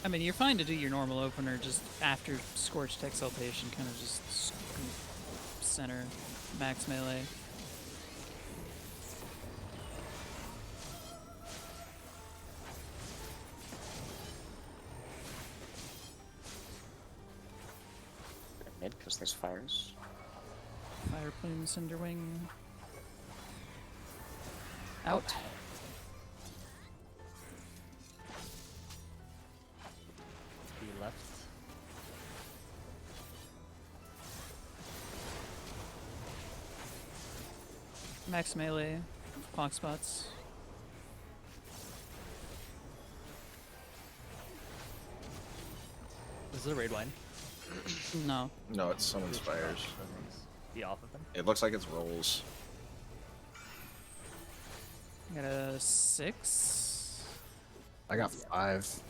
D: I mean, you're fine to do your normal opener just after Scorched Exaltation, kind of just scoop center max melee.
B: Mid, because there's fires.
D: Fire Plume, Cinderwing. Out.
G: The left.
D: Max melee, clock spots.
G: Is this a raid wine?
D: No.
K: No, it's some inspires.
G: Be off of them.
K: It looks like it's rolls.
D: I got a 6.
F: I got 5.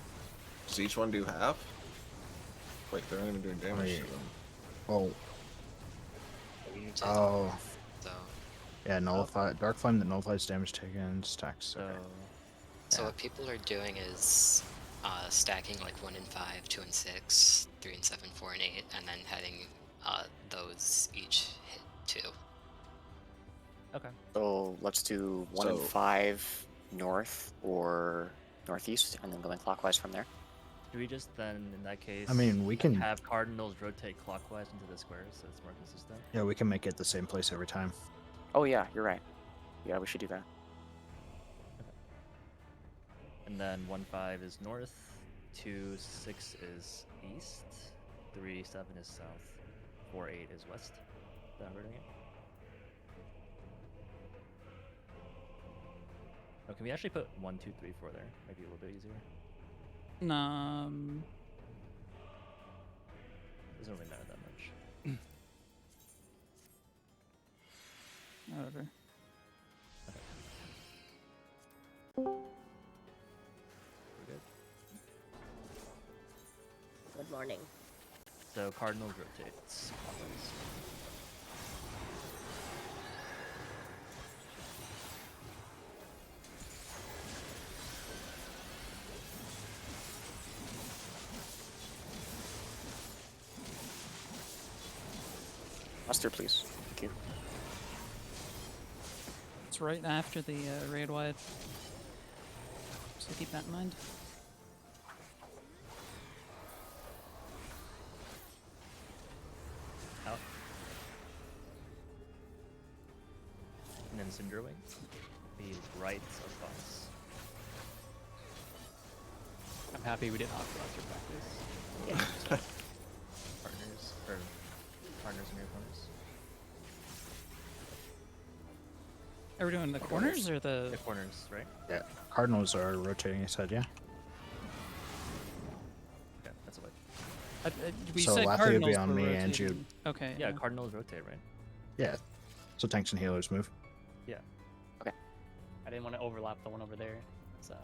K: Does each one do half? Wait, they're not even doing damage to them.
F: Well. Oh. Yeah, nullify dark flame that nullifies damage taken stacks. Okay.
H: So what people are doing is stacking like 1 and 5, 2 and 6, 3 and 7, 4 and 8, and then having those each hit 2.
G: Okay.
B: So let's do 1 and 5 north or northeast, and then going clockwise from there.
G: Do we just then, in that case,
F: I mean, we can
G: have cardinals rotate clockwise into the squares so it's more consistent?
F: Yeah, we can make it the same place every time.
B: Oh yeah, you're right. Yeah, we should do that.
G: Okay. And then 1-5 is north, 2-6 is east, 3-7 is south, 4-8 is west. Is that how we're doing it? Oh, can we actually put 1, 2, 3, 4 there? Maybe a little bit easier. Doesn't really matter that much.
D: Whatever.
G: Okay. We're good.
P: Good morning.
G: So Cardinals rotates clockwise.
B: Muster, please. Thank you.
D: It's right after the raid wide. So keep that in mind.
G: Out. And then Cinderwing. He's right of us.
N: I'm happy we didn't Oculus practice.
G: Partners, or partners in your corners.
D: Are we doing the corners or the
G: corners, right?
F: Yeah, Cardinals are rotating his head, yeah.
G: Okay, that's a way.
D: we
F: So
D: said
F: Lathi would
D: Cardinals
F: be on
D: were
F: me and
D: rotating.
F: Jude.
D: Okay.
G: Yeah, Cardinals rotate, right?
F: Yeah. So tanks and healers move.
G: Yeah.
B: Okay.
N: I didn't want to overlap the one over there. So.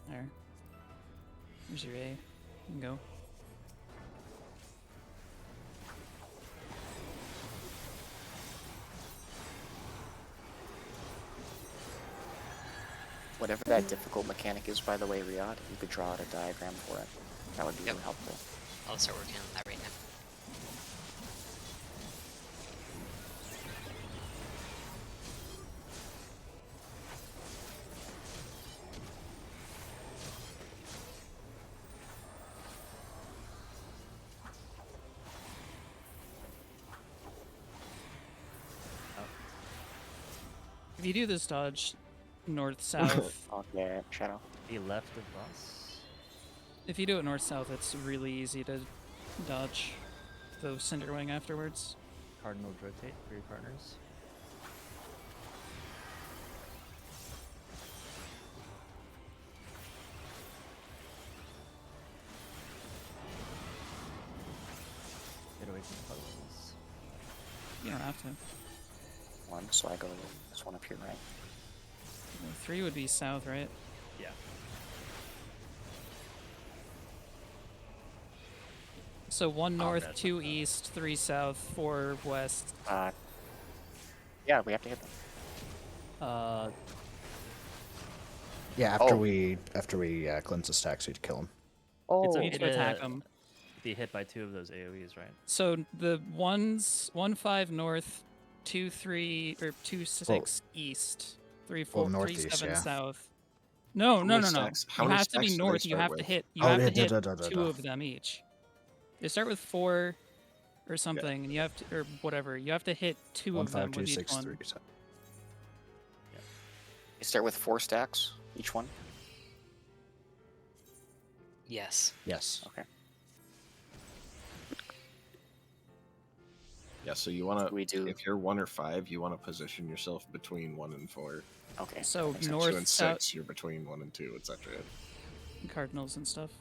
D: There. Here's your A. You can go.
B: Whatever that difficult mechanic is, by the way, Riyadh, you could draw out a diagram for it. That would be really helpful.
H: I'll start working on that right now.
D: If you do this dodge, north-south.
B: Okay, Shadow.
G: Be left of us.
D: If you do it north-south, it's really easy to dodge the Cinderwing afterwards.
G: Cardinals rotate for your partners. Get away from the puddles.
D: You don't have to.
B: 1, so I go this one up here, right?
D: 3 would be south, right?
G: Yeah.
D: So 1 north, 2 east, 3 south, 4 west.
B: Yeah, we have to hit them.
F: Yeah, after we cleanse the stacks, we'd kill him.
D: Oh, you need to attack them.
G: Be hit by 2 of those AoEs, right?
D: So the 1-5 north, 2-3 or 2-6 east, 3-4,
F: northeast,
D: 3-7
F: yeah.
D: south. No.
K: How many stacks
D: You have to be
K: do they
D: north. You
K: start
D: have
K: with?
D: to hit. You
F: Oh,
D: have
F: yeah,
D: to hit
F: da, da, da,
D: 2
F: da.
D: of them each. They start with 4 or something, and you have to, or whatever. You have to hit 2
F: 1,
D: of them
F: 5, 2,
D: with each
F: 6,
D: one.
F: 3, 7.
B: You start with 4 stacks, each one?
H: Yes.
F: Yes.
B: Okay.
K: Yeah, so you want to.
B: We do.
K: If you're 1 or 5, you want to position yourself between 1 and 4.
B: Okay.
D: So
B: that makes sense.
K: 2
D: north,
K: and
D: south,
K: 6, you're between 1 and 2, etc.
D: cardinals and stuff.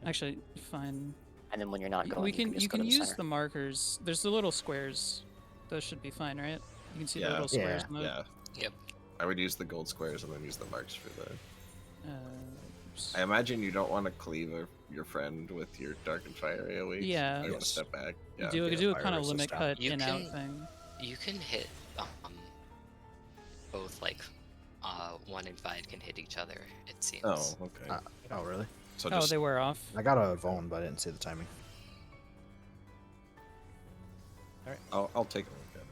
D: Actually, fine.
B: And then when you're not going,
D: We can
B: just
D: you
B: go
D: can
B: to the
D: use
B: center.
D: the markers. There's the little squares. Those should be fine, right? You can see the
K: Yeah,
D: little squares. In the,
K: yeah.
H: Yep.
K: I would use the gold squares and then use the marks for the.
D: oops.
K: I imagine you don't want to cleave your friend with your dark and fire AoE.
D: Yeah.
K: You want to step back. Yeah.
D: Do a kind of limit cut
H: You
D: in
H: can,
D: out thing.
H: You can hit both like 1 and 5 can hit each other. It seems.
K: Oh, okay.
F: Oh, really?
K: So
D: Oh, they were off.
F: I got a Vaughn, but I didn't see the timing.
K: All right. I'll take a look at it.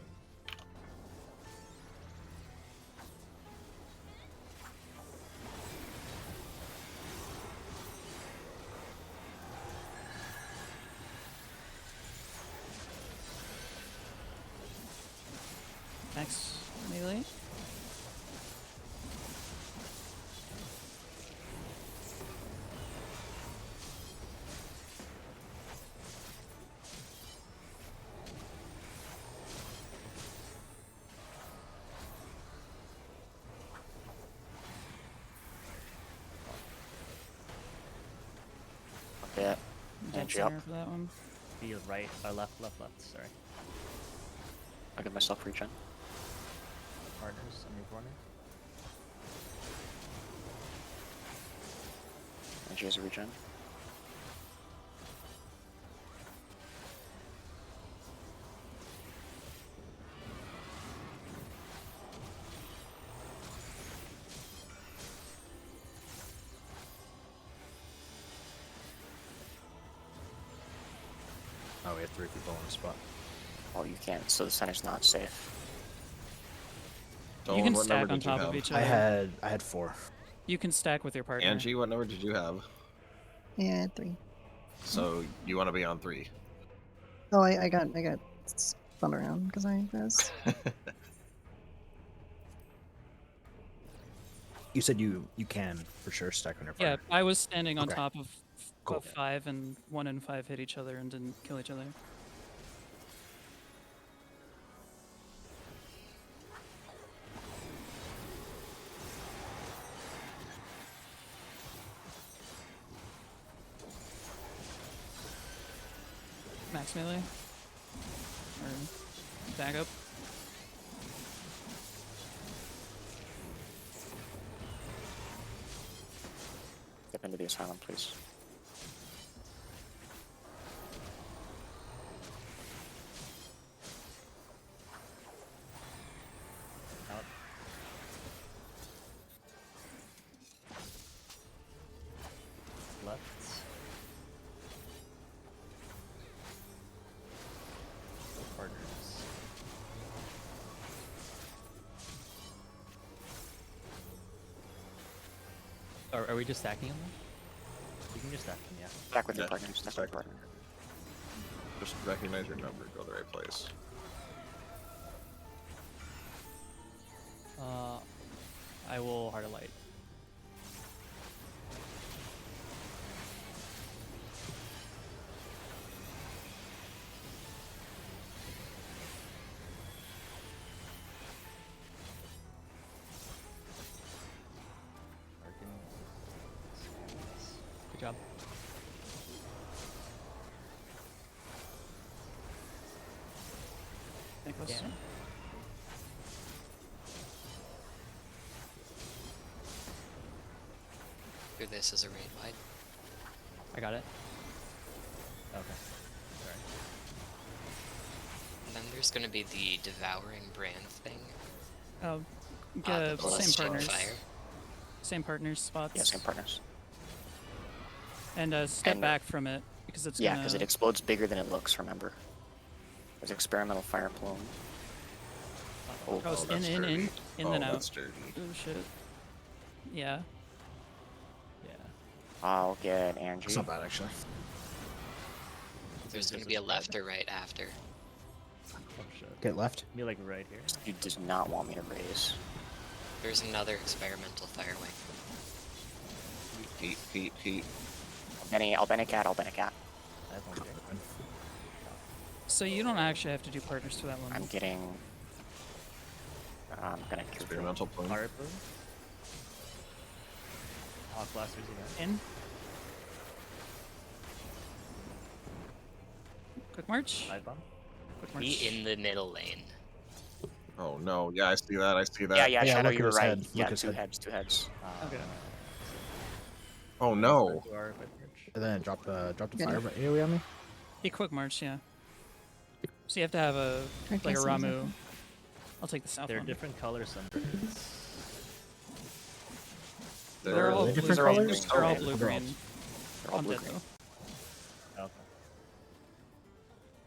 D: Max melee.
B: Yeah.
D: Dead
B: Andrew up.
D: center for that one.
G: Be right, left, sorry.
B: I'll give myself regen.
G: Partners on your corner.
B: Andrew has a regen.
F: Oh, we have 3 people on the spot.
B: Oh, you can't. So the center's not safe.
D: You
K: Dolan,
D: can
K: what
D: stack
K: number
D: on
K: did you
D: top of
K: have?
D: each
F: I
D: other.
F: had 4.
D: You can stack with your partner.
K: Angie, what number did you have?
I: Yeah, 3.
K: So you want to be on 3.
I: Oh, I got spun around because I was.
F: You said you can for sure stack on your
D: Yeah,
F: partner.
D: I was standing on
F: Okay.
D: top of
F: Cool.
D: 5, and 1 and 5 hit each other and didn't kill each other. Max melee? Or back up?
B: Step into the asylum, please.
G: Out. Left. Partners.
N: Are we just stacking them?
G: You can just stack them, yeah.
B: Stack with your
K: Yeah,
B: partner. Stack with your partner.
K: Just recognize your number. Go to the right place.
N: I will Heart of Light. Good job.
D: Nicholas?
N: Yeah.
H: Through this as a raid wide.
N: I got it. Okay. Sorry.
H: And then there's gonna be the devouring brand thing.
D: Oh,
H: The
D: same
H: ballistic
D: partners.
H: fire.
D: Same partners spots.
B: Yeah, same partners.
D: And step
B: And-
D: back from it because it's
B: Yeah,
D: gonna...
B: because it explodes bigger than it looks, remember. There's experimental fire plume.
D: Oh, it's
K: that's
D: in,
K: dirty.
D: then out.
K: That's dirty.
D: Oh shit. Yeah.
N: Yeah.
B: I'll get Angie.
F: It's not bad, actually.
H: There's gonna be a left or right after.
G: Oh shit.
F: Get left.
G: Be like right here.
B: You does not want me to raise.
H: There's another experimental fire wing.
K: Heat.
B: Benny, I'll Ben a cat.
G: I have one here.
D: So you don't actually have to do partners for that one.
B: I'm getting. I'm gonna
K: experimental plume.
G: Fire plume. Hawk blasters again.
D: In. Quick march.
G: Dive bomb.
D: Quick march.
H: Be in the middle lane.
K: Oh no! Yeah, I see that. I see that.
B: Yeah,
F: Yeah,
B: Shadow,
F: look at
B: you were
F: his
B: right.
F: head,
B: Yeah,
F: look at his
B: two
F: head.
B: heads, two heads.
D: Okay.
K: Oh no!
F: And then it dropped the
I: Yeah.
F: fire AoE on me.
D: A quick march, yeah. So you have to have a
I: Okay,
D: like a
I: so
D: Ramu. I'll take the south
G: They're
D: one.
G: different color sunbirds.
D: They're all
F: different
D: blue green.
F: colors?
D: They're all
B: Okay.
D: blue
F: They're all-
D: green.
B: They're all
D: I'm
B: blue
D: dead
B: green.
D: though.
G: Okay.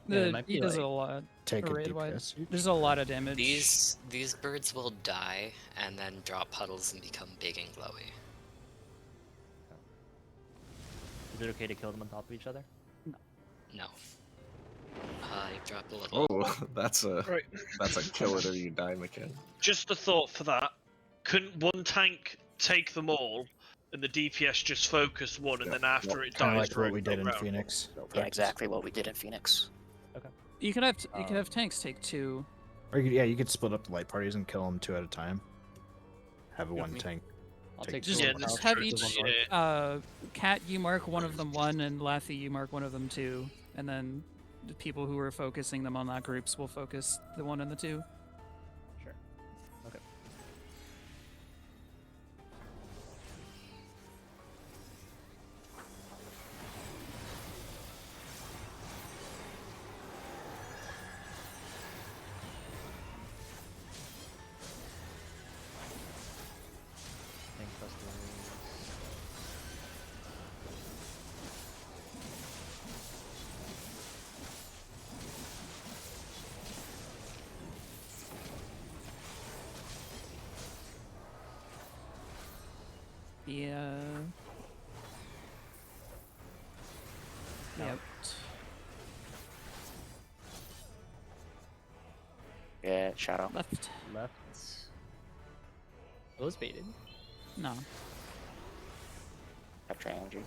N: Yeah, it
D: The
N: might
D: E
N: be
D: does
N: like-
D: a lot.
F: Take a
D: raid wide.
F: DPS.
D: There's a lot of damage.
H: These birds will die and then drop puddles and become big and glowy.
G: Is it okay to kill them on top of each other?
H: No. You drop a little.
K: Oh, that's a
C: Right.
K: kill it or you die mechanic.
C: Just a thought for that. Couldn't one tank take them all, and the DPS just focus one, and then after it
F: Kind of
C: dies,
F: like what
C: roam
F: we did in
C: around?
F: Phoenix.
B: Yeah, exactly what we did in Phoenix.
D: You could have tanks take two.
F: Or you could split up the light parties and kill them 2 at a time. Have a one tank.
N: I'll
F: take
N: take
F: two.
D: Just,
C: Yeah,
N: two.
C: that's
D: just have
C: true.
D: each
C: Yeah.
D: Cat you mark one of them 1 and Lathy you mark one of them 2, and then the people who are focusing them on that groups will focus the 1 and the 2.
G: Sure. Okay. Tank busters.
D: Yeah. Yep.
B: Yeah, Shadow.
D: Left.
G: Left.
N: Those baited.
D: No.
B: Capture energy.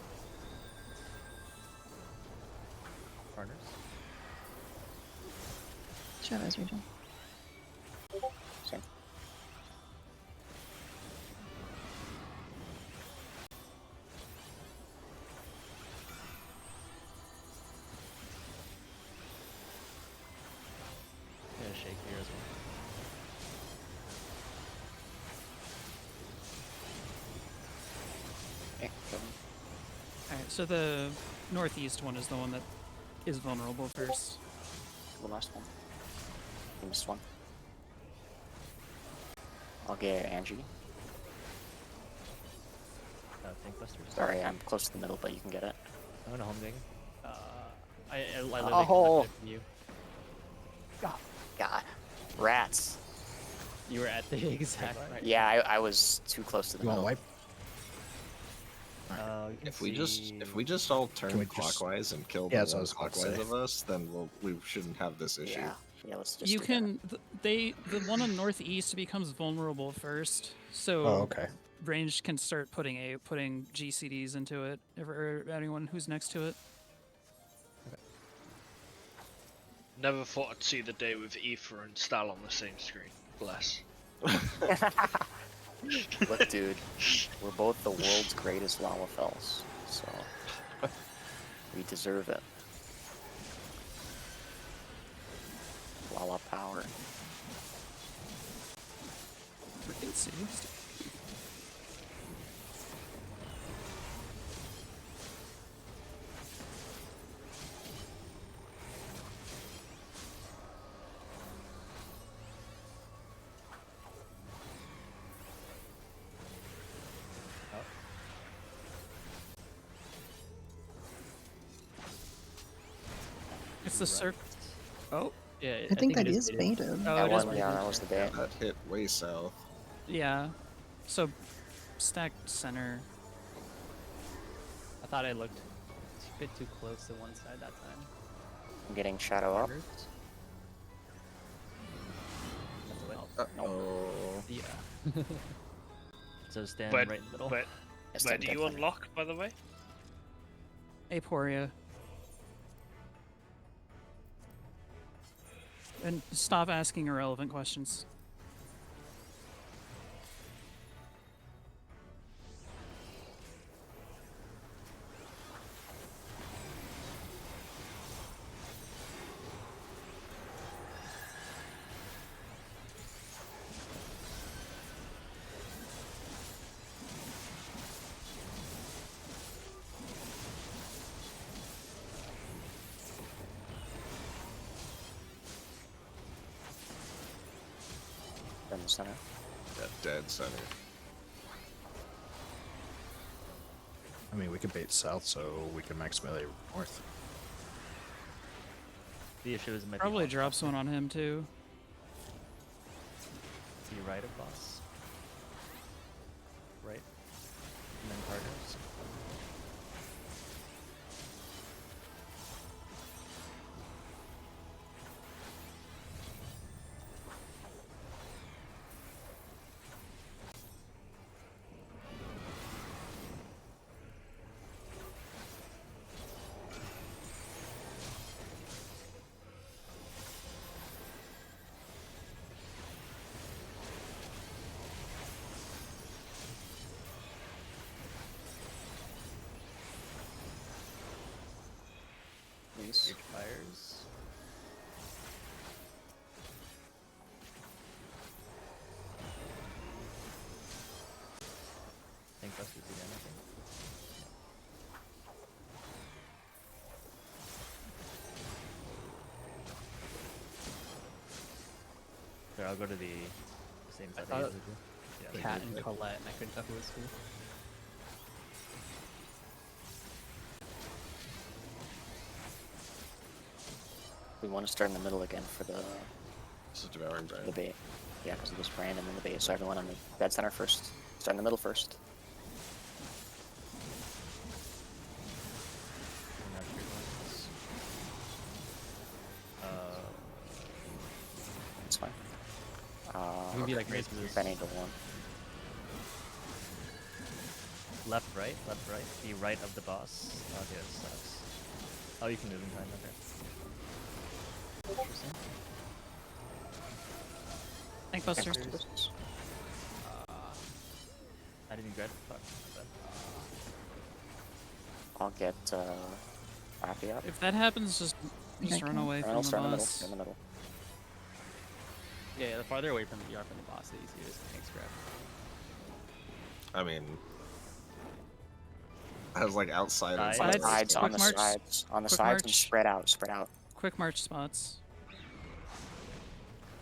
G: Partners.
I: Shadows region.
B: Same.
G: Gonna shake here as well.
B: Okay, kill him.
D: Alright, so the northeast one is the one that is vulnerable first.
B: The last one. You missed one. I'll get Angie.
G: Tank busters.
B: Sorry, I'm close to the middle, but you can get it.
G: I'm gonna home dig. I literally
B: Oh.
G: collected from you.
B: God. Rats.
N: You were at the exact right.
B: Yeah, I was too close to the
F: You want
B: middle.
F: wipe?
G: You can
K: If we
G: see-
K: just all turn
F: we just-
K: clockwise and kill
F: Yeah,
K: the
F: that's what I
K: one
F: was about to
K: clockwise
F: say.
K: of us, then we shouldn't have this issue.
B: Yeah. Yeah, let's just
D: You
B: do
D: can the one on northeast becomes vulnerable first, so
F: Oh, okay.
D: ranged can start putting GCDs into it. Or anyone who's next to it.
C: Never thought I'd see the day with Aoife and Stal on the same screen. Bless.
B: that. Look, dude, we're both the world's greatest Lalafels, so we deserve it. Lala power.
D: Freaking serious. It's the circ. Oh.
N: Yeah,
I: I think that
N: it
I: is baited.
D: Oh,
B: That
D: it is
B: one, yeah, that was the bait.
K: That hit way south.
D: Yeah. So, stacked center.
N: I thought I looked a bit too close to one side that time.
B: I'm getting Shadow up.
K: Oh.
N: Yeah.
G: So stand
C: Where,
G: right in the middle.
C: where,
B: Yes,
C: where do you
B: definitely.
C: unlock, by the way?
D: Aporia. And stop asking irrelevant questions.
B: In the center.
K: Yeah, dead center.
F: I mean, we could bait south, so we can max melee north.
G: The issue is it might
D: Probably
G: be
D: drops one on him too.
G: See right of boss. Right. And then partners.
B: Please.
G: Huge fires. Think Buster did anything. There, I'll go to the same side.
N: thought
G: as you do. Yeah.
N: Cat and Colette, and I couldn't tell who was who.
B: We want to start in the middle again for the
K: This is devouring brand.
B: the bait. Yeah, because of this brand and then the bait. So everyone on the dead center first. Start in the middle first.
G: And that's your ones.
B: It's fine.
N: You can be like raised with
B: Benny to one.
G: left, right. The right of the boss. Okay, that sucks. Oh, you can move in time. Okay. Interesting.
D: Thank Buster.
G: I didn't grab it. Fuck.
B: I'll get Happy up.
D: If that happens, just run away from the
B: Start in the middle.
D: boss.
B: In the middle.
N: Yeah, the farther away from you are from the boss, the easier it is to tank grab.
K: I mean, I was like outside.
G: Sides?
B: On the
D: Sides,
B: sides, on
D: quick
B: the
D: march.
B: sides, on the
D: Quick
B: sides, and
D: march.
B: spread out, spread out.
D: Quick march spots.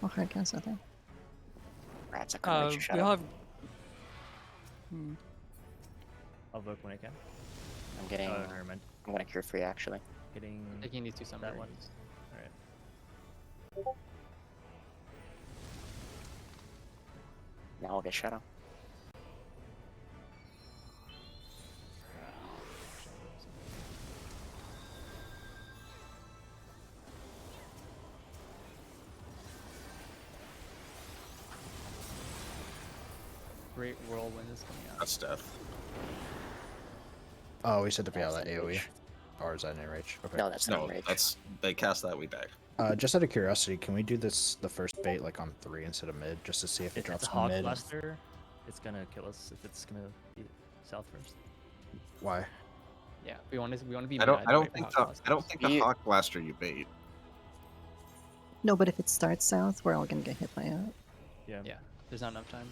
I: Oh, hard cast out there.
B: Rats, I couldn't reach your shadow.
D: We'll have. Hmm.
G: I'll vote when I can.
B: I'm getting.
G: Oh, never mind.
B: I'm gonna cure free actually.
G: Hitting
N: Taking these two
G: that
N: summons.
G: one. Alright.
B: Now I'll get shadow.
N: Great whirlwind is coming out.
K: That's death.
F: Oh, we said to be out of
B: That's
F: that
B: in
F: AoE.
B: reach.
F: Or is that in rage? Okay.
B: No, that's not
K: No,
B: rage.
K: that's they cast that we die.
F: Just out of curiosity, can we do this the first bait like on 3 instead of mid, just to see if it
G: If
F: drops
G: it's a
F: on
G: hog
F: mid?
G: blaster, it's gonna kill us if it's gonna be south first.
F: Why?
N: Yeah, we want to be.
K: I don't.
N: mad
K: I don't
N: right
K: think.
N: for hot
K: I don't think the
B: You-
K: hawk blaster you bait.
I: No, but if it starts south, we're all gonna get hit by it.
G: Yeah.
N: Yeah, there's not enough time.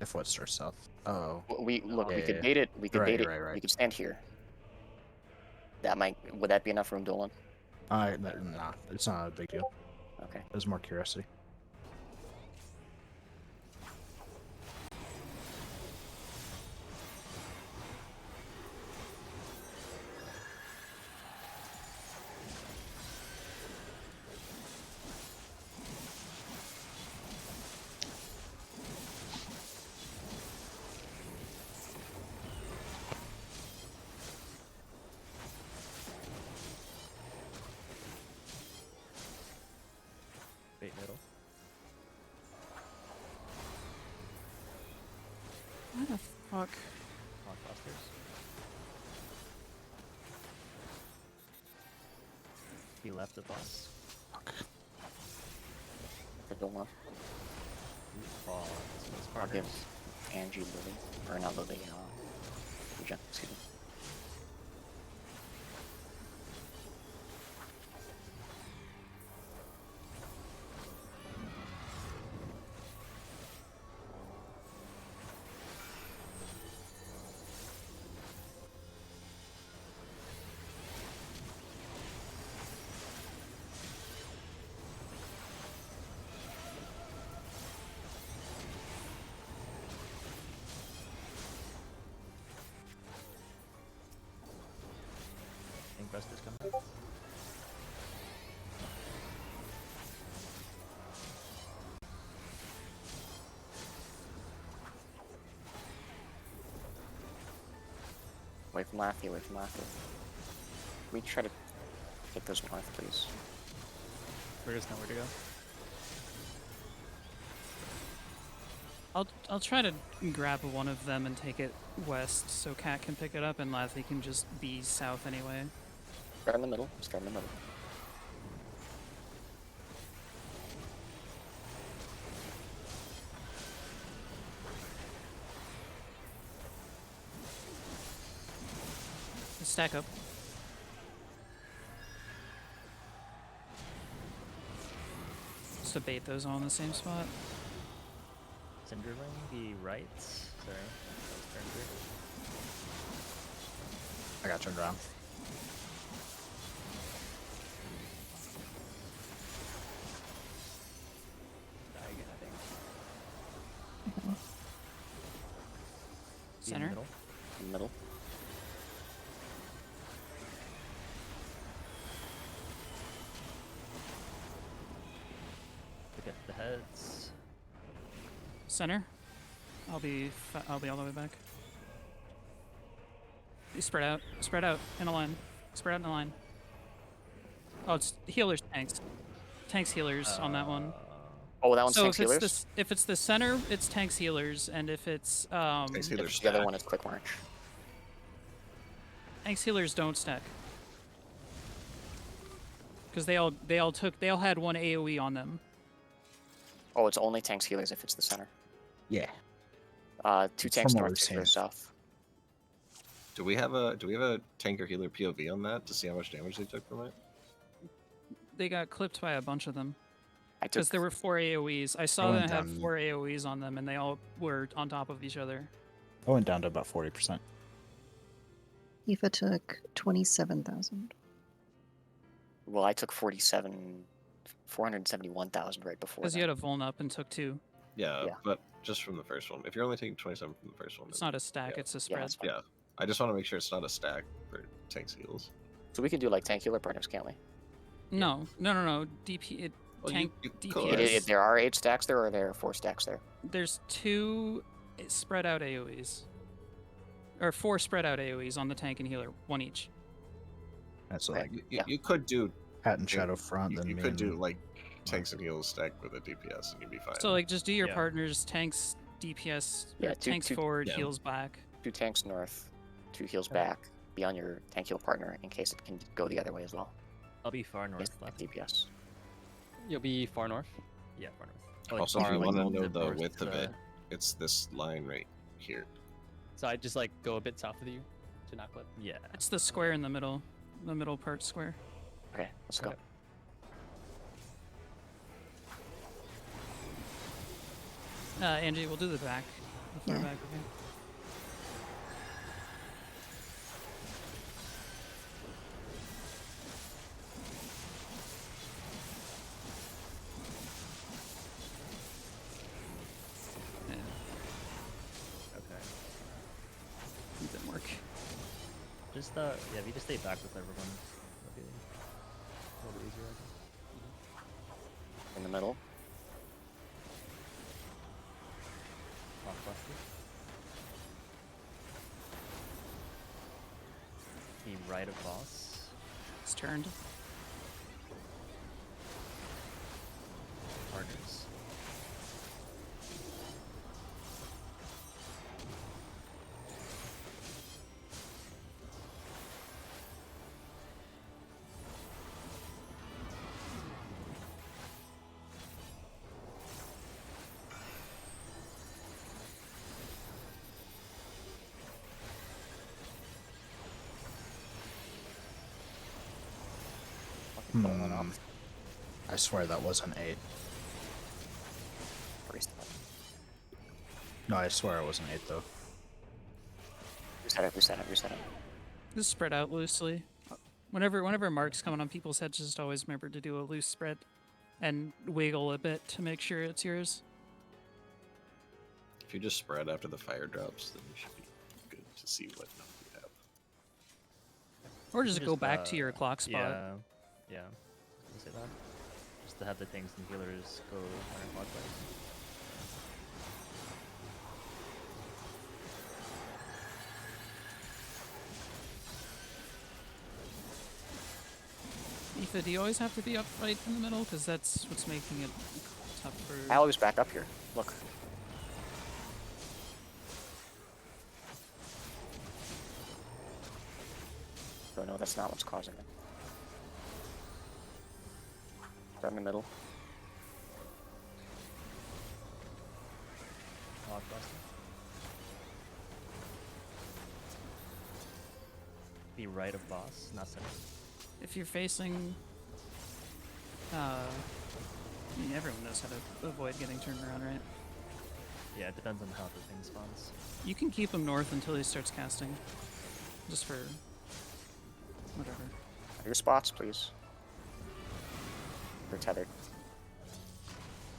F: If what starts south? Oh.
B: We look. We
F: Yeah,
B: could
F: yeah.
B: bait it. We could
F: Right,
B: bait it.
F: right, right.
B: We could stand here. That might. Would that be enough room, Dolan?
F: Nah, it's not a big deal.
B: Okay.
F: There's more curiosity.
G: Bait middle.
D: What the fuck?
G: Hog blasters. He left the boss.
B: For the left. I'll
G: Partners.
B: give Angie Lily, or not Lily, Jen, excuse me.
G: Buster's coming.
B: Away from Laffy, away from Laffy. We try to take those north, please.
N: We're just nowhere to go.
D: I'll try to grab one of them and take it west so Cat can pick it up and Lathy can just be south anyway.
B: Start in the middle. Start in the middle.
D: Stack up. Just to bait those all in the same spot.
G: Cinderling, the right. Sorry. That was turn 3.
F: I got turned around.
D: Center.
B: Middle.
G: Look at the heads.
D: Center. I'll be all the way back. You spread out. Spread out in a line. Spread out in a line. Oh, it's healers, tanks. Tanks, healers on that one.
B: Oh, that one's
D: so
B: tanks,
D: if
B: healers?
D: it's if it's the center, it's tanks, healers, and if it's
K: Tanks,
B: If
K: healers
B: it's the other
K: stack.
B: one, it's quick march.
D: tanks, healers don't stack. Because they all had one AoE on them.
B: Oh, it's only tanks, healers if it's the center.
F: Yeah.
B: Two
F: It's
B: tanks
F: from what
B: north,
F: we've
B: two
F: seen.
B: healers south.
K: Do we have a tank or healer POV on that to see how much damage they took from it?
D: They got clipped by a bunch of them.
B: I took
D: Because there were 4 AoEs. I saw
F: went
D: that it had
F: down-
D: 4 AoEs on them, and they all were on top of each other.
F: I went down to about 40%.
I: Aoife took 27,000.
B: Well, I took 471,000 right before.
D: Because you had a vuln up and took 2.
K: Yeah,
B: Yeah.
K: but just from the first one. If you're only taking 27 from the first one,
D: It's
K: then-
D: not a stack,
K: yeah.
D: it's a
B: Yeah,
D: spread.
B: that's fine.
K: Yeah, I just want to make sure it's not a stack for tanks heals.
B: So we can do like tank healer partners, can't we?
D: No. DP
K: Well,
D: tank
K: you
D: DPS.
B: There are 8 stacks there, or there are 4 stacks there.
D: There's 2 spread out AoEs. Or 4 spread out AoEs on the tank and healer, 1 each.
F: That's
B: Okay.
F: like
K: You could do
F: Hat and Shadow Front.
K: you
F: Then
K: could do
F: main-
K: like tanks and heals stacked with a DPS and you'd be fine.
D: So like just do your
G: Yeah.
D: partners, tanks, DPS,
B: Yeah,
D: or tanks
B: two-
D: forward,
K: yeah.
D: heals back.
B: 2 tanks north, 2 heals back. Be on your tank heal partner in case it can go the other way as well.
G: I'll be far north
B: Yes,
G: left.
B: DPS.
N: You'll be far north.
G: Yeah, far north. Like,
K: Also, if
G: far,
K: you
G: like,
K: want to
G: the
K: know the
G: north,
K: width of it,
G: the-
K: it's this line right here.
N: So I just like go a bit south of you to not clip.
G: Yeah.
D: It's the square in the middle part square.
B: Okay, let's go.
N: Okay.
D: Angie, we'll do the back. The far
I: Yeah.
D: back. Okay. Yeah,
G: Okay.
D: it didn't work.
G: Just yeah, if you just stay back with everyone, it'll be a little bit easier. I think.
B: In the middle.
G: Blockbuster. The right of boss.
D: It's turned.
G: Partners.
F: I swear that was an 8. No, I swear it was an 8 though.
B: Reset it.
D: Just spread out loosely. Whenever Mark's coming on people's heads, just always remember to do a loose spread and wiggle a bit to make sure it's yours.
K: If you just spread after the fire drops, then you should be good to see what number you have.
D: Or just go back to your clock spot.
G: Yeah. I was gonna say that. Just to have the tanks and healers go counterclockwise.
D: Aoife, do you always have to be up right in the middle? Because that's what's making it tough for...
B: I always back up here. Look. Oh no, that's not what's causing it. Right in the middle.
G: Be right of boss, not center.
D: If you're facing... I mean, everyone knows how to avoid getting turned around, right?
G: Yeah, it depends on how the thing spawns.
D: You can keep him north until he starts casting. Just for... whatever.
B: Your spots, please. You're tethered.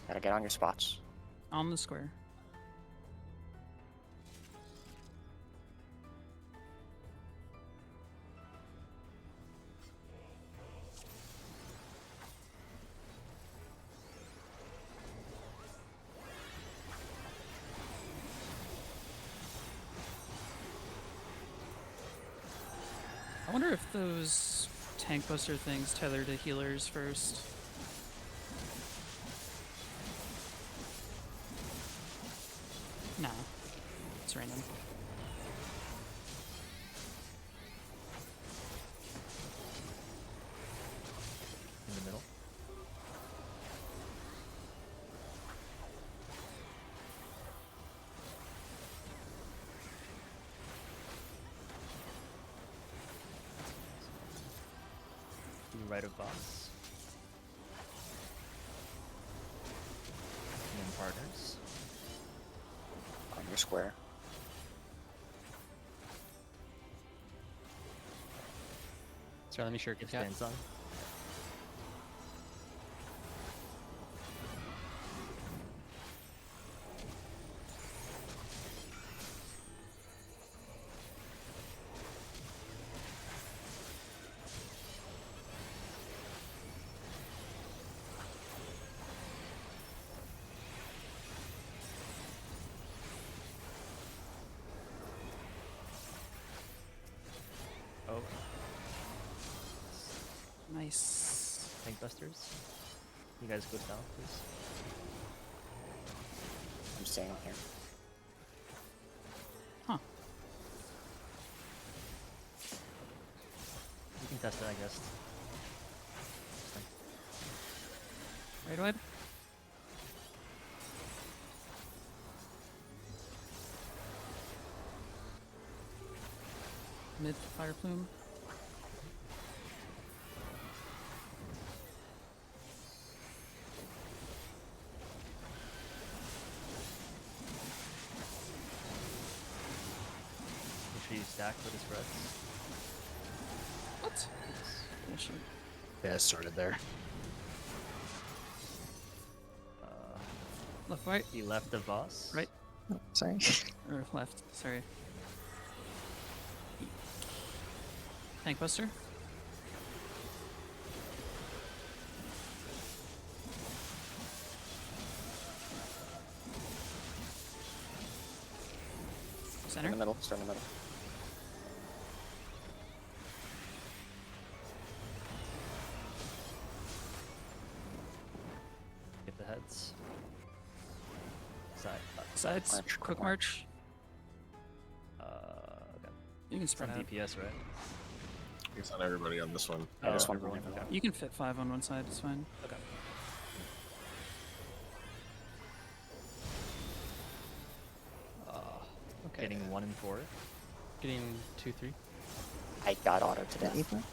B: Gotta get on your spots.
D: On the square. I wonder if those tank buster things tether to healers first. No. It's random.
G: In the middle. Right of boss. And then partners.
B: On your square.
N: Sorry, let me shirk it.
G: Stands on. Oh.
D: Nice.
G: Tank busters. You guys go south, please.
B: I'm staying here.
D: Huh.
G: You can test it, I guess.
D: Right away. Mid fire plume.
G: Make sure you stack for the spreads.
D: What? Bullshit.
F: Yeah, it started there.
D: Left, right.
G: He left the boss.
D: Right.
I: Oh, sorry.
D: Or left, sorry. Tank buster. Center.
B: In the middle, start in the middle.
G: Get the heads. Side.
D: Sides.
B: March,
D: Quick march.
G: Okay.
D: You can
G: It's on
D: spread out.
G: DPS, right?
K: It's on everybody on this one.
B: Yeah, this one.
G: everyone. Okay.
D: You can fit 5 on one side, it's fine.
G: Okay.
N: Okay.
G: Getting 1 and 4.
N: Getting 2, 3.
B: I got auto to
I: That
B: death.
I: Aoife?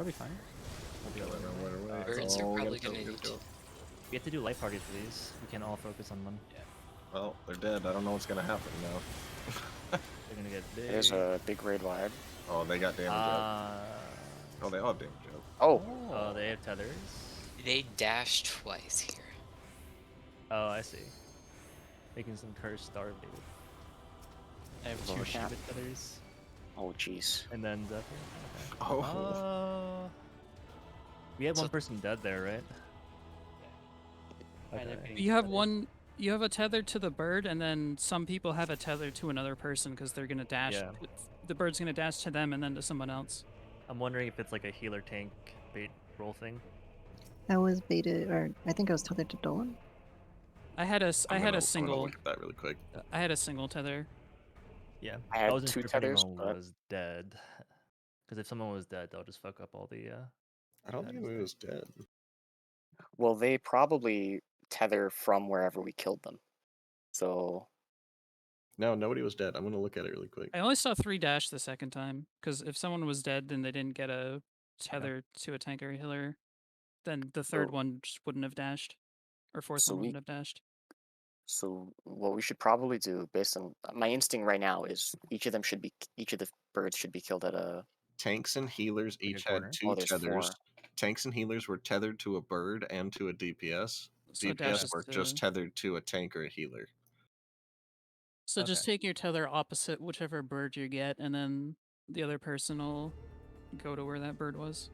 N: Probably fine.
H: Birds are probably gonna need to.
G: We have to do light parties for these. We can't all focus on one.
N: Yeah.
K: Well, they're dead. I don't know what's gonna happen now.
G: They're gonna get big.
B: There's a big raid wide.
K: Oh, they got damage up. Oh, they all have damage up.
G: Oh, they have tethers.
H: They dash twice here.
G: Oh, I see. Making some cursed starve, dude.
N: I have
B: Lower
N: 2
B: cap.
N: Shiva tethers.
B: Oh, jeez.
G: And then Zephyr. Okay.
K: Oh.
G: We had one person dead there, right?
N: Right, they're
G: Okay.
N: getting
D: You have
N: tethered.
D: one. You have a tether to the bird, and then some people have a tether to another person because they're gonna dash.
G: Yeah.
D: The bird's gonna dash to them and then to someone else.
G: I'm wondering if it's like a healer tank bait roll thing.
I: I was baited, or I think I was tethered to Dolan.
D: I had a
K: I'm gonna
D: single.
K: look at that really quick.
D: I had a single tether.
G: Yeah.
B: I had
G: wasn't
B: 2
G: sure if
B: tethers,
G: anyone
B: but
G: was dead. Because if someone was dead, they'll just fuck up all the.
K: I don't think he was dead.
B: well, they probably tether from wherever we killed them. So
K: No, nobody was dead. I'm gonna look at it really quick.
D: I only saw 3 dash the second time because if someone was dead, then they didn't get a tether to a tank or healer. Then the third
B: So-
D: one just wouldn't have dashed, or fourth
B: So
D: one
B: we-
D: wouldn't have dashed.
B: So what we should probably do, based on my instinct right now, is each of the birds should be killed at a.
K: Tanks and healers
G: Like a
K: each
G: corner?
K: had 2
B: Oh, there's
K: tethers.
B: 4.
K: Tanks and healers were tethered to a bird and to a DPS.
D: So
K: DPS
D: dashes
K: were
D: to-
K: just tethered to a tank or a healer.
D: So just
G: Okay.
D: take your tether opposite whichever bird you get, and then the other person will go to where that bird was.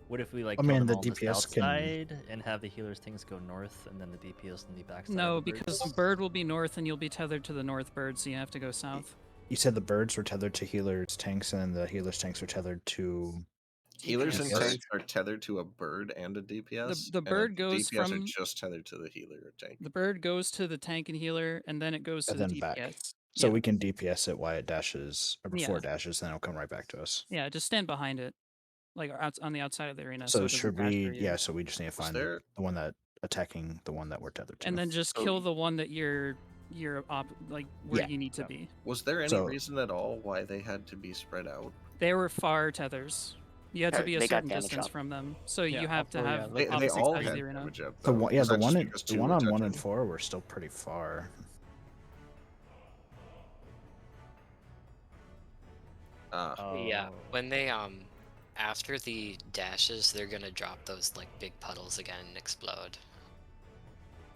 G: What if we like
F: I
G: kill
F: mean,
G: them
F: the
G: all on the
F: DPS
G: south
F: can-
G: side and have the healers' things go north, and then the DPS on the backside?
D: No,
G: of the
D: because
G: birds?
D: bird will be north, and you'll be tethered to the north bird, so you have to go south.
F: You said the birds were tethered to healers' tanks, and the healers' tanks were tethered to.
K: Healers and
F: DPS.
K: tanks are tethered to a bird and a DPS.
D: the
K: and
D: bird
K: a
D: goes
K: DPS are
D: from-
K: just tethered to the healer or tank.
D: The bird goes to the tank and healer, and then it goes to
F: And
D: the
F: then back.
D: DPS.
F: So
D: Yeah.
F: we can DPS it while it dashes, or before
D: Yeah.
F: it dashes, then it'll come right back to us.
D: Yeah, just stand behind it, like on the outside of the arena.
F: So
D: it doesn't
F: should
D: dash
F: we?
D: for you.
F: Yeah. So we just need to find
K: there-
F: the one that attacking the one that we're tethered to.
D: And then just
B: So-
D: kill the one that you're like where
F: Yeah.
D: you need to
K: Yeah.
D: be.
K: Was there any
F: So-
K: reason at all why they had to be spread out?
D: They were far tethers. You had to be a
B: They got
D: certain
B: damage
D: distance
B: up.
D: from them, so
N: Yeah,
D: you have to
N: also, yeah,
D: have
K: They
D: opposite
K: all
D: sides of
K: had
D: the arena.
K: damage up.
F: The
K: though.
F: one, yeah,
K: Was
F: the
K: that
F: one,
K: just
F: in,
K: because
F: the
K: 2
F: one
K: were
F: on 1
K: tethered?
F: and 4 were still pretty far.
H: Yeah,
G: Oh.
H: when they after the dashes, they're gonna drop those like big puddles again and explode.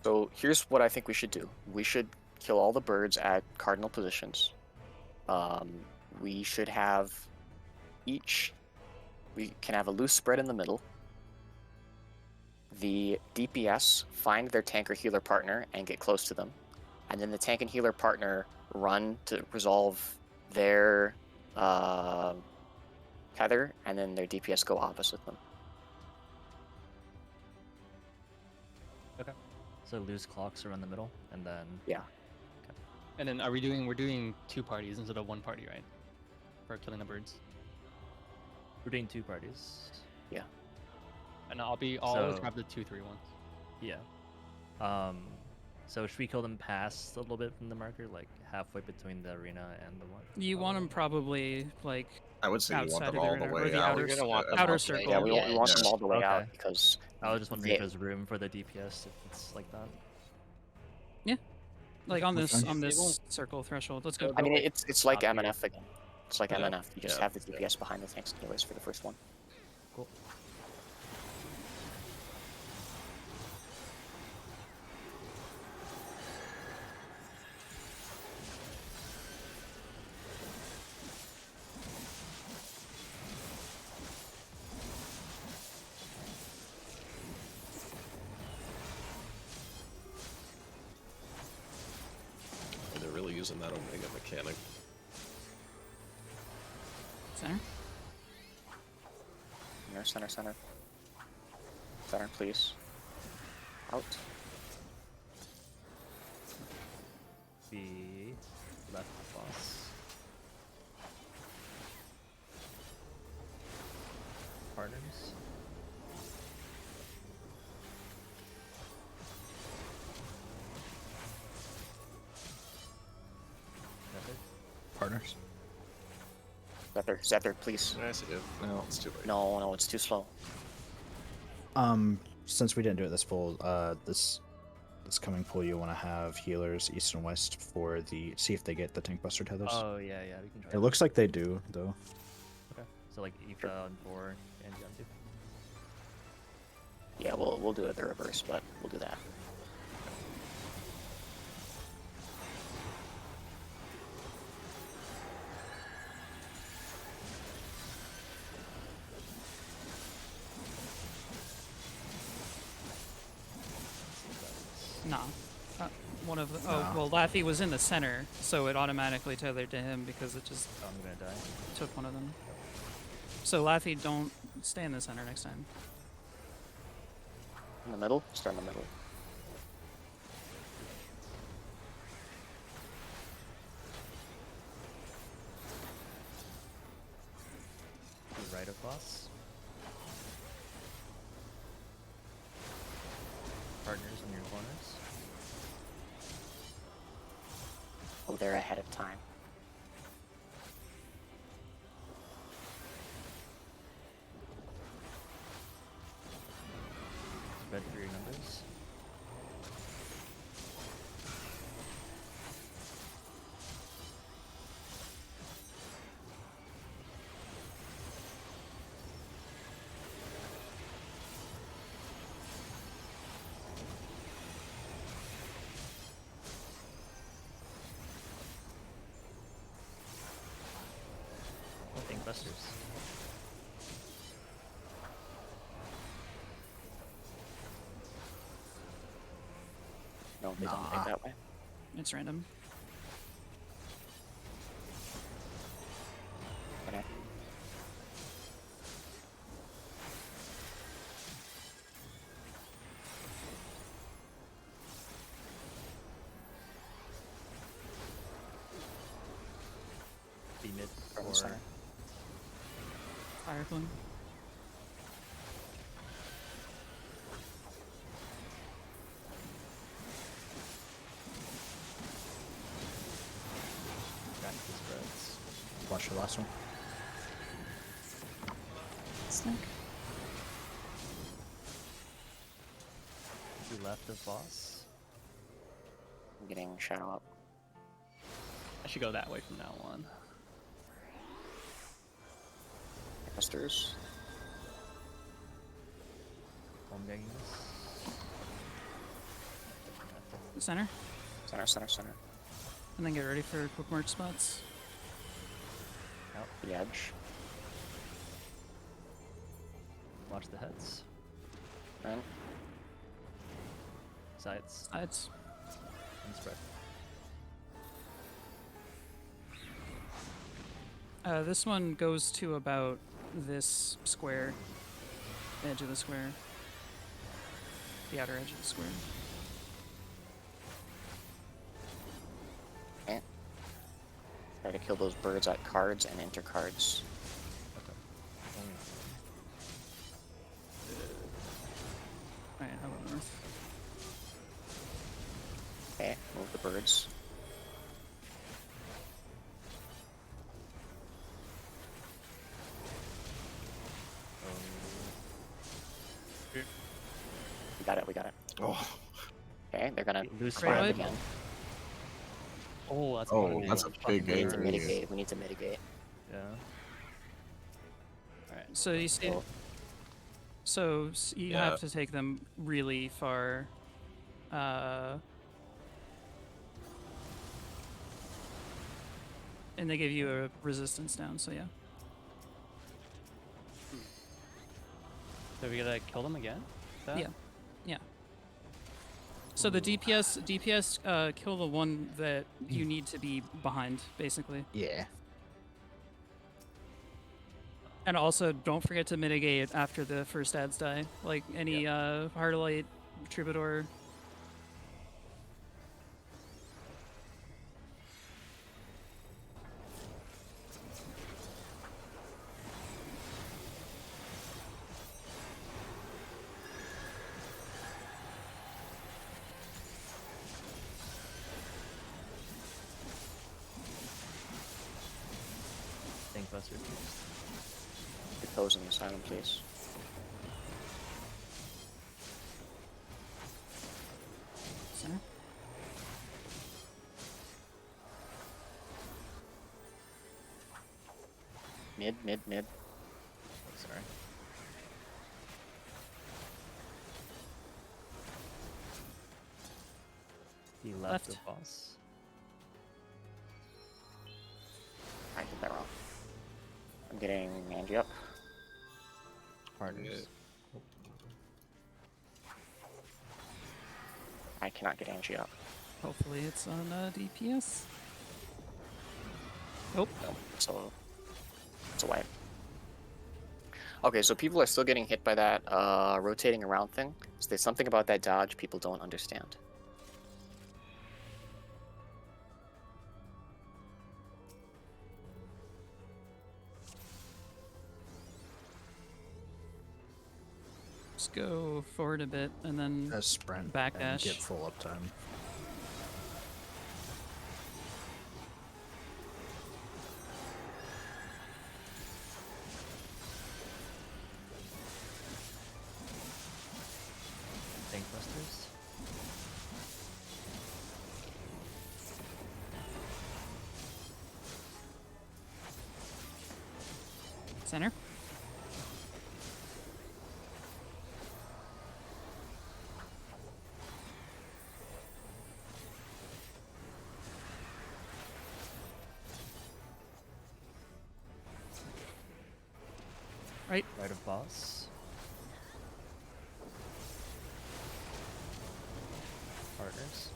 B: So here's what I think we should do. We should kill all the birds at cardinal positions. We should have we can have a loose spread in the middle. The DPS find their tank or healer partner and get close to them. And then the tank and healer partner run to resolve their tether, and then their DPS go opposite them.
G: Okay. So loose clocks around the middle, and then.
B: Yeah.
N: And then we're doing 2 parties instead of 1 party, right? For killing the birds.
G: We're doing 2 parties.
B: Yeah.
N: And I'll always
G: So-
N: grab the 2-3 ones.
G: Yeah. So should we kill them past a little bit from the marker, like halfway between the arena and the one?
D: You want them probably like
K: I would say you want
D: outside
K: them
D: of
K: all
D: the
K: the
D: arena, or
K: way
D: the
K: out.
D: outer,
H: You're gonna want them
D: outer
H: all the way
D: circle.
B: Yeah,
H: to
B: we
H: the
B: want them
H: edge.
B: all the way out
G: Okay.
B: because
G: I was just wondering if
B: they-
G: there's room for the DPS if it's like that.
D: Like on
F: Which
D: this
F: one?
D: circle threshold. Let's go.
B: I mean, it's like
G: top
B: MNF again. It's like
N: Yeah.
B: MNF. You just
K: Yeah.
B: have the DPS behind the tanks anyways for the first one.
G: Cool.
K: They're really using that Omega mechanic.
D: Center.
B: Center. Center, please. Out.
G: The left boss. Partners. Method.
F: Partners.
B: Zephyr, please.
K: Yes, it is. No, it's too late.
B: No, it's too slow.
F: Since we didn't do it this full, this coming pool, you want to have healers east and west for the see if they get the tank buster tethers.
G: Oh yeah, we can try.
F: It looks like they do though.
G: Okay, so like Aoife on 4 and Dion 2.
B: Yeah, we'll do it the reverse, but we'll do that.
D: Nah. One of the. Oh, well, Laffy was in the center, so it automatically tethered to him because it just
G: I'm gonna die.
D: took one of them. So Laffy, don't stay in the center next time.
B: In the middle? Start in the middle.
G: The right of boss. Partners in your corners.
B: Oh, they're ahead of time.
G: Spread through your numbers. Think busters.
B: No, they don't think that way.
D: It's random.
B: Okay.
G: Be mid
B: From the
G: or
B: center.
D: Fire Plume.
G: back to spreads.
F: Watch the last one.
I: Snack.
G: To left of boss.
B: I'm getting shadow up.
N: I should go that way from now on.
B: Busters.
G: Home gagging this.
D: Center.
B: Center.
D: And then get ready for quick march spots.
G: Out.
B: The edge.
G: Watch the heads.
B: Right.
G: Sides.
D: Sides.
G: And spread.
D: This one goes to about this square. The edge of the square. The outer edge of the square.
B: Okay. Try to kill those birds at cards and enter cards.
D: Alright, how about north?
B: Okay, move the birds. We got it.
K: Oh.
B: Okay, they're gonna
G: Lose
B: grab
D: spread.
B: again.
N: Oh, that's
K: That's a big
B: We need to
K: area.
B: mitigate. We need to mitigate.
G: Yeah.
D: Alright, so you see.
B: Cool.
D: So you
K: Yeah.
D: have to take them really far. And they give you a resistance down, so yeah.
N: So we gotta kill them again? That?
D: Yeah. Yeah. So the DPS kill the one that you need to be behind, basically.
F: Yeah.
D: And also, don't forget to mitigate after the first ads die. Like any Heartlight, Troubadour.
G: Think Busters first.
B: Get those in the silent, please.
D: Center.
B: Mid, mid, mid.
G: Oh, sorry. The left of boss.
B: I did that wrong. I'm getting Angie up.
G: Partners.
B: I cannot get Angie up.
D: Hopefully it's on DPS. Nope.
B: No, so it's a wipe. Okay, so people are still getting hit by that rotating around thing. So there's something about that dodge people don't understand.
D: Just go forward a bit and then
F: sprint
D: back
F: and
D: dash.
F: get full uptime.
G: Tank Busters.
D: Center. Right.
G: Right of boss. Partners.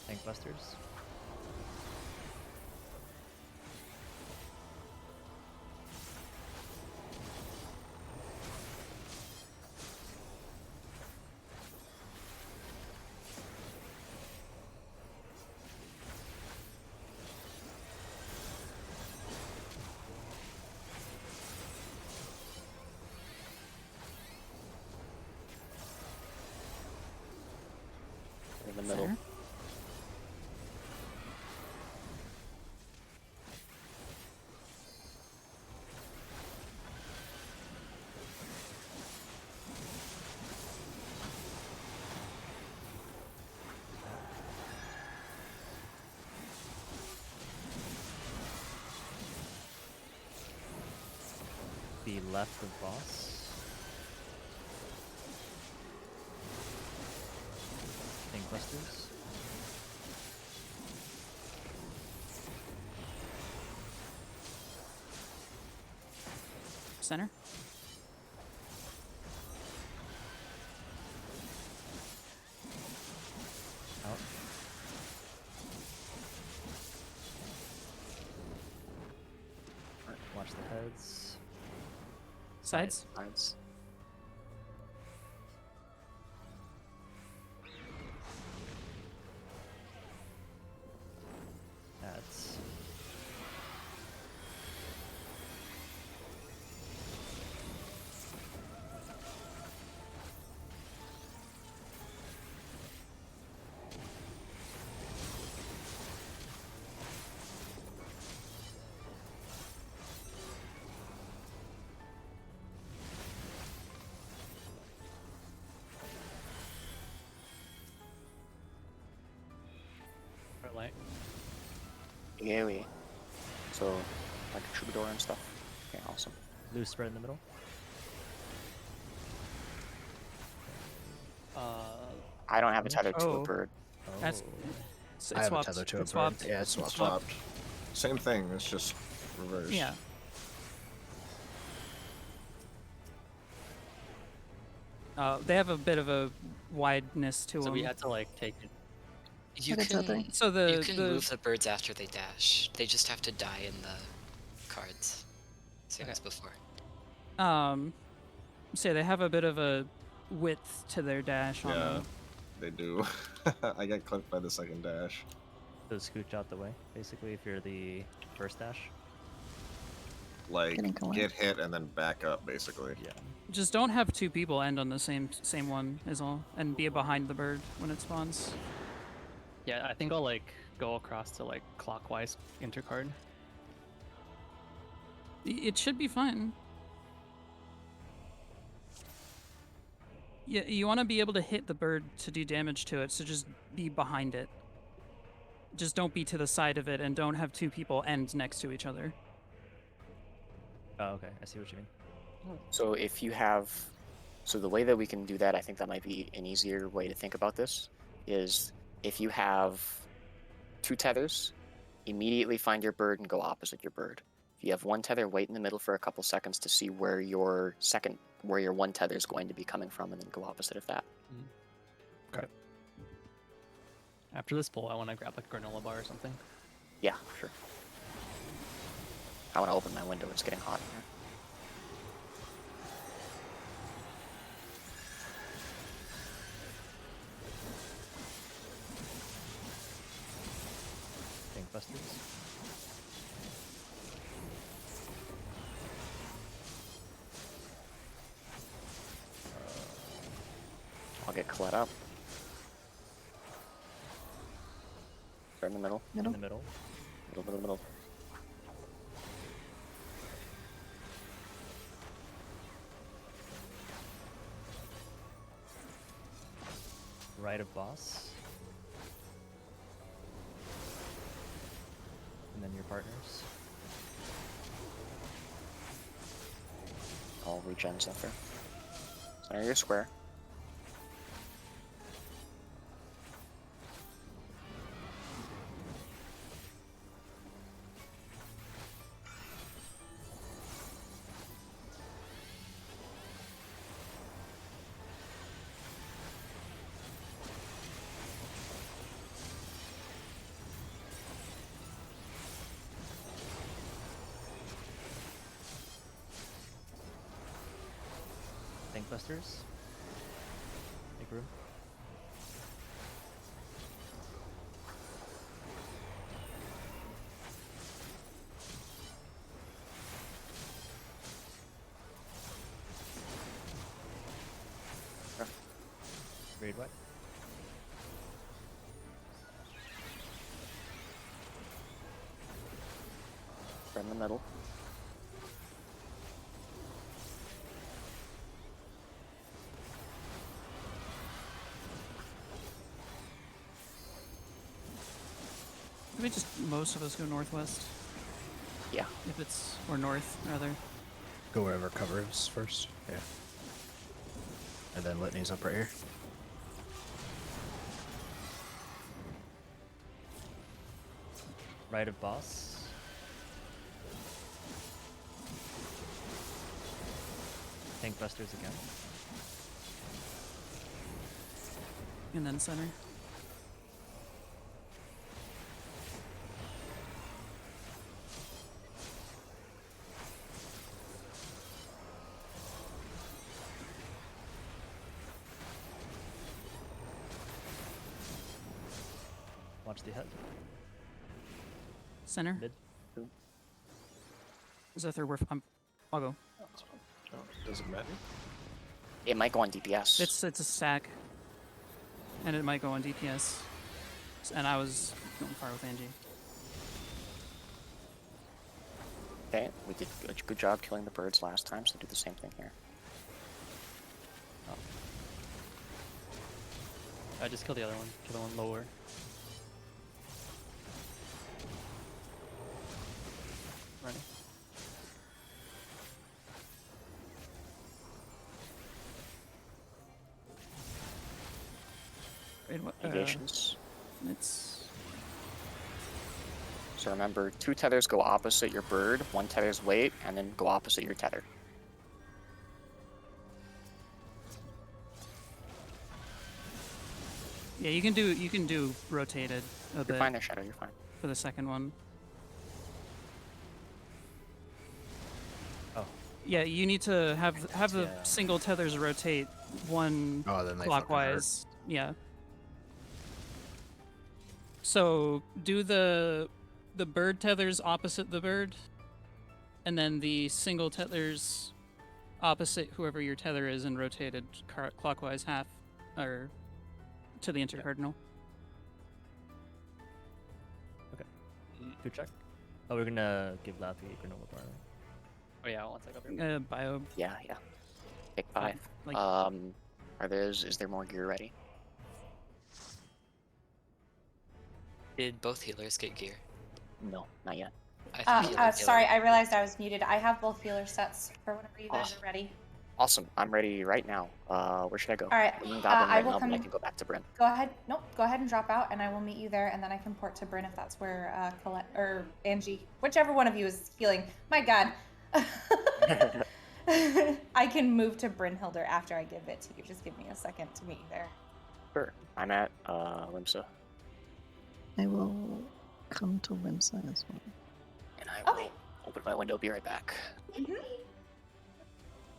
G: Tank Busters.
B: In the middle.
D: Center.
G: The left of boss. Tank Busters.
D: Center.
G: Out. Watch the heads.
D: Sides.
B: Sides.
G: Ads.
N: Front light.
B: Yeah, we. So, like a troubadour and stuff. Okay, awesome.
G: Loose spread in the middle.
B: I don't have a tether to a
D: Oh.
B: bird.
D: That's
G: Oh.
F: I have
D: swapped.
F: a tether to a
D: It's swapped.
F: bird. Yeah, it's
D: It's
F: swapped.
D: swapped.
K: Same thing. It's just reversed.
D: Yeah. They have a bit of a wideness to
N: So
D: them.
N: we had to like take it
H: You
I: Look at Tether.
H: can
D: So
H: you can move the birds after they dash. They just have to die in the cards. Same as before.
D: Say they have a bit of a width to their dash on
K: Yeah,
D: them.
K: they do. I got clipped by the second dash.
G: So scooch out the way, basically, if you're the first dash.
K: Like, get hit and then back up, basically.
G: Yeah.
D: Just don't have two people end on the same one is all, and be behind the bird when it spawns.
N: Yeah, I think I'll like go across to like clockwise intercard.
D: It should be fine. Yeah, you want to be able to hit the bird to do damage to it, so just be behind it. Just don't be to the side of it, and don't have two people end next to each other.
G: Oh, okay. I see what you mean.
B: So if you have, so the way that we can do that, I think that might be an easier way to think about this, is if you have two tethers, immediately find your bird and go opposite your bird. If you have one tether, wait in the middle for a couple seconds to see where your one tether is going to be coming from, and then go opposite of that.
N: Okay. After this pull, I want to grab like a granola bar or something.
B: Yeah, sure. I want to open my window. It's getting hot in here.
G: Busters.
B: I'll get Colette up. Start in the middle.
G: In the middle.
B: Middle.
G: Right of boss. And then your partners.
B: I'll regen Zephyr. Center your square.
G: Busters. Make room. Raid what?
B: From the middle.
D: Maybe just most of us go northwest.
B: Yeah.
D: If it's, or north, rather.
F: Go wherever cover is first. Yeah. And then Litany's up right here.
G: Right of boss. Tank busters again.
D: And then center.
G: Watch the head.
D: Center.
G: Mid.
D: Zephyr, I'll go.
K: Does it matter?
B: It might go on DPS.
D: It's a stack. And it might go on DPS. And I was going far with Angie.
B: Okay, we did a good job killing the birds last time, so do the same thing here.
N: Oh. I just killed the other one. Kill the one lower. Running.
D: Wait, what?
B: Negations.
D: It's...
B: So remember, two tethers go opposite your bird, one tether's wait, and then go opposite your tether.
D: Yeah, you can do rotated a bit.
B: You're fine there, Shadow. You're fine.
D: For the second one.
G: Oh.
D: Yeah, you need to have the single tethers rotate one
F: then they fucking hurt.
D: clockwise. Yeah. So do the bird tethers opposite the bird, and then the single tethers opposite whoever your tether is, and rotated clockwise half, or to the intercardinal.
G: Okay. Good check. Oh, we're gonna give Laffy a granola bar.
N: Oh yeah, one second.
D: Bio.
B: Yeah. Pick 5.
D: Like-
B: Is there more gear ready?
H: Did both healers get gear?
B: No, not yet.
L: Sorry, I realized I was muted. I have both healer sets for whenever you guys are ready.
B: Awesome. I'm ready right now. Where should I go?
L: All right.
B: I'm in Goblin
L: I
B: right
L: will
B: now,
L: come.
B: but I can go back to Bryn.
L: Go ahead. Nope. Go ahead and drop out, and I will meet you there, and then I can port to Bryn if that's where Colette or Angie, whichever one of you is healing. My God. I can move to Brynhilder after I give it to you. Just give me a second to meet you there.
B: Sure. I'm at Limsa.
I: I will come to Limsa as well.
B: And I will open my window, be right back.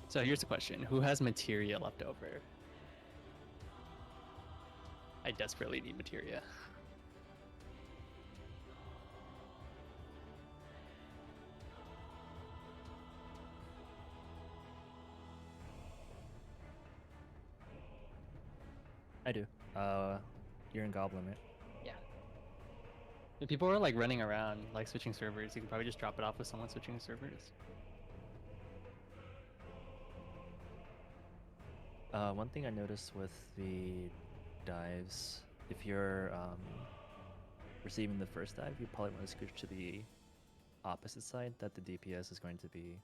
N: So here's the question: who has materia left over? I desperately need materia.
G: I do. You're in Goblin, right?
N: Yeah. If people are like running around, like switching servers, you can probably just drop it off with someone switching servers.
G: One thing I noticed with the dives, if you're receiving the first dive, you probably want to scooch to the opposite side that the DPS is going to be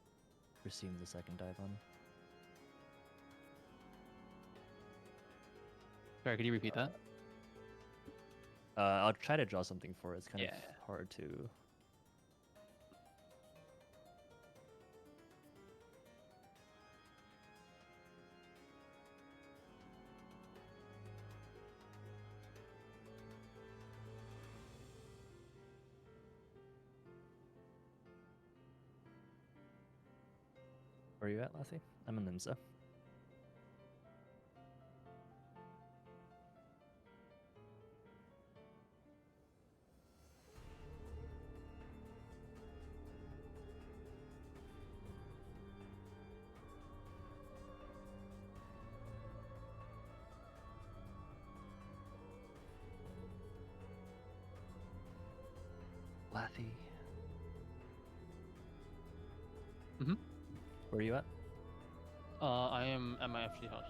G: receiving the second dive on.
N: Sorry, could you repeat that?
G: I'll try to draw something for it. It's kind of hard to. Where are you at, Lassie? I'm in Limsa. Lathy. Where are you at?
N: I am at my FG house.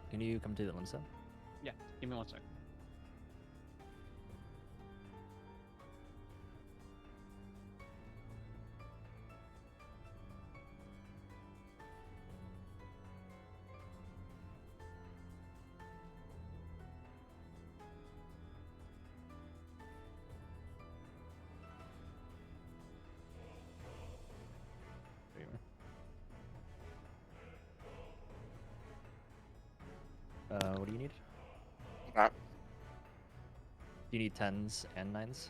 G: Can you come to the Limsa?
N: Yeah, give me 1 sec.
G: There you are. What do you need?
B: Got.
G: Do you need 10s and 9s?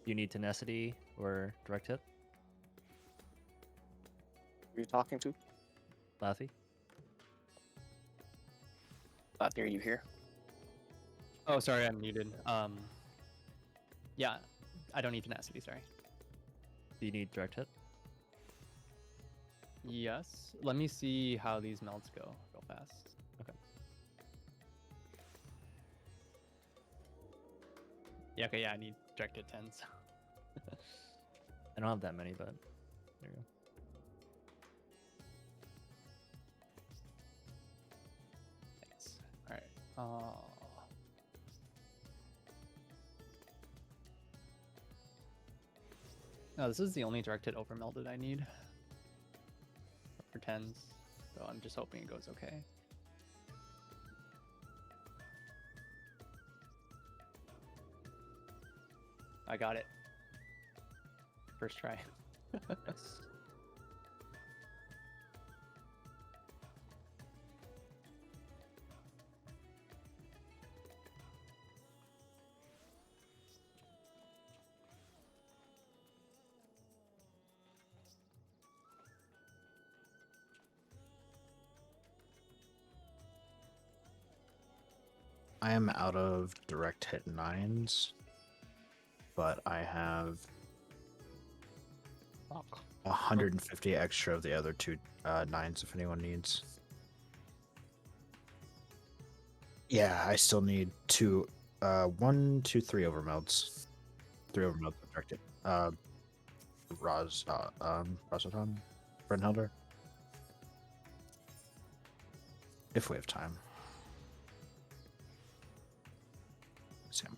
G: Do you need tenacity or direct hit?
B: Who are you talking to?
G: Lathy?
B: Lathy, are you here?
N: Oh, sorry, I'm muted. Yeah, I don't need tenacity, sorry.
G: Do you need direct hit?
N: Yes. Let me see how these melts go real fast.
G: Okay.
N: Yeah, okay, yeah, I need directed 10s.
G: I don't have that many, but there you go.
N: Thanks. Alright. No, this is the only directed overmelded I need. 10s, so I'm just hoping it goes okay. I got it. First try.
F: I am out of direct hit 9s, but I have 150 extra of the other two 9s if anyone needs. Yeah, I still need 1, 2, 3 overmelds. 3 overmelds directed. Rasaton, Brenhelder. If we have time. Sam.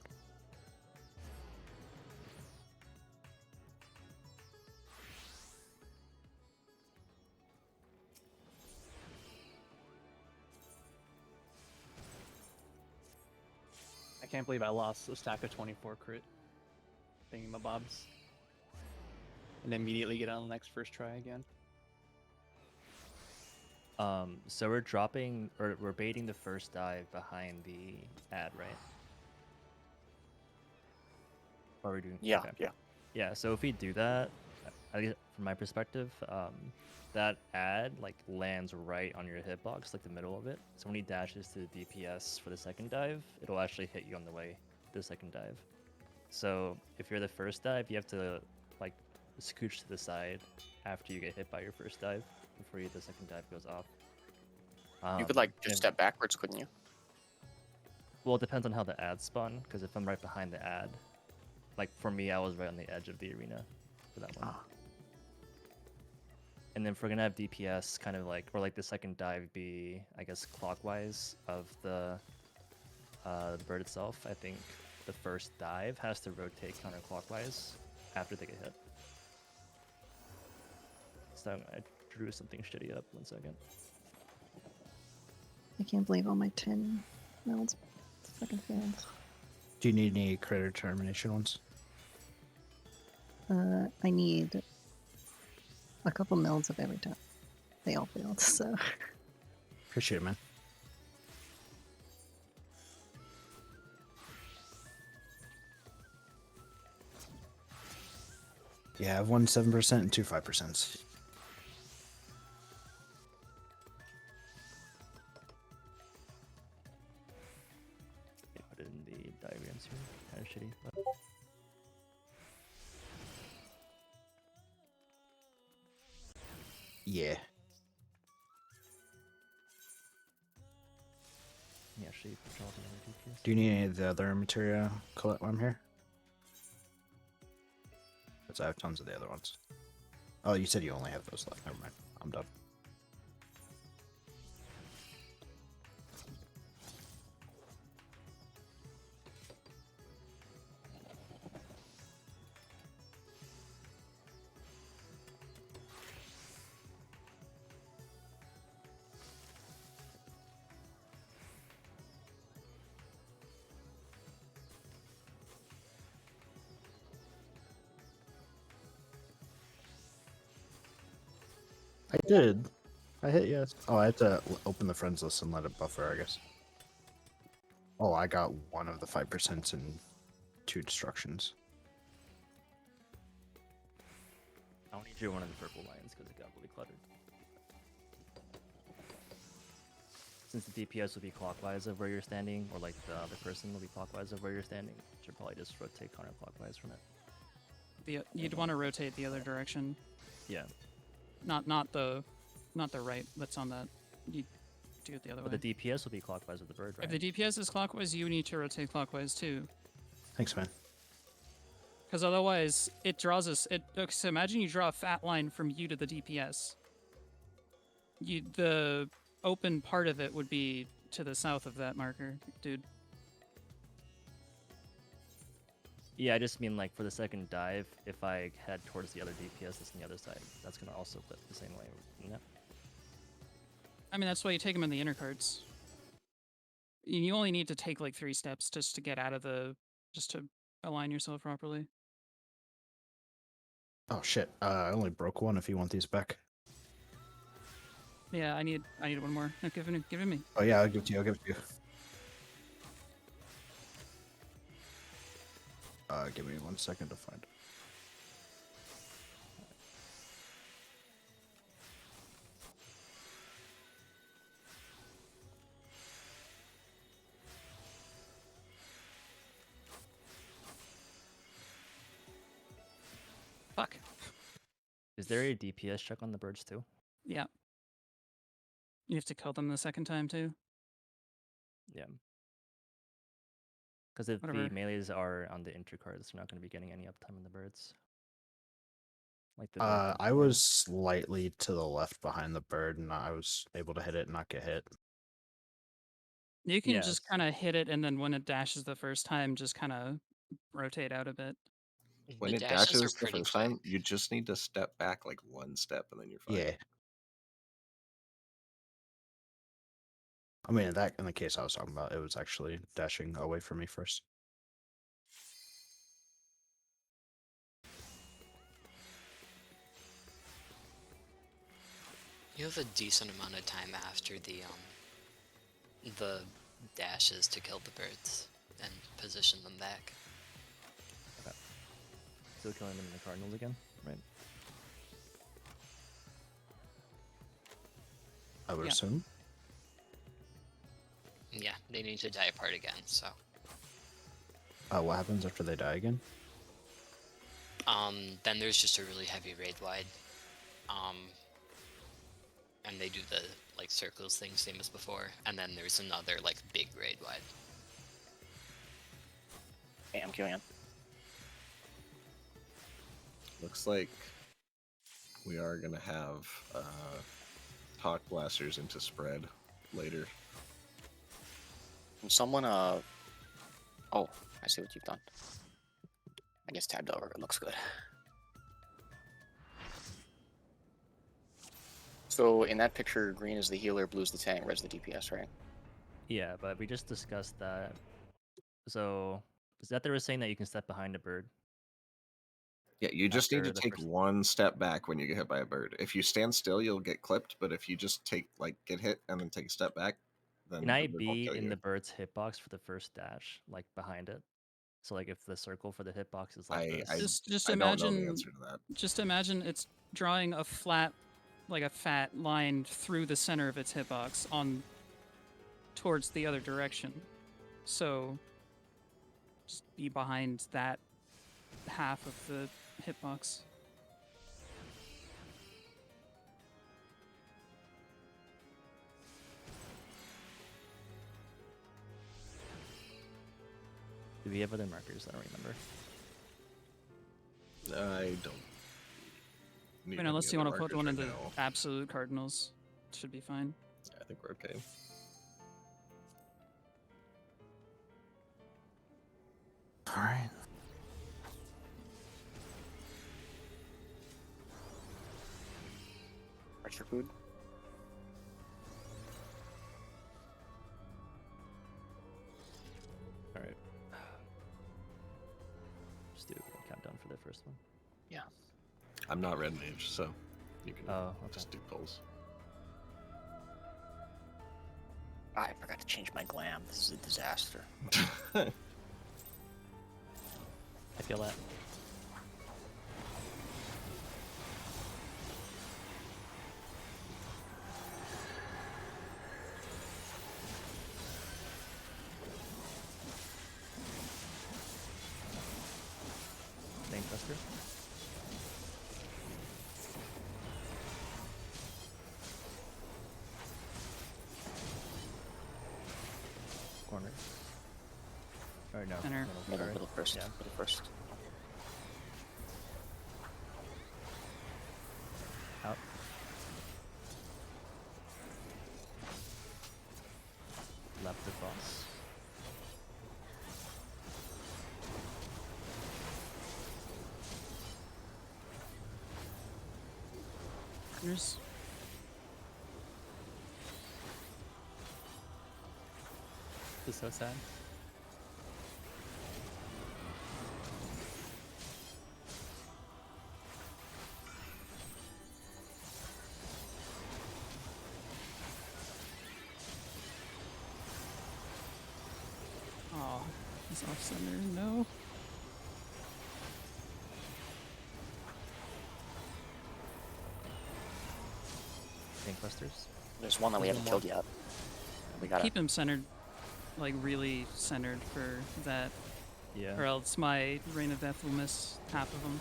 N: I can't believe I lost a stack of 24 crit thingamabobs. And immediately get on the next first try again.
G: So we're dropping, or we're baiting the first dive behind the ad, right? Or are we doing?
B: Yeah,
G: okay.
B: yeah.
G: Yeah, so if we do that, from my perspective, that ad like lands right on your hitbox, like the middle of it. So when he dashes to the DPS for the second dive, it'll actually hit you on the way to the second dive. So if you're the first dive, you have to like scooch to the side after you get hit by your first dive before the second dive goes off.
B: You could like just step backwards, couldn't you?
G: Well, it depends on how the ad spun, because if I'm right behind the ad, like for me, I was right on the edge of the arena for that one. And then if we're gonna have DPS kind of like, or like the second dive be, I guess, clockwise of the bird itself, I think the first dive has to rotate counterclockwise after they get hit. So I drew something shitty up. 1 second.
I: I can't believe all my 10 melds fucking failed.
F: Do you need any credit termination ones?
I: I need a couple melds of every time. They all failed, so.
F: Appreciate it, man. Yeah, I have 1 7% and 2 5%.
G: Put it in the diagrams here. Kind of shitty. But...
F: Yeah.
G: Yeah, actually control the other DPS.
F: Do you need any of the other materia collect while I'm here? Because I have tons of the other ones. Oh, you said you only have those left. Never mind. I'm done. I did. I hit yes. Oh, I had to open the friends list and let it buffer, I guess. Oh, I got 1 of the 5% and 2 destructions.
G: I only drew 1 of the purple lines because it got really cluttered. Since the DPS will be clockwise of where you're standing, or like the other person will be clockwise of where you're standing, you should probably just rotate counterclockwise from it.
D: You'd want to rotate the other direction.
G: Yeah.
D: Not the right that's on that. You do it the other way.
G: But the DPS will be clockwise of the bird, right?
D: If the DPS is clockwise, you need to rotate clockwise too.
F: Thanks, man.
D: Because otherwise, it draws us. So imagine you draw a fat line from you to the DPS. The open part of it would be to the south of that marker, dude.
G: Yeah, I just mean like for the second dive, if I head towards the other DPS that's on the other side, that's gonna also flip the same way, isn't it?
D: I mean, that's why you take them in the inner cards. You only need to take like 3 steps just to get out of the, just to align yourself properly.
F: Oh shit! I only broke one. If you want these back.
D: Yeah, I need one more. No, give it me.
F: Oh yeah, I'll give it to you. I'll give it to you. Give me 1 second to find it.
D: Fuck.
G: Is there a DPS check on the birds too?
D: Yeah. You have to kill them the second time too.
G: Yeah. Because if
D: Whatever.
G: the melees are on the inter cards, they're not going to be getting any uptime on the birds. Like the
F: I was slightly to the left behind the bird, and I was able to hit it and not get hit.
D: You can just kind of hit it, and then when it dashes the first time, just kind of rotate out a bit.
K: When it dashes the first time, you just need to step back like 1 step, and then you're fine.
F: Yeah. I mean, in the case I was talking about, it was actually dashing away from me first.
H: You have a decent amount of time after the dashes to kill the birds and position them back.
G: Okay. Still killing them in the Cardinals again, right?
F: I would assume.
H: Yeah, they need to die apart again, so.
F: What happens after they die again?
H: Then there's just a really heavy raid wide. And they do the, like, circles thing, same as before. And then there's another, like, big raid wide.
B: Hey, I'm killing him.
K: Looks like we are going to have Talk Blasters into spread later.
B: Can someone, oh, I see what you've done. I guess tabbed over, it looks good. So in that picture, green is the healer, blue's the tank, red's the DPS, right?
G: Yeah, but we just discussed that. So, is that they were saying that you can step behind a bird?
K: Yeah, you just need to
G: After the
K: take
G: first-
K: 1 step back when you get hit by a bird. If you stand still, you'll get clipped, but if you just get hit and then take a step back, then
G: Can I
K: the bird won't
G: be
K: kill
G: in
K: you.
G: the bird's hitbox for the first dash, like behind it? So, like, if the circle for the hitbox is like this,
D: Just
K: I don't know
D: imagine.
K: the answer to that.
D: Just imagine it's drawing a flat, like a fat line through the center of its hitbox on towards the other direction. So just be behind that half of the hitbox.
G: Do we have other markers? I don't remember.
K: I don't.
D: I mean, unless you want to put one in the absolute cardinals, should be fine.
K: I think we're okay.
F: All right.
B: Extra food?
G: Alright. Just do a countdown for the first one.
B: Yeah.
K: I'm not red mage, so you can just do pulls.
B: I forgot to change my glam. This is a disaster.
G: I feel that. Name cluster. Corner. Or no.
D: Center.
B: Middle first.
G: Yeah.
B: Middle first.
G: Out. Left across.
D: There's
N: is so sad.
D: Oh, he's off center. No.
G: Busters.
B: There's one that we haven't killed yet. We gotta
D: keep him centered, like really centered for that.
G: Yeah.
D: Or else my Rain of Death will miss half of them.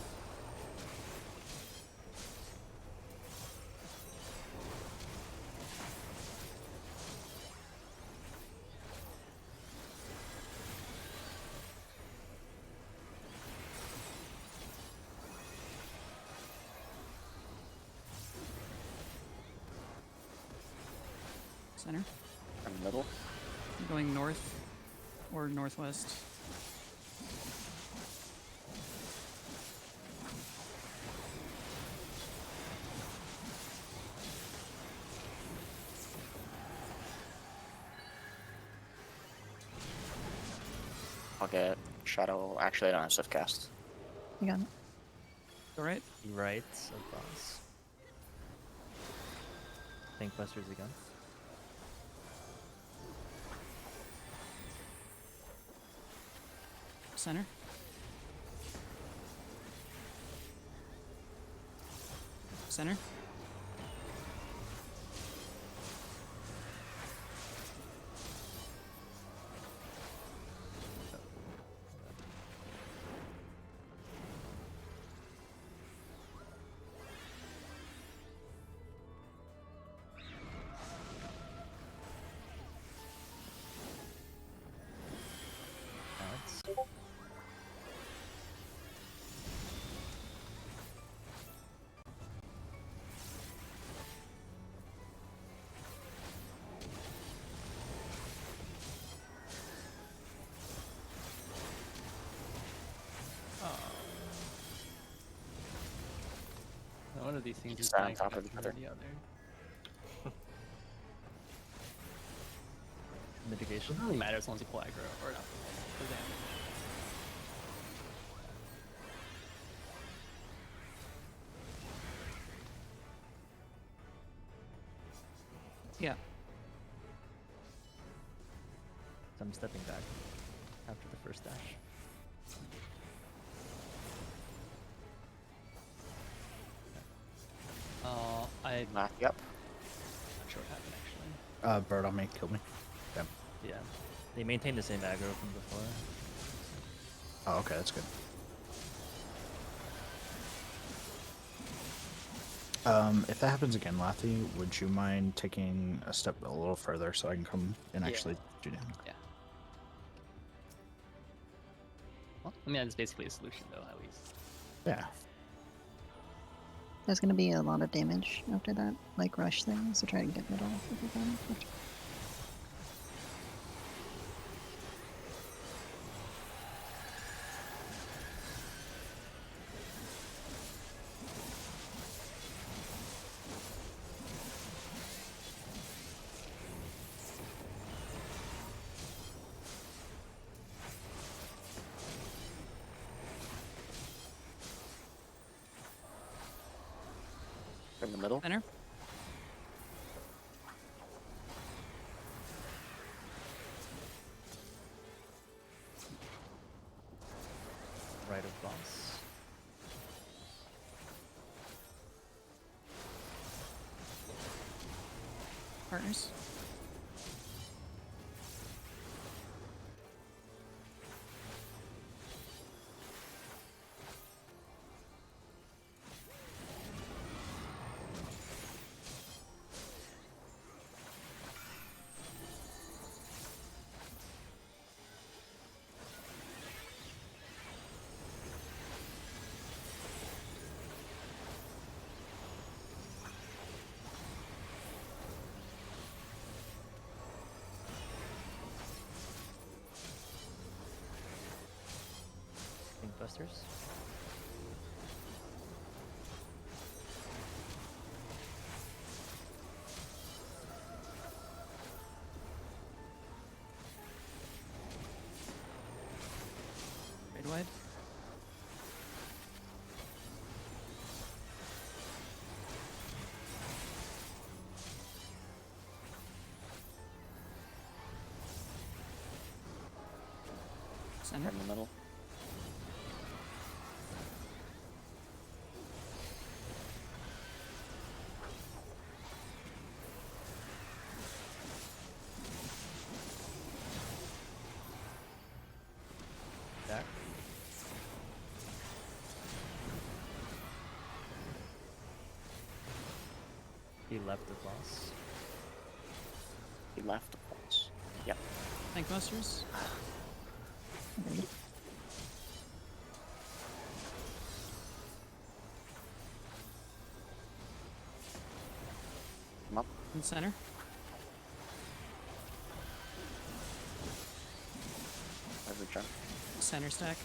D: Center.
B: in the middle.
D: I'm going north or northwest.
B: I'll get Shadow. Actually, I don't have Swift Cast.
I: You got it.
D: All right.
G: Right across. Think Busters again.
D: Center. Center. One of these things is
B: Stand on
D: dying
B: top of
D: faster
B: each other.
D: than the other.
G: Mitigation.
D: It really matters once you pull aggro or not. For damage. Yeah.
G: So I'm stepping back after the first dash.
B: Yep.
D: Not sure what happened actually.
F: Bird on me, kill me. Yeah.
G: Yeah. They maintain the same aggro from before.
F: Oh, okay, that's good. If that happens again, Lathy, would you mind taking a step a little further so I can come and
D: Yeah.
F: actually do damage?
D: Yeah. Well, I mean, that's basically a solution though, at least.
F: Yeah.
I: There's gonna be a lot of damage after that, like rush thing, so try to get middle if you can.
B: In the middle.
D: Center.
G: Right of boss.
D: Partners.
G: Think Busters.
D: Center.
B: in the middle.
G: Back. He left the boss.
B: He left the boss. Yep.
D: Tankbusters.
B: Come up.
D: In center.
B: Every jump.
D: Center stack.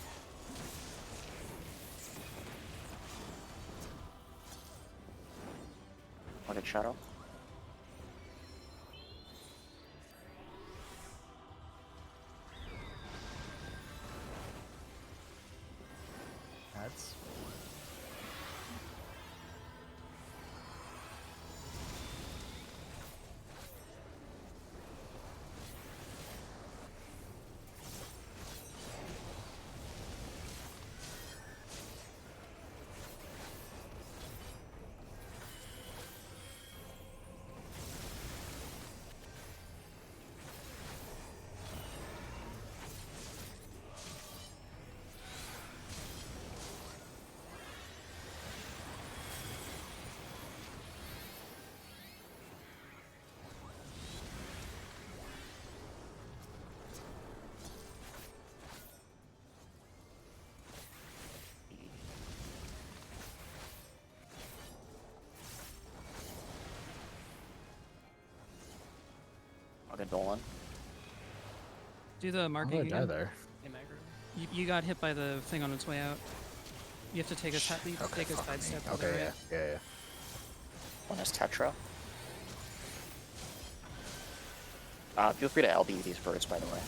B: Target shadow.
G: Adds.
B: Target Dolan.
D: Do the
F: How
D: marking
F: did I die
D: again.
F: there?
D: You got hit by the thing on its way out. You have to take a take a side step to the
F: Okay,
D: right.
F: yeah.
B: One is Tetra. Feel free to LB these birds, by the way.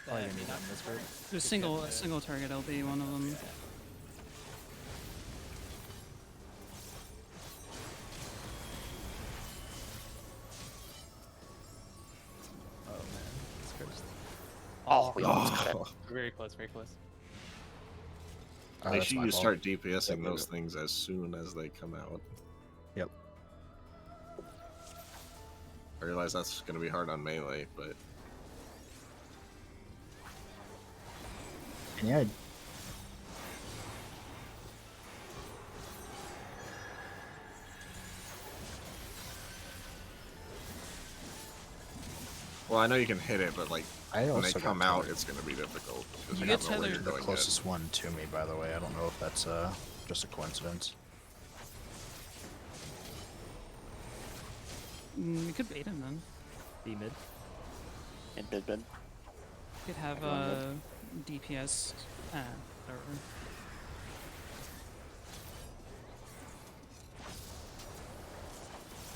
G: Oh, you're needing this bird?
D: There's a single target LB, one of them.
G: Oh man, it's cursed.
B: Oh, we almost got it.
N: Very close, very close.
K: Make
F: That's
K: sure
F: my
K: you
F: fault.
K: start DPSing
F: Yep,
K: those
F: yep.
K: things as soon as they come out.
F: Yep.
K: I realize that's going to be hard on melee, but
F: And yeah,
K: well, I know you can hit it, but like
F: I
K: when they
F: also
K: come
F: got
K: out,
F: tethered.
K: it's going to be difficult because
D: You
K: you
D: get
K: don't know where you're
D: tethered.
F: the
K: going
F: closest one to me, by the way. I don't know if that's just a coincidence.
D: We could bait him then.
G: B mid.
B: In bid.
D: We could have
B: Everyone
D: DPS. Whatever.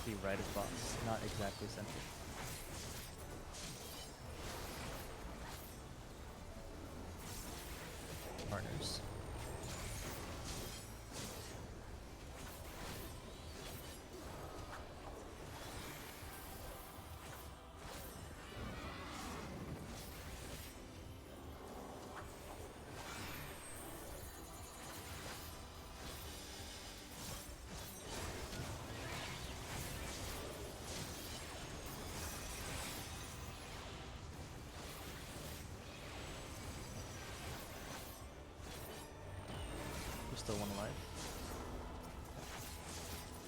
G: Be right of boss, not exactly center. Partners. There's still one alive.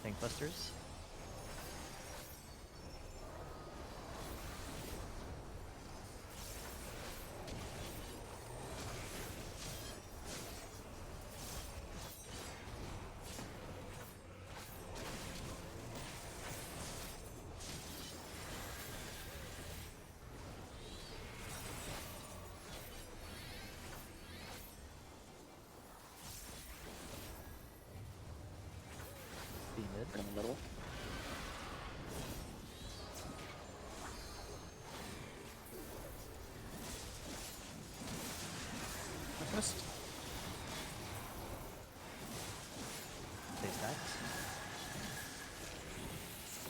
G: Tank busters. B mid.
B: In the middle.
D: Breakfast.
G: Stay stacked.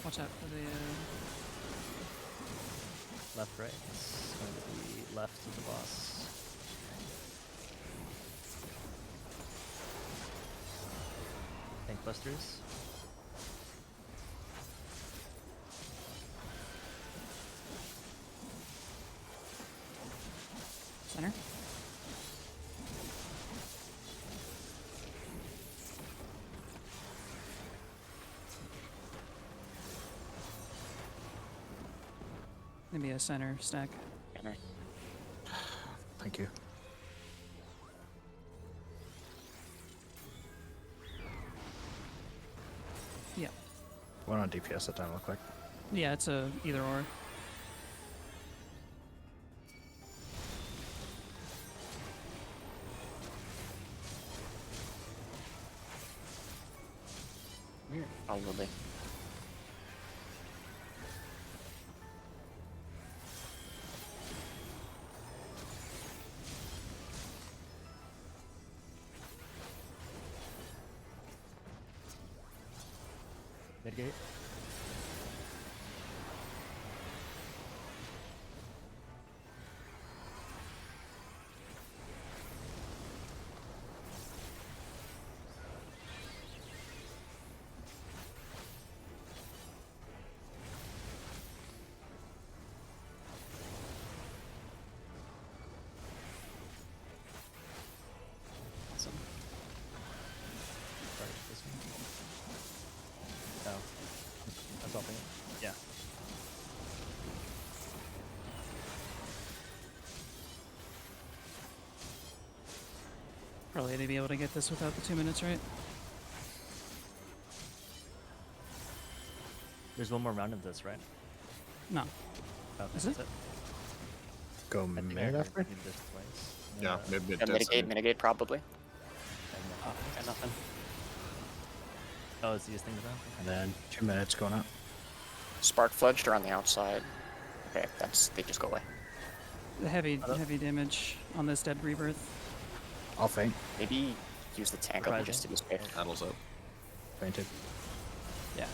D: Watch out for the.
G: Left, right. It's going to be left of the boss. Tank busters.
D: Center. Maybe a center stack.
F: Thank you.
D: Yeah.
F: What on DPS that time look like?
D: Yeah, it's a either or.
B: Probably.
G: Midgate.
D: Awesome.
G: Start this one. Oh. That's all thing. Yeah.
D: Probably to be able to get this without the 2 minutes, right?
G: There's one more round of this, right?
D: No.
G: Oh,
D: Is
G: that's
D: it?
F: Go
G: I think I
F: mid
G: heard
F: after?
G: you did this twice.
K: Yeah, mid
B: Yeah,
K: dead
B: mitigate,
K: center.
B: mitigate probably.
D: Got nothing.
G: Oh, it's these things now?
F: And then 2 minutes going up.
B: Spark fledged are on the outside. Okay, they just go away.
D: The heavy damage on this dead rebirth.
F: I'll faint.
B: Maybe use the tank up just to be safe.
K: Paddles up.
F: Fainted.
D: Yeah.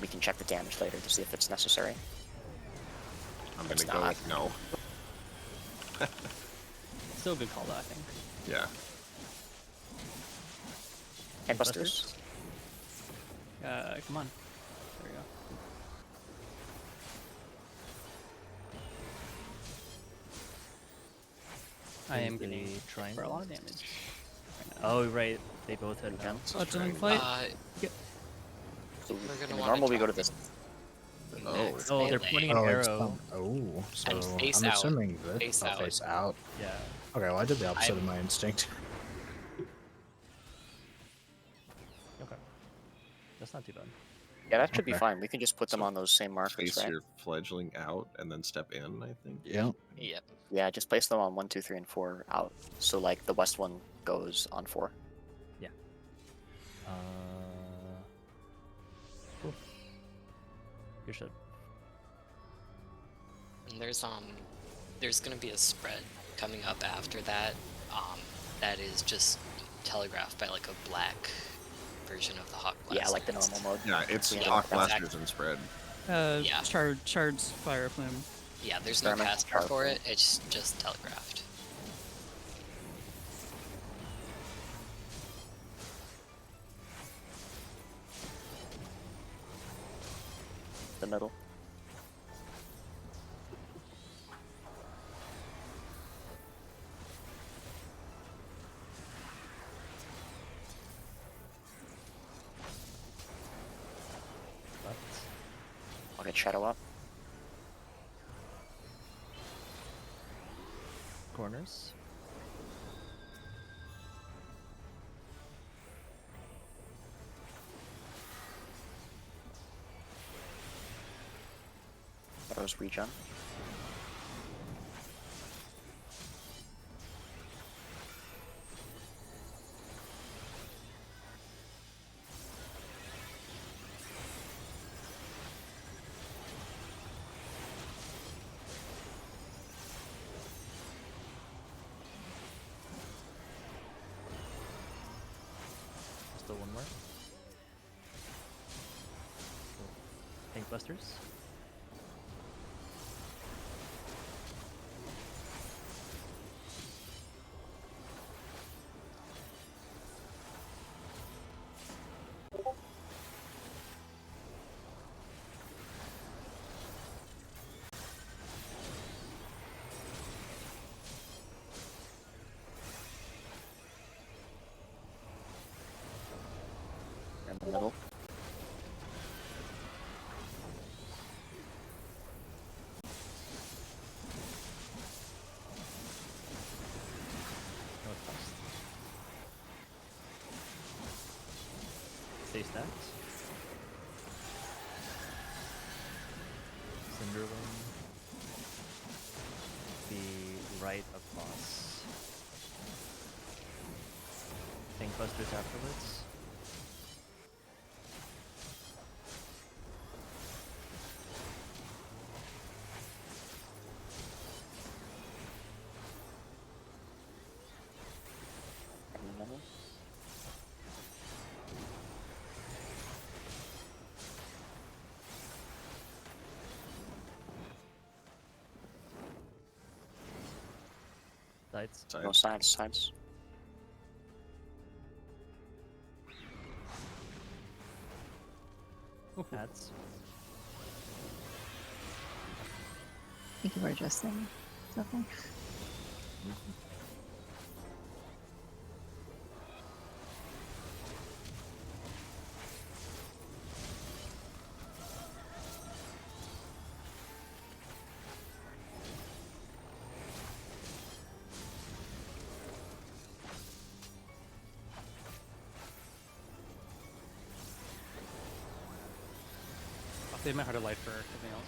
B: We can check the damage later to see if it's necessary.
K: I'm
B: It's
K: gonna go
B: not.
K: with no.
D: Still a good call though, I think.
K: Yeah.
B: Tank busters.
D: Come on. There we go. I am getting for a lot of damage.
G: Oh, right. They both had
B: Again.
D: Fledgling fight.
B: So
H: We're
B: in
H: gonna
B: the
H: wanna
B: normal we go to
H: drop
B: this.
H: next
G: Oh, they're
H: melee.
G: pointing an
F: Oh,
G: arrow.
F: so
H: face
F: I'm
H: out.
F: assuming this.
H: Face
F: I'll
H: out.
F: face out.
G: Yeah.
F: Okay, well I did the opposite of my instinct.
G: Okay. That's not too bad.
B: Yeah, that should be
F: Okay.
B: fine. We can just put them
K: So
B: on those same markers,
K: Face
B: right?
K: your fledgling out and then step in, I think.
F: Yeah.
H: Yep.
B: Yeah, just place them on 1, 2, 3, and 4 out. So like the west one goes on 4.
G: Yeah. Cool. Good shit.
H: And there's gonna be a spread coming up after that. That is just telegraphed by like a black version of the Hawk Blast.
B: Yeah, like the normal mode.
K: Yeah, it's
B: Yeah,
K: Hawk
B: that's
K: Blasters and spread.
H: Yeah.
D: Shards fire plume.
H: Yeah, there's no
B: Experiment
H: caster for
B: powerful.
H: it. It's just telegraphed.
B: The middle.
G: Left.
B: I'll get shadow up.
G: Corners.
B: Throws regen.
G: Still one more. Tank busters.
B: in the middle.
G: Stay stacked. Cinderwing. The right of boss. Tank busters afterwards.
B: In the middle.
G: Sides.
B: No sides, sides.
G: Hats.
I: Thank you for adjusting. It's okay.
N: I'll save my heart of light for something else.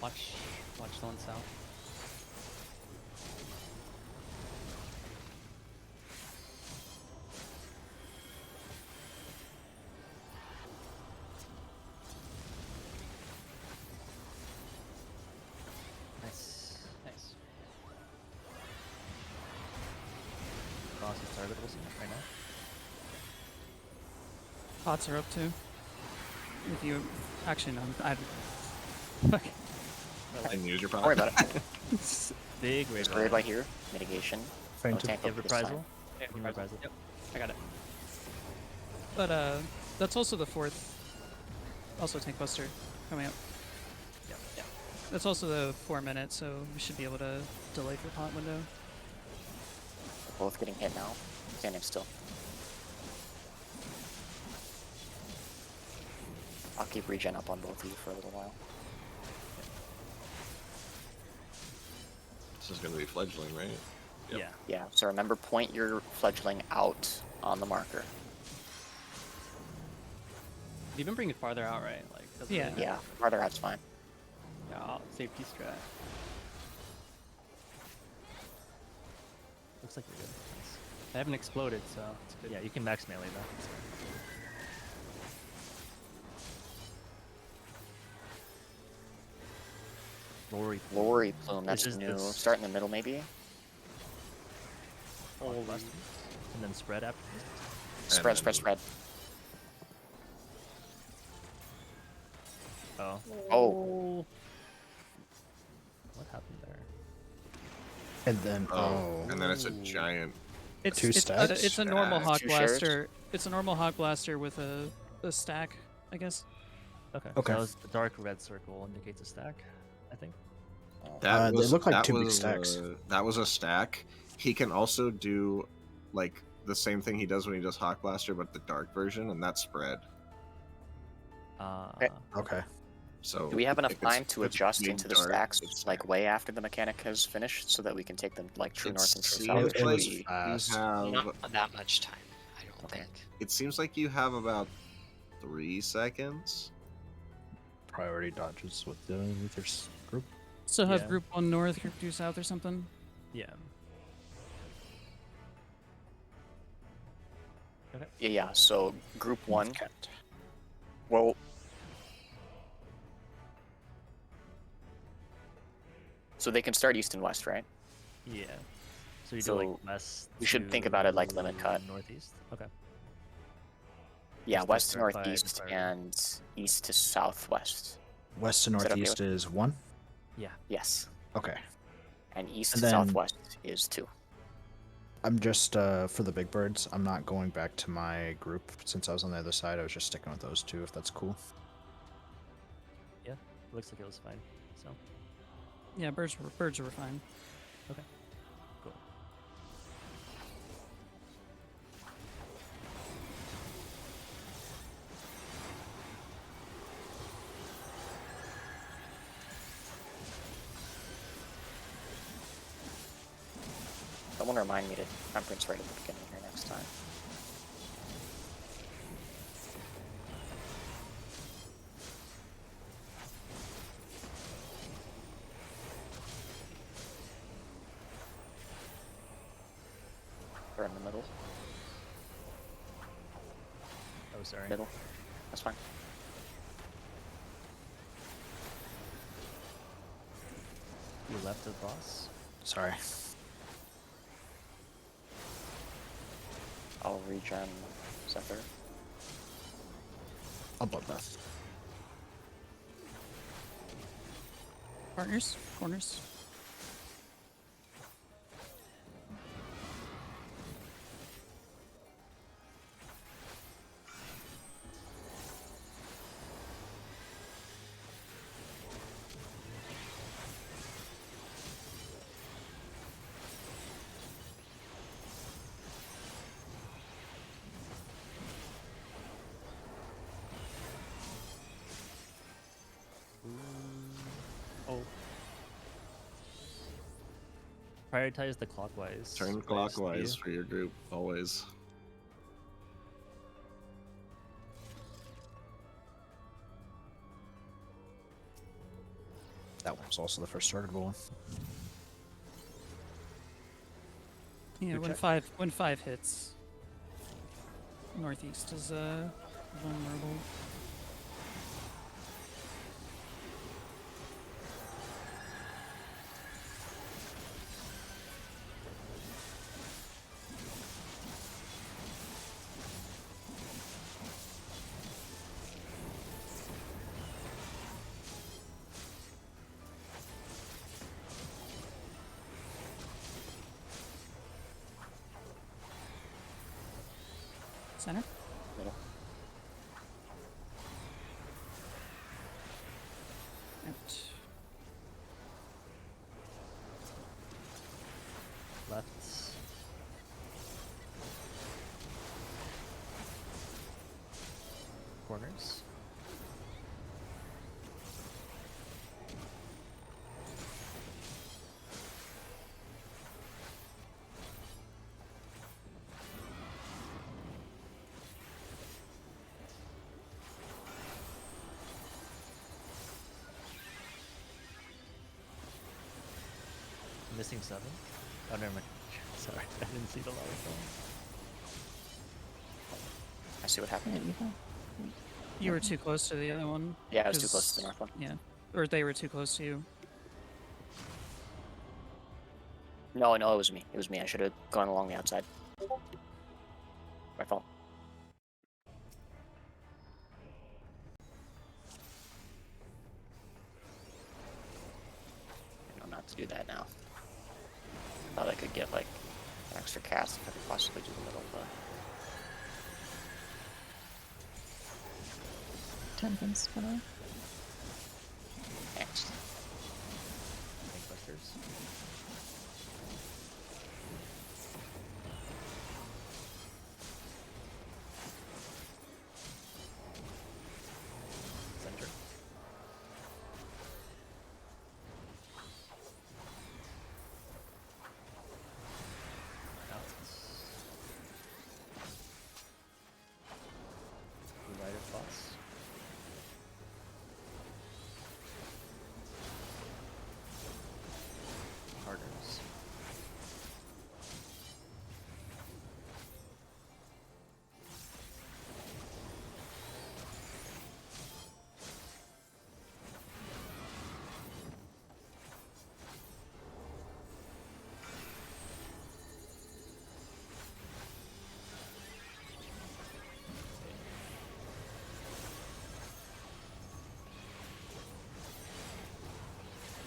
N: Watch the one south.
G: Nice.
N: Nice.
G: Boss is targetable right now.
D: Pots are up too. If you actually no, I. Fuck.
K: I didn't use your
B: Don't worry
K: pot.
B: about it.
G: Big
B: There's
G: raid
B: raid right here. Mitigation. No
F: Fainted.
B: tank
G: You have
B: up this time.
G: reprisal?
N: Yeah,
G: You have reprisal.
N: Yep, I got it.
D: But that's also the fourth. Also tank buster coming up.
G: Yep.
N: Yeah.
D: That's also the 4 minutes, so we should be able to delay for pot window.
B: We're both getting hit now. Standing still. I'll keep regen up on both of you for a little while.
K: This is going to be fledgling, right? Yep.
G: Yeah.
B: Yeah, so remember, point your fledgling out on the marker.
N: You even bring it farther out, right? Like, doesn't
D: Yeah.
N: really matter.
B: Yeah, farther out's fine.
N: Yeah, safety strat.
G: Looks like you're good. Nice.
N: I haven't exploded, so it's good.
G: Yeah, you can max melee though.
B: Glory Plume,
G: This
B: that's
G: is
B: new.
G: the
B: Start in the middle, maybe?
G: and then spread after.
B: Spread, spread, spread.
G: Oh.
B: Oh.
G: What happened there?
F: And then
K: And then it's a giant.
D: It's
F: Two
D: it's,
F: stacks?
D: it's a normal
K: Yeah,
D: hawk
B: two shares.
D: blaster. It's a normal hawk blaster with a stack, I guess.
G: Okay.
F: Okay.
G: So that was the dark red circle indicates a stack, I think.
K: That
F: they
K: was,
F: look like
K: that
F: two big
K: was,
F: stacks.
K: That was a stack. He can also do like the same thing he does when he does Hawk Blaster, but the dark version, and that's spread.
F: Okay.
K: So
B: Do we have enough
K: if it's-
B: time to
K: if it's
B: adjust
K: big
B: into the
K: dark,
B: stacks,
K: it's
B: like way after the mechanic has finished, so that we can take them like true
K: It
B: north and true
K: seems
B: south?
F: It was
K: like you
F: fast.
K: have.
H: Not that much time, I don't think.
K: It seems like you have about 3 seconds.
F: Priority dodges with your group.
D: So have
G: Yeah.
D: group 1 north, group 2 south or something?
G: Yeah. Okay.
B: Yeah, so group 1. Well, so they can start east and west, right?
G: Yeah. So So you
B: So
G: do like west.
B: we should think about it like limit cut.
G: Northeast. Okay.
B: Yeah,
G: Just to
B: west to
G: clarify the
B: northeast
G: clarity.
B: and east to southwest.
F: West to
B: Is that okay
F: northeast
B: with-
F: is 1.
G: Yeah.
B: Yes.
F: Okay.
B: And east
F: And
B: to
F: then-
B: southwest is 2.
F: I'm just for the big birds. I'm not going back to my group since I was on the other side. I was just sticking with those 2. If that's cool.
G: Yeah. Looks like it was fine. So.
D: Yeah, birds were fine.
G: Okay. Cool.
B: Someone remind me to temperance right at the beginning here next time. Or in the middle.
G: Oh, sorry.
B: Middle. That's fine.
G: You left of boss.
F: Sorry.
B: I'll regen Zephyr.
F: I'll bloodbath.
D: Partners, corners.
G: Oh. Prioritize the clockwise.
K: Turn
G: ways,
K: clockwise
G: do
K: for your group, always.
F: That one was also the first targetable one.
D: Yeah,
F: Good
D: when 5 hits, northeast is vulnerable. Center.
B: Middle.
D: Out.
G: Left. Corners. Missing 7? Oh, never mind. Sorry, I didn't see the lower phone.
B: I see what happened.
D: You were too close to the other one.
B: Yeah, I was too close to the north one.
D: Yeah, or they were too close to you.
B: No, it was me. It was me. I should have gone along the outside. My fault. I know not to do that now. Thought I could get like an extra cast if I could possibly do the middle, but
I: 10 pins, by the way.
B: thanks.
G: Gangbusters. Center. Out. The right of boss.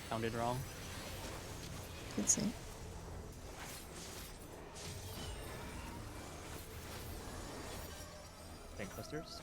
N: Counted wrong.
I: Good save.
G: Bankbusters.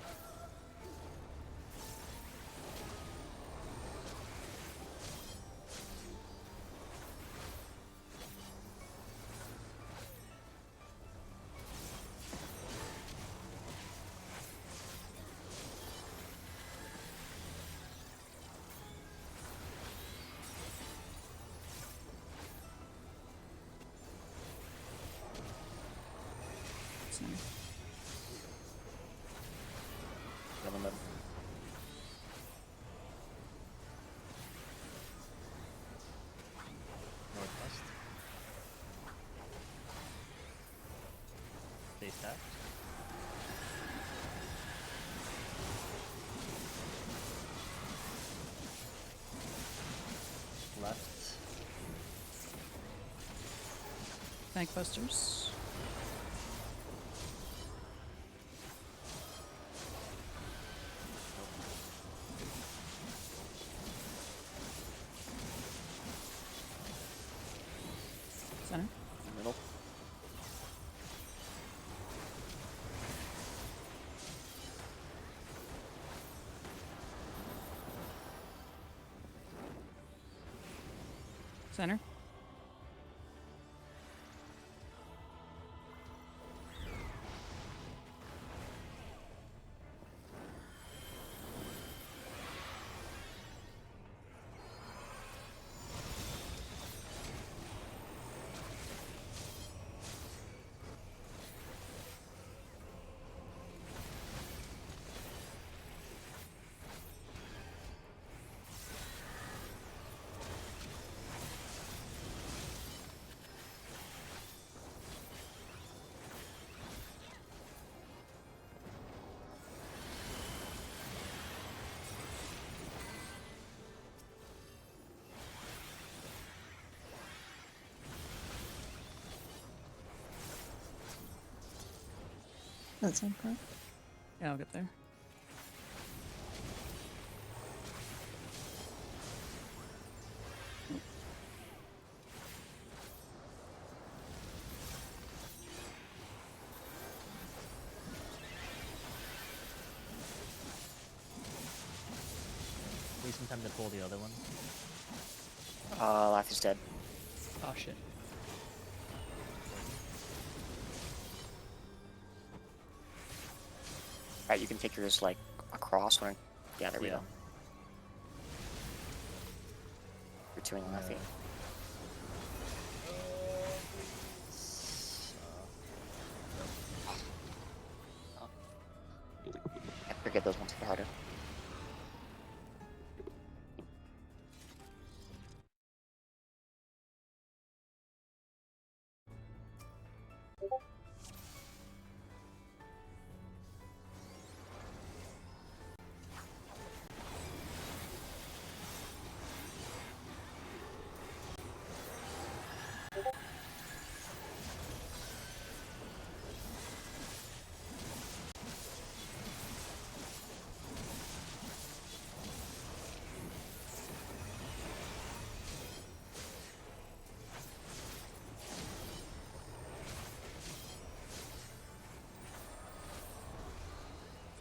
G: Northwest. Stay stacked. Left.
D: Bankbusters. Center.
B: Middle.
D: Center.
I: That's improv.
D: Yeah, I'll get there.
G: Waste some time to pull the other one.
B: Lath is dead.
D: Oh shit.
B: Alright, you can take yours like across when. Yeah, there we go. You're doing Lathy. I forget those ones are harder.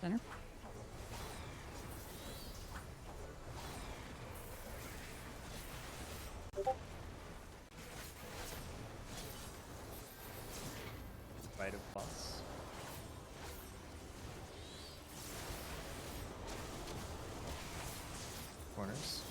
D: Center.
G: Right of boss. Corners.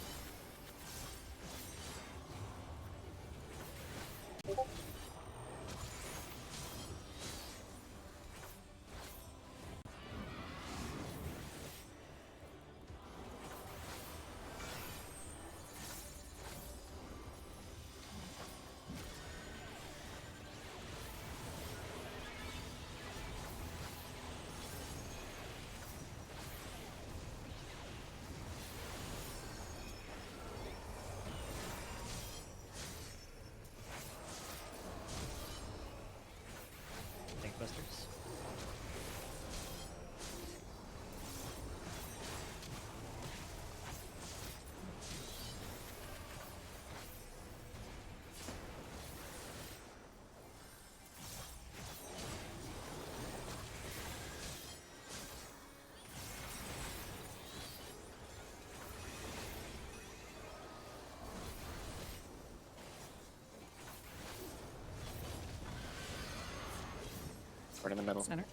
B: Right in the middle.
D: Center.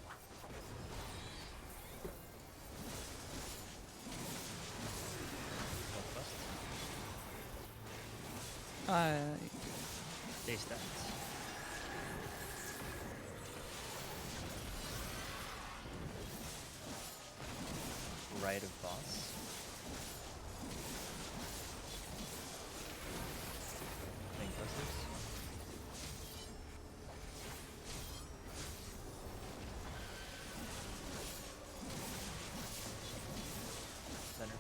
G: Stay stacked. Right of boss. Main clusters. Center.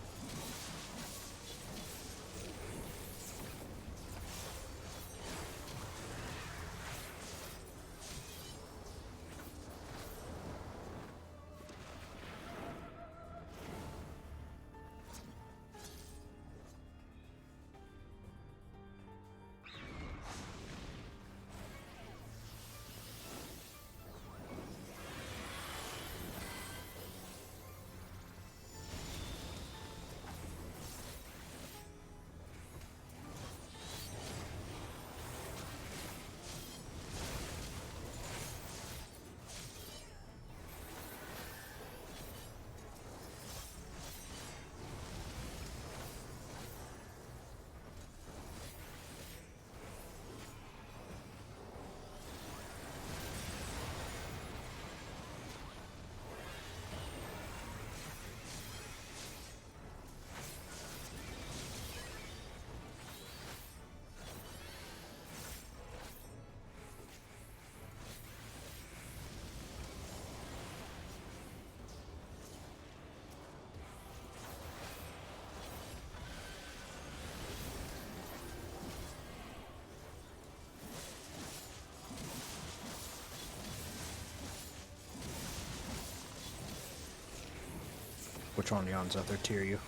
F: Which one yawns out there, T or you?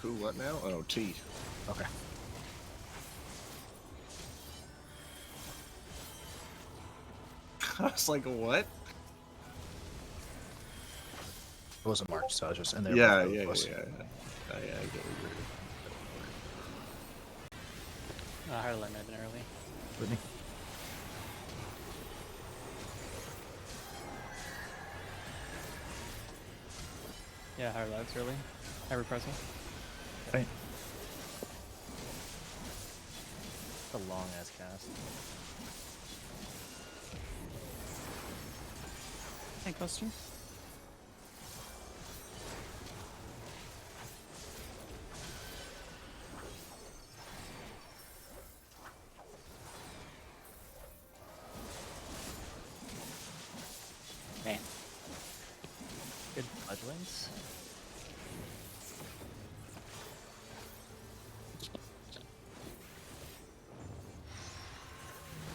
K: Who, what now? Oh, T.
F: Okay.
K: I was like, what?
F: It wasn't marked, so I was just in there.
K: Yeah,
F: with
K: yeah,
F: the bus.
K: yeah. I get what you're
N: Higher line might have been early.
F: Brittany?
N: Yeah, higher lives early. High repressal.
F: Right.
G: It's a long ass cast.
D: Tank cluster.
B: Man.
G: Good fledglings.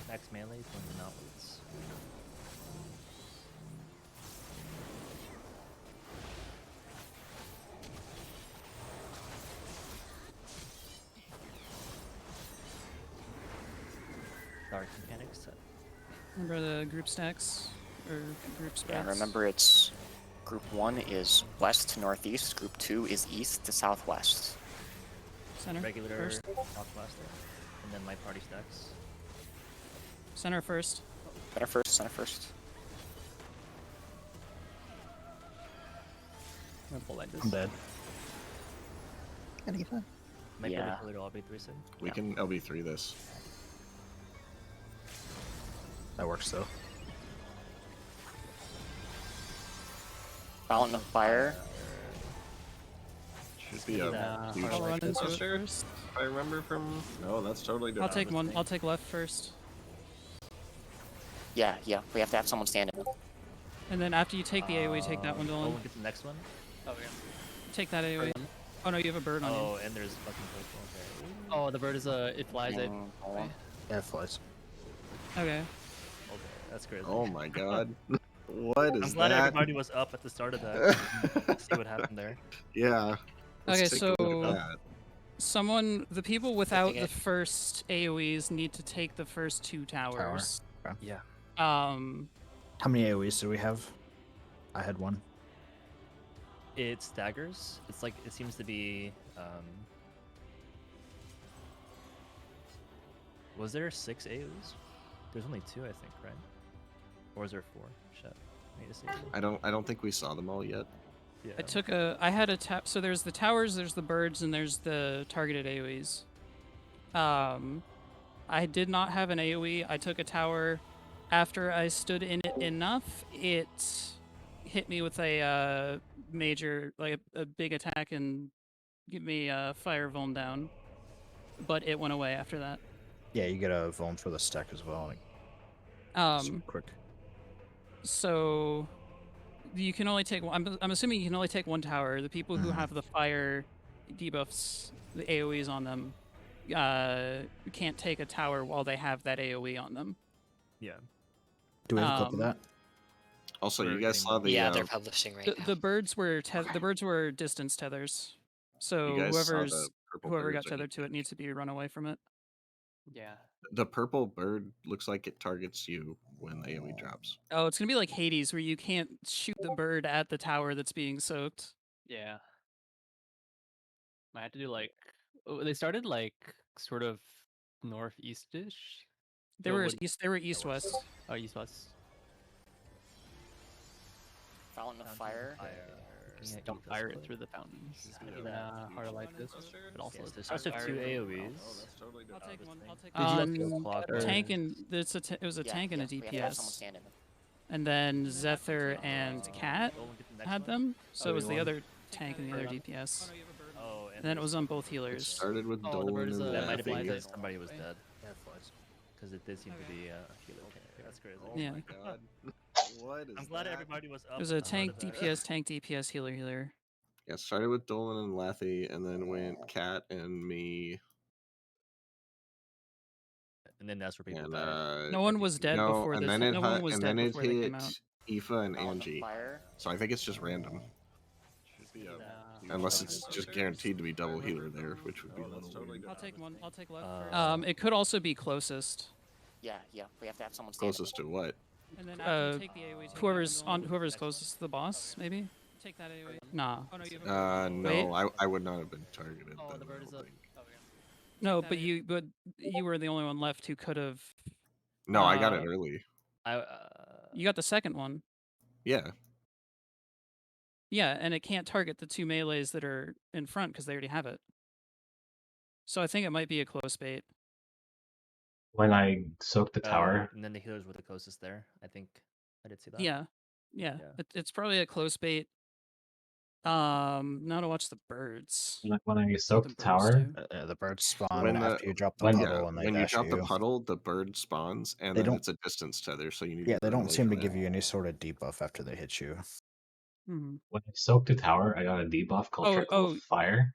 G: Max melee, pointing outwards. Dark mechanics set.
D: Remember the group stacks or group spreads?
B: Yeah, remember it's group 1 is west to northeast, group 2 is east to southwest.
D: Center.
G: Regular
D: First.
G: southwester, and then my party stacks.
D: Center first.
B: Center first, center first.
N: I'm gonna pull like this.
F: I'm dead.
I: Khalifa.
G: Might
B: Yeah.
G: be able to LB3 sim.
K: We can LB3 this.
F: That works though.
B: Fountain of Fire.
K: Should be a
N: Nah,
K: huge
D: I'll run into it
K: cluster,
D: first.
K: if I remember from. No, that's totally
D: I'll
K: different.
D: take one. I'll take left first.
B: Yeah, we have to have someone stand in.
D: And then after you take the AoE, take that one,
G: Oh,
D: Dylan.
G: we'll get the next one.
N: Oh yeah.
D: Take that AoE. Oh no, you have a bird on
G: Oh,
D: you.
G: and there's fucking purple. Okay.
N: Oh, the bird is it flies it.
B: Hold on.
F: Yeah, it flies.
D: Okay.
G: Okay, that's crazy.
K: Oh my god. What is
G: I'm glad
K: that?
G: everybody was up at the start of that. See what happened there.
K: Yeah.
D: Okay,
K: Let's take a look
D: so-
K: at that.
D: The people without the
B: it.
D: first AoEs need to take the first two towers.
G: Yeah.
F: How many AoEs do we have? I had one.
G: It staggers. It's like it seems to be. Was there 6 AOs? There's only 2, I think, right? Or is there 4? Shit. I need to see.
K: I don't think we saw them all yet.
G: Yeah.
D: I had a so there's the towers, there's the birds, and there's the targeted AoEs. I did not have an AoE. I took a tower. After I stood in it enough, it hit me with a major, like a big attack and give me a fire vuln down. But it went away after that.
F: Yeah, you get a vuln for the stack as well. Quick.
D: So you can only take one. I'm assuming you can only take one tower. The people who have the fire debuffs, the AoEs on them, can't take a tower while they have that AoE on them.
G: Yeah.
F: Do we have a clip of that?
K: Also, you guys saw the
H: they're publishing right now.
D: The birds were distance tethers, so
K: You guys saw the purple
D: whoever
K: birds
D: got tethered to it needs to be run away from it.
N: Yeah.
K: The purple bird looks like it targets you when the AoE drops.
D: Oh, it's gonna be like Hades, where you can't shoot the bird at the tower that's being soaked.
N: Yeah. I had to do like they started like sort of northeast-ish.
D: They were east-west.
N: Oh, east-west.
B: Fountain of Fire.
N: Don't fire it through the fountains. Hard like this, but also
G: There's also 2 AoEs.
D: I'll take one. Tank and it was a tank and a DPS. And then Zephyr and Cat had them, so it was the other tank and the other DPS.
G: Oh,
D: And then it was on both healers.
K: It started with Dolan and
G: that might have been
K: Laffy.
G: because somebody was dead. Because it did seem to be a healer. That's crazy.
D: Yeah.
K: Oh my god. What is
G: I'm glad
K: that?
G: everybody was up.
D: It was a
G: and
D: tank
G: ahead of that.
D: DPS, healer.
K: Yeah, it started with Dolan and Laffy, and then went Cat and me.
G: And then that's where people
K: And,
G: died.
D: No one was dead before
K: and
D: this.
K: then it
D: No one
K: hit-
D: was
K: and
D: dead
K: then it
D: before they came
K: hit
D: out.
K: Aoife and Angie. So I think it's just random. Unless it's just guaranteed to be double healer there, which would be a little weird.
D: I'll take one. I'll take left. It could also be closest.
B: Yeah, we have to have someone stand.
K: Closest to what?
D: And then after you take the AoE, whoever's closest to the boss, maybe. Take that AoE. Nah.
K: No, I would not have been targeted.
N: Oh,
K: then,
N: the
K: I
N: bird is
K: don't
N: up.
K: think.
D: No, but you were the only one left who could have.
K: No, I got it early.
D: You got the second one.
K: Yeah.
D: Yeah, and it can't target the 2 melees that are in front because they already have it. So I think it might be a close bait.
P: When I soaked the tower.
G: And then the healers were the closest there. I think I did see that.
D: Yeah. It's probably a close bait. Now to watch the birds.
P: When I soaked the tower,
F: the birds spawn after you drop the puddle, and they
K: when you
F: dash
K: drop the
F: you.
K: puddle, the bird spawns, and
F: They
K: then
F: don't-
K: it's a distance tether, so you need.
F: Yeah,
K: to
F: they
K: run
F: don't
K: away
F: seem to
K: from
F: give
K: it.
F: you any sort of debuff after they hit you.
P: when I soaked the tower, I got a debuff called Trickle of Fire.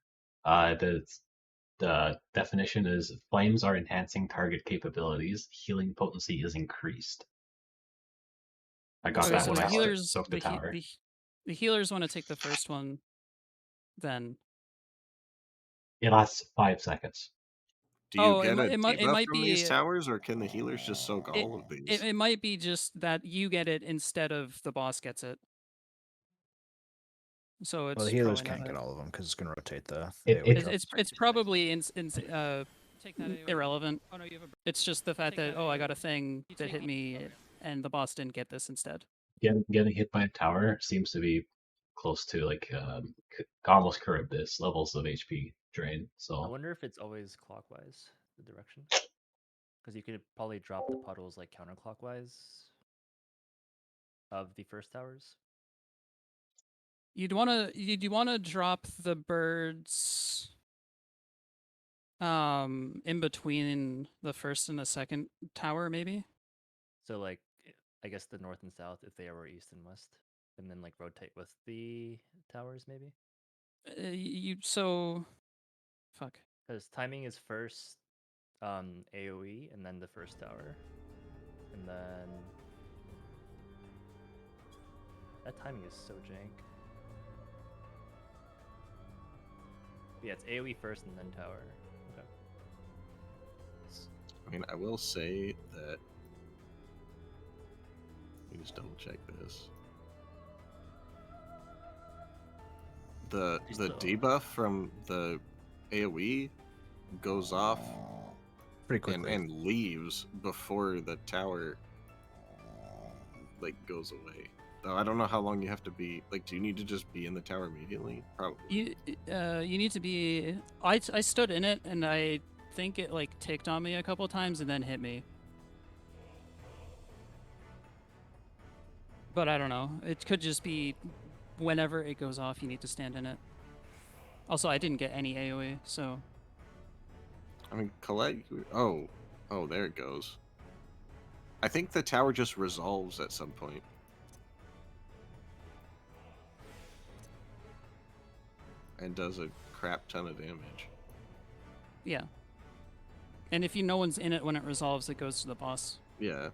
P: The definition is flames are enhancing target capabilities. Healing potency is increased. I got that when I soaked the tower.
D: The healers want to take the first one. Then
P: it lasts 5 seconds.
K: Do you get
D: it might
K: from
D: be
K: these towers, or can the healers just soak all of these?
D: It might be just that you get it instead of the boss gets it. So it's
F: Well, the healers
D: probably not
F: can't
D: that-
F: get all of them because it's going to rotate the.
D: It's probably irrelevant. It's just the fact that I got a thing that hit me and the boss didn't get this instead.
P: Getting hit by a tower seems to be close to almost Charybdis levels of HP drain.
G: I
P: So
G: wonder if it's always clockwise, the direction. Because you could probably drop the puddles like counterclockwise of the first towers.
D: You'd wanna drop the birds in between the first and the second tower, maybe.
G: So like, I guess the north and south if they were east and west, and then like rotate with the towers maybe.
D: Fuck.
G: Because timing is first AoE and then the first tower, and then that timing is so jank. Yeah, it's AoE first and then tower. Okay.
K: I mean, I will say that. Let me just double check this. The debuff from the AoE goes off
F: pretty quickly
K: and leaves before the tower like goes away. Though I don't know how long you have to be. Like, do you need to just be in the tower immediately? Probably.
D: You need to be. I stood in it and I think it like ticked on me a couple times and then hit me. But I don't know. It could just be whenever it goes off, you need to stand in it. Also, I didn't get any AoE, so.
K: I mean, Colette. Oh, there it goes. I think the tower just resolves at some point. And does a crap ton of damage.
D: Yeah. And if no one's in it when it resolves, it goes to the boss.
K: Yeah.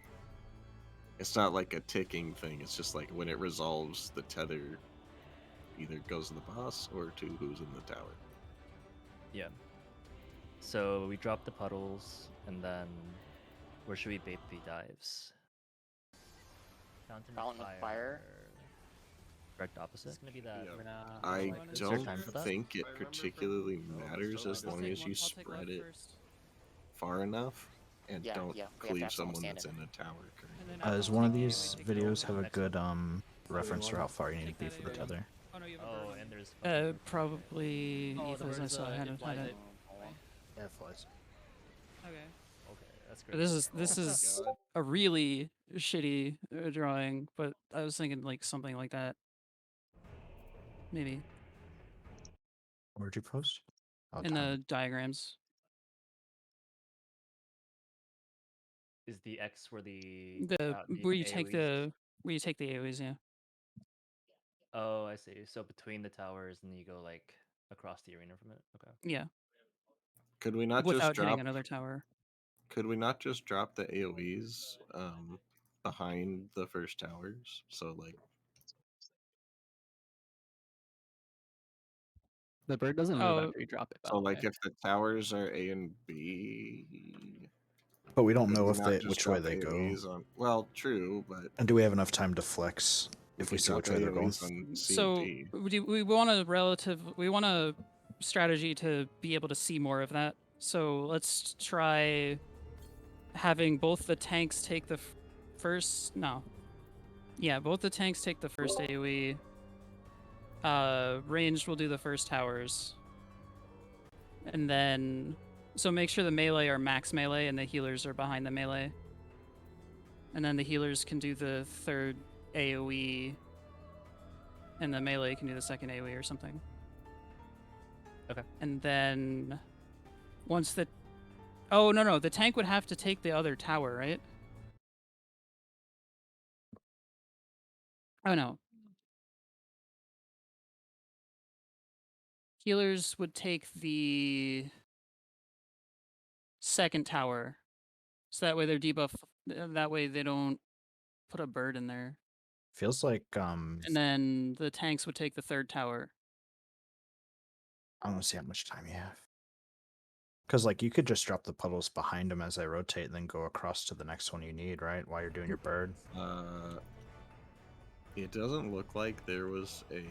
K: It's not like a ticking thing. It's just like when it resolves, the tether either goes to the boss or to who's in the tower.
G: Yeah. So we drop the puddles, and then where should we bait the dives? Fountain of Fire. Direct opposite. It's gonna be that.
K: Yeah. I don't think it particularly matters as long as you spread it far enough and don't cleave someone that's in a tower.
F: Does one of these videos have a good reference for how far you need to be for the tether?
G: Oh, and there's
D: Probably Ethos I saw had it.
F: Yeah, flies.
D: Okay.
G: Okay, that's great.
D: This is a really shitty drawing, but I was thinking like something like that. Maybe.
F: Where'd you post? Oh,
D: in the diagrams.
G: Is the X where the
D: where you take
G: AoEs?
D: the AoEs, yeah.
G: Oh, I see. So between the towers, and then you go like across the arena from it. Okay.
D: Yeah.
K: Could we not
D: without
K: just drop
D: hitting another tower?
K: Could we not just drop the AoEs behind the first towers? So like
N: The bird doesn't move after you drop it.
K: So like if the towers are A and B,
F: but we don't
K: could
F: know
K: we
F: if
K: not
F: they
K: just
F: which way
K: drop
F: they go.
K: AoEs on? Well, true, but
F: And do we have enough time to flex if we see which way they're going?
K: AoEs on C
D: So
K: and D.
D: we want a strategy to be able to see more of that. So let's try having both the tanks take the first. No. Yeah, both the tanks take the first AoE. Ranged will do the first towers. And then, so make sure the melee are max melee and the healers are behind the melee. And then the healers can do the third AoE, and the melee can do the second AoE or something.
G: Okay.
D: And then, once the... Oh, no, the tank would have to take the other tower, right? Oh, no. Healers would take the second tower, so that way they're debuff. That way they don't put a bird in there.
F: Feels like
D: And then the tanks would take the third tower.
F: I don't see how much time you have. Because like you could just drop the puddles behind them as they rotate, and then go across to the next one you need, right? While you're doing your bird.
K: It doesn't look like there was a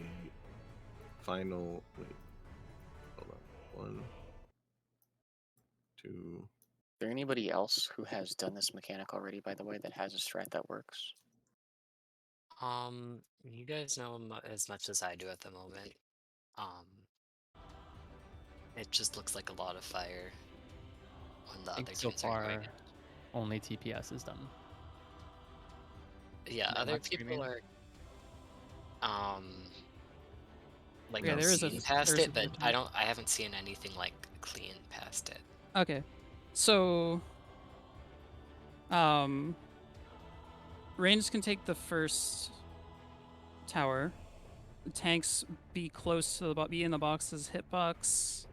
K: final. Wait, hold on. 1, 2.
B: Is there anybody else who has done this mechanic already, by the way, that has a strat that works?
H: You guys know as much as I do at the moment. It just looks like a lot of fire when the
N: I think
H: other
N: so
H: teams are
N: far,
H: doing it.
N: only TPS is done.
H: Yeah,
N: They're
H: other
N: not
H: people
N: streaming.
H: are like
D: Yeah, there is
H: seeing past it, but I haven't seen anything like clean past it.
D: Okay. So ranged can take the first tower. The tanks be close to be in the box's hitbox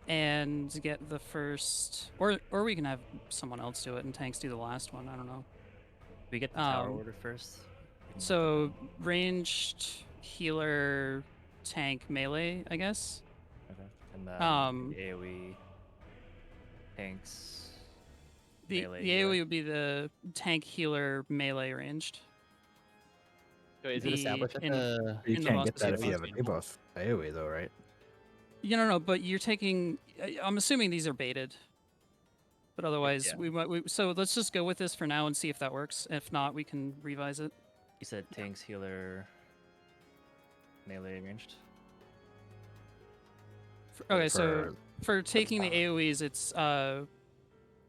D: and get the first, or we can have someone else do it and tanks do the last one. I don't know.
G: We get the tower order first.
D: So ranged, healer, tank, melee, I guess.
G: Okay. And then the AoE, tanks.
D: The
G: melee,
D: AoE
G: healer.
D: would be the tank, healer, melee, ranged.
N: So is it established that
F: You can't get that if you have a debuff AoE though, right?
D: No, but you're taking. I'm assuming these are baited. But otherwise,
G: Yeah.
D: we might. So let's just go with this for now and see if that works. If not, we can revise it.
G: You said tanks, healer, melee ranged.
D: Okay, so for taking the AoEs, it's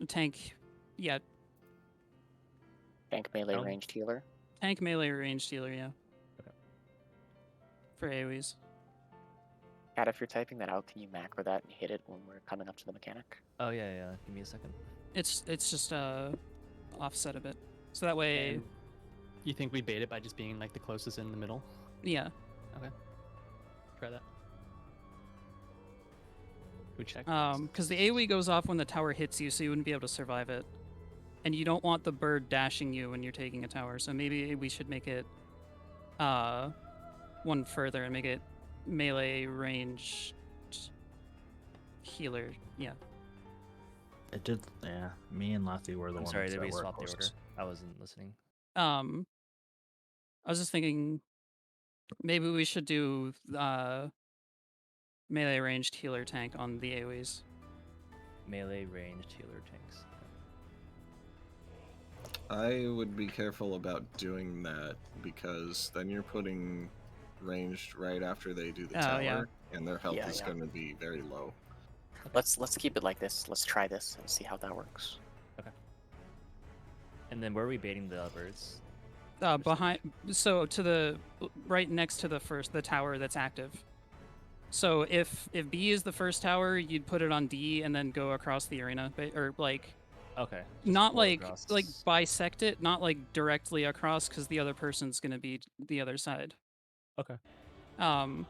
D: tank, yeah,
B: Tank melee ranged healer.
D: tank melee ranged healer, yeah.
G: Okay.
D: For AoEs.
B: Kat, if you're typing that out, can you macro that and hit it when we're coming up to the mechanic?
G: Oh yeah. Give me a second.
D: It's just offset a bit, so that way.
N: And you think we bait it by just being like the closest in the middle?
D: Yeah.
N: Okay. Try that. We check.
D: Because the AoE goes off when the tower hits you, so you wouldn't be able to survive it. And you don't want the bird dashing you when you're taking a tower, so maybe we should make it one further and make it melee range healer. Yeah.
F: It did. Yeah, me and Lathi were the
G: I'm
F: ones.
G: sorry, did
F: that
G: we
F: were
G: swap the order?
F: closest.
G: I wasn't listening.
D: I was just thinking maybe we should do melee ranged healer tank on the AoEs.
G: Melee ranged healer tanks.
K: I would be careful about doing that because then you're putting ranged right after they do the tower,
D: yeah.
K: and their health
B: Yeah,
K: is
B: yeah.
K: going to be very low.
B: Let's keep it like this. Let's try this and see how that works.
G: Okay. And then where are we baiting the birds?
D: Behind, so to the right next to the tower that's active. So if B is the first tower, you'd put it on D and then go across the arena, or like.
G: Okay.
D: Not
G: roll
D: like
G: across.
D: bisect it, not like directly across, because the other person's gonna be the other side.
G: Okay.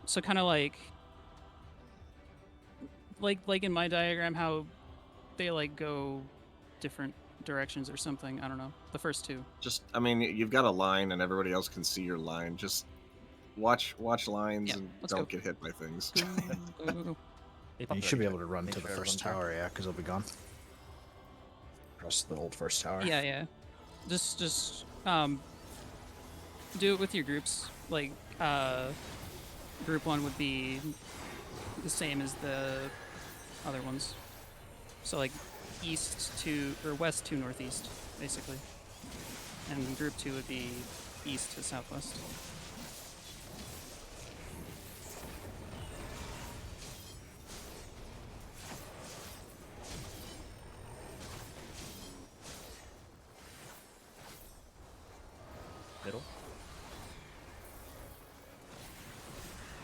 D: So kind of like in my diagram, how they like go different directions or something. I don't know. The first two.
K: Just, I mean, you've got a line, and everybody else can see your line. Just watch lines and don't get hit by things.
D: Go.
F: You should be able to run
G: Make
F: to the
G: sure
F: first
G: everyone's
F: tower, yeah, because they'll be gone. Across the old first tower.
D: Yeah. Just do it with your groups. Like group 1 would be the same as the other ones. So like east to or west to northeast, basically. And group 2 would be east to southwest.
G: Middle.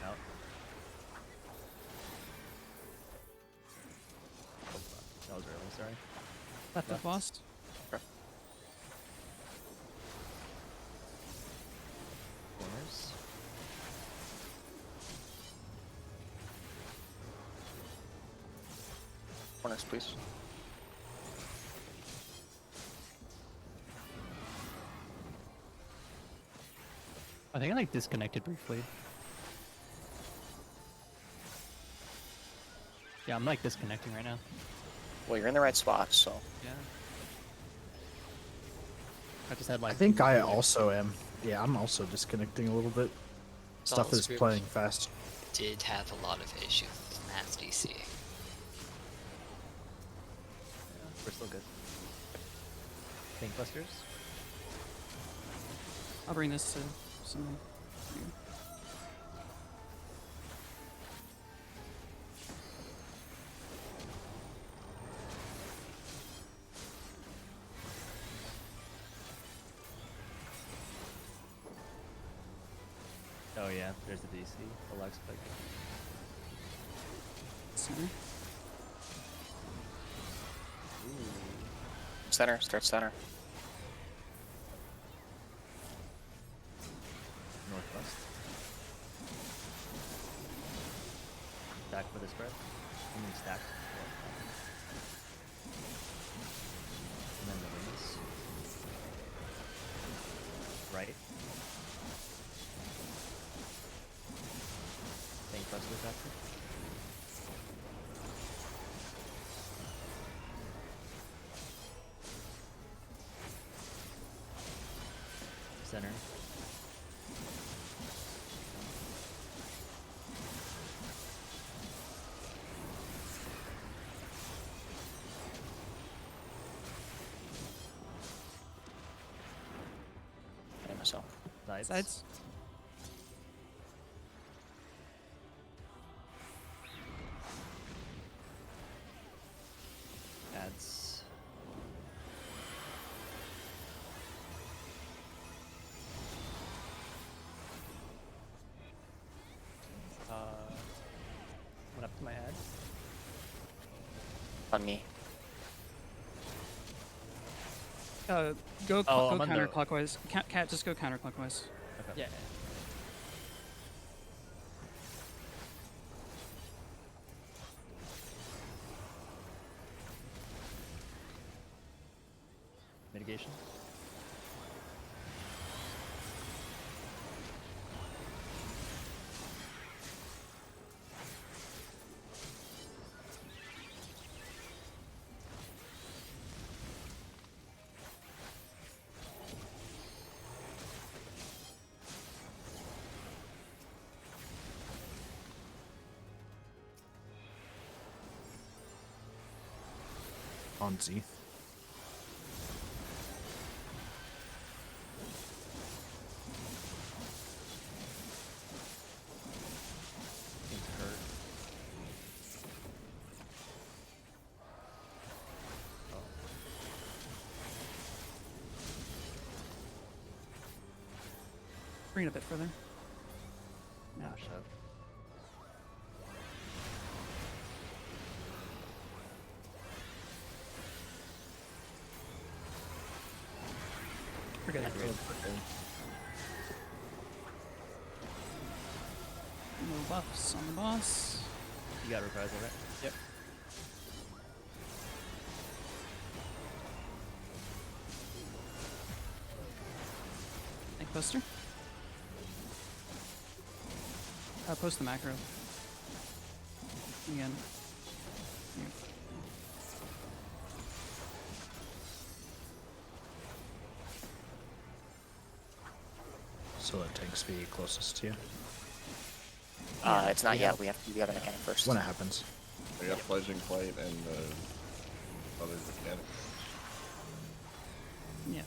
G: Out. Oh, that was early, sorry.
D: Left of lost.
G: Corners.
B: Corners, please.
N: I think I like disconnected briefly. Yeah, I'm like disconnecting right now.
B: Well, you're in the right spot, so.
N: Yeah. I just had my.
F: I think I also am. Yeah, I'm also disconnecting a little bit. Stuff
H: Ball's
F: is
H: group
F: playing fast.
H: Did have a lot of issues with Matt's DC.
G: Yeah, we're still good. Tank busters.
D: I'll bring this to someone.
G: Oh yeah, there's the DC. The lag spike.
D: Center.
B: Center, start center.
G: Northwest. Stack for the spread. I mean stack. And then the wings. Right. Tank busters after. Center. Sides.
D: Sides.
G: Ads. Went up to my ad.
B: On me.
D: Go
G: I'm on the-
D: counterclockwise. Cat, just go counterclockwise.
G: Okay.
N: Yeah.
G: Mitigation.
F: On Z.
D: Bring it a bit further.
G: Yeah, shut.
D: We're good. No buffs on the boss.
G: You got reprisal, right?
N: Yep.
D: Egg Buster. Post the macro. Again. Here.
F: So let tanks be closest to you.
B: It's not yet. We have a mechanic first.
F: When it happens.
K: We got Fledgling Plate and other mechanic.
D: Yeah.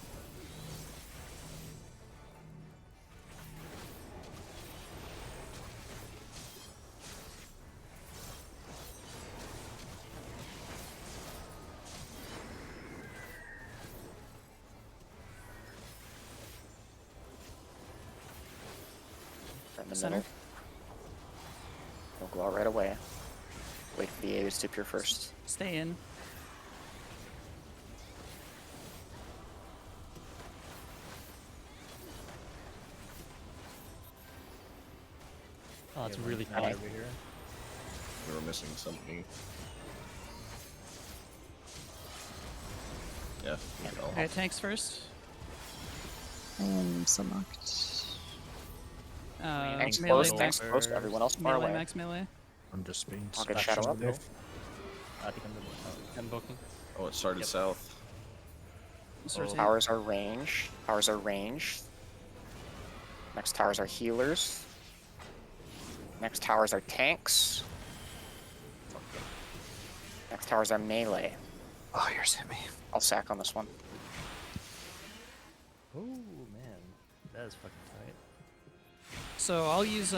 B: In the
D: Center.
B: middle. We'll go out right away. Wait for the A's to appear first.
D: Stay in.
G: Oh, it's really far over here.
K: We were missing something. Yeah.
D: Okay, tanks first.
I: I am submarked.
B: Tanks
D: Melee
B: close, tanks
D: max.
B: close, everyone else far
D: Melee
B: away.
D: max melee.
F: I'm just being
B: I'll get
F: special
B: Shadow up.
F: today.
G: I think I'm
N: invoking.
K: Oh, it started south.
B: Towers are range. Towers are range. Next towers are healers. Next towers are tanks. Next towers are melee.
F: Oh, yours hit me.
B: I'll sack on this one.
G: Oh man, that is fucking tight.
D: So I'll use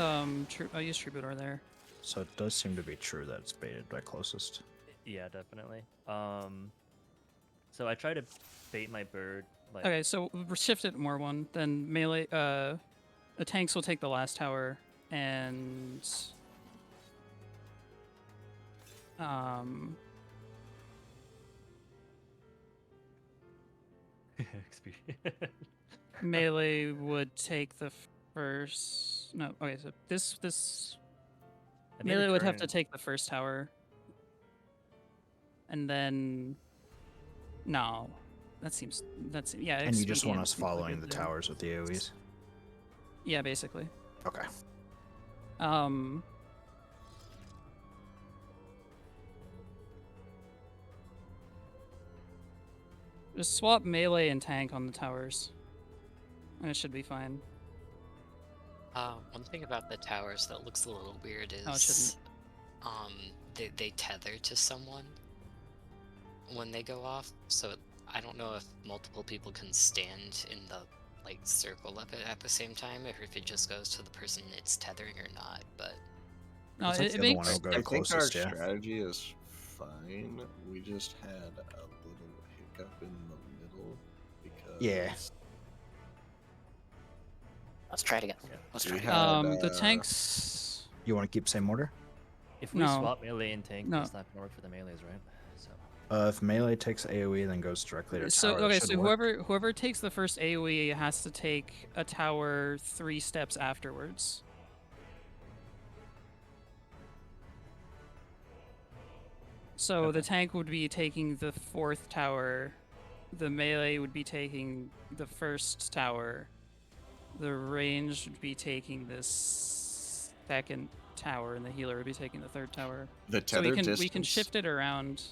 D: Troubadour there.
F: So it does seem to be true that it's baited by closest.
G: Yeah, definitely. So I try to bait my bird. Like,
D: Okay, so we'll shift it more one. Then melee. The tanks will take the last tower, and melee would take the first. No, okay. So this melee would have to take the first tower, and then no, that's yeah.
F: And you just want
D: expedient
F: us
D: seems like
F: following
D: a
F: the
D: good-
F: towers with the AoEs?
D: Yeah, basically.
F: Okay.
D: Just swap melee and tank on the towers, and it should be fine.
H: One thing about the towers that looks a little weird is
D: Oh, it shouldn't.
H: they tether to someone when they go off. So I don't know if multiple people can stand in the like circle up it at the same time, or if it just goes to the person it's tethering or not. But
D: No,
F: Looks like
D: it
F: the other one
D: makes.
F: will go
K: I think our
F: closest, yeah.
K: strategy is fine. We just had a little hiccup in the middle because
F: Yeah.
B: Let's try it again. Let's try
K: we
B: it
K: had
B: again.
D: The tanks.
F: You want to keep same order?
G: If we
D: No.
G: swap melee and tank,
D: No.
G: that's not gonna work for the melees, right? So
F: If melee takes AoE, then goes directly to
D: So
F: tower. it
D: okay,
F: should
D: so
F: work.
D: whoever takes the first AOE has to take a tower 3 steps afterwards. So the tank would be taking the 4th tower, the melee would be taking the 1st tower, the ranged would be taking the 2nd tower, and the healer would be taking the 3rd tower.
K: the
D: So
K: tether
D: we can
K: distance.
D: shift it around.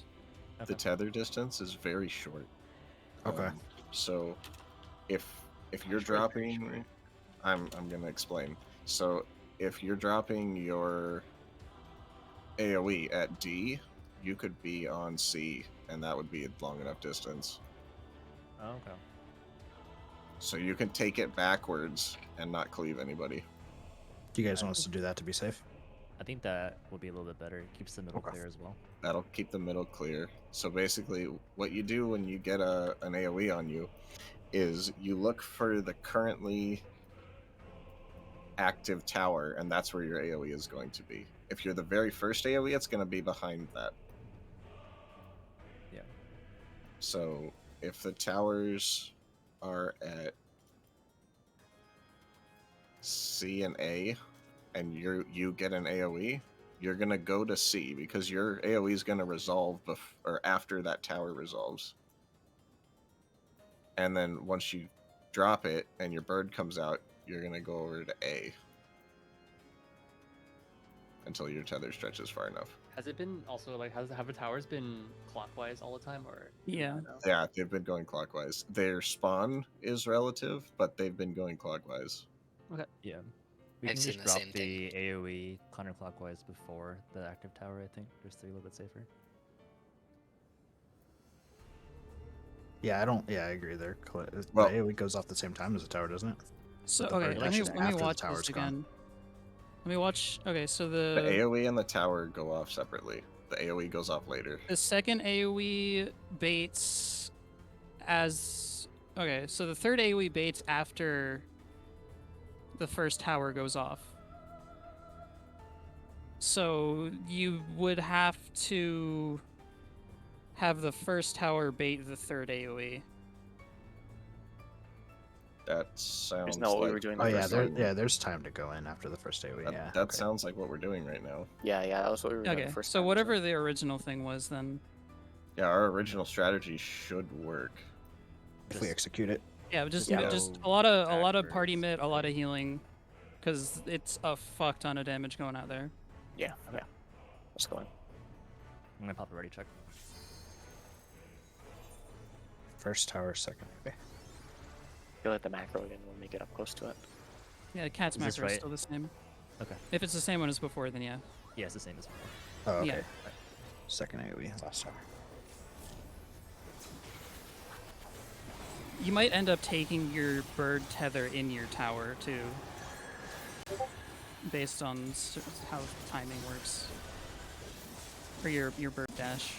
K: The tether distance is very short.
F: Okay.
K: So if you're dropping, I'm gonna explain. So if you're dropping your AoE at D, you could be on C, and that would be a long enough distance.
G: Oh, okay.
K: So you can take it backwards and not cleave anybody.
F: Do you guys want us to do that to be safe?
G: I think that will be a little bit better. It keeps the middle clear as well.
K: That'll keep the middle clear. So basically, what you do when you get an AoE on you is you look for the currently active tower, and that's where your AoE is going to be. If you're the very first AoE, it's going to be behind that.
G: Yeah.
K: So if the towers are at C and A, and you get an AoE, you're gonna go to C because your AoE is gonna resolve or after that tower resolves. And then once you drop it and your bird comes out, you're gonna go over to A until your tether stretches far enough.
N: Has it been also like have the towers been clockwise all the time or?
D: Yeah.
K: Yeah, they've been going clockwise. Their spawn is relative, but they've been going clockwise.
N: Okay.
G: Yeah. We
H: I've
G: can
H: seen
G: just
H: the
G: drop
H: same
G: the AoE counterclockwise before the active tower, I think, just to be a little bit safer.
F: Yeah, I agree there.
K: Well,
F: the AoE goes off the same time as the tower, doesn't it?
D: So
F: But the
D: okay,
F: bird
D: let me
F: dashes after the
D: watch
F: tower's
D: this
F: gone.
D: again. Let me watch. Okay, so
K: the AoE and the tower go off separately. The AoE goes off later.
D: the second AoE baits as okay, so the third AoE baits after the first tower goes off. So you would have to have the first tower bait the third AoE.
K: That sounds
B: Isn't that what we
K: like
B: were doing
F: Oh
B: the
F: yeah,
B: first time?
F: there's time to go in after the first AoE. Yeah.
K: that
F: okay.
K: sounds like what we're doing right now.
B: Yeah, that was what we were doing
D: Okay,
B: the first
D: so
B: time.
D: whatever the original thing was then.
K: Yeah, our original strategy should work.
F: If we execute it.
D: Yeah, just
B: Yeah.
D: just a lot of party mid, a lot of healing, because it's a fuck ton of damage going out there.
B: Yeah. Let's go in.
G: I'm gonna pop a ready check.
F: First tower, second AoE.
B: Feel like the macro again when we get up close to it.
D: Yeah, cat's
G: Is this
D: macro is
G: right?
D: still the same.
G: Okay.
D: If it's the same one as before, then yeah.
G: Yeah, it's the same as before.
F: Oh, okay.
D: Yeah.
F: Second AoE, last tower.
D: You might end up taking your bird tether in your tower too, based on how timing works. For your bird dash.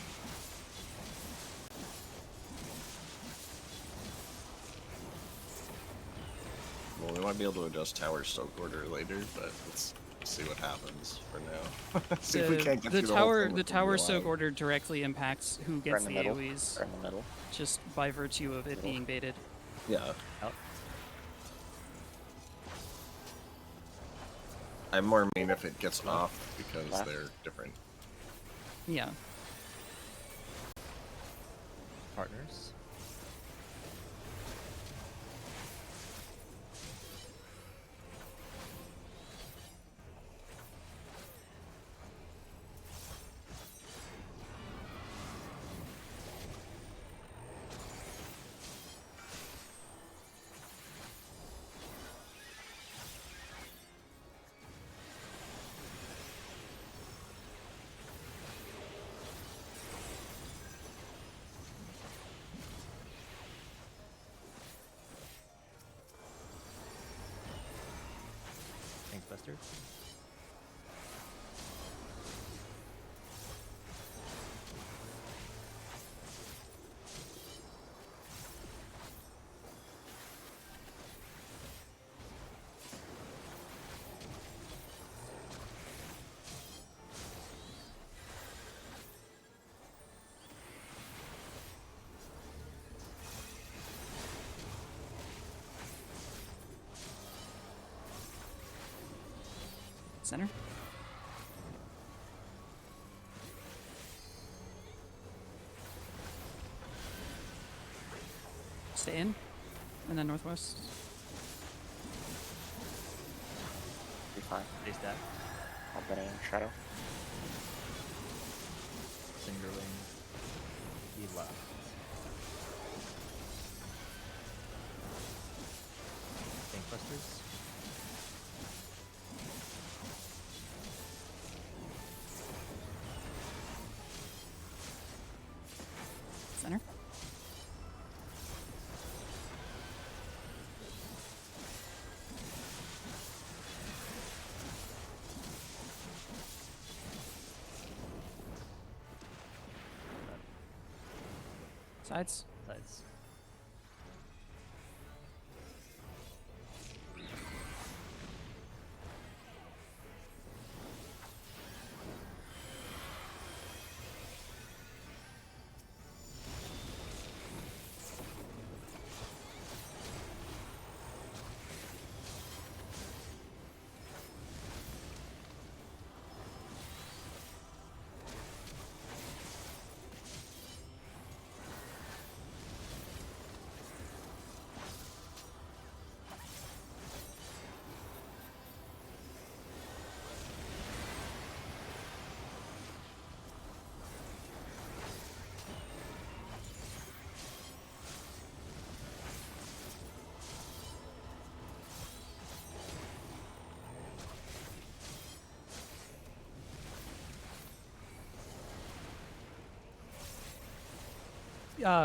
K: Well, we might be able to adjust tower soak order later, but let's see what happens for now. See if we can't get
D: the
K: through the whole
D: tower
K: thing with
D: tower
K: the
D: soak
K: alive.
D: order directly impacts who
B: Right
D: gets
B: in
D: the
B: the middle.
D: AoEs,
B: Right in the middle.
D: just by virtue of it being baited.
K: Yeah.
G: Out.
K: I'm more mean if it gets off because
B: Left.
K: they're different.
D: Yeah.
G: Partners.
D: Center. Stay in. And then northwest.
B: Be fine.
G: Stay stack.
B: I'll bet in shadow.
G: Cinderling. He left. Gangbusters.
D: Center. Sides.
G: Sides.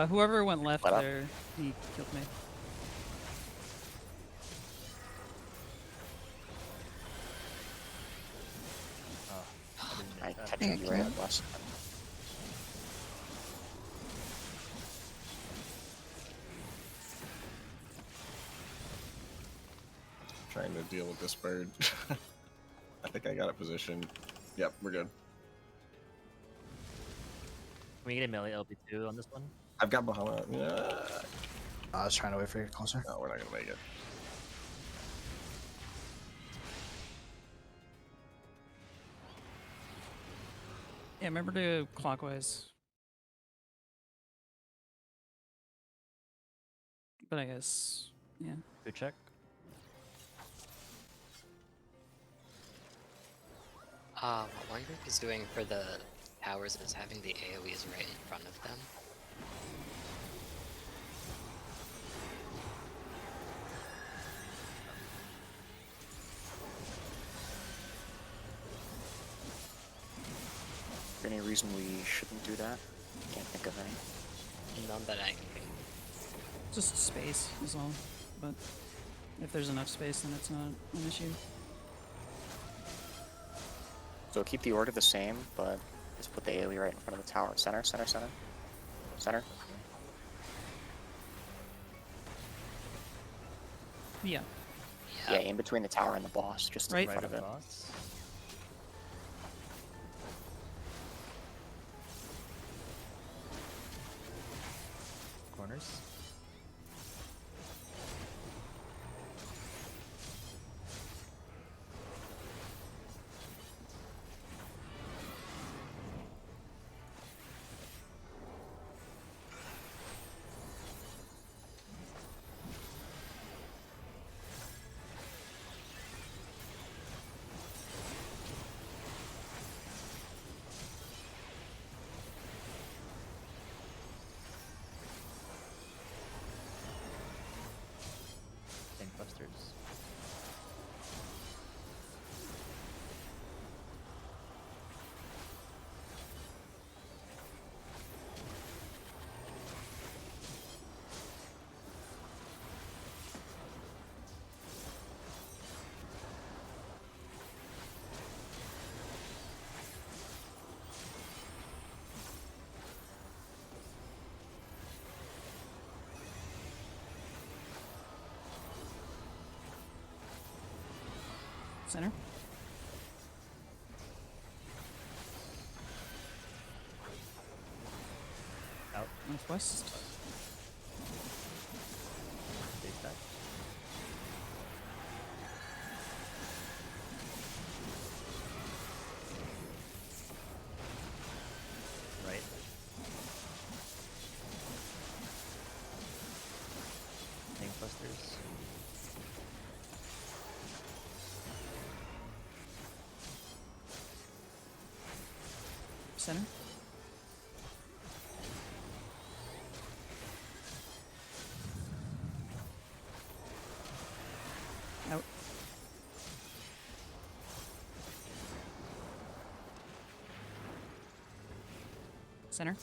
D: Whoever went left
B: What up?
D: there, he killed me.
B: I
I: There
B: catching
I: you
B: you right
I: go.
B: at last.
K: Trying to deal with this bird. I think I got it positioned. Yep, we're good.
G: Can we get a melee LP2 on this one?
K: I've got Bahamut. Yeah.
F: I was trying to wait for you to get closer.
K: No, we're not gonna make it.
D: Yeah, remember to clockwise. But I guess, yeah.
G: Good check.
H: What Warrior is doing for the towers is having the AoEs right in front of them.
B: Is there any reason we shouldn't do that? Can't think of any.
H: None that I can think.
D: Just space is all. But if there's enough space, then it's not an issue.
B: So keep the order the same, but just put the AoE right in front of the tower. Center, center, center. Center.
D: Yeah.
B: Yeah, in between the tower and the boss, just in
D: Right.
B: front of it.
G: Boss. Corners. Gangbusters.
D: Center.
G: Out.
D: Northwest.
G: Stay stack. Busters.
D: Center. Out. Center.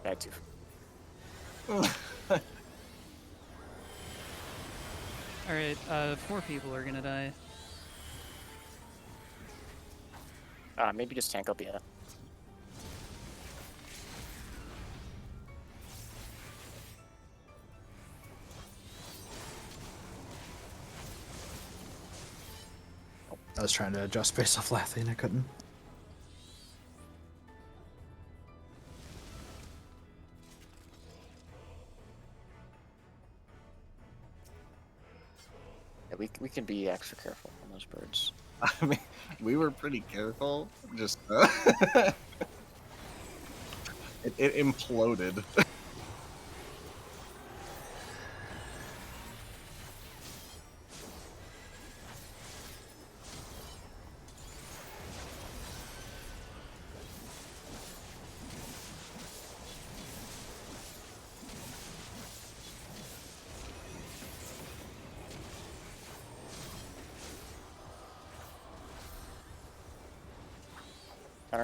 B: Had to.
D: Alright, 4 people are gonna die.
B: Maybe just tank up, yeah.
F: I was trying to adjust based off Lathy and I couldn't.
B: Yeah, we can be extra careful on those birds.
K: I mean, we were pretty careful. Just it imploded.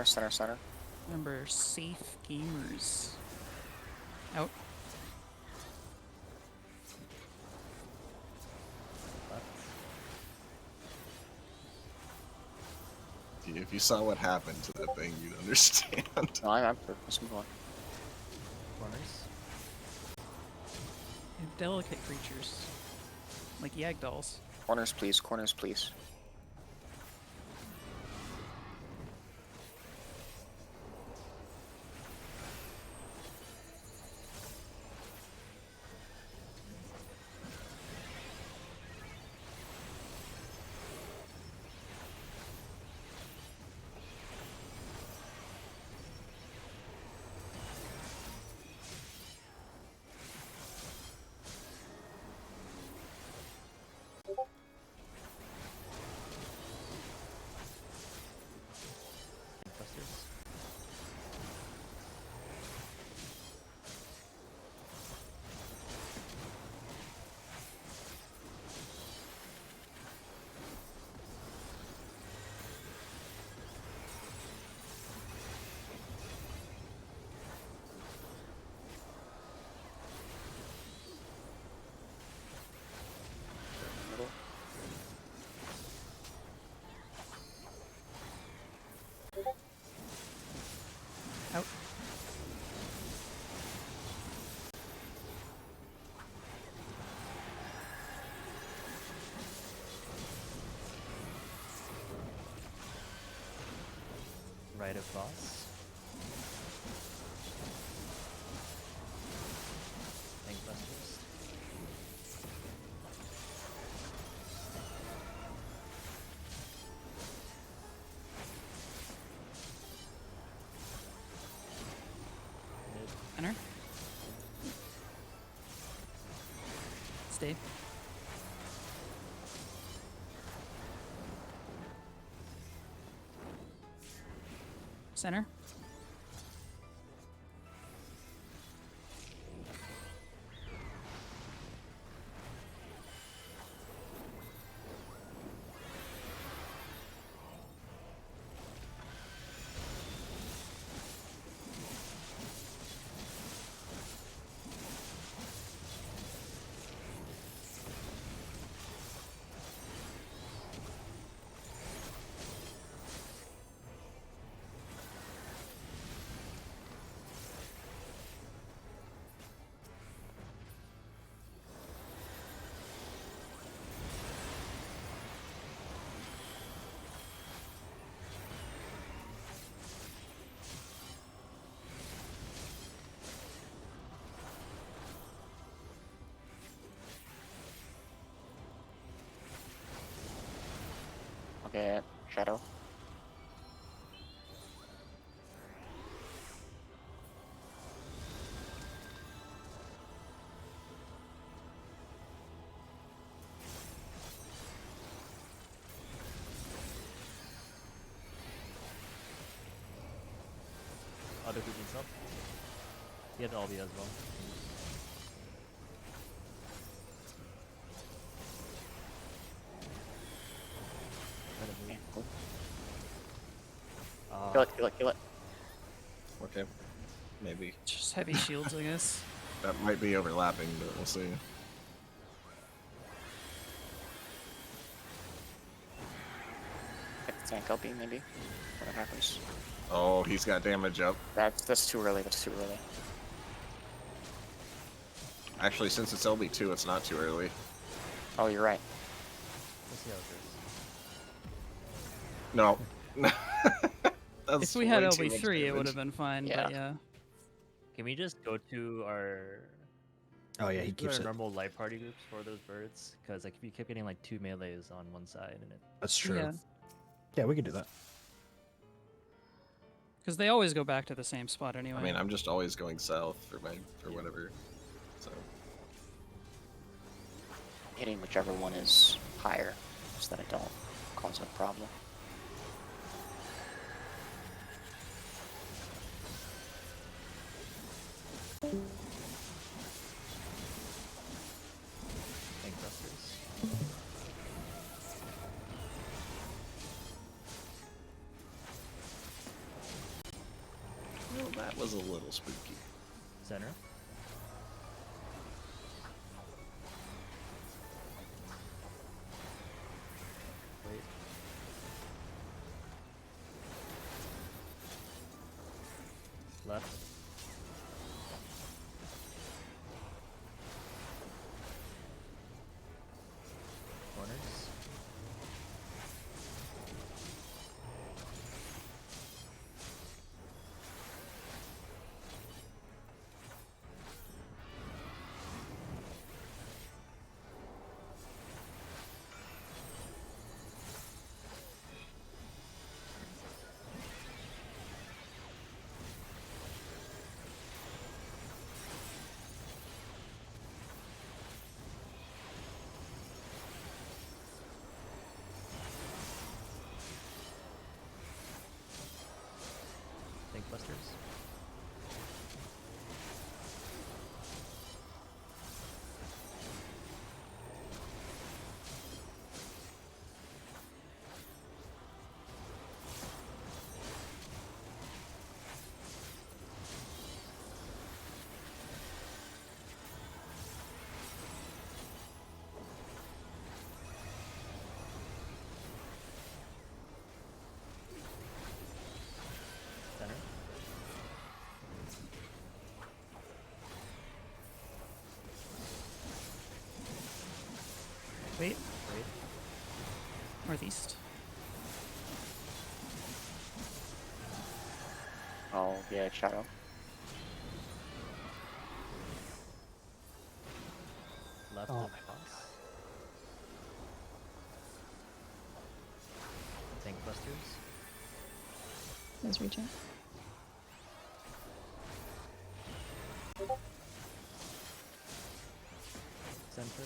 B: Center.
D: Remember, safe gamers. Out.
K: If you saw what happened to that thing, you'd understand.
B: No, I'm let's move on.
G: Corners.
D: And delicate creatures. Like Yagdolls.
B: Corners, please. Corners, please.
G: Busters.
B: Middle.
D: Out.
G: Right across. Tank Busters. Mid.
D: Center. Stay. Center.
B: Yeah, Shadow.
G: Other who needs help? He had Albi as well. Let him move.
B: Kill it, kill it, kill it.
K: Okay. Maybe.
D: Just heavy shields, I guess.
K: That might be overlapping, but we'll see.
B: Hit the tank LB maybe. What happens?
K: Oh, he's got damage up.
B: That's too early, that's too early.
K: Actually, since it's LB2, it's not too early.
B: Oh, you're right.
G: We'll see how it goes.
K: No.
D: If we had LB3, it would have been fine,
B: Yeah.
D: but yeah.
G: Can we just go to our...
F: Oh yeah, he
G: to
F: keeps
G: our
F: it.
G: normal light party groups for those birds? Because like if you keep getting like 2 melees on one side and it...
F: That's true.
D: Yeah.
F: Yeah, we could do that.
D: Because they always go back to the same spot anyway.
K: I mean, I'm just always going south for whatever. So
B: Hitting whichever one is higher so that it don't cause a problem.
G: Tank thrusters.
K: well, that was a little spooky.
G: Center. Wait. Left. Corners. Tank busters. Center.
D: Wait,
G: Wait.
D: northeast.
B: Oh, yeah, Shadow.
G: Left
F: Oh
G: of
F: my
G: boss. Tank busters.
I: Let's reach out.
G: Center.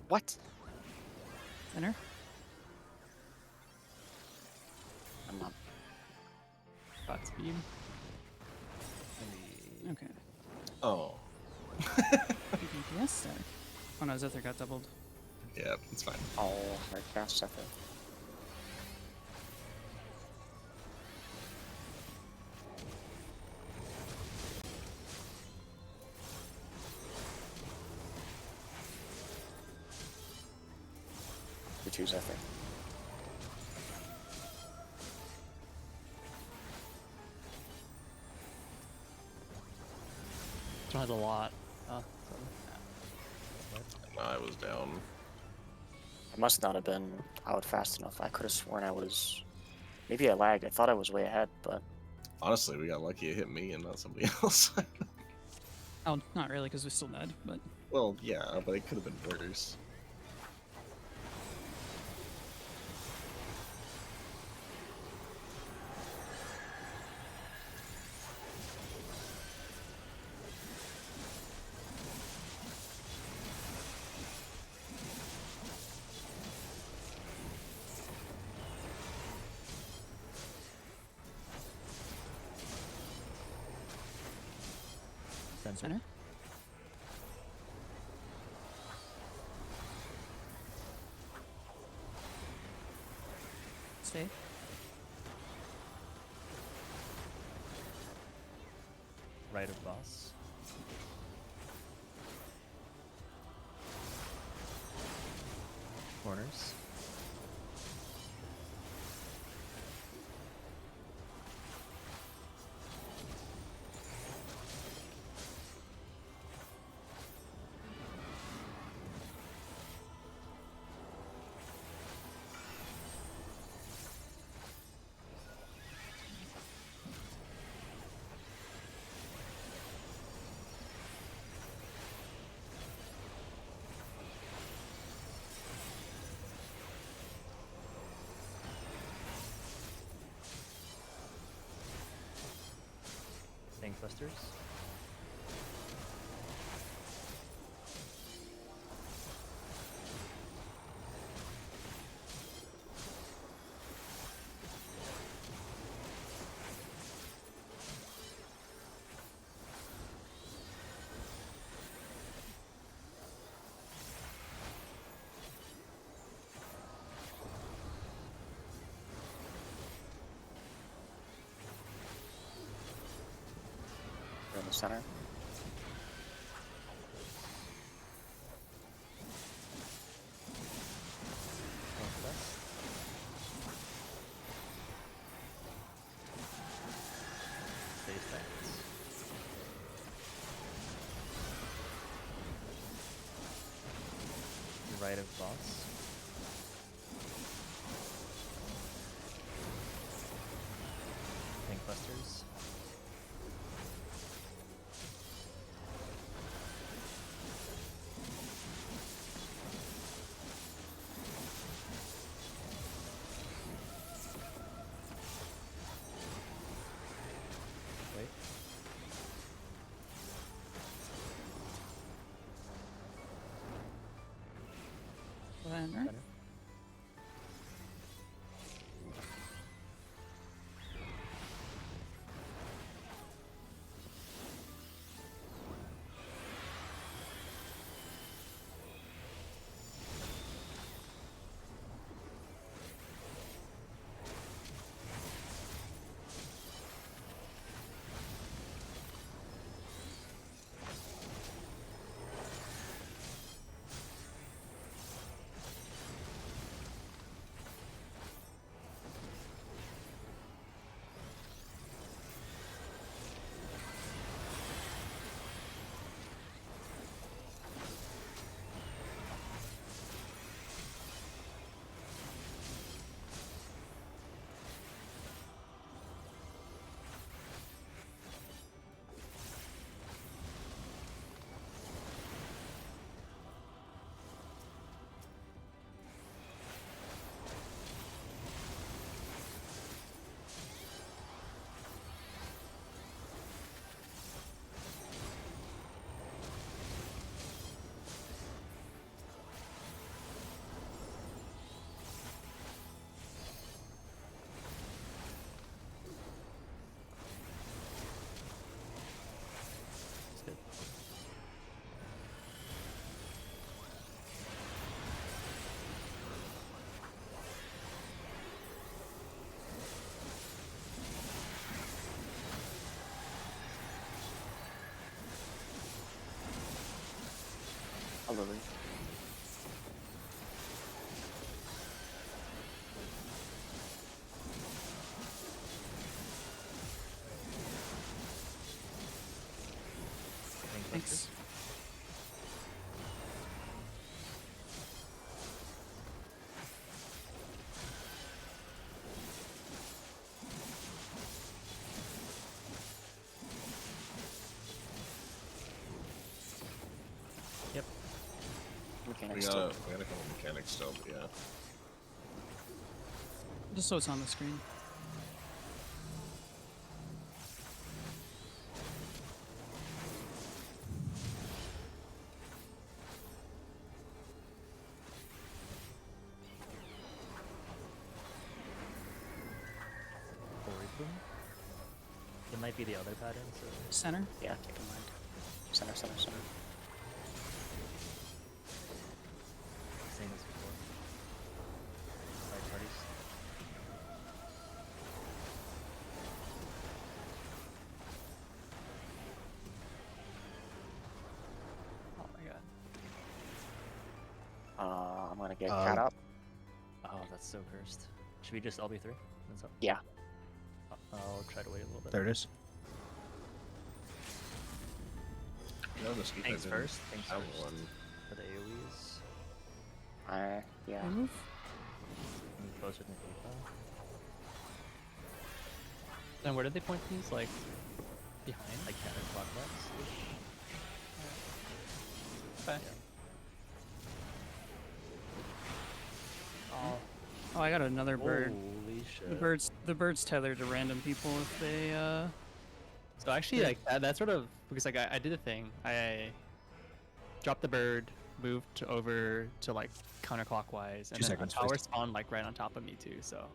B: What?
D: Center.
B: I'm up.
N: Bot speed.
D: Okay.
K: Oh.
D: Yes, there. Oh no, Zither got doubled.
K: Yeah, it's fine.
B: Oh, hard cast, I think. We choose, I think.
N: This one has a lot.
K: I was down.
B: I must not have been out fast enough. I could have sworn I was Maybe I lagged. I thought I was way ahead, but
K: honestly, we got lucky it hit me and not somebody else.
D: Oh, not really, because we still dead, but...
K: Well, yeah, but it could have been worse.
D: Center. Stay.
G: Right of boss. Corners. Staying clusters.
B: we're in the center.
G: Northwest. Stay stacked. Right of boss. Staying clusters. Wait.
D: Center.
G: Center. Skip.
B: I'll leave.
G: Staying
D: Thanks.
G: clusters.
B: Mechanics
K: we
B: still.
K: got a couple mechanics still, but yeah.
D: Just so it's on the screen.
G: It might be the other pattern, so...
D: Center?
B: Yeah, keep in mind. Center.
G: Same as before. Right parties.
D: Oh my god.
B: I'm gonna get cat up.
G: Oh, that's so cursed. Should we just all be 3? That's up?
B: Yeah.
G: I'll try to wait a little bit.
F: There it is.
K: No, this keep
G: Thanks
K: it in
G: first. Thanks
K: that
G: first.
K: one.
G: For the AoEs.
B: Yeah.
D: Can I move?
G: Move closer than Aoe.
N: And where did they point these? Like behind?
G: Like counterclockwise.
N: Okay.
G: Oh.
D: Oh, I got another bird.
G: Holy shit.
D: The bird's tethered to random people if they
N: So actually, like that sort of because like I did a thing. I dropped the bird, moved over to like counterclockwise, and
F: 2
N: then
F: seconds,
N: a tower
F: please.
N: spawned like right on top of me too. So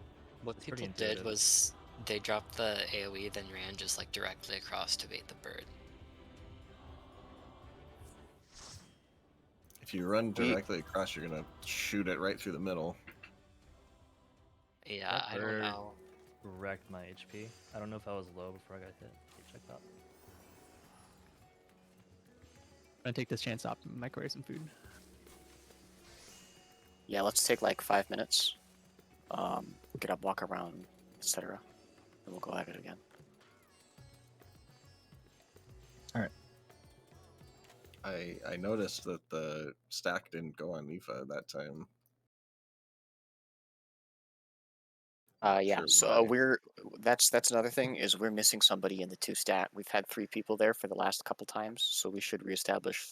H: What
G: It's pretty
H: people did
G: intuitive.
H: was they dropped the AoE, then ran just like directly across to bait the bird.
K: If you run directly across, you're gonna shoot it right through the middle.
H: Yeah,
G: That
H: I don't
G: bird
H: know.
G: Wrecked my HP. I don't know if I was low before I got hit. Check that.
N: I'm gonna take this chance to microwave some food.
B: Yeah, let's take like 5 minutes. Get up, walk around, etc. And we'll go at it again.
F: All right.
K: I noticed that the stack didn't go on Nifa that time.
B: Yeah.
K: Sure,
B: So
K: why?
B: that's another thing is we're missing somebody in the 2 stat. We've had 3 people there for the last couple times, so we should reestablish.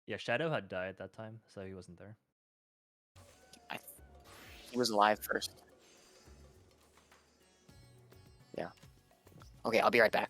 G: Yeah, Shadow had died that time, so he wasn't there.
B: He was alive first. Yeah. Okay, I'll be right back.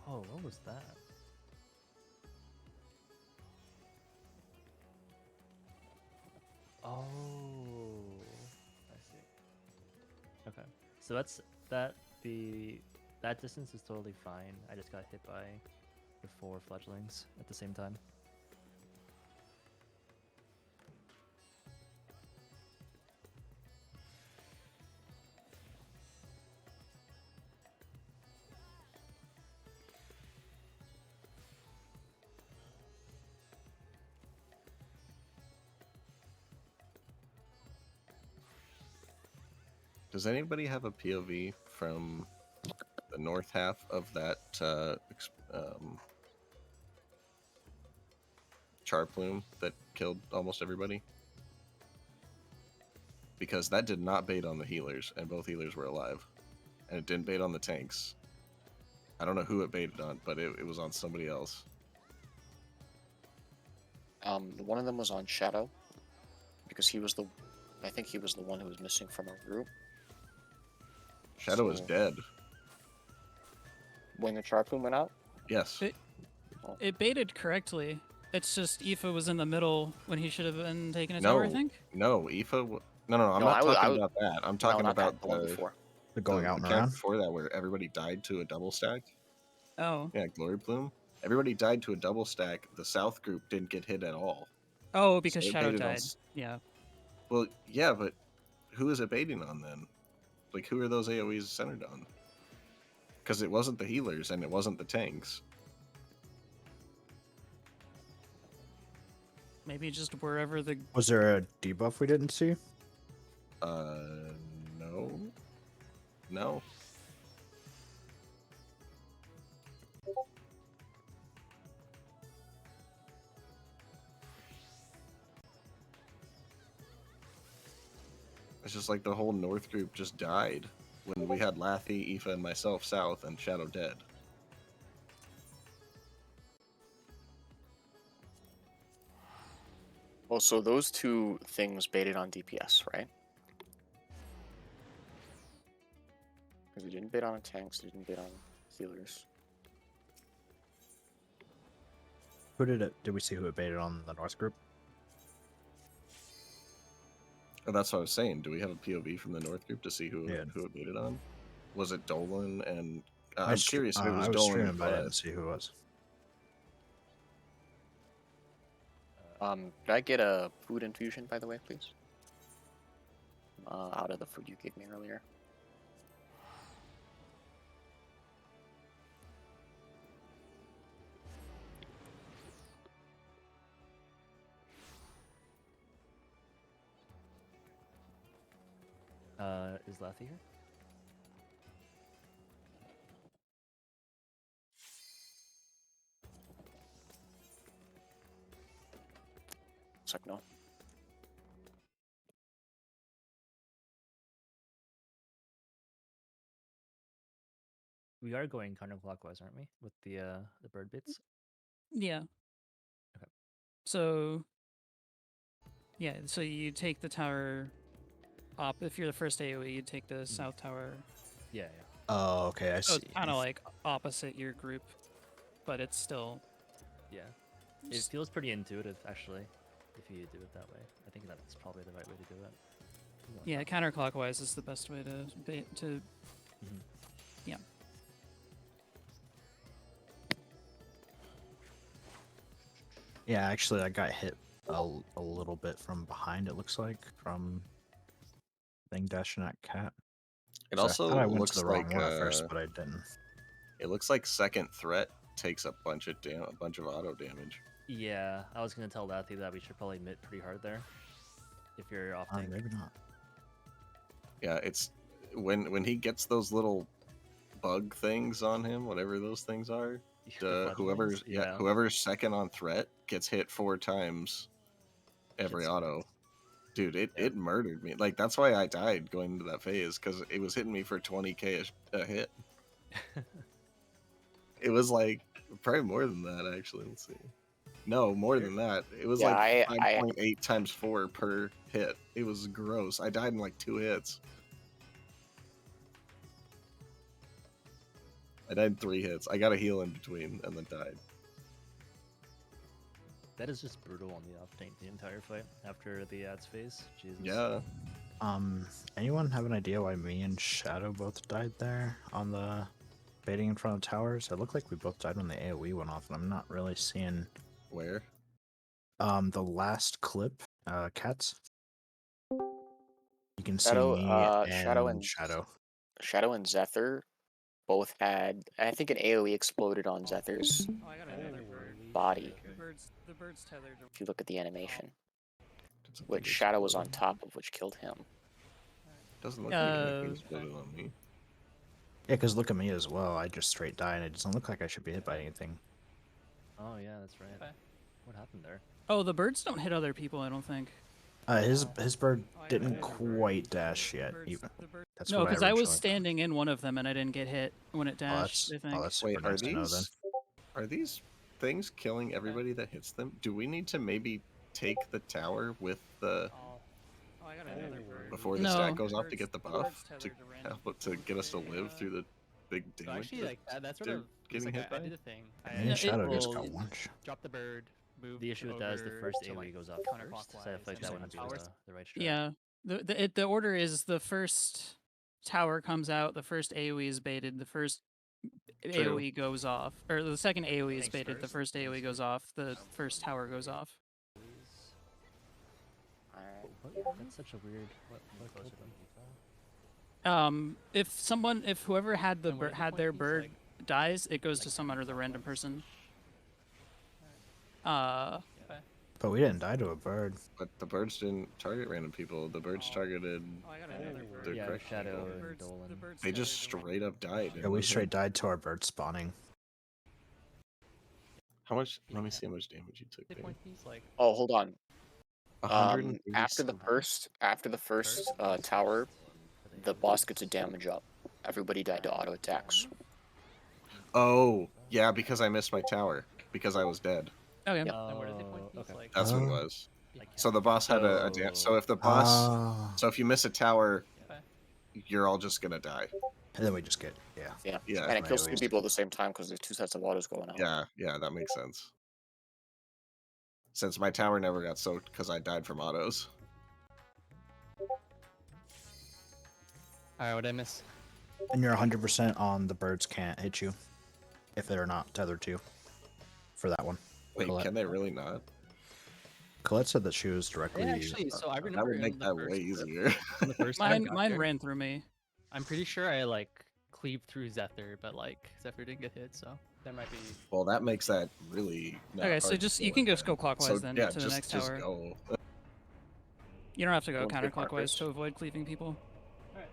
G: Oh, what was that? Oh, I see. Okay, so that distance is totally fine. I just got hit by the 4 fledglings at the same time.
K: Does anybody have a POV from the north half of that char plume that killed almost everybody? Because that did not bait on the healers, and both healers were alive. And it didn't bait on the tanks, I don't know who it baited on, but it was on somebody else.
B: One of them was on Shadow, because I think he was the one who was missing from our group.
K: Shadow is dead.
B: When the Charplume went out?
K: Yes.
D: It baited correctly. It's just Aoife was in the middle when he should have been taking a tower, I think.
K: No, Aoife. No, I'm not talking about that. I'm talking about
B: the one before.
F: The going out and
K: count
F: around?
K: before that, where everybody died to a double stack.
D: Oh.
K: Yeah, Glory Plume. Everybody died to a double stack. The South group didn't get hit at all.
D: Oh, because
K: So it
D: Shadow
K: baited on
D: died. Yeah.
K: Well, yeah, but who is it baiting on then? Like, who are those AoEs centered on? Because it wasn't the healers and it wasn't the tanks.
D: Maybe just wherever the...
F: Was there a debuff we didn't see?
K: No. No. It's just like the whole North group just died when we had Lathy, Aoife, and myself South, and Shadow dead.
B: Well, so those two things baited on DPS, right? Because we didn't bait on tanks, we didn't bait on healers.
F: Who did we see who it baited on the North group?
K: Oh, that's what I was saying. Do we have a POV from the North group to see who it baited on? Was it Dolan and... I'm curious if it was
F: I was
K: Dolan
F: streaming,
K: and
F: but I
K: Bud.
F: didn't see who it was.
B: Could I get a food infusion, by the way, please? Out of the food you gave me earlier.
G: Is Lathy here?
B: Looks like no.
G: We are going counterclockwise, aren't we? With the bird bits?
D: Yeah.
G: Okay.
D: So... Yeah, so you take the tower up. If you're the first AoE, you take the south tower.
G: Yeah.
F: Oh, okay, I
D: So
F: see.
D: it's kind of like opposite your group, but it's still...
G: Yeah. It feels pretty intuitive, actually, if you do it that way. I think that's probably the right way to do it.
D: Yeah, counterclockwise is the best way to yeah.
F: Yeah, actually, I got hit a little bit from behind, it looks like, from thing dashing at Cat.
K: It
F: So
K: also
F: I thought I went
K: looks
F: to the wrong
K: like
F: one at first, but I didn't.
K: It looks like second threat takes a bunch of auto damage.
G: Yeah, I was gonna tell Lathy that we should probably mitt pretty hard there. If you're off tank.
F: Maybe not.
K: Yeah, it's when he gets those little bug things on him, whatever those things are. Whoever's second on threat gets hit 4 times every auto. Dude, it murdered me. Like, that's why I died going into that phase, because it was hitting me for 20k a hit. It was like probably more than that, actually. Let's see. No, more than that. It was like 5.8 times 4 per hit. It was gross. I died in like 2 hits. I died in 3 hits. I got a heal in between and then died.
G: That is just brutal on the off tank the entire fight after the ads phase. Jesus.
K: Yeah.
F: Anyone have an idea why me and Shadow both died there on the baiting in front of towers? It looked like we both died when the AoE went off, and I'm not really seeing
K: where.
F: The last clip, Cats. You can
B: Shadow,
F: see me
B: Shadow
F: and Shadow.
B: Shadow and Zephyr both had. I think an AoE exploded on Zephyr's body.
D: The bird's tethered.
B: If you look at the animation, which Shadow was on top of, which killed him.
K: Doesn't look like anything exploded on me.
F: Yeah, because look at me as well. I just straight died, and it doesn't look like I should be hit by anything.
G: Oh yeah, that's right. What happened there?
D: Oh, the birds don't hit other people, I don't think.
F: His bird didn't quite dash yet. Even that's
D: No,
F: what
D: because I was
F: originally thought.
D: standing in one of them and I didn't get hit when it dashed. I think.
F: That's
K: Wait,
F: super nice to know then.
K: are these things killing everybody that hits them? Do we need to maybe take the tower with the
D: I got another bird.
K: before the stat goes up to get the buff to get us to live through the big
N: So
K: damage?
N: actually, like that's sort
K: they're
N: of
K: getting hit
N: I
K: by?
N: did a thing.
F: Me and Shadow just got one.
N: Drop the bird. Move.
G: The issue with that is the first
N: to,
G: AoE
N: like,
G: goes off first, so I feel like that wouldn't be the right strat.
D: Yeah, the order is the first tower comes out, the first AoE is baited, the first
K: True.
D: AoE goes off, or the second AoE is baited, the first AoE goes off, the first tower goes off.
G: That's such a weird. What closer than
D: If whoever had their bird dies, it goes to some other random person.
F: But we didn't die to a bird.
K: But the birds didn't target random people. The birds targeted the correct
G: Shadow
K: people.
G: and Dolan.
K: They just straight up died.
F: Yeah, we straight died to our bird spawning.
K: How much? Let me see how much damage you took. There.
B: Oh, hold on.
K: 137.
B: After the first tower, the boss gets a damage up. Everybody died to auto attacks.
K: Oh, yeah, because I missed my tower because I was dead.
D: Oh yeah.
G: Okay.
K: That's what it was. So the boss had a so if the boss so if you miss a tower, you're all just gonna die.
F: And then we just get
B: Yeah. And it kills two people at the same time because there's two sets of autos going on.
K: Yeah, that makes sense. Since my tower never got soaked because I died from autos.
N: Alright, what'd I miss?
F: And you're 100% on the birds can't hit you if they're not tethered to. For that one.
K: Wait,
F: Colette.
K: can they really not?
F: Colette said that she was directly.
N: Yeah, actually, so I remember
K: that would make that way easier.
N: The first time
D: Mine ran through me.
N: I'm pretty sure I like cleaved through Zephyr, but like Zephyr didn't get hit, so that might be.
K: Well, that makes that really.
D: Okay, so just you can just go clockwise then to the next tower.
K: Go.
D: You don't have to go counterclockwise to avoid cleaving people.
N: Alright.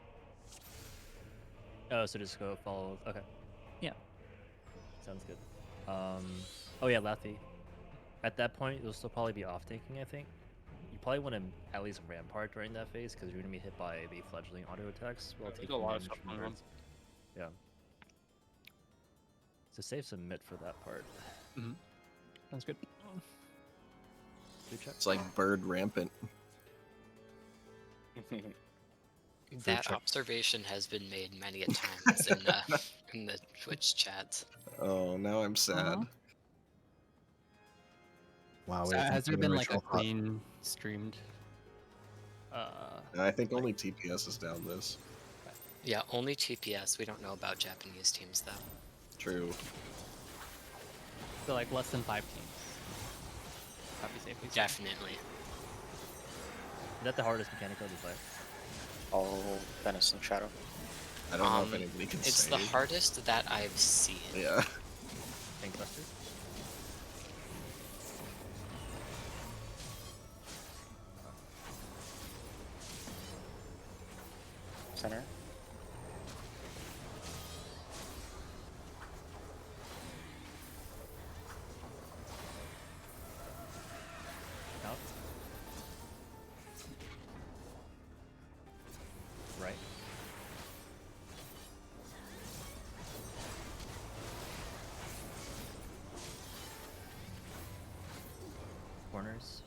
G: Oh, so just go follow. Okay.
D: Yeah.
G: Sounds good. Oh yeah, Lathi. At that point, you'll still probably be off taking. I think. You probably want to at least rampart during that phase because you're gonna be hit by the fledgling auto attacks while taking damage from birds. Yeah. So save some mit for that part.
N: Sounds good.
K: It's like bird rampant.
H: That observation has been made many a times in the Twitch chats.
K: Oh, now I'm sad.
F: Wow.
N: So has there been like a clean streamed?
K: I think only TPS is down this.
H: Yeah, only TPS. We don't know about Japanese teams though.
K: True.
N: So like less than 5 teams. Probably safely.
H: Definitely.
G: Is that the hardest mechanical to play?
B: Oh, Venison Shadow.
K: I don't know if anybody can
H: It's
K: say.
H: the hardest that I've seen.
K: Yeah.
G: Tank Buster?
B: Center.
G: Out. Right. Corners.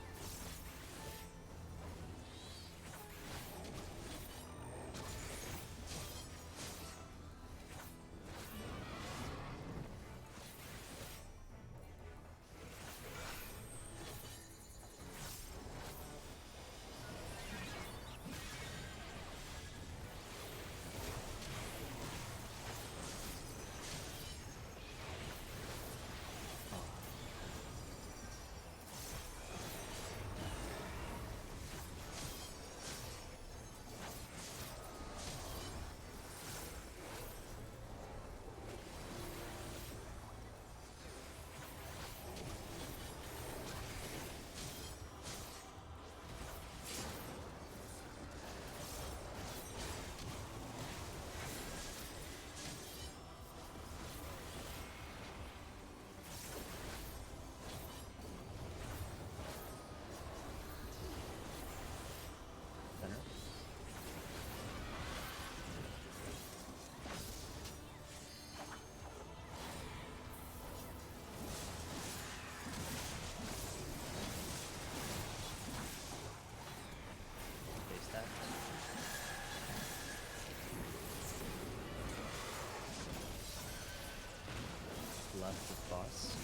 G: left of boss.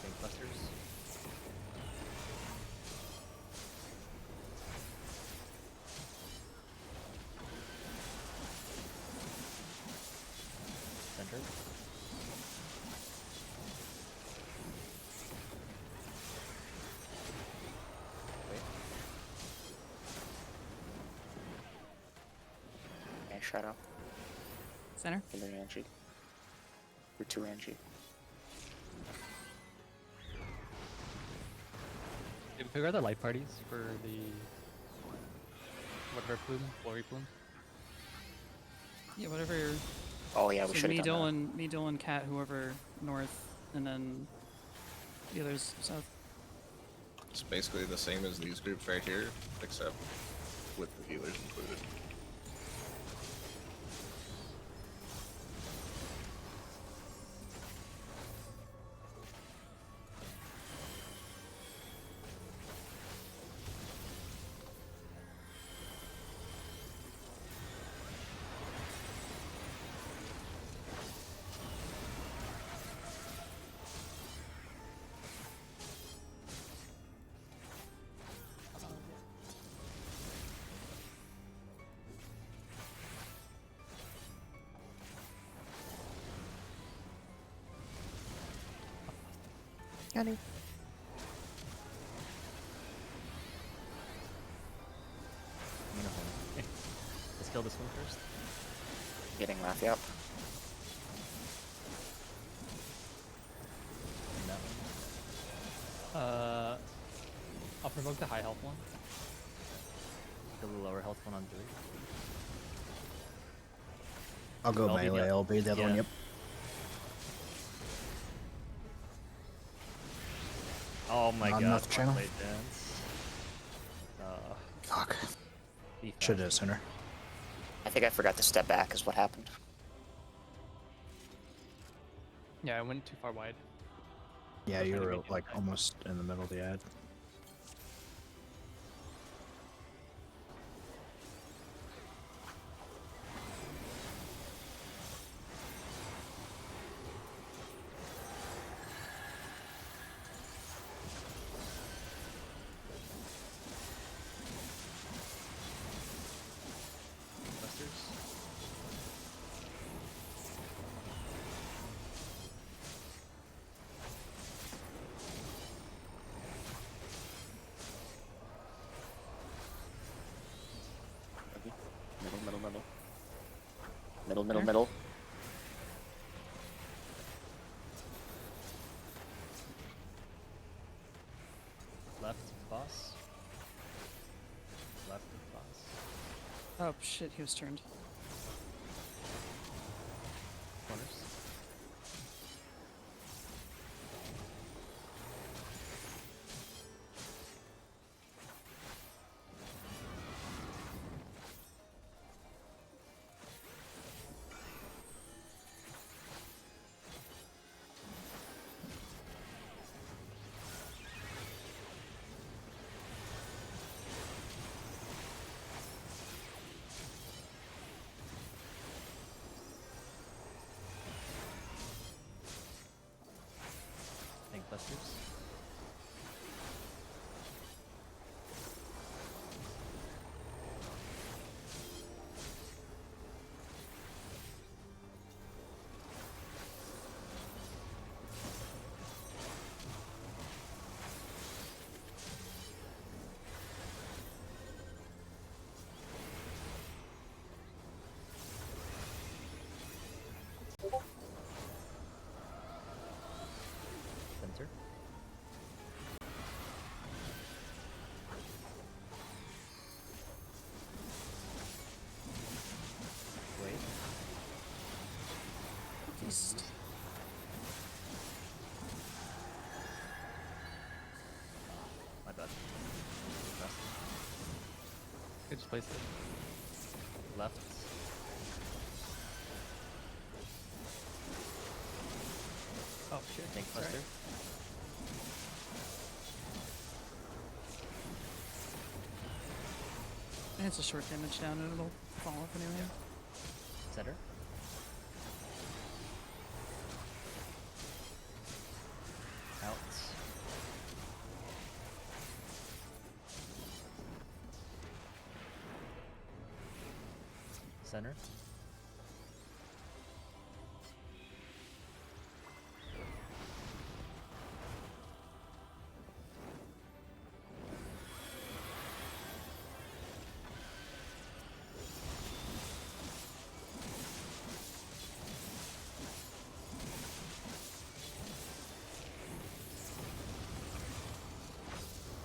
G: Big clusters. Center. Wait.
B: And shadow.
D: Center.
B: And then Angie. Or 2 Angie.
N: Did we figure out the light parties for the whatever plume, glory plume?
D: Yeah, whatever.
B: Oh yeah, we
D: So
B: should
D: me,
B: have done
D: Dylan, Cat, whoever north, and then the others south.
K: It's basically the same as these groups right here, except with the healers included.
I: Got it.
G: I'm gonna hold. Let's kill this one first.
B: that. Getting Laffy up.
G: And that one.
N: I'll provoke the high health one.
G: Kill the lower health one on 3.
F: I'll go
G: I'll be the
F: melee.
G: oth-
F: I'll be the other one.
G: yeah.
F: Yep.
G: Oh my
F: Not
G: god,
F: enough channel.
G: play dance.
F: Fuck.
G: Be
F: Should
G: fast.
F: have sooner.
B: I think I forgot to step back is what happened.
N: Yeah, I went too far wide.
F: Yeah,
N: That's
F: you
N: when
F: were
N: made the
F: like
N: impact.
F: almost in the middle of the ad.
G: Clusters.
B: Middle, middle, middle. Middle, middle,
D: There.
B: middle.
G: Left boss. Left boss.
D: Oh shit, he was turned.
G: Corners. Tank clusters. Center. Wait.
D: East.
G: My bad. Left.
N: Good, just place it.
G: Left.
N: Oh shit.
G: Tank
N: Sorry.
G: cluster.
D: And it's a short damage down and it'll fall off anyway.
G: Center. Out. Center.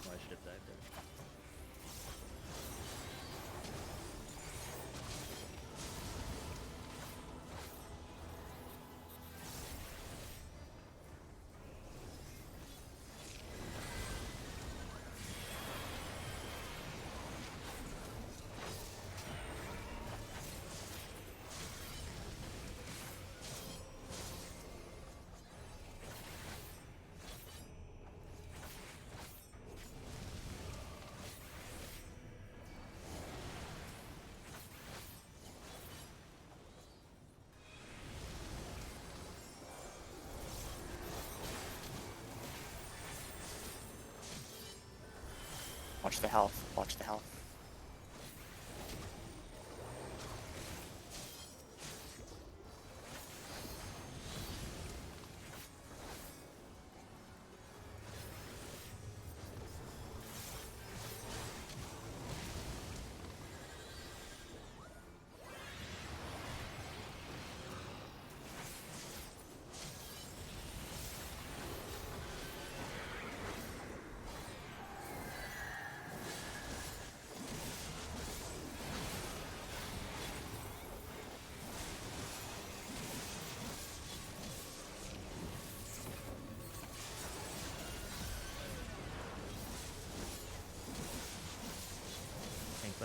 G: Oh, I should have dived there.
B: Watch the health. Watch the health.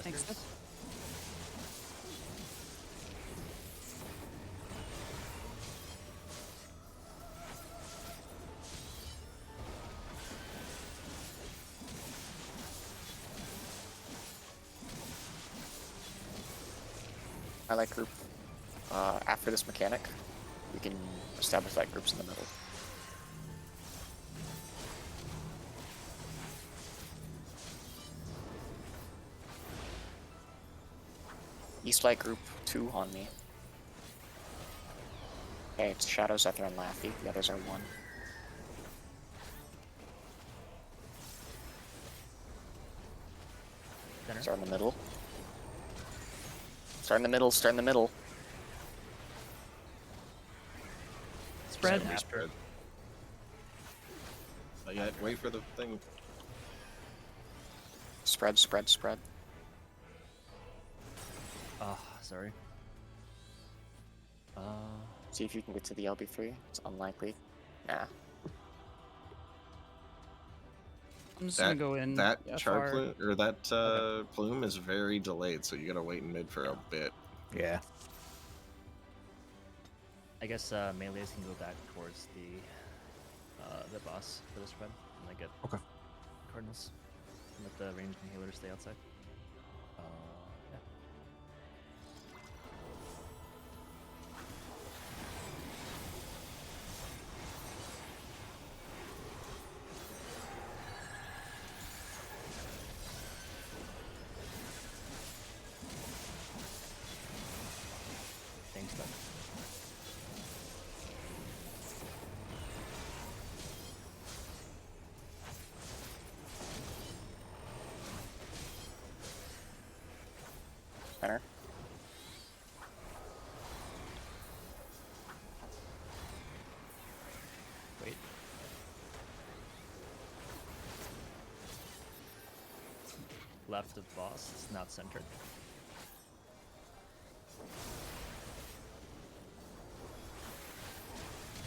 D: Thanks.
B: I like group. After this mechanic, we can establish like groups in the middle. East light group 2 on me. Okay, it's Shadow, Zephyr, and Laffy. The others are 1.
G: Center.
B: Start in the middle. Start in the middle. Start in the middle.
D: Spread.
K: Spread. Not yet. Wait for the thing.
B: Spread, spread, spread.
G: Ah, sorry.
B: See if you can get to the LB3. It's unlikely. Nah.
D: I'm just gonna go in.
K: That
D: yeah,
K: char
D: far.
K: plume or that plume is very delayed, so you gotta wait in mid for a bit.
F: Yeah.
G: I guess melees can go back towards the boss for the spread, and I get Cardinals. And let the ranged and healers stay outside. Yeah. Thanks, bud.
B: Center.
G: Wait. Left of boss, it's not centered.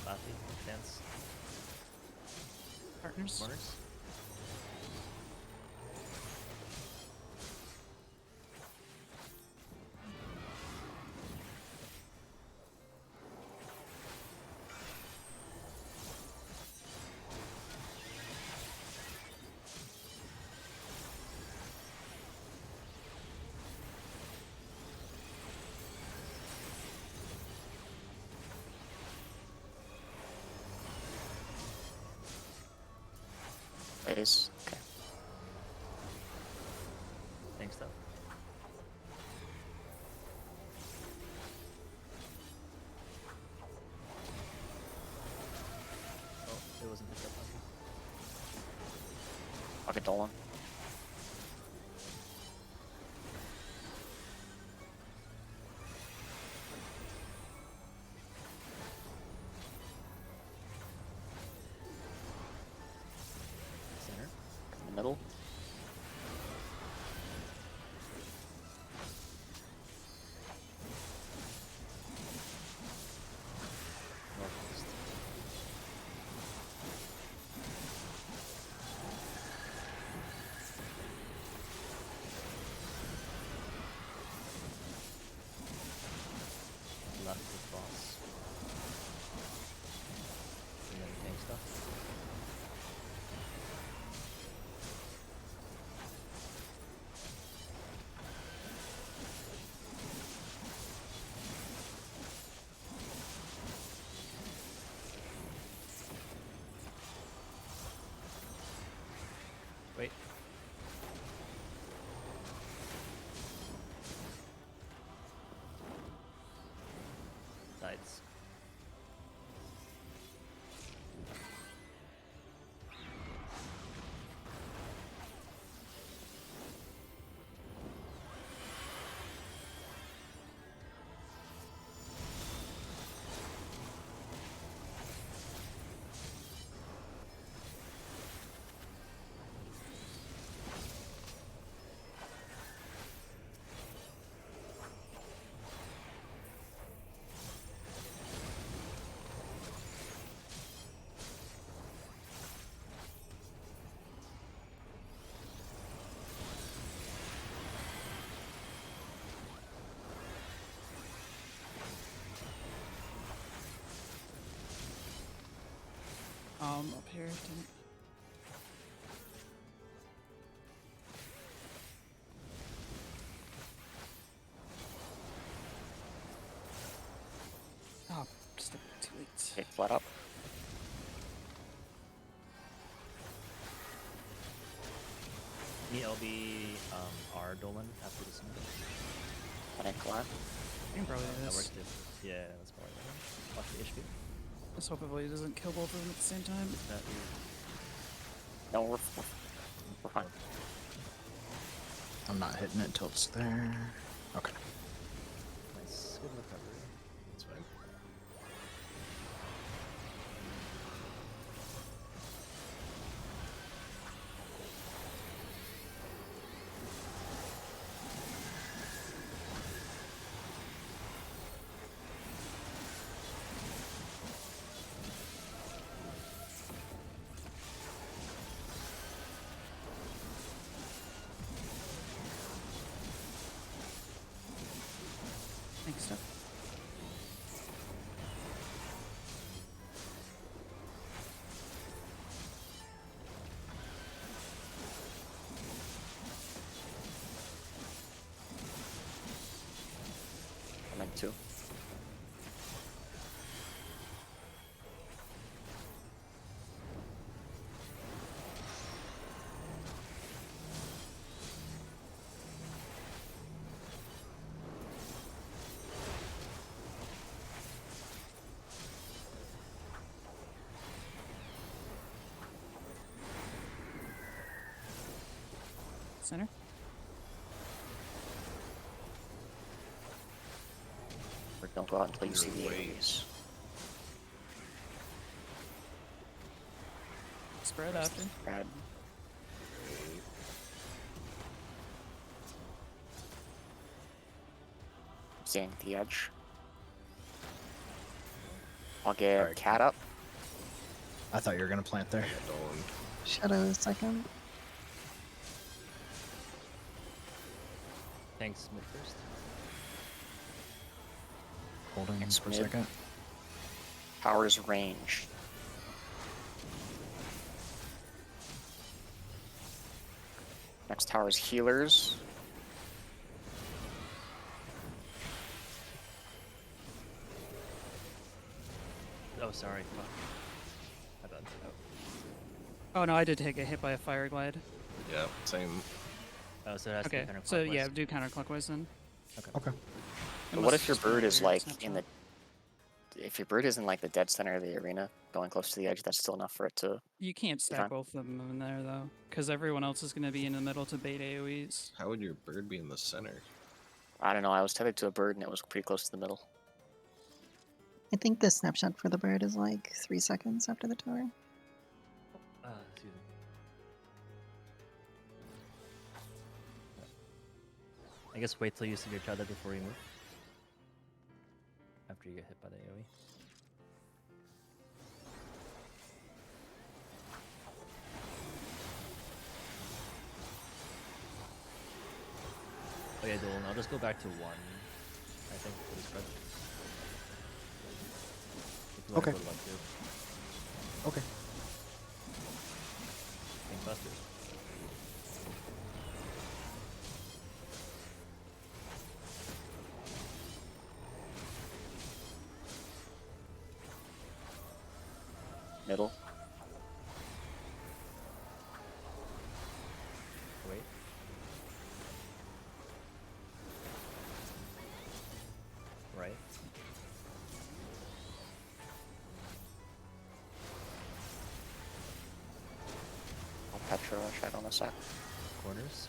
G: Laffy, dance.
D: Partners.
G: Corners.
B: phase. Okay.
G: Thanks, though. Oh, it wasn't picked up.
B: Okay, Dolan.
G: Center.
B: In the middle.
G: Northwest. Left with boss. And then tank stuff. Wait. Sides.
D: Up here. Didn't... Oh, just too late.
B: Okay, flat up.
G: Me LB R Dolan after this one.
B: Flank left.
D: I can probably do
G: That
D: this.
G: works too. Yeah, that's probably better. Watch the HP.
D: Just hope everybody doesn't kill both of them at the same time.
G: That
B: No, we're fine.
F: I'm not hitting it till it's there. Okay.
G: nice. Good recovery.
F: That's fine.
D: Thanks, stuff.
B: I'm in two.
D: Center.
B: Or don't go out until you see the enemies.
D: Spread after.
B: Brad. Standing at the edge. I'll get
F: Alright.
B: cat up.
F: I thought you were gonna plant there.
I: Shadow a second.
G: Thanks, mid first.
F: Holding
B: Next
F: for a
B: mid.
F: second.
B: Powers range. Next tower's healers.
G: Oh, sorry. Fuck. My bad. Oh.
D: Oh no, I did take a hit by a fire glide.
K: Yeah, same.
G: Oh, so it has
D: Okay,
G: to be counterclockwise.
D: so yeah, do counterclockwise then.
F: Okay.
B: But what if your
D: Unless
B: bird is
D: you're
B: like
D: snapshot.
B: in the? If your bird is in like the dead center of the arena, going close to the edge, that's still enough for it to.
D: You can't stack both of them in there though, because everyone else is going to be in the middle to bait AoEs.
K: How would your bird be in the center?
B: I don't know. I was tethered to a bird and it was pretty close to the middle.
I: I think the snapshot for the bird is like 3 seconds after the tower.
G: Excuse me. I guess wait till you see your tether before you move. After you get hit by the AoE. Oh yeah, Dolan, I'll just go back to 1, I think, for the spread. If you want
F: Okay.
G: to go to 1 too.
F: Okay.
G: Think busters.
B: Middle.
G: Wait. Right.
B: I'll Petra rush out on a sec.
G: Corners.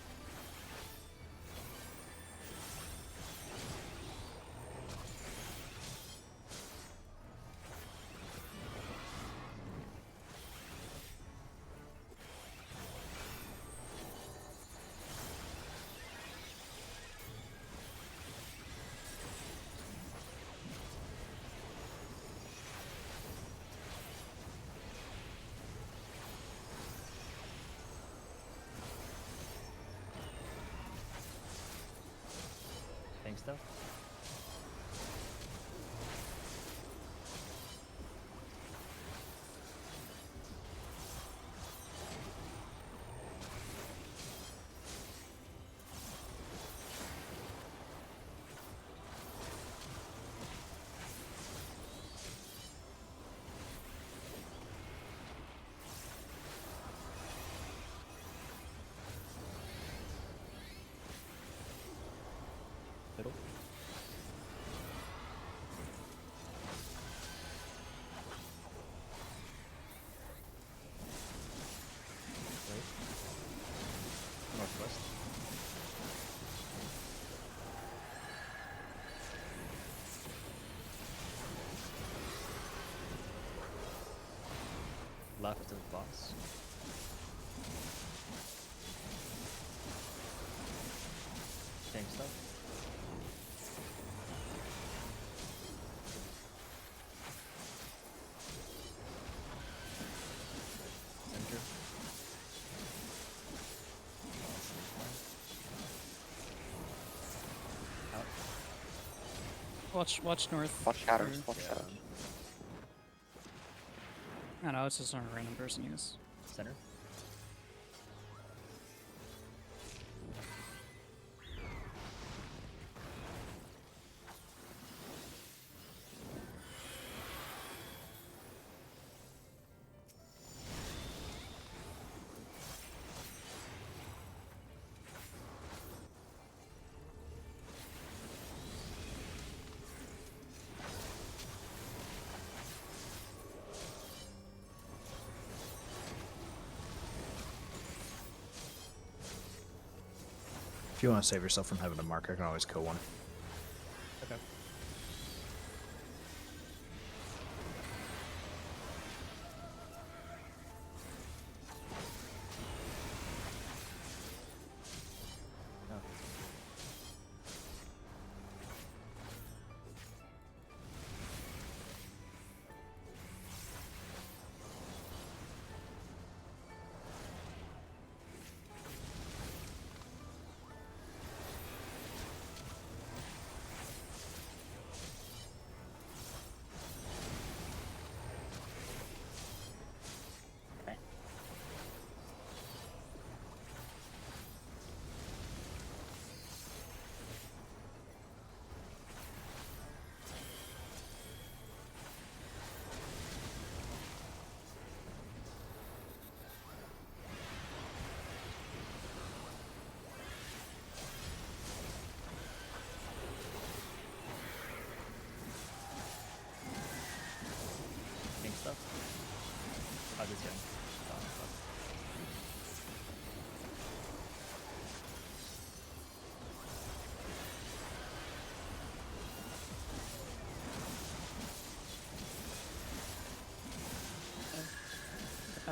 G: Thanks, though. Middle. Right. Northwest. Left of boss. Tank stuff. Center. Out.
D: Watch north.
B: Watch shadows.
D: or-
B: Watch shadows.
D: I don't know, it's just not a random person use.
G: Center.
F: If you want to save yourself from having to mark, I can always kill one.
G: Okay. Oh.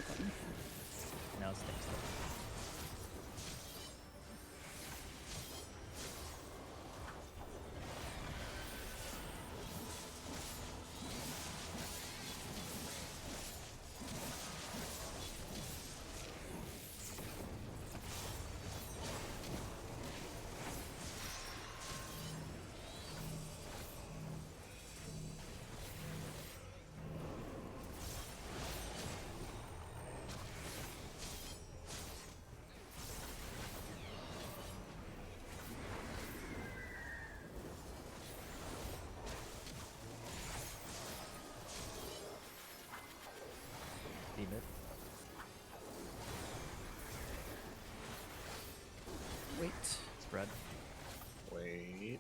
D: button.
G: Now it's next up. Mid.
D: Wait.
G: Spread.
K: Wait.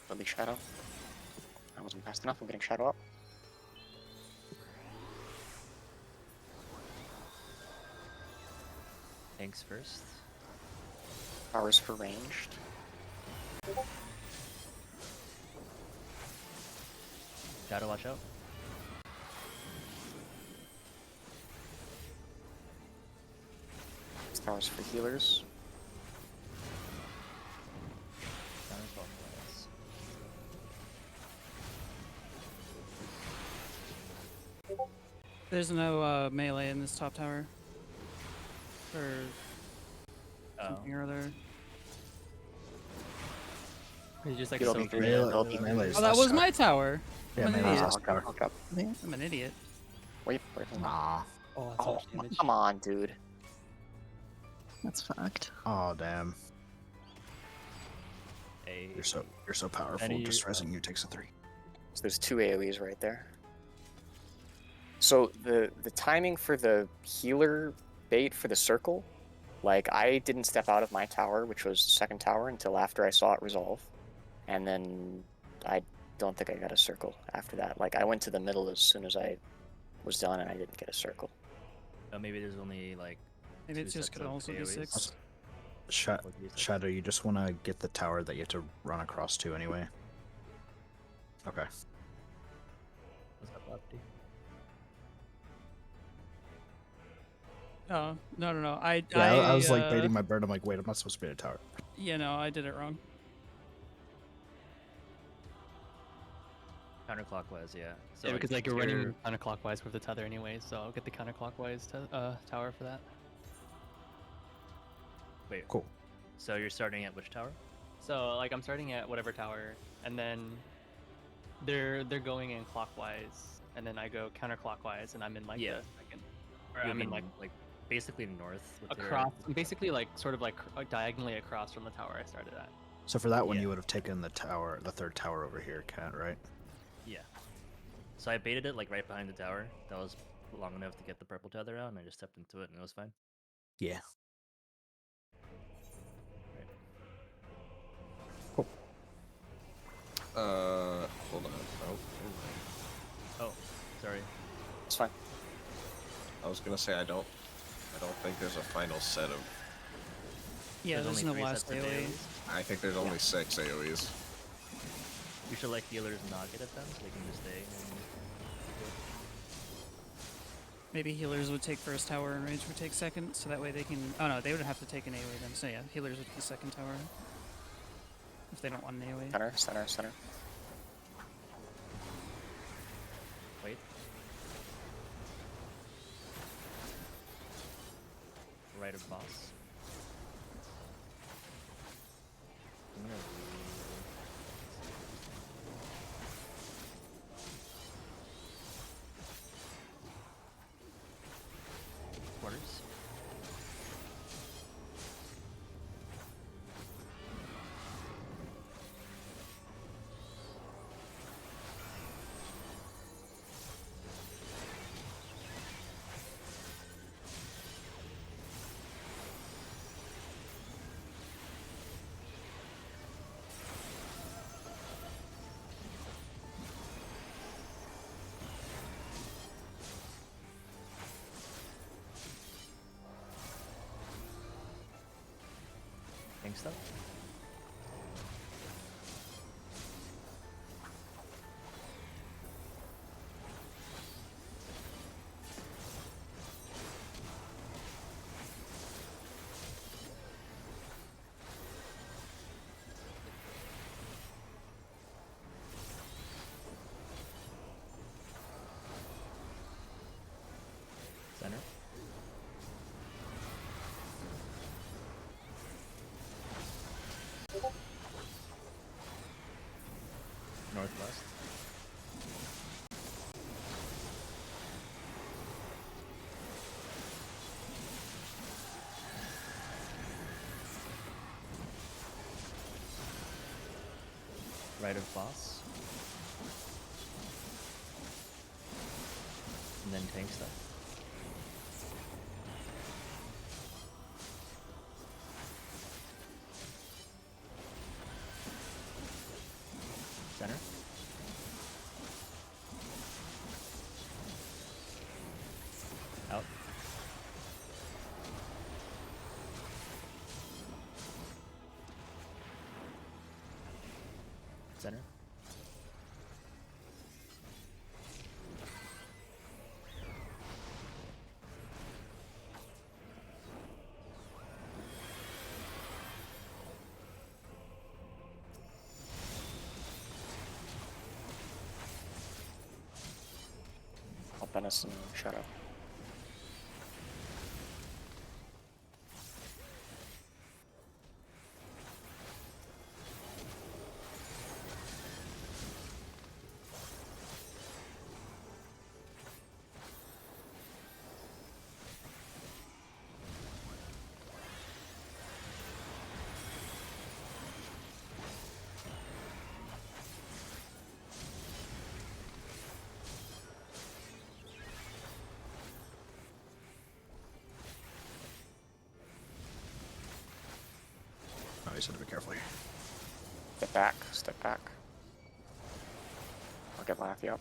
B: Let me shadow. That wasn't fast enough. I'm getting shadow up.
G: Tanks first.
B: Powers for ranged.
G: Shadow, watch out.
B: Powers for healers.
G: Counterclockwise.
D: There's no melee in this top tower. Or something or other.
N: He's just like
B: You'll
N: so
B: be
N: free.
B: good.
D: Oh, that was my tower.
F: Yeah,
D: I'm an
F: melee's
D: idiot.
F: last tower.
D: I'm an idiot.
B: Wait for
F: Nah.
N: Oh, that's so much damage.
B: Come on, dude.
I: That's fucked.
F: Oh damn.
G: Hey.
F: You're so powerful.
G: Any-
F: Just resing you takes a 3.
B: So there's 2 AoEs right there. So the timing for the healer bait for the circle, like I didn't step out of my tower, which was the second tower, until after I saw it resolve. And then I don't think I got a circle after that. Like I went to the middle as soon as I was done and I didn't get a circle.
G: Maybe there's only like.
D: Maybe it's
G: 2
D: just
G: sets
D: could
G: of
D: also be
G: AoEs.
D: 6.
F: Shadow, you just want to get the tower that you have to run across to anyway. Okay.
G: What's up, Lefty?
D: Oh, no.
F: I was like baiting my bird. I'm like, wait, I'm not supposed to bait a tower.
D: Yeah, no, I did it wrong.
G: Counterclockwise, yeah. So
N: Yeah, because like you're
G: you're-
N: running counterclockwise with the tether anyway, so I'll get the counterclockwise tower for that.
G: Wait.
F: Cool.
G: So you're starting at which tower?
N: So like I'm starting at whatever tower, and then they're going in clockwise, and then I go counterclockwise, and I'm in like
G: Yeah.
N: the second. Or
G: You
N: I'm in
G: mean,
N: like
G: basically north. With your-
N: across, basically like sort of like diagonally across from the tower I started at.
F: So for that one,
G: Yeah.
F: you would have taken the tower, the third tower over here, Cat, right?
G: Yeah. So I baited it like right behind the tower. That was long enough to get the purple tether out, and I just stepped into it, and it was fine.
F: Yeah.
K: Hold on. Oh,
G: Oh, sorry.
B: It's fine.
K: I was gonna say I don't think there's a final set of.
D: Yeah, there's no
G: only 3
D: last
G: sets of
D: AoE.
K: I think there's only 6 AoEs.
G: You should let healers not get it then, so they can just stay.
D: Maybe healers would take first tower and rage would take second, so that way they can. Oh no, they would have to take an AoE then. So yeah, healers would take the second tower. If they don't want an AoE.
B: Center.
G: Wait. Right of boss. I'm gonna quarters. Tank stuff. right of boss. And then tank stuff. Center. Out. Center.
B: I'll Benison Shadow.
F: Oh, you said to be careful here.
B: Step back, step back. I'll get Laffy up.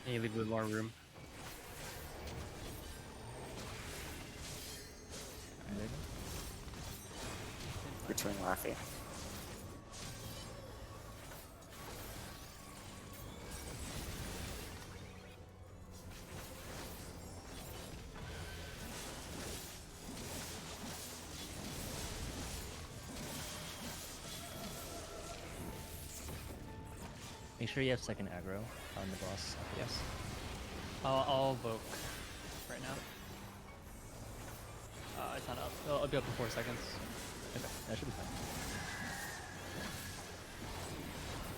D: And you leave with more room.
B: Between Laffy.
G: Make sure you have second aggro on the boss.
D: Yes. I'll Voke right now. It's not up. I'll be up in 4 seconds.
G: Okay, that should be fine.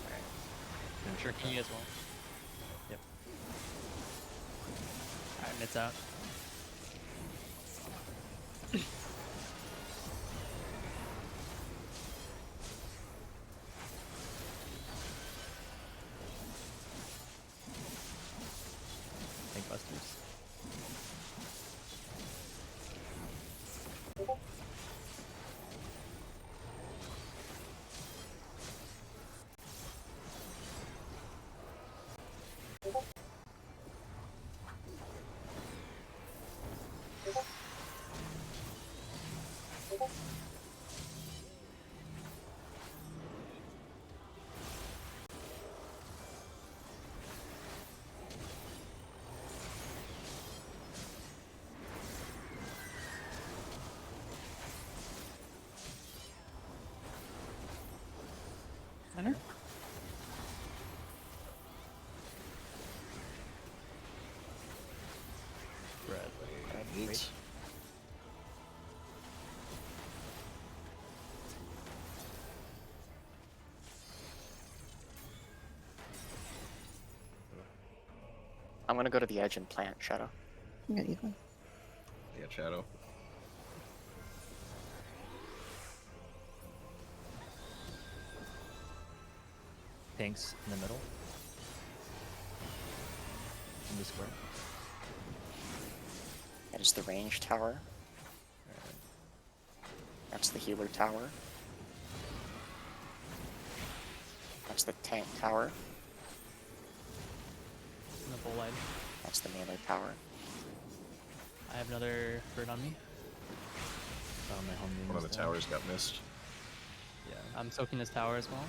D: Alright. I'm sure King as well.
G: Yep.
D: Alright, mid's out.
G: Tank busters.
D: Center?
G: Red.
K: Neat.
B: I'm gonna go to the edge and plant Shadow.
I: Yeah, you go.
K: Yeah, Shadow.
G: Tanks in the middle. In the square.
B: That is the range tower. That's the healer tower. That's the tank tower.
D: In the bull line.
B: That's the melee tower.
D: I have another bird on me.
G: My home
K: One of the towers got missed.
D: Yeah. I'm soaking this tower as well.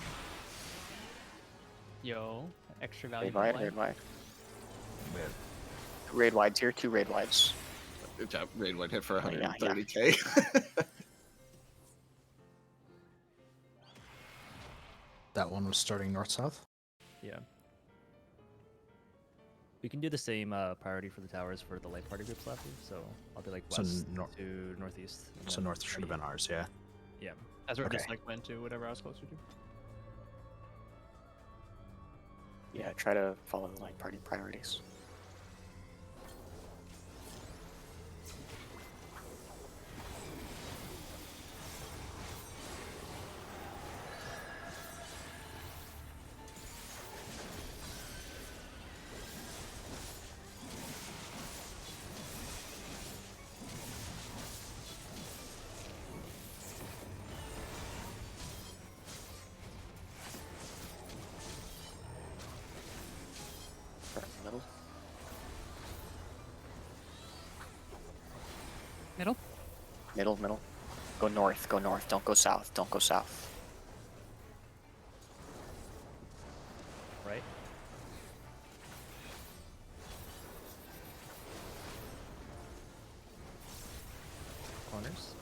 D: Yo, extra value.
B: Raid wide, raid wide.
K: Man,
B: Raid wides here, 2 raid wides.
K: good job. Raid wide hit for
B: Oh, yeah,
K: 130k.
F: That one was starting north-south?
G: Yeah. We can do the same priority for the towers for the light party groups left, so I'll be like
F: So
G: west
F: nor-
G: to northeast. and
F: So
G: then
F: north should have been ours, yeah.
G: Yeah.
D: That's where I just
F: Okay.
D: like went to whatever I was closer to.
B: Yeah, try to follow the light party priorities.
D: Middle.
B: Middle. Go north. Don't go south. Don't go south.
G: Right. Corners.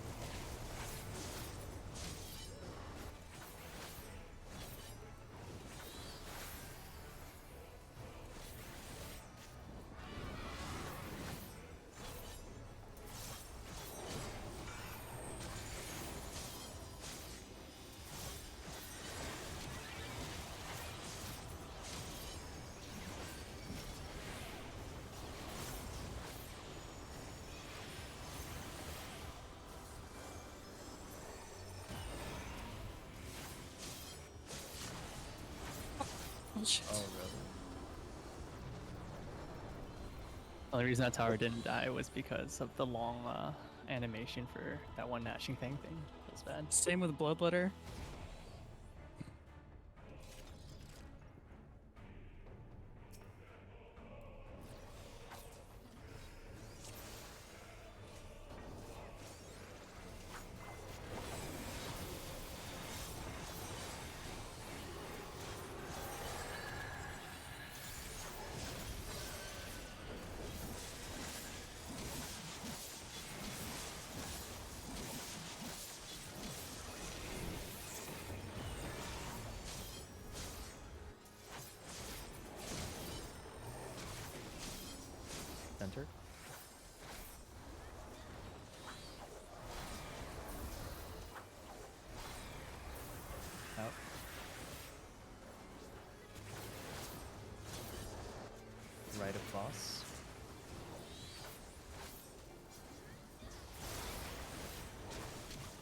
D: Oh shit.
G: Oh, really?
N: Only reason that tower didn't die was because of the long animation for that one gnashing thing. That was bad.
D: Same with Bloodletter.
G: Center. Out. Right of boss.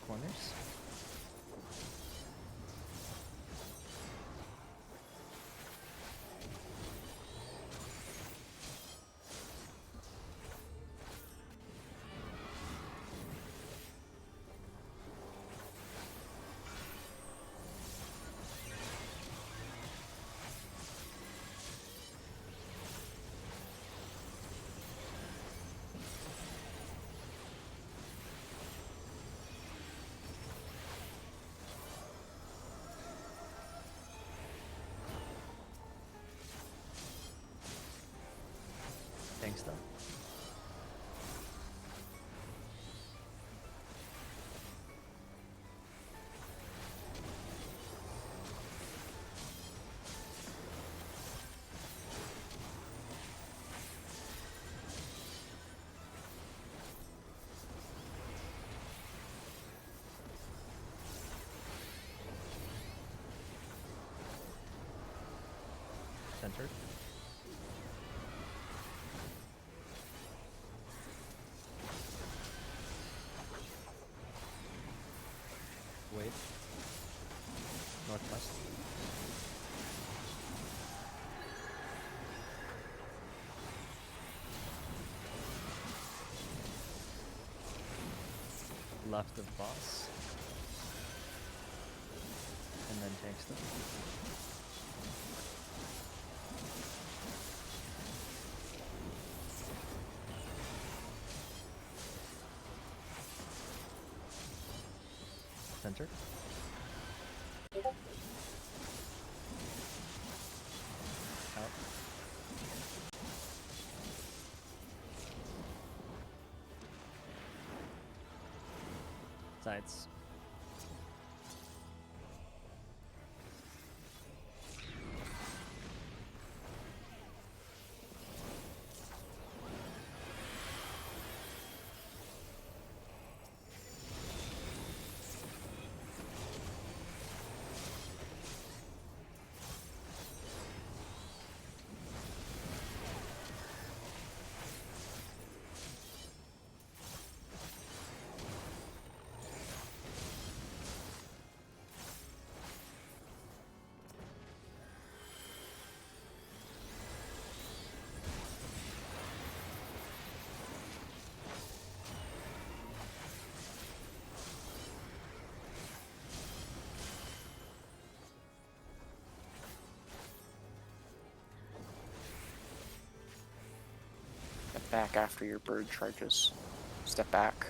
G: Corners. Thanks, though. Center. Wait. Northwest. Left of boss. And then takes them. Center. Out. Sides.
B: Step back after your bird charges. Step back.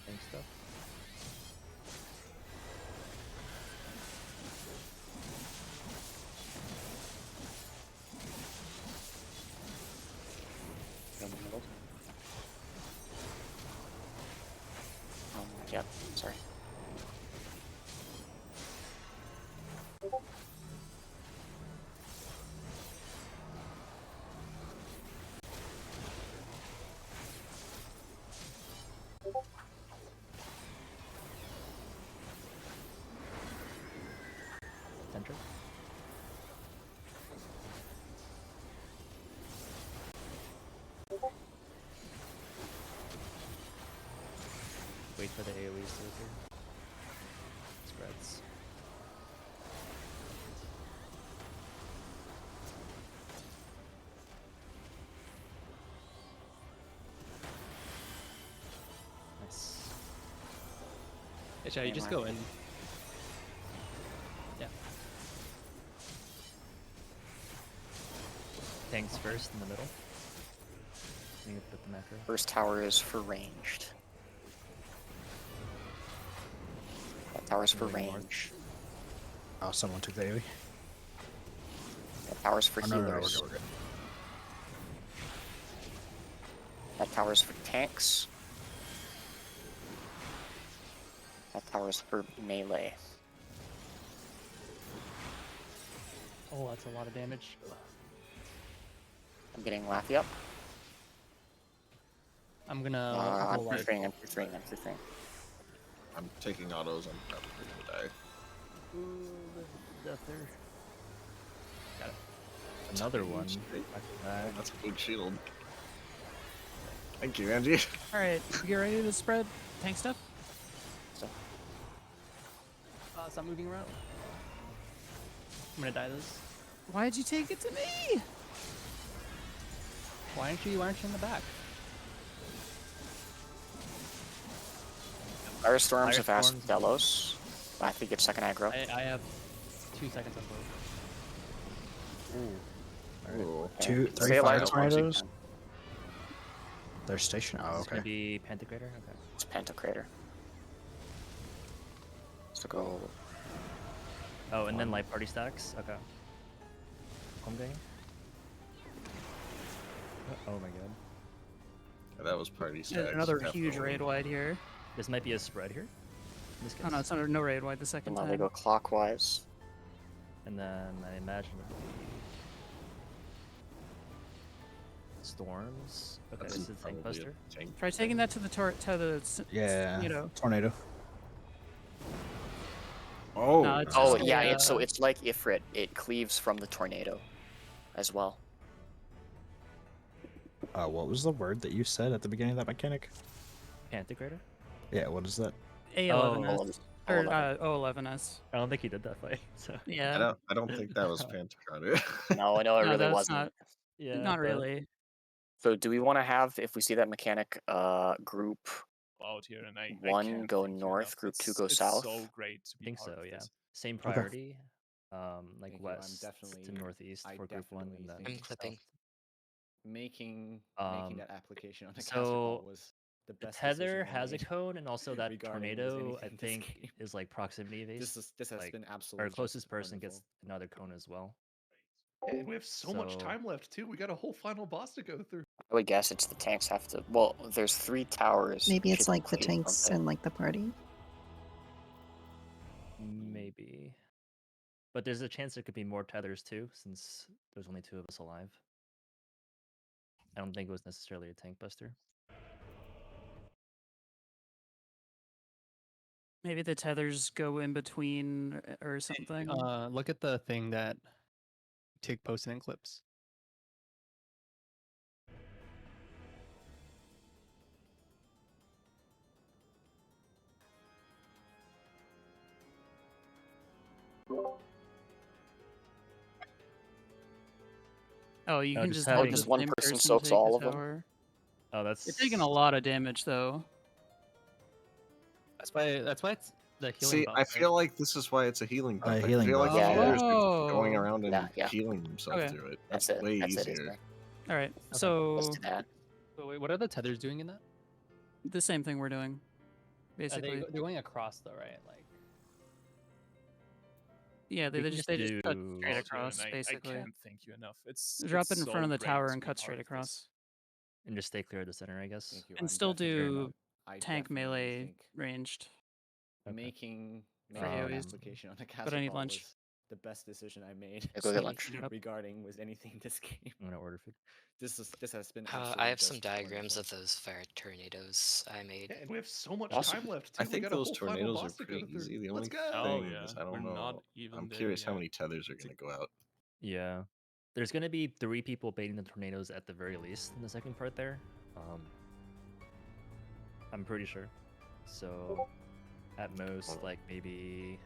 G: Thanks, stuff.
B: Yeah, sorry.
G: Center. Wait for the AoEs to appear. Spreads. Nice.
N: Hey, Chad, you just go in. Yeah.
G: Tanks first in the middle. You can put the macro.
B: First tower is for ranged. That tower's for
G: Moving north.
B: range.
F: Oh, someone took the AoE.
B: That tower's for
F: Oh, no, no, no,
B: healers.
F: we're good.
B: That tower's for tanks. That tower's for melee.
G: Oh, that's a lot of damage.
B: I'm getting Laffy up.
N: I'm gonna.
B: I'm
N: roll light.
B: free-thing, I'm free-thing, I'm free-thing.
K: I'm taking autos. I'm probably gonna die.
G: Ooh, death there. Got it. Another one.
K: That's a big shield. Thank you, Angie.
D: All right, you get ready to spread tank stuff.
B: So,
N: Stop moving around. I'm gonna die this.
D: Why'd you take it to me?
N: Why aren't you in the back?
B: Firestorm's a fast
G: Firestorm's-
B: Delos. Laffy gets second aggro.
N: I have 2 seconds on both.
G: Ooh.
K: Ooh.
F: Two,
B: Stay
F: three
B: alive
F: fire
B: as long as you
F: tornadoes.
B: can.
F: They're stationed. Oh,
G: It's gonna
F: okay.
G: be Pantocrator? Okay.
B: It's Pentacrater. So go.
G: Oh, and then light party stacks? Okay. Home game? Oh my god.
K: Yeah, that was party stacks.
D: Another huge
K: definitely.
D: raid wide here.
G: This might be a spread here. In this case.
D: Oh no, it's not no raid wide the
B: And
D: second
B: now they
D: time.
B: go clockwise.
G: And then I imagine it would be storms. Okay,
K: That's
G: this is Tank
K: probably a
G: Buster.
K: tank
D: Try taking that to the
F: Yeah.
D: you know.
F: Tornado.
K: Oh.
D: No, it's
B: Oh
D: just
B: yeah,
D: a,
B: it's like Ifrit. It cleaves from the tornado, as well.
F: What was the word that you said at the beginning of that mechanic?
G: Pantocrator?
F: Yeah, what is that?
D: A11s
B: Oh,
D: or
B: 11.
D: O11s.
G: I don't think he did that fight. So
D: Yeah.
K: I don't think that was Pantocrator.
B: No, no, it
D: No,
B: really
D: that's
B: wasn't.
D: not.
G: yeah,
D: Not
G: but
D: really.
B: So do we want to have, if we see that mechanic, group
Q: out here, and I
B: 1
Q: can't
B: go
Q: thank you
B: north,
Q: enough.
B: group 2
Q: It's
B: go south?
Q: so great to
G: I
Q: be
G: think
Q: part
G: so,
Q: of
G: yeah.
Q: this.
G: Same priority. Like
R: Thank you. I'm
G: west
R: definitely
G: to northeast
R: I
G: for group 1
R: definitely
G: and then
R: think
H: I'm clipping.
G: south.
R: making that application on the caster
G: So
R: call was the
G: the
R: best decision
G: tether
R: I
G: has a
R: made
G: cone, and also that
R: regarding
G: tornado I
R: anything in this
G: think
R: game.
G: is like proximity based.
R: This has
G: like
R: been
G: our
R: absolutely
G: closest
R: just
G: person
R: wonderful.
G: gets another cone as well.
S: And we have so much time left too. We got a whole final boss to go through.
B: I would guess it's the tanks have to. Well, there's 3 towers.
I: Maybe it's
B: should
I: like the
B: complete, don't
I: tanks
B: they?
I: and like the party.
G: Maybe. But there's a chance there could be more tethers too, since there's only 2 of us alive. I don't think it was necessarily a tank buster.
D: Maybe the tethers go in between or something.
N: Look at the thing that Tig posted in clips.
D: Oh, you can just
B: having...
D: have
B: just
D: the
B: one
D: same
B: person
D: person
B: soaks
D: take
B: all
D: the
B: of them?
D: tower.
G: Oh, that's...
D: You're taking a lot of damage though.
N: That's why it's the healing
K: See,
N: buff.
K: I feel like this is why it's a healing buff. I
F: healing
K: feel like
F: buff.
K: players are
D: Oh.
K: going around and
B: Yeah.
K: healing themselves
D: Okay.
K: through it.
B: That's
K: That's
B: it.
K: way
B: That's it,
K: easier.
B: isn't it?
D: All right.
B: Let's
D: So
B: do that.
N: So wait, what are the tethers doing in that?
D: the same thing we're doing, basically.
N: They're going across though, right? Like.
D: Yeah, they
G: can
D: just
G: just
D: cut
G: do-
D: straight
Q: Oh,
D: across,
Q: dude,
D: basically.
Q: I can't thank you enough. It's
D: Drop it in
Q: so
D: front of the
Q: great
D: tower
Q: to
D: and
Q: be
D: cut
Q: part
D: straight
Q: of this.
D: across.
G: And just stay clear of the center, I guess.
R: Thank you.
D: And
R: I'm
D: still
R: definitely-
D: do
R: I
D: tank
R: definitely
D: melee
R: think
D: ranged.
R: making
D: For
R: an
D: AoEs.
R: application on a
D: But
R: castle
D: I need
R: ball
D: lunch.
R: was the best decision I made.
B: Yeah, go get lunch.
D: Yep.
R: regarding was anything this game.
G: I'm gonna order food.
R: This has been.
H: I
R: absolutely
H: have some
R: just
H: diagrams
R: wonderful.
H: of those fire tornadoes I made.
S: And we have so much
K: Awesome.
S: time left too.
K: I
S: We
K: think
S: got a
K: those
S: whole final
K: tornadoes are
S: boss to go
K: pretty
S: through.
K: easy. The
S: Let's
K: only
S: go.
Q: Oh,
K: thing
Q: yeah.
K: is, I
Q: We're
K: don't know.
Q: not even
K: I'm
Q: there
K: curious how
Q: yet.
K: many tethers are going to go out.
G: Yeah. There's gonna be 3 people baiting the tornadoes at the very least in the second part there. I'm pretty sure. So at most, like maybe.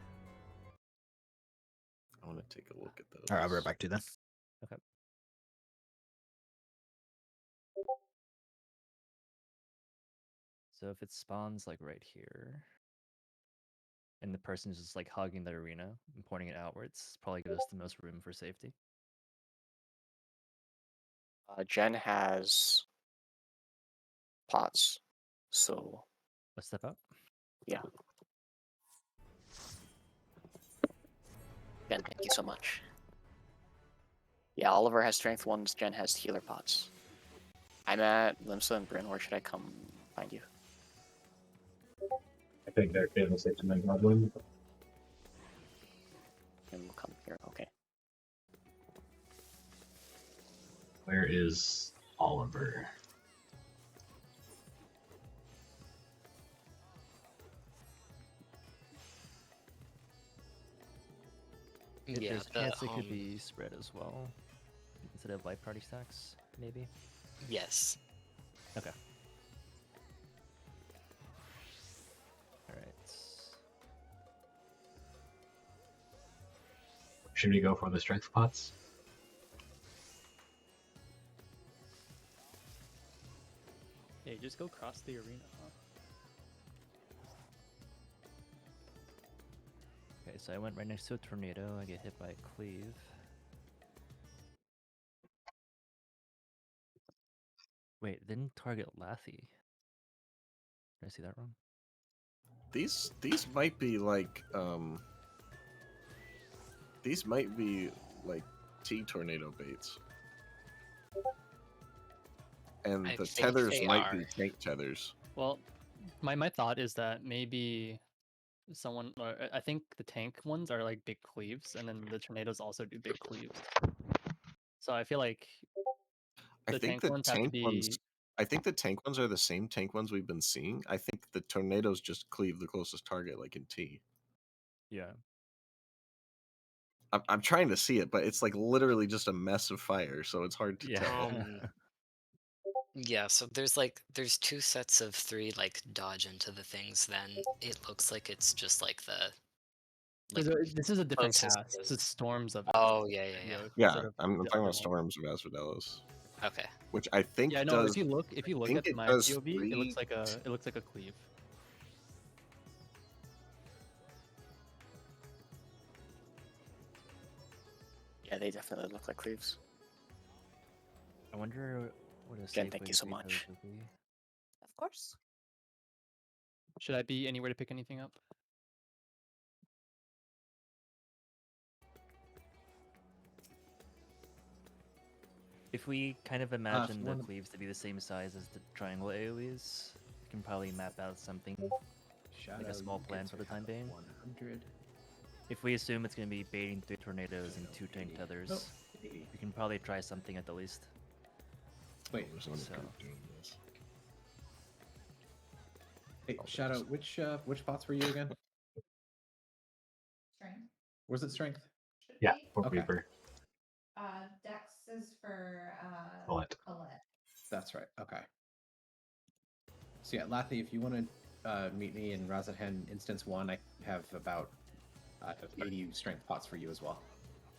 K: I want to take a look at those.
F: All right, I'll be right back to you then.
G: Okay. So if it spawns like right here, and the person's just like hugging the arena and pointing it outwards, probably gives us the most room for safety.
B: Jen has pots, so
G: Let's step up.
B: yeah. Jen, thank you so much. Yeah, Oliver has strength 1s, Jen has healer pots. I'm at Limsa and Bryn. Where should I come find you?
P: I think they're getting safe to make Goblin.
B: And we'll come here. Okay.
P: Where is Oliver?
G: There's a chance it could be spread as well. Instead of light party stacks, maybe?
H: Yes.
G: Okay. Alright.
P: Should we go for the strength pots?
N: Hey, just go cross the arena, huh?
G: Okay, so I went right next to a tornado. I get hit by a cleave. Wait, it didn't target Lathy. Did I see that wrong?
K: These might be like these might be like T tornado baits. And
H: I
K: the
H: think
K: tethers
H: they
K: might
H: are.
K: be tank tethers.
N: Well, my thought is that maybe someone, or I think the tank ones are like big cleaves, and then the tornadoes also do big cleaves. So I feel like
K: I
N: the
K: think
N: tank
K: the
N: ones have to
K: tank
N: be.
K: ones. I think the tank ones are the same tank ones we've been seeing. I think the tornadoes just cleave the closest target, like in T.
G: Yeah.
K: I'm trying to see it, but it's like literally just a mess of fire, so it's hard to tell.
H: Yeah, so there's 2 sets of 3 like dodge into the things, then it looks like it's just like the
N: This is a different
H: closest
N: cast. This is Storms of.
H: Oh yeah.
K: Yeah,
N: instead of
K: I'm
N: the
K: talking
N: other
K: about
N: one.
K: Storms of Asphodelos.
H: Okay.
K: Which I think
N: Yeah, no.
K: does.
N: If you look
K: think
N: at
K: it
N: my
K: does
N: POV, it looks
K: 3
N: like a cleave.
B: Yeah, they definitely look like cleaves.
G: I wonder what a
B: Jen,
G: safe
B: thank
G: way
B: you
G: to
B: so
G: beat those
B: much.
G: would be.
L: Of course.
N: Should I be anywhere to pick anything up?
G: If we kind of imagine the
E: one-
G: cleaves to be the same size as the triangle AoEs, we can probably map out something like a small plan for the time being.
E: 100.
G: If we assume it's going to be baiting 3 tornadoes and 2 tank tethers,
E: Oh,
G: we can probably try something at the least.
E: Wait,
G: so
E: Hey, Shadow, which pots were you again?
L: Strength.
E: Was it strength?
P: Yeah, for
E: Okay.
P: Reaper.
L: Dex is for
P: Colette.
L: Colette.
E: That's right. Okay. So yeah, Lathy, if you want to meet me in Razathan Instance 1, I have about 80 strength pots for you as well.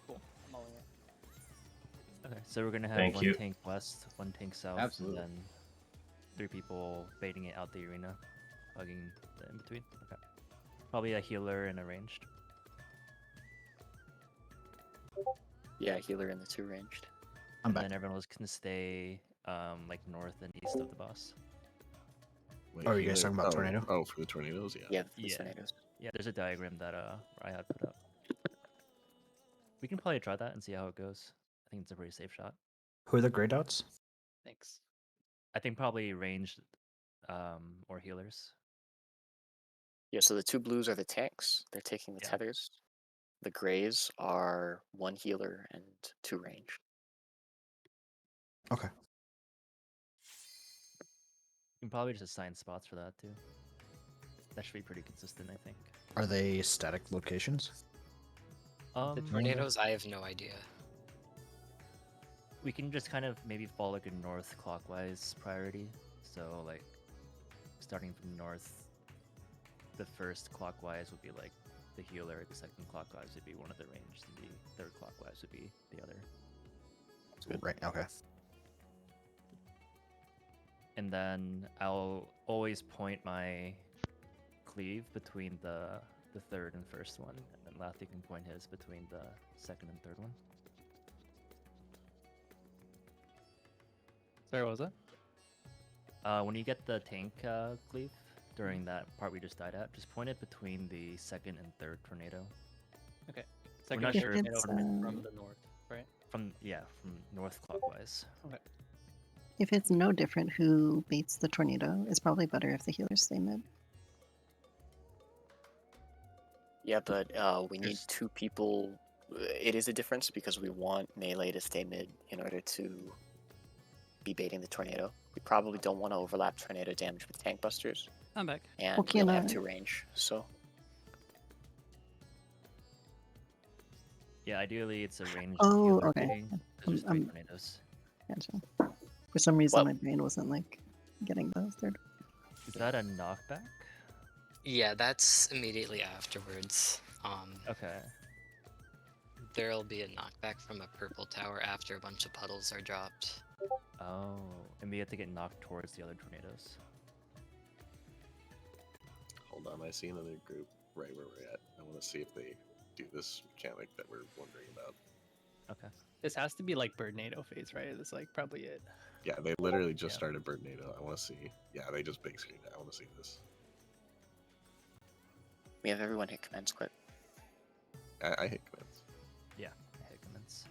N: Cool. I'm all in.
G: Okay, so we're gonna have
P: Thank
G: one
P: you.
G: tank west, one tank south,
E: Absolutely.
G: and then 3 people baiting it out the arena, hugging the in between. Okay. Probably a healer and a ranged.
B: Yeah, healer and the 2 ranged.
G: And then everyone else can stay like north and east of the boss.
K: Wait,
F: Oh, are you guys talking about tornado?
K: Oh, for the tornadoes, yeah.
B: Yeah, for the tornadoes.
G: Yeah, there's a diagram that I had put up. We can probably try that and see how it goes. I think it's a pretty safe shot.
F: Who are the gray dots?
N: Thanks.
G: I think probably ranged or healers.
B: Yeah, so the 2 blues are the tanks. They're taking the tethers. The grays are 1 healer and 2 range.
F: Okay.
G: You can probably just assign spots for that too. That should be pretty consistent, I think.
F: Are they static locations?
H: The tornadoes, I have no idea.
G: We can just kind of maybe follow like a north clockwise priority. So like starting from north, the first clockwise would be like the healer, the second clockwise would be one of the ranged, and the third clockwise would be the other.
F: Right. Okay.
G: And then I'll always point my cleave between the third and first one, and then Lathy can point his between the second and third one.
N: Sorry, what was that?
G: When you get the tank cleave during that part we just died at, just point it between the second and third tornado.
N: Okay.
G: We're
N: Second
G: not
N: and
G: sure
N: third
G: if
N: tornado from the north, right?
G: from north clockwise.
N: Okay.
I: If it's no different who baits the tornado, it's probably better if the healers stay mid.
B: Yeah, but we need 2 people. It is a difference because we want melee to stay mid in order to be baiting the tornado. We probably don't want to overlap tornado damage with tank busters.
D: I'm back.
B: And
I: Well,
B: we only have
I: can I-
B: 2 range, so
G: Yeah, ideally it's a ranged
I: Oh,
G: healer
I: okay.
G: baiting, 'cause there's 3 tornadoes.
I: Gotcha. For some reason, my brain wasn't like getting those third.
G: Is that a knockback?
H: Yeah, that's immediately afterwards.
G: Okay.
H: There'll be a knockback from a purple tower after a bunch of puddles are dropped.
G: Oh, and we have to get knocked towards the other tornadoes.
K: Hold on, I see another group right where we're at. I want to see if they do this mechanic that we're wondering about.
G: Okay.
N: This has to be like Birdnado phase, right? That's like probably it.
K: Yeah, they literally just started Birdnado. I want to see. Yeah, they just big screened it. I want to see this.
B: we have everyone hit commence quick.
K: I hit commence.
G: Yeah, I hit commence.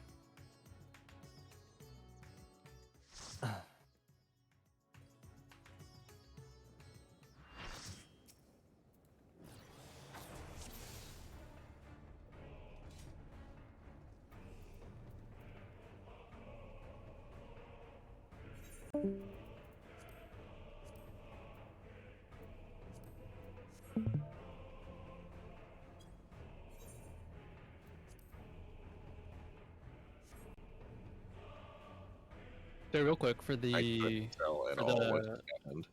N: So real quick for the
K: I couldn't tell at
N: for
K: all what
N: the
K: happened.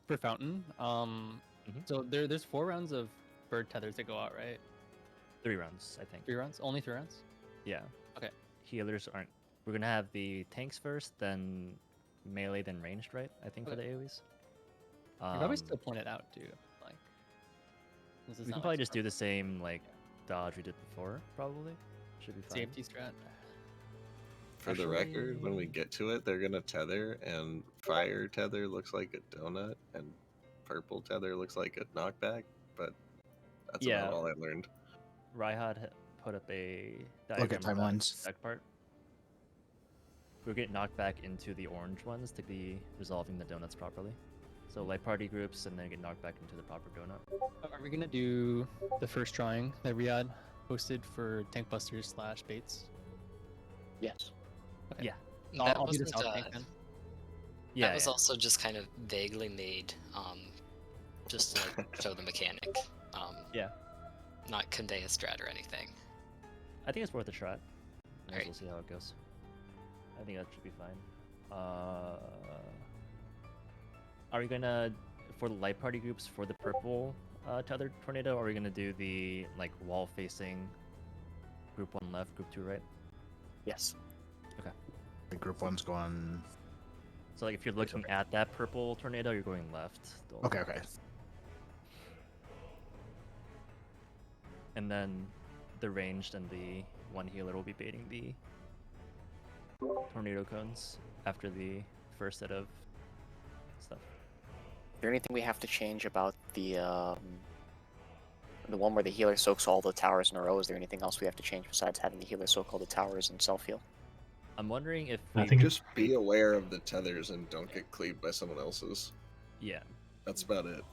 N: for Fountain. So there's 4 rounds of bird tethers that go out, right?
G: 3 rounds, I think.
N: 3 rounds? Only 3 rounds?
G: Yeah.
N: Okay.
G: Healers aren't. We're gonna have the tanks first, then melee, then ranged, right? I think for the AoEs.
N: You probably still point it out too. Like this is
G: We
N: not
G: can probably
N: like
G: just do the same like dodge we did before. Probably should be fine.
N: CFT strat.
K: For the record, when we get to it, they're gonna tether, and fire tether looks like a donut, and purple tether looks like a knockback. But that's
G: Yeah.
K: about all I learned.
G: Raihad put up a
F: Look at
G: diagram of that
F: timelines.
G: deck part. we'll get knocked back into the orange ones to be resolving the donuts properly. So light party groups and then get knocked back into the proper donut.
N: Are we gonna do the first drawing that Riyadh posted for tank busters / baits?
B: Yes.
N: Okay.
G: Yeah.
N: I'll be the south tank then.
G: Yeah.
H: That was also just kind of vaguely made, just to like show the mechanic.
G: Yeah.
H: Not convey a strat or anything.
G: I think it's worth a try.
H: Alright.
G: We'll see how it goes. I think that should be fine. Are we gonna, for the light party groups, for the purple tethered tornado, are we gonna do the like wall facing group 1 left, group 2 right?
B: Yes.
G: Okay.
F: The group 1's going.
G: So like if you're looking at that purple tornado, you're going left.
F: Okay, okay.
G: And then the ranged and the 1 healer will be baiting the tornado cones after the first set of stuff.
B: Is there anything we have to change about the one where the healer soaks all the towers in a row? Is there anything else we have to change besides having the healer soak all the towers and self-heal?
G: I'm wondering if
K: I
G: we
K: think just be aware of the tethers and don't get cleaved by someone else's.
G: Yeah.
K: That's about it.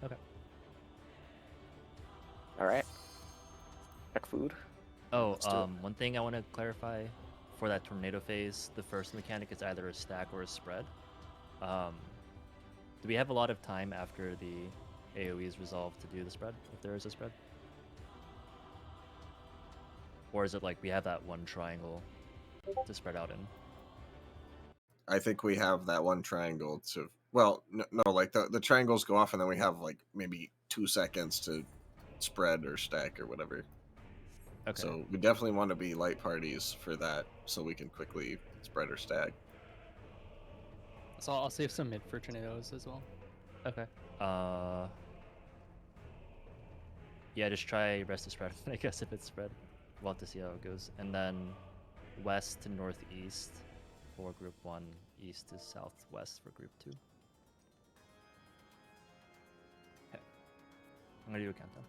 G: Okay.
B: Alright. Check food.
G: Oh,
B: Let's do it.
G: one thing I want to clarify for that tornado phase, the first mechanic is either a stack or a spread. Do we have a lot of time after the AoE is resolved to do the spread, if there is a spread? Or is it like we have that one triangle to spread out in?
K: I think we have that one triangle to. Well, no, like the triangles go off and then we have like maybe 2 seconds to spread or stack or whatever.
G: Okay.
K: So we definitely want to be light parties for that so we can quickly spread or stack.
N: So I'll save some mid for tornadoes as well.
G: Okay. Yeah, just try rest to spread, I guess, if it's spread. We'll have to see how it goes. And then west to northeast for group 1, east to southwest for group 2. Okay. I'm gonna do a countdown.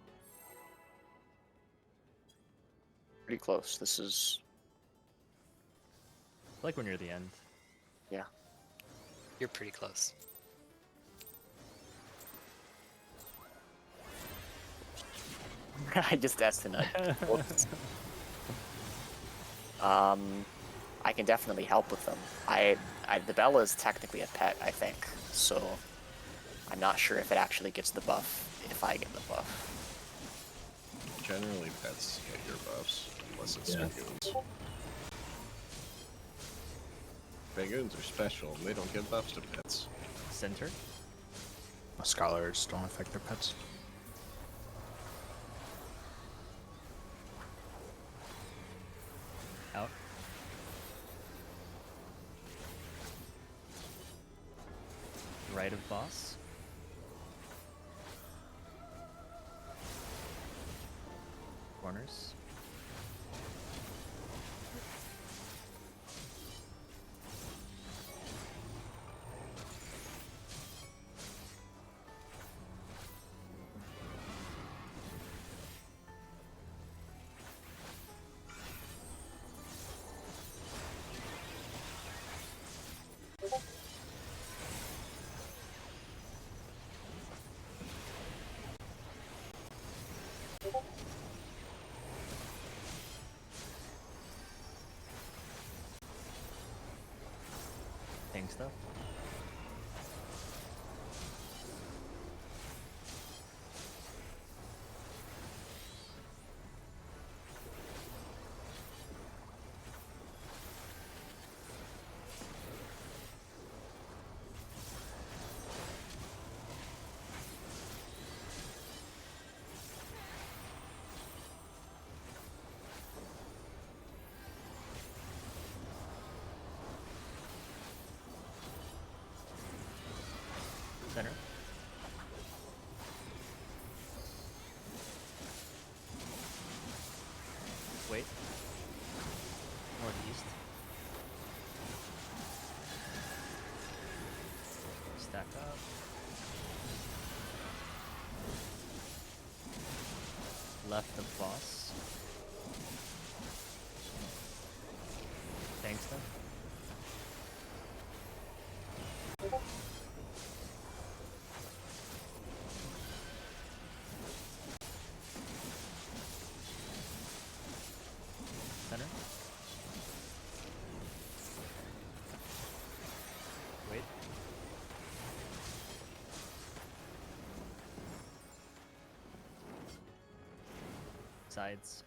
B: Pretty close. This is...
G: I feel like we're near the end.
B: Yeah.
H: You're pretty close.
B: I just asked tonight. I can definitely help with them. The Bella is technically a pet, I think, so I'm not sure if it actually gets the buff if I get the buff.
K: Generally, pets get your buffs unless it's
P: Yeah.
K: Spagoons. Spagoons are special. They don't give buffs to pets.
G: Center?
F: Scholars don't affect their pets.
G: Out. Right of boss. Corners. Tank stuff. Center. Wait. Northeast. Stack up. Left of boss. Tank Thanks, then. Center. Wait. Sides.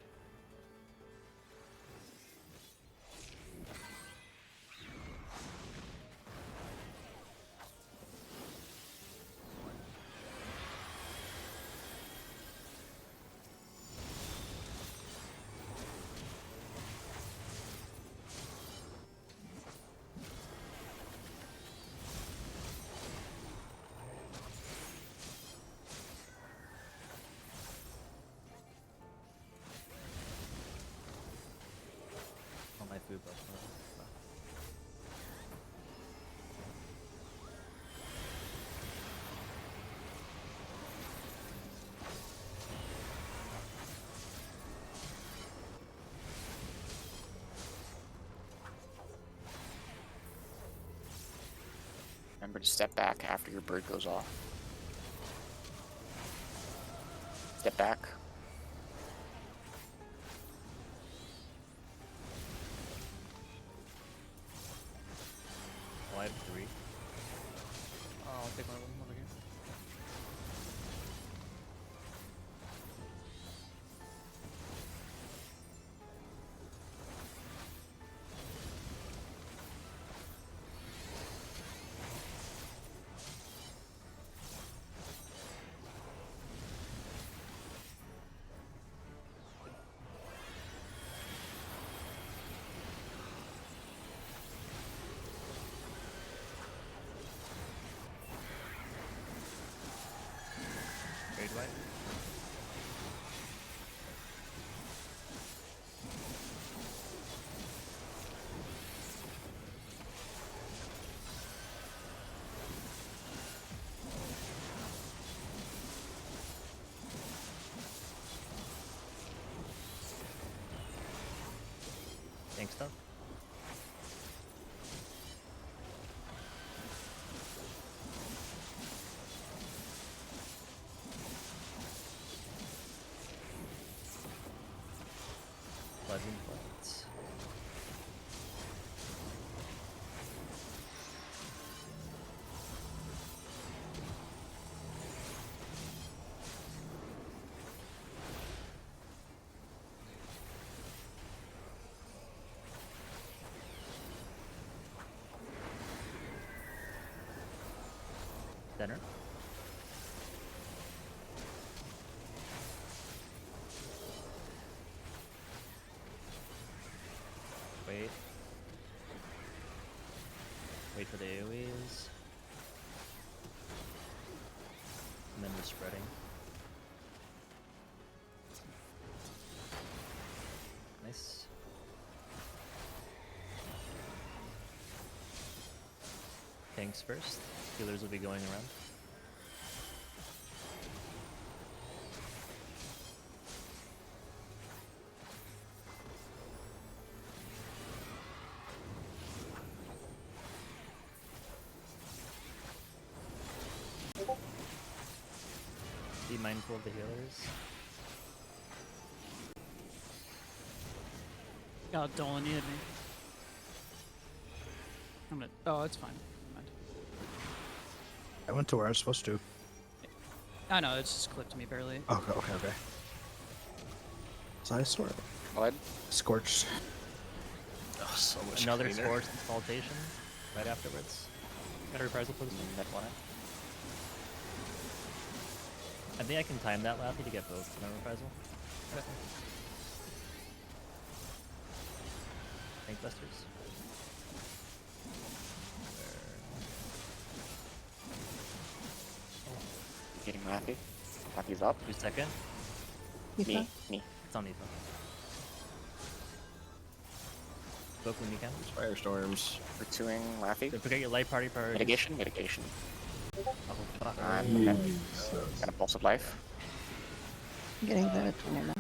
G: On my food buff.
B: Remember to step back after your bird goes off. Step back.
G: Oh, I have 3.
N: Oh, I'll take one of them over here.
G: Trade white. Thanks, stuff. Pleasant Floods. Center. Wait. Wait for the AoEs. And then we're spreading. Nice. Tanks first. Healers will be going around. Be mindful of the healers.
D: Oh, Dolan, you hit me. I'm gonna. Oh, it's fine. Mind.
F: I went to where I was supposed to.
D: I know, it's just clipped me barely.
F: Okay, okay, okay. So I sort of
B: What?
F: scorched.
K: Oh, so much
G: Another
K: cleaner.
G: scorched exaltation right afterwards. Got a reprisal for this one.
B: That one.
G: I think I can time that Laffy to get both my reprisal. Tank busters.
B: Getting Laffy. Laffy's up.
G: Who's second?
B: Me. Me.
G: It's on Ethan. Book when you can.
K: Firestorms.
B: Pursuing Laffy.
G: Don't forget your light party priorities.
B: Mitigation. Mitigation.
G: Oh, fuck.
B: I'm okay. Got a pulse of life.
I: I'm getting the trainer now.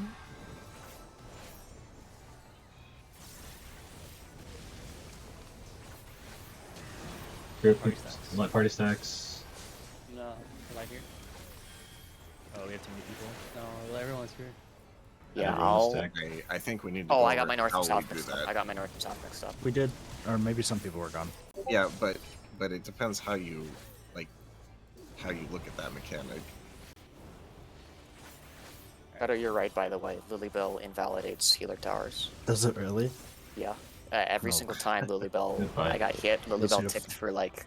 P: Party stacks. Light party stacks.
N: No, light here.
G: Oh, we have too many people.
N: No, well, everyone's here.
B: Yeah,
P: Everyone's
B: I'll.
P: stacked.
K: I think we need to.
B: Oh,
K: go
B: I got
K: over
B: my north
K: how
B: and south
K: we do
B: mixed up.
K: that.
B: I got my north and south mixed up.
F: We did, or maybe some people were gone.
K: Yeah, but it depends how you how you look at that mechanic.
B: Beto, you're right, by the way. Lilybell invalidates healer towers.
F: Does it really?
B: Yeah. Every
F: No.
B: single time Lilybell,
P: Goodbye.
B: I got hit,
F: Let's
B: Lilybell
F: see
B: ticked for like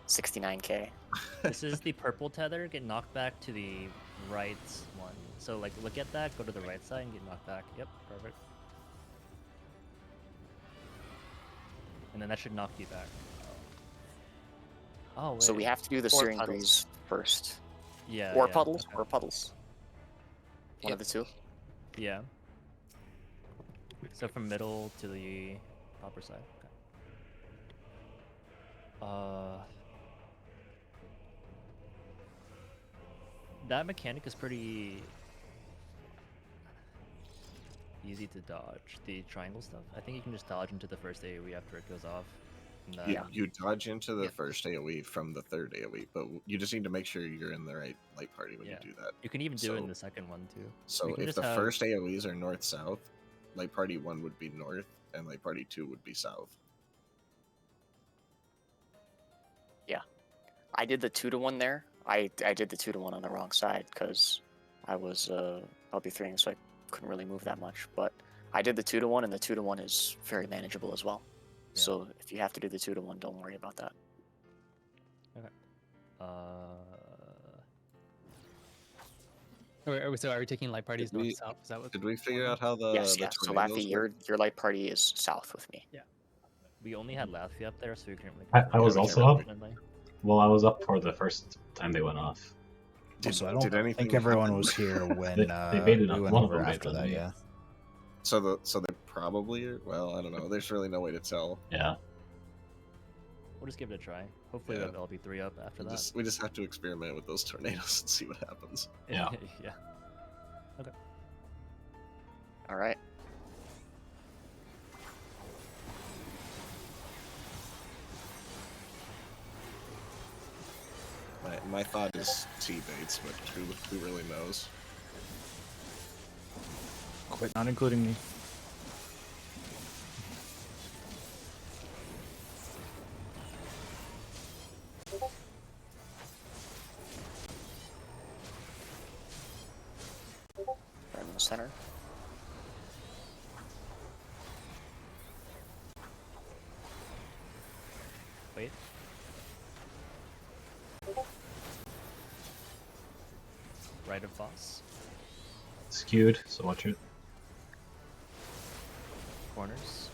B: 69k.
G: This is the purple tether. Get knocked back to the right one. So like, look at that. Go to the right side and get knocked back. Yep, perfect. And then that should knock you back. Oh wait.
B: So we have to do the
G: Or
B: Searing
G: puddles.
B: Breeze first.
G: Yeah.
B: Or
G: yeah,
B: puddles.
G: okay.
B: Or puddles. One of the two.
G: Yeah. So from middle to the proper side. Okay. That mechanic is pretty easy to dodge. The triangle stuff. I think you can just dodge into the first AoE after it goes off. And then...
K: You dodge into the first AoE from the third AoE, but you just need to make sure you're in the right light party when you do that.
G: You can even do it in the second one too.
K: So if the first AoEs are north-south, light party 1 would be north, and light party 2 would be south.
B: Yeah. I did the 2-to-1 there. I did the 2-to-1 on the wrong side because I was LB3ing, so I couldn't really move that much. But I did the 2-to-1, and the 2-to-1 is very manageable as well. Yeah. So if you have to do the 2-to-1, don't worry about that.
G: Okay.
N: So are we taking light parties north and south? Is that what?
K: Did we figure out how the
B: yes? So Laffy, your light party is south with me.
G: Yeah. We only had Laffy up there, so we couldn't really.
P: I was also up. Well, I was up for the first time they went off.
F: So I don't think everyone was here when
P: they baited
F: we
P: up.
F: went
P: One of
F: over
P: them
F: after
P: baited
F: that.
P: me.
F: Yeah.
K: So they probably, well, I don't know. There's really no way to tell.
P: Yeah.
G: We'll just give it a try. Hopefully
K: Yeah.
G: we'll have LB3 up after that.
K: We just have to experiment with those tornadoes and see what happens.
P: Yeah.
G: Yeah. Okay.
B: All right.
K: My thought is T-baits, but who really knows?
F: Quit not including me.
B: Right in the center.
G: Wait. Right of boss.
P: Skewed, so watch it.
G: Corners.